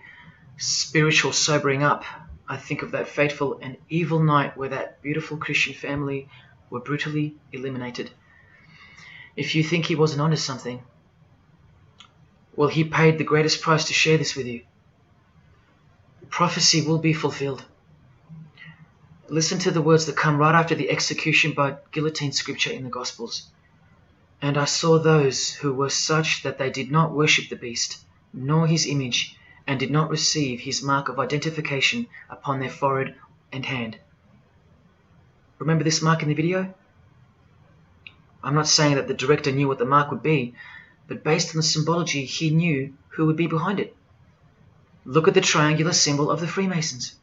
spiritual sobering up, I think of that fateful and evil night where that beautiful Christian family were brutally eliminated. If you think he wasn't onto something, well, he paid the greatest price to share this with you. Prophecy will be fulfilled. Listen to the words that come right after the execution by guillotine scripture in the Gospels. And I saw those who were such that they did not worship the beast, nor his image, and did not receive his mark of identification upon their forehead and hand. Remember this mark in the video? I'm not saying that the director knew what the mark would be, but based on the symbology, he knew who would be behind it. Look at the triangular symbol of the Freemasons.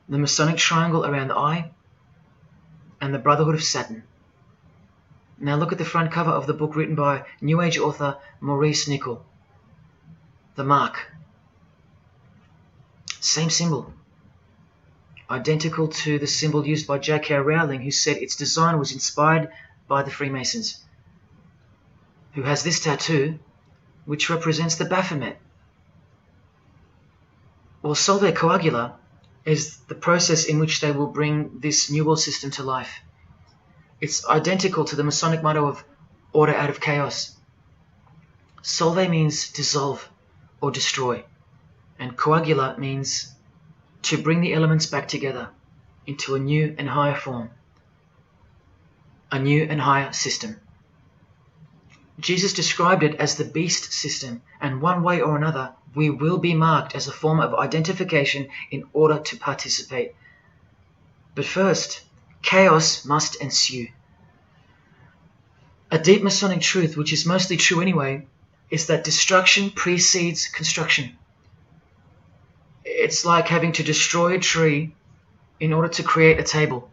The Masonic triangle around the eye, and the Brotherhood of Saturn. Now look at the front cover of the book written by New Age author Maurice Nicoll. The mark. Same symbol. Identical to the symbol used by J.K. Rowling, who said its design was inspired by the Freemasons. Who has this tattoo, which represents the Baphomet. Well, Solve Coagula is the process in which they will bring this New World system to life. It's identical to the Masonic motto of order out of chaos. Solve means dissolve or destroy, and coagula means to bring the elements back together into a new and higher form, a new and higher system. Jesus described it as the beast system, and one way or another, we will be marked as a form of identification in order to participate. But first, chaos must ensue. A deep Masonic truth, which is mostly true anyway, is that destruction precedes construction. It's like having to destroy a tree in order to create a table.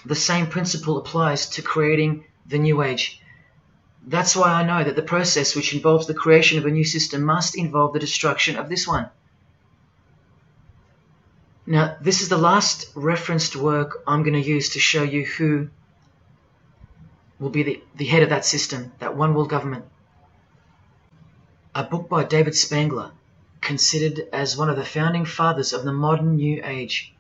The same principle applies to creating the New Age. That's why I know that the process which involves the creation of a new system must involve the destruction of this one. Now, this is the last referenced work I'm going to use to show you who will be the head of that system, that one world government. A book by David Spangler, considered as one of the founding fathers of the modern New Age.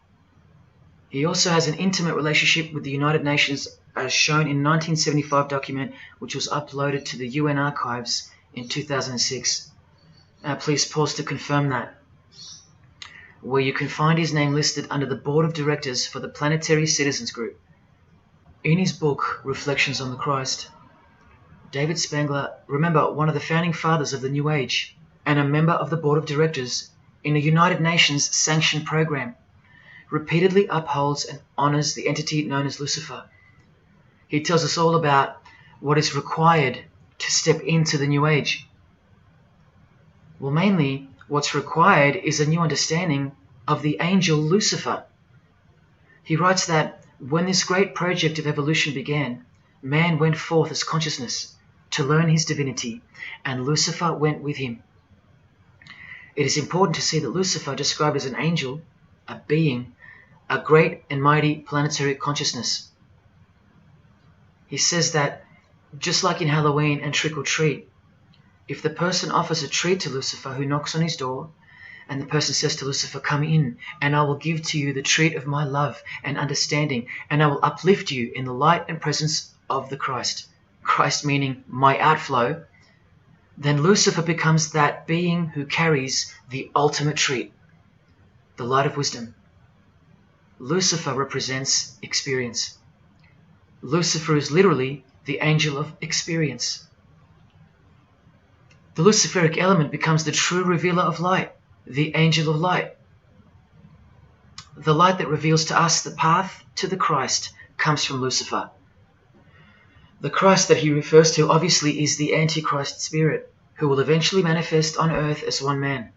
He also has an intimate relationship with the United Nations, as shown in 1975 document which was uploaded to the UN archives in 2006. Please pause to confirm that, where you can find his name listed under the Board of Directors for the Planetary Citizens Group. In his book, Reflections on the Christ, David Spangler, remember, one of the founding fathers of the New Age and a member of the Board of Directors in a United Nations sanctioned program, repeatedly upholds and honors the entity known as Lucifer. He tells us all about what is required to step into the New Age. Well, mainly, what's required is a new understanding of the angel Lucifer. He writes that when this great project of evolution began, man went forth as consciousness to learn his divinity, and Lucifer went with him. It is important to see that Lucifer, described as an angel, a being, a great and mighty planetary consciousness. He says that, just like in Halloween and trick or treat, if the person offers a treat to Lucifer who knocks on his door, And the person says to Lucifer, come in, and I will give to you the treat of my love and understanding, and I will uplift you in the light and presence of the Christ. Christ meaning my outflow. Then Lucifer becomes that being who carries the ultimate treat, the light of wisdom. Lucifer represents experience. Lucifer is literally the angel of experience. The Luciferic element becomes the true revealer of light, the angel of light. The light that reveals to us the path to the Christ comes from Lucifer. The Christ that he refers to obviously is the Antichrist spirit, who will eventually manifest on earth as one man.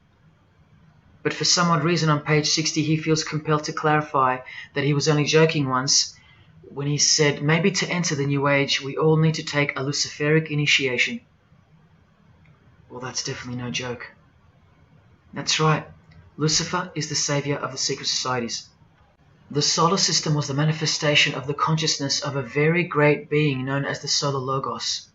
But for some odd reason on page 60 he feels compelled to clarify that he was only joking once when he said maybe to enter the New Age we all need to take a Luciferic initiation. Well, that's definitely no joke. That's right, Lucifer is the savior of the secret societies. The solar system was the manifestation of the consciousness of a very great being known as the Solar Logos.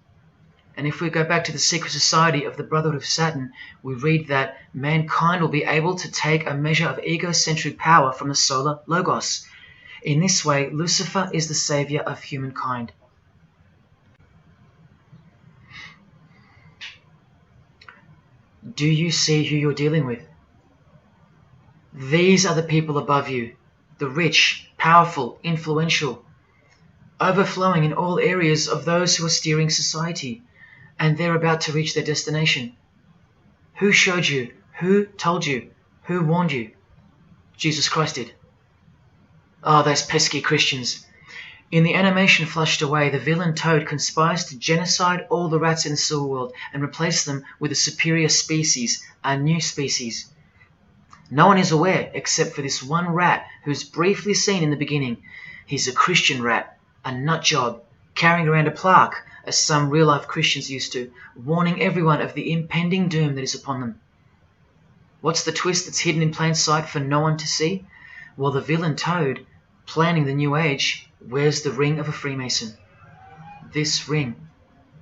And if we go back to the secret society of the Brotherhood of Saturn, we read that mankind will be able to take a measure of egocentric power from the Solar Logos. In this way, Lucifer is the savior of humankind. Do you see who you're dealing with? These are the people above you, the rich, powerful, influential, overflowing in all areas of those who are steering society, and they're about to reach their destination. Who showed you? Who told you? Who warned you? Jesus Christ did. Oh, those pesky Christians. In the animation flushed away, the villain Toad conspires to genocide all the rats in the sewer world and replace them with a superior species, a new species. No one is aware except for this one rat who's briefly seen in the beginning. He's a Christian rat, a nut job, carrying around a plaque, as some real-life Christians used to, warning everyone of the impending doom that is upon them. What's the twist that's hidden in plain sight for no one to see? Well, the villain Toad, planning the New Age, wears the ring of a Freemason. This ring.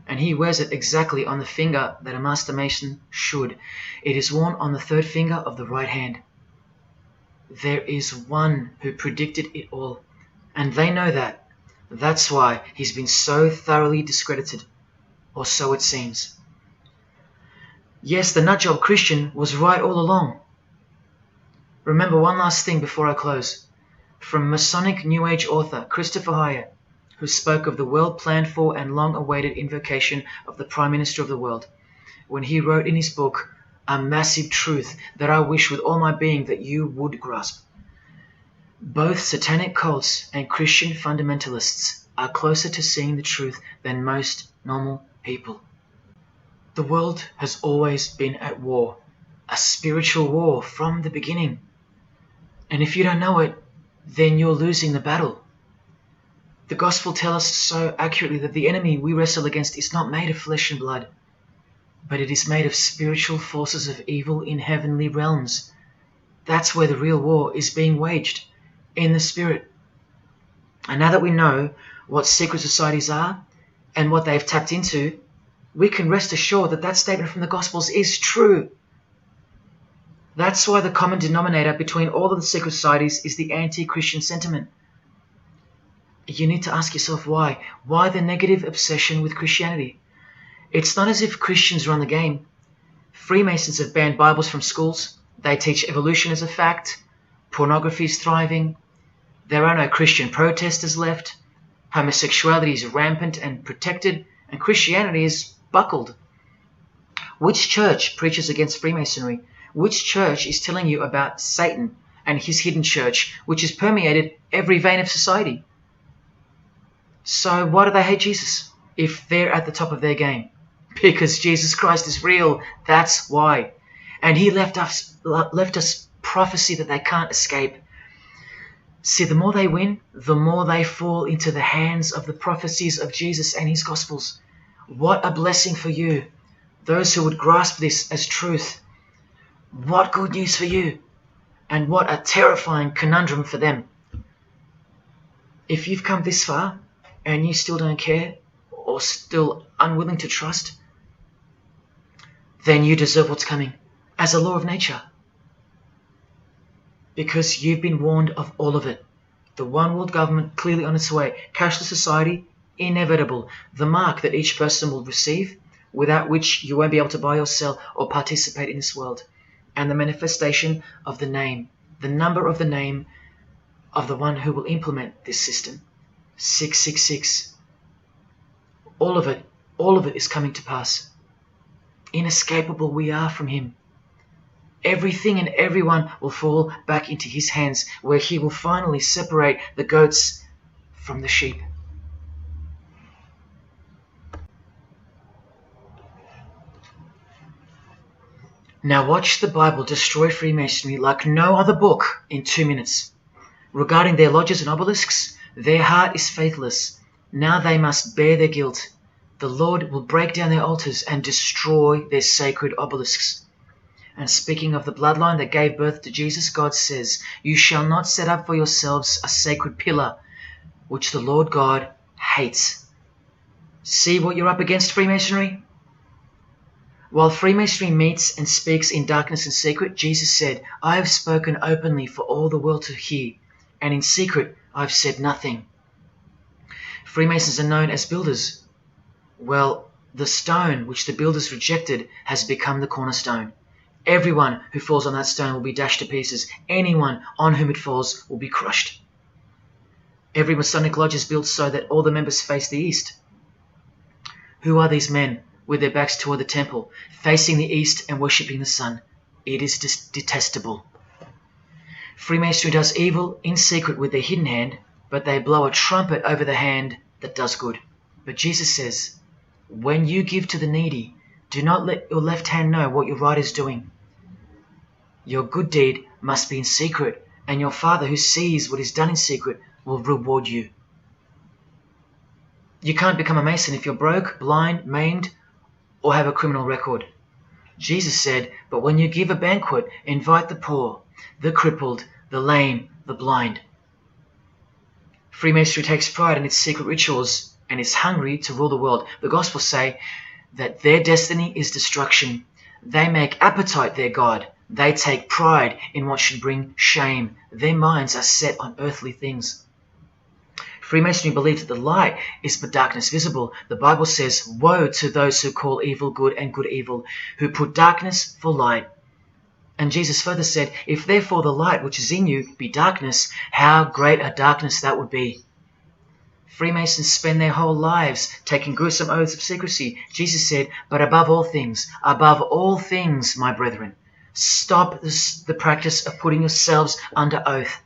And he wears it exactly on the finger that a Master Mason should. It is worn on the third finger of the right hand. There is one who predicted it all, and they know that. That's why he's been so thoroughly discredited, or so it seems. Yes, the nutjob Christian was right all along. Remember one last thing before I close. From Masonic New Age author Christopher Hyatt, who spoke of the well-planned-for and long-awaited invocation of the Prime Minister of the world, when he wrote in his book, A Massive Truth That I Wish With All My Being That You Would Grasp. Both satanic cults and Christian fundamentalists are closer to seeing the truth than most normal people. The world has always been at war, a spiritual war from the beginning. And if you don't know it, then you're losing the battle. The Gospel tells us so accurately that the enemy we wrestle against is not made of flesh and blood, but it is made of spiritual forces of evil in heavenly realms. That's where the real war is being waged, in the spirit. And now that we know what secret societies are and what they've tapped into, we can rest assured that that statement from the Gospels is true. That's why the common denominator between all of the secret societies is the anti-Christian sentiment. You need to ask yourself why. Why the negative obsession with Christianity? It's not as if Christians run the game. Freemasons have banned Bibles from schools. They teach evolution as a fact. Pornography is thriving. There are no Christian protesters left. Homosexuality is rampant and protected, and Christianity is buckled. Which church preaches against Freemasonry? Which church is telling you about Satan and his hidden church, which has permeated every vein of society? So why do they hate Jesus if they're at the top of their game? Because Jesus Christ is real, that's why. And he left us prophecy that they can't escape. See, the more they win, the more they fall into the hands of the prophecies of Jesus and his Gospels. What a blessing for you, those who would grasp this as truth. What good news for you, and what a terrifying conundrum for them. If you've come this far and you still don't care or still unwilling to trust, then you deserve what's coming as a law of nature. because you've been warned of all of it. The one world government clearly on its way. Cashless society, inevitable. The mark that each person will receive, without which you won't be able to buy or sell or participate in this world. And the manifestation of the name, the number of the name of the one who will implement this system. 666. All of it is coming to pass. Inescapable we are from him. Everything and everyone will fall back into his hands, where he will finally separate the goats from the sheep. Now watch the Bible destroy Freemasonry like no other book in 2 minutes. Regarding their lodges and obelisks, their heart is faithless. Now they must bear their guilt. The Lord will break down their altars and destroy their sacred obelisks. And speaking of the bloodline that gave birth to Jesus, God says, "You shall not set up for yourselves a sacred pillar, which the Lord God hates." See what you're up against, Freemasonry? While Freemasonry meets and speaks in darkness and secret, Jesus said, "I have spoken openly for all the world to hear, and in secret I've said nothing." Freemasons are known as builders. Well, the stone which the builders rejected has become the cornerstone. Everyone who falls on that stone will be dashed to pieces. Anyone on whom it falls will be crushed. Every Masonic lodge is built so that all the members face the east. Who are these men with their backs toward the temple, facing the east and worshipping the sun? It is detestable. Freemasonry does evil in secret with their hidden hand, but they blow a trumpet over the hand that does good. But Jesus says, when you give to the needy, do not let your left hand know what your right is doing. Your good deed must be in secret, and your Father who sees what is done in secret will reward you. You can't become a Mason if you're broke, blind, maimed, or have a criminal record. Jesus said, but when you give a banquet, invite the poor, the crippled, the lame, the blind. Freemasonry takes pride in its secret rituals and is hungry to rule the world. The Gospels say that their destiny is destruction. They make appetite their God. They take pride in what should bring shame. Their minds are set on earthly things. Freemasonry believes that the light is but darkness visible. The Bible says, woe to those who call evil good and good evil, who put darkness for light. And Jesus further said, if therefore the light which is in you be darkness, how great a darkness that would be. Freemasons spend their whole lives taking gruesome oaths of secrecy. Jesus said, but above all things, my brethren, stop the practice of putting yourselves under oath.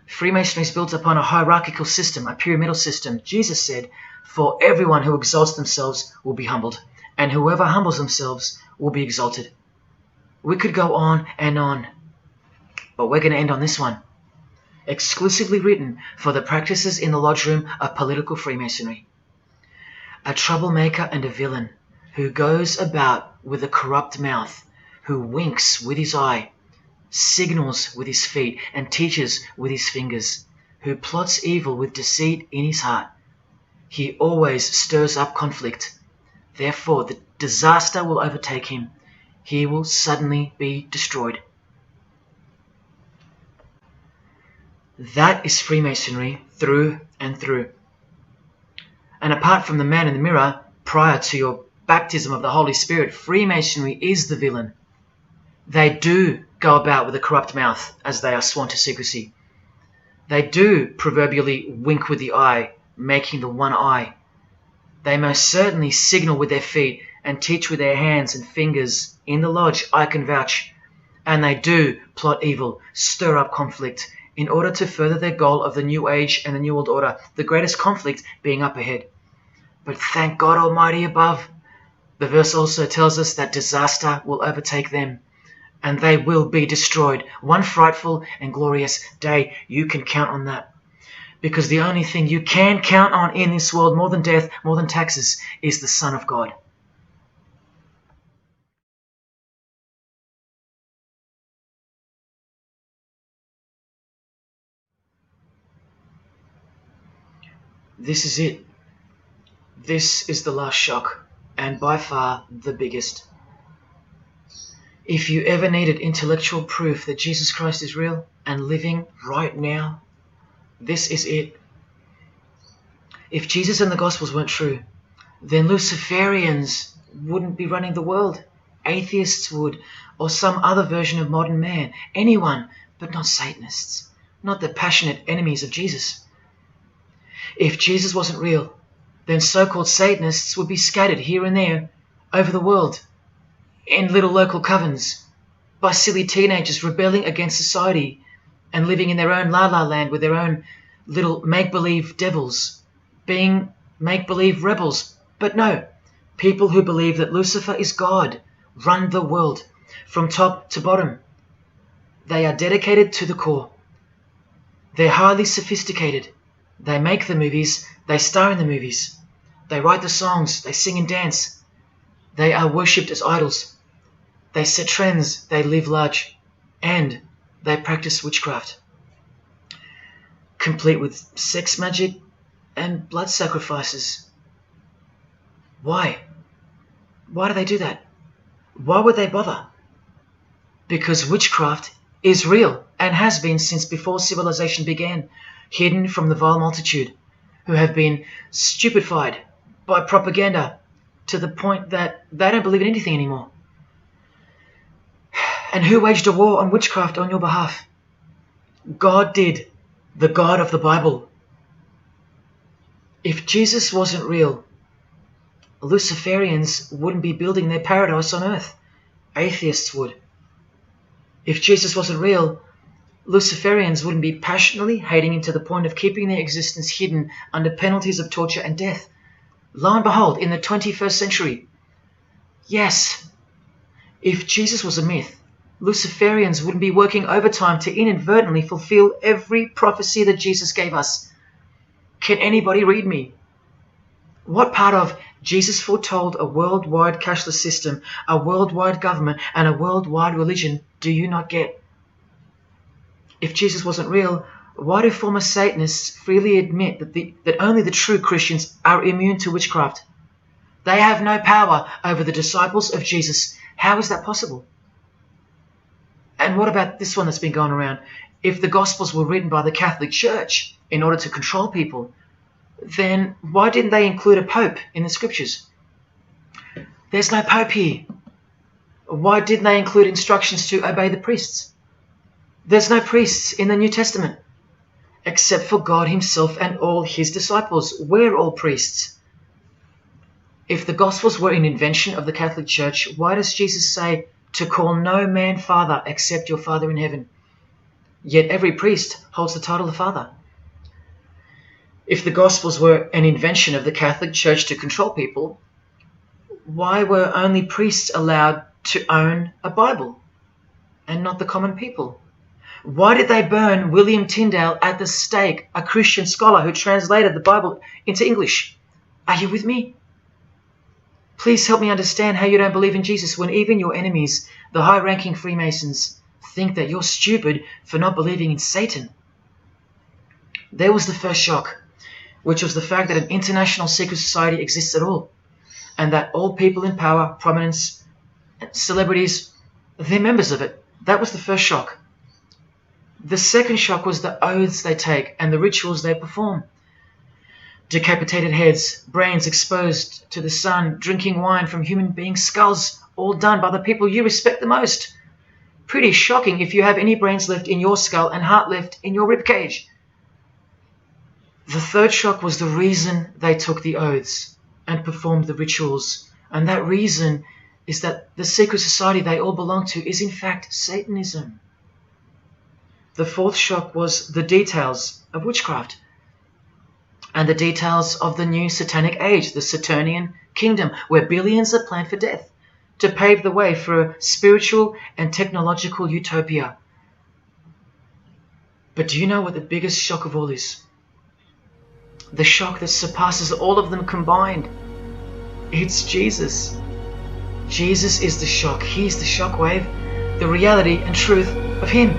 Freemasonry is built upon a hierarchical system, a pyramidal system. Jesus said, for everyone who exalts themselves will be humbled, and whoever humbles themselves will be exalted. We could go on and on, but we're going to end on this one. Exclusively written for the practices in the lodge room of political Freemasonry. A troublemaker and a villain who goes about with a corrupt mouth, who winks with his eye, signals with his feet, and teaches with his fingers, who plots evil with deceit in his heart. He always stirs up conflict. Therefore, the disaster will overtake him. He will suddenly be destroyed. That is Freemasonry through and through. And apart from the man in the mirror, prior to your baptism of the Holy Spirit, Freemasonry is the villain. They do go about with a corrupt mouth as they are sworn to secrecy. They do proverbially wink with the eye, making the one eye. They most certainly signal with their feet and teach with their hands and fingers. In the lodge, I can vouch. And they do plot evil, stir up conflict, in order to further their goal of the New Age and the New World Order, the greatest conflict being up ahead. But thank God Almighty above, the verse also tells us that disaster will overtake them, and they will be destroyed. One frightful and glorious day, you can count on that. Because the only thing you can count on in this world, more than death, more than taxes, is the Son of God. This is it. This is the last shock, and by far the biggest. If you ever needed intellectual proof that Jesus Christ is real and living right now, this is it. If Jesus and the Gospels weren't true, then Luciferians wouldn't be running the world. Atheists would, or some other version of modern man. Anyone, but not Satanists, not the passionate enemies of Jesus. If Jesus wasn't real, then so-called Satanists would be scattered here and there over the world in little local covens by silly teenagers rebelling against society and living in their own la-la land with their own little make-believe devils, being make-believe rebels. But no, people who believe that Lucifer is God run the world from top to bottom. They are dedicated to the core. They're highly sophisticated. They make the movies, they star in the movies. They write the songs, they sing and dance. They are worshipped as idols. They set trends, they live large, and they practice witchcraft, complete with sex magic and blood sacrifices. Why? Why do they do that? Why would they bother? Because witchcraft is real and has been since before civilization began, hidden from the vile multitude who have been stupefied by propaganda to the point that they don't believe in anything anymore. And who waged a war on witchcraft on your behalf? God did, the God of the Bible. If Jesus wasn't real, Luciferians wouldn't be building their paradise on earth. Atheists would. If Jesus wasn't real, Luciferians wouldn't be passionately hating him to the point of keeping their existence hidden under penalties of torture and death. Lo and behold, in the 21st century, yes, if Jesus was a myth, Luciferians wouldn't be working overtime to inadvertently fulfill every prophecy that Jesus gave us. Can anybody read me? What part of Jesus foretold a worldwide cashless system, a worldwide government, and a worldwide religion do you not get? If Jesus wasn't real, why do former Satanists freely admit that only the true Christians are immune to witchcraft? They have no power over the disciples of Jesus. How is that possible? And what about this one that's been going around? If the Gospels were written by the Catholic Church in order to control people, then why didn't they include a pope in the scriptures? There's no pope here. Why didn't they include instructions to obey the priests? There's no priests in the New Testament, except for God himself and all his disciples. We're all priests. If the Gospels were an invention of the Catholic Church, why does Jesus say to call no man Father except your Father in heaven? Yet every priest holds the title of Father. If the Gospels were an invention of the Catholic Church to control people, why were only priests allowed to own a Bible and not the common people? Why did they burn William Tyndale at the stake, a Christian scholar who translated the Bible into English? Are you with me? Please help me understand how you don't believe in Jesus when even your enemies, the high-ranking Freemasons, think that you're stupid for not believing in Satan. There was the first shock, which was the fact that an international secret society exists at all, and that all people in power, prominence, celebrities, they're members of it. That was the first shock. The second shock was the oaths they take and the rituals they perform. Decapitated heads, brains exposed to the sun, drinking wine from human beings' skulls, all done by the people you respect the most. Pretty shocking if you have any brains left in your skull and heart left in your ribcage. The third shock was the reason they took the oaths and performed the rituals. And that reason is that the secret society they all belong to is in fact Satanism. The fourth shock was the details of witchcraft and the details of the new satanic age, the Saturnian kingdom, where billions are planned for death to pave the way for a spiritual and technological utopia. But do you know what the biggest shock of all is? The shock that surpasses all of them combined. It's Jesus. Jesus is the shock. He's the shockwave, the reality and truth of him.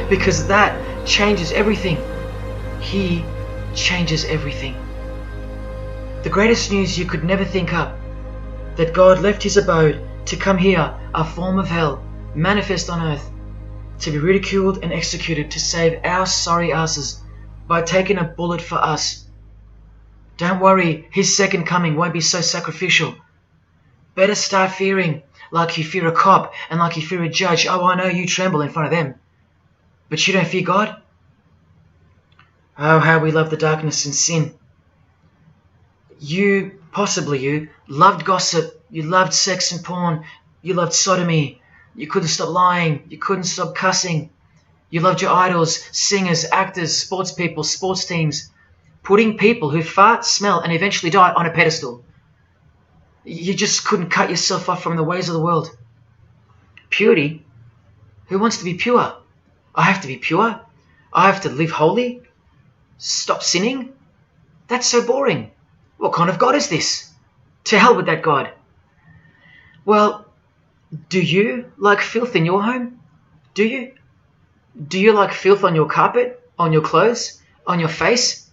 Because that changes everything. He changes everything. The greatest news you could never think up, that God left his abode to come here, a form of hell, manifest on earth, to be ridiculed and executed to save our sorry asses by taking a bullet for us. Don't worry, his second coming won't be so sacrificial. Better start fearing like you fear a cop and like you fear a judge. Oh, I know you tremble in front of them. But you don't fear God? Oh, how we love the darkness and sin. Possibly you, loved gossip. You loved sex and porn. You loved sodomy. You couldn't stop lying. You couldn't stop cussing. You loved your idols, singers, actors, sports people, sports teams, putting people who fart, smell, and eventually die on a pedestal. You just couldn't cut yourself off from the ways of the world. Purity? Who wants to be pure? I have to be pure? I have to live holy? Stop sinning? That's so boring. What kind of God is this? To hell with that God. Well, do you like filth in your home? Do you? Do you like filth on your carpet, on your clothes, on your face?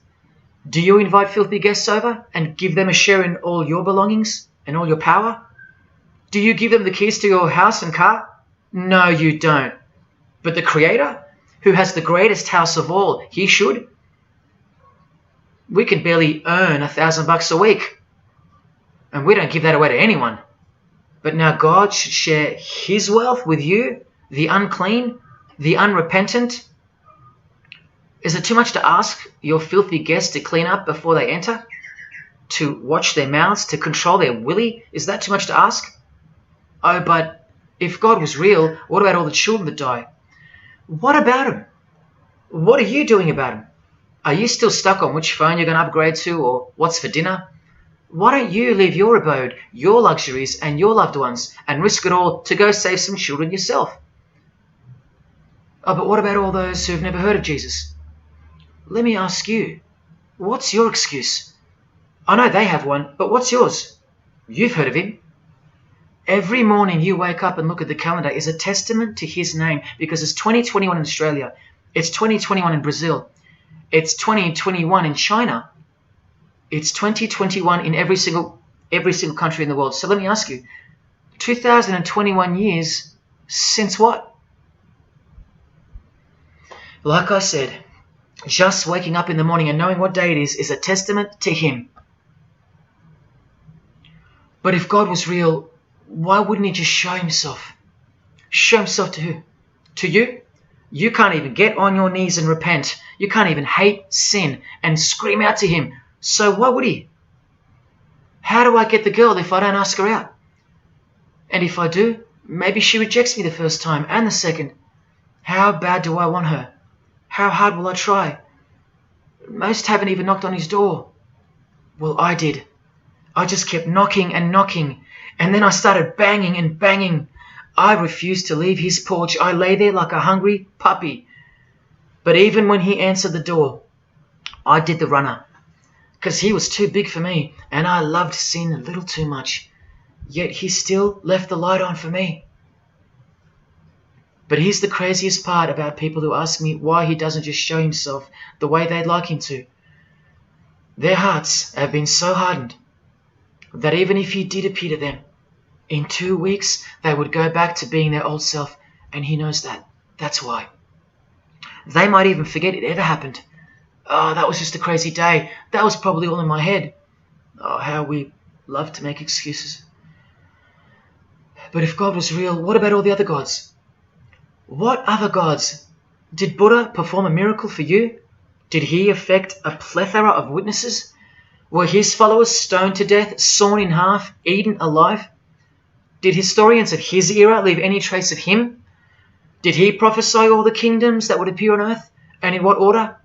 Do you invite filthy guests over and give them a share in all your belongings and all your power? Do you give them the keys to your house and car? No, you don't. But the Creator, who has the greatest house of all, he should. We can barely earn $1,000 a week, and we don't give that away to anyone. But now God should share his wealth with you, the unclean, the unrepentant. Is it too much to ask your filthy guests to clean up before they enter? To watch their mouths, to control their willy? Is that too much to ask? Oh, but if God was real, what about all the children that die? What about them? What are you doing about them? Are you still stuck on which phone you're going to upgrade to or what's for dinner? Why don't you leave your abode, your luxuries and your loved ones and risk it all to go save some children yourself? Oh, but what about all those who've never heard of Jesus? Let me ask you, what's your excuse? I know they have one, but what's yours? You've heard of him. Every morning you wake up and look at the calendar is a testament to his name, because it's 2021 in Australia, it's 2021 in Brazil, it's 2021 in China, it's 2021 in every single country in the world. So let me ask you, 2021 years since what? Like I said, just waking up in the morning and knowing what day it is a testament to him. But if God was real, why wouldn't he just show himself? Show himself to who? To you? You can't even get on your knees and repent. You can't even hate sin and scream out to him. So why would he? How do I get the girl if I don't ask her out? And if I do, maybe she rejects me the first time and the second. How bad do I want her? How hard will I try? Most haven't even knocked on his door. Well, I did. I just kept knocking and knocking, and then I started banging and banging. I refused to leave his porch. I lay there like a hungry puppy. But even when he answered the door, I did the runner, because he was too big for me, and I loved sin a little too much. Yet he still left the light on for me. But here's the craziest part about people who ask me why he doesn't just show himself the way they'd like him to. Their hearts have been so hardened that even if he did appear to them, in 2 weeks they would go back to being their old self, and he knows that. That's why. They might even forget it ever happened. Oh, that was just a crazy day. That was probably all in my head. Oh, how we love to make excuses. But if God was real, what about all the other gods? What other gods? Did Buddha perform a miracle for you? Did he affect a plethora of witnesses? Were his followers stoned to death, sawn in half, eaten alive? Did historians of his era leave any trace of him? Did he prophesy all the kingdoms that would appear on earth, and in what order?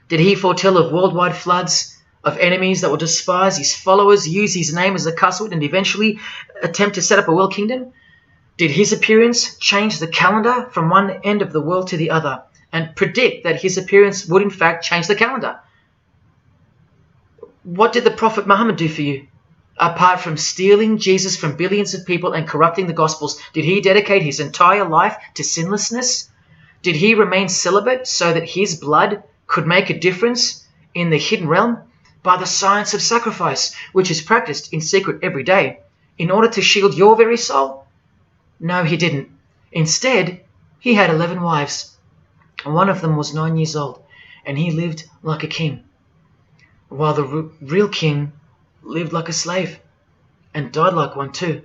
Did he foretell of worldwide floods, of enemies that would despise his followers, use his name as a cuss word, and eventually attempt to set up a world kingdom? Did his appearance change the calendar from one end of the world to the other, and predict that his appearance would in fact change the calendar? What did the Prophet Muhammad do for you? Apart from stealing Jesus from billions of people and corrupting the Gospels, did he dedicate his entire life to sinlessness? Did he remain celibate so that his blood could make a difference in the hidden realm? By the science of sacrifice, which is practiced in secret every day, in order to shield your very soul? No, he didn't. Instead, he had 11 wives. One of them was 9 years old, and he lived like a king, while the real king lived like a slave, and died like one too,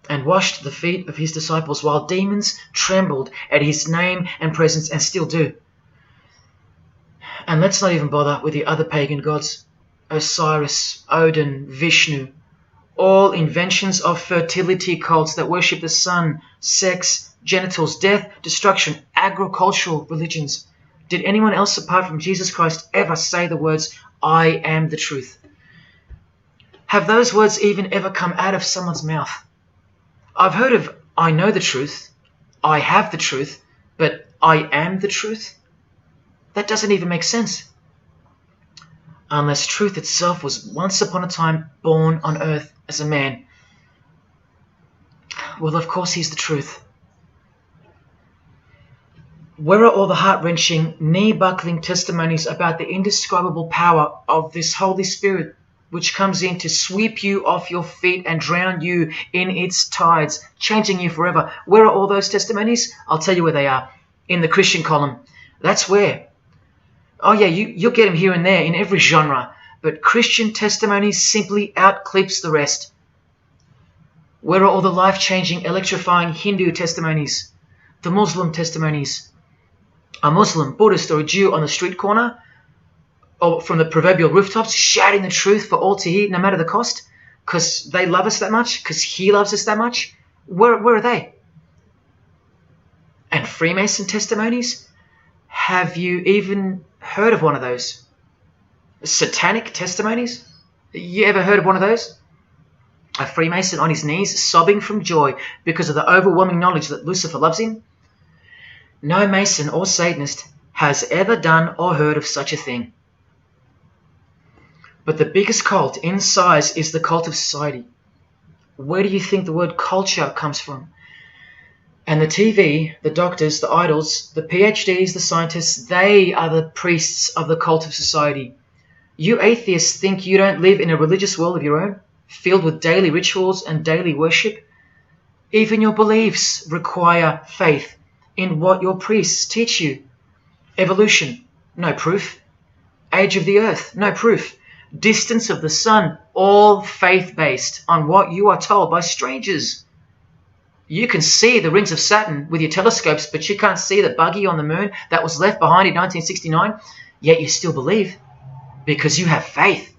and washed the feet of his disciples, while demons trembled at his name and presence, and still do. And let's not even bother with the other pagan gods, Osiris, Odin, Vishnu, all inventions of fertility cults that worship the sun, sex, genitals, death, destruction, agricultural religions. Did anyone else apart from Jesus Christ ever say the words, I am the truth? Have those words even ever come out of someone's mouth? I've heard of, I know the truth, I have the truth, but I am the truth? That doesn't even make sense. Unless truth itself was once upon a time born on earth as a man. Well, of course he's the truth. Where are all the heart-wrenching, knee-buckling testimonies about the indescribable power of this Holy Spirit, which comes in to sweep you off your feet and drown you in its tides, changing you forever? Where are all those testimonies? I'll tell you where they are. In the Christian column. That's where. Oh yeah, you'll get them here and there in every genre, but Christian testimonies simply outclips the rest. Where are all the life-changing, electrifying Hindu testimonies? The Muslim testimonies? A Muslim, Buddhist, or a Jew on the street corner, or from the proverbial rooftops, shouting the truth for all to hear, no matter the cost, because they love us that much, because he loves us that much? Where are they? And Freemason testimonies? Have you even heard of one of those? Satanic testimonies? You ever heard of one of those? A Freemason on his knees, sobbing from joy because of the overwhelming knowledge that Lucifer loves him? No Mason or Satanist has ever done or heard of such a thing. But the biggest cult in size is the cult of society. Where do you think the word culture comes from? And the TV, the doctors, the idols, the PhDs, the scientists, they are the priests of the cult of society. You atheists think you don't live in a religious world of your own, filled with daily rituals and daily worship? Even your beliefs require faith in what your priests teach you. Evolution, no proof. Age of the earth, no proof. Distance of the sun, all faith-based on what you are told by strangers. You can see the rings of Saturn with your telescopes, but you can't see the buggy on the moon that was left behind in 1969, yet you still believe, because you have faith.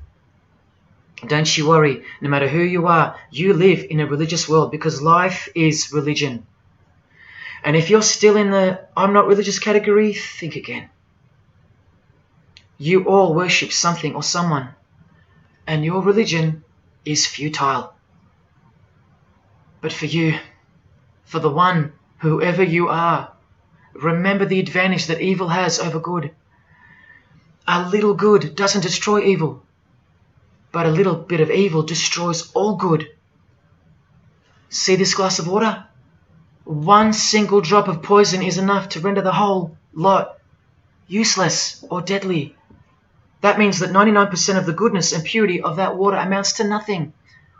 Don't you worry, no matter who you are, you live in a religious world, because life is religion. And if you're still in the I'm not religious category, think again. You all worship something or someone, and your religion is futile. But for you, for the one, whoever you are, remember the advantage that evil has over good. A little good doesn't destroy evil, but a little bit of evil destroys all good. See this glass of water? One single drop of poison is enough to render the whole lot useless or deadly. That means that 99% of the goodness and purity of that water amounts to nothing,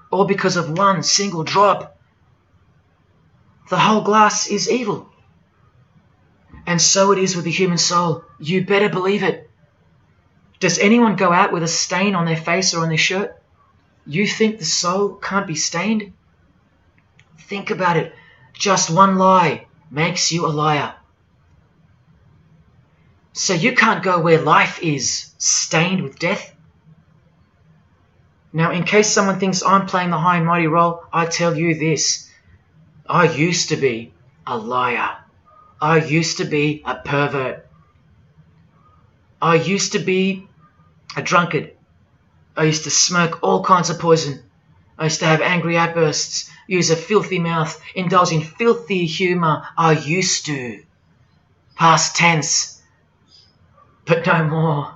all because of one single drop. The whole glass is evil. And so it is with the human soul. You better believe it. Does anyone go out with a stain on their face or on their shirt? You think the soul can't be stained? Think about it. Just one lie makes you a liar. So you can't go where life is, stained with death? Now, in case someone thinks I'm playing the high and mighty role, I tell you this. I used to be a liar. I used to be a pervert. I used to be a drunkard. I used to smoke all kinds of poison. I used to have angry outbursts, use a filthy mouth, indulge in filthy humour. I used to. Past tense. But no more.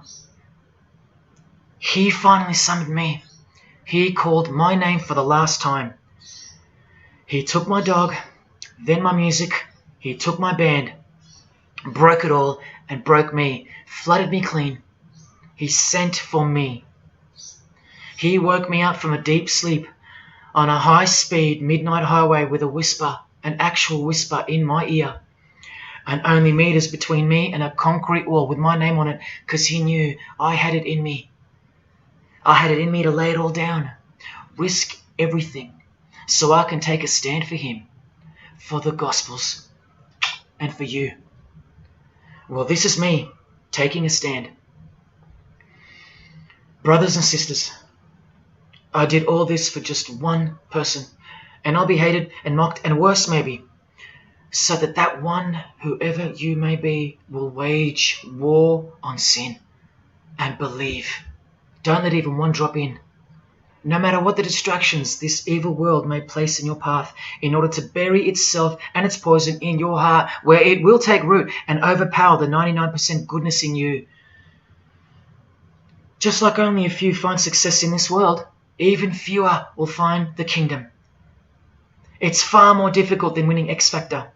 He finally summoned me. He called my name for the last time. He took my dog, then my music. He took my band, broke it all, and broke me, flooded me clean. He sent for me. He woke me up from a deep sleep. on a high-speed midnight highway with a whisper, an actual whisper in my ear, and only meters between me and a concrete wall with my name on it, because he knew I had it in me. I had it in me to lay it all down, risk everything, so I can take a stand for him, for the Gospels, and for you. Well, this is me taking a stand. Brothers and sisters, I did all this for just one person, and I'll be hated and mocked and worse maybe, so that that one, whoever you may be, will wage war on sin and believe. Don't let even one drop in. No matter what the distractions this evil world may place in your path, in order to bury itself and its poison in your heart, where it will take root and overpower the 99% goodness in you. Just like only a few find success in this world, even fewer will find the kingdom. It's far more difficult than winning X Factor,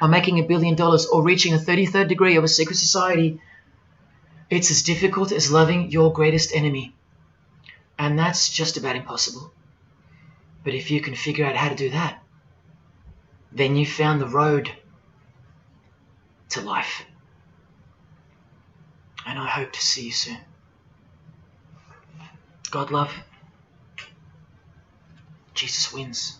or making $1 billion, or reaching a 33rd degree of a secret society. It's as difficult as loving your greatest enemy. And that's just about impossible. But if you can figure out how to do that, then you've found the road to life. And I hope to see you soon. God love. Jesus wins.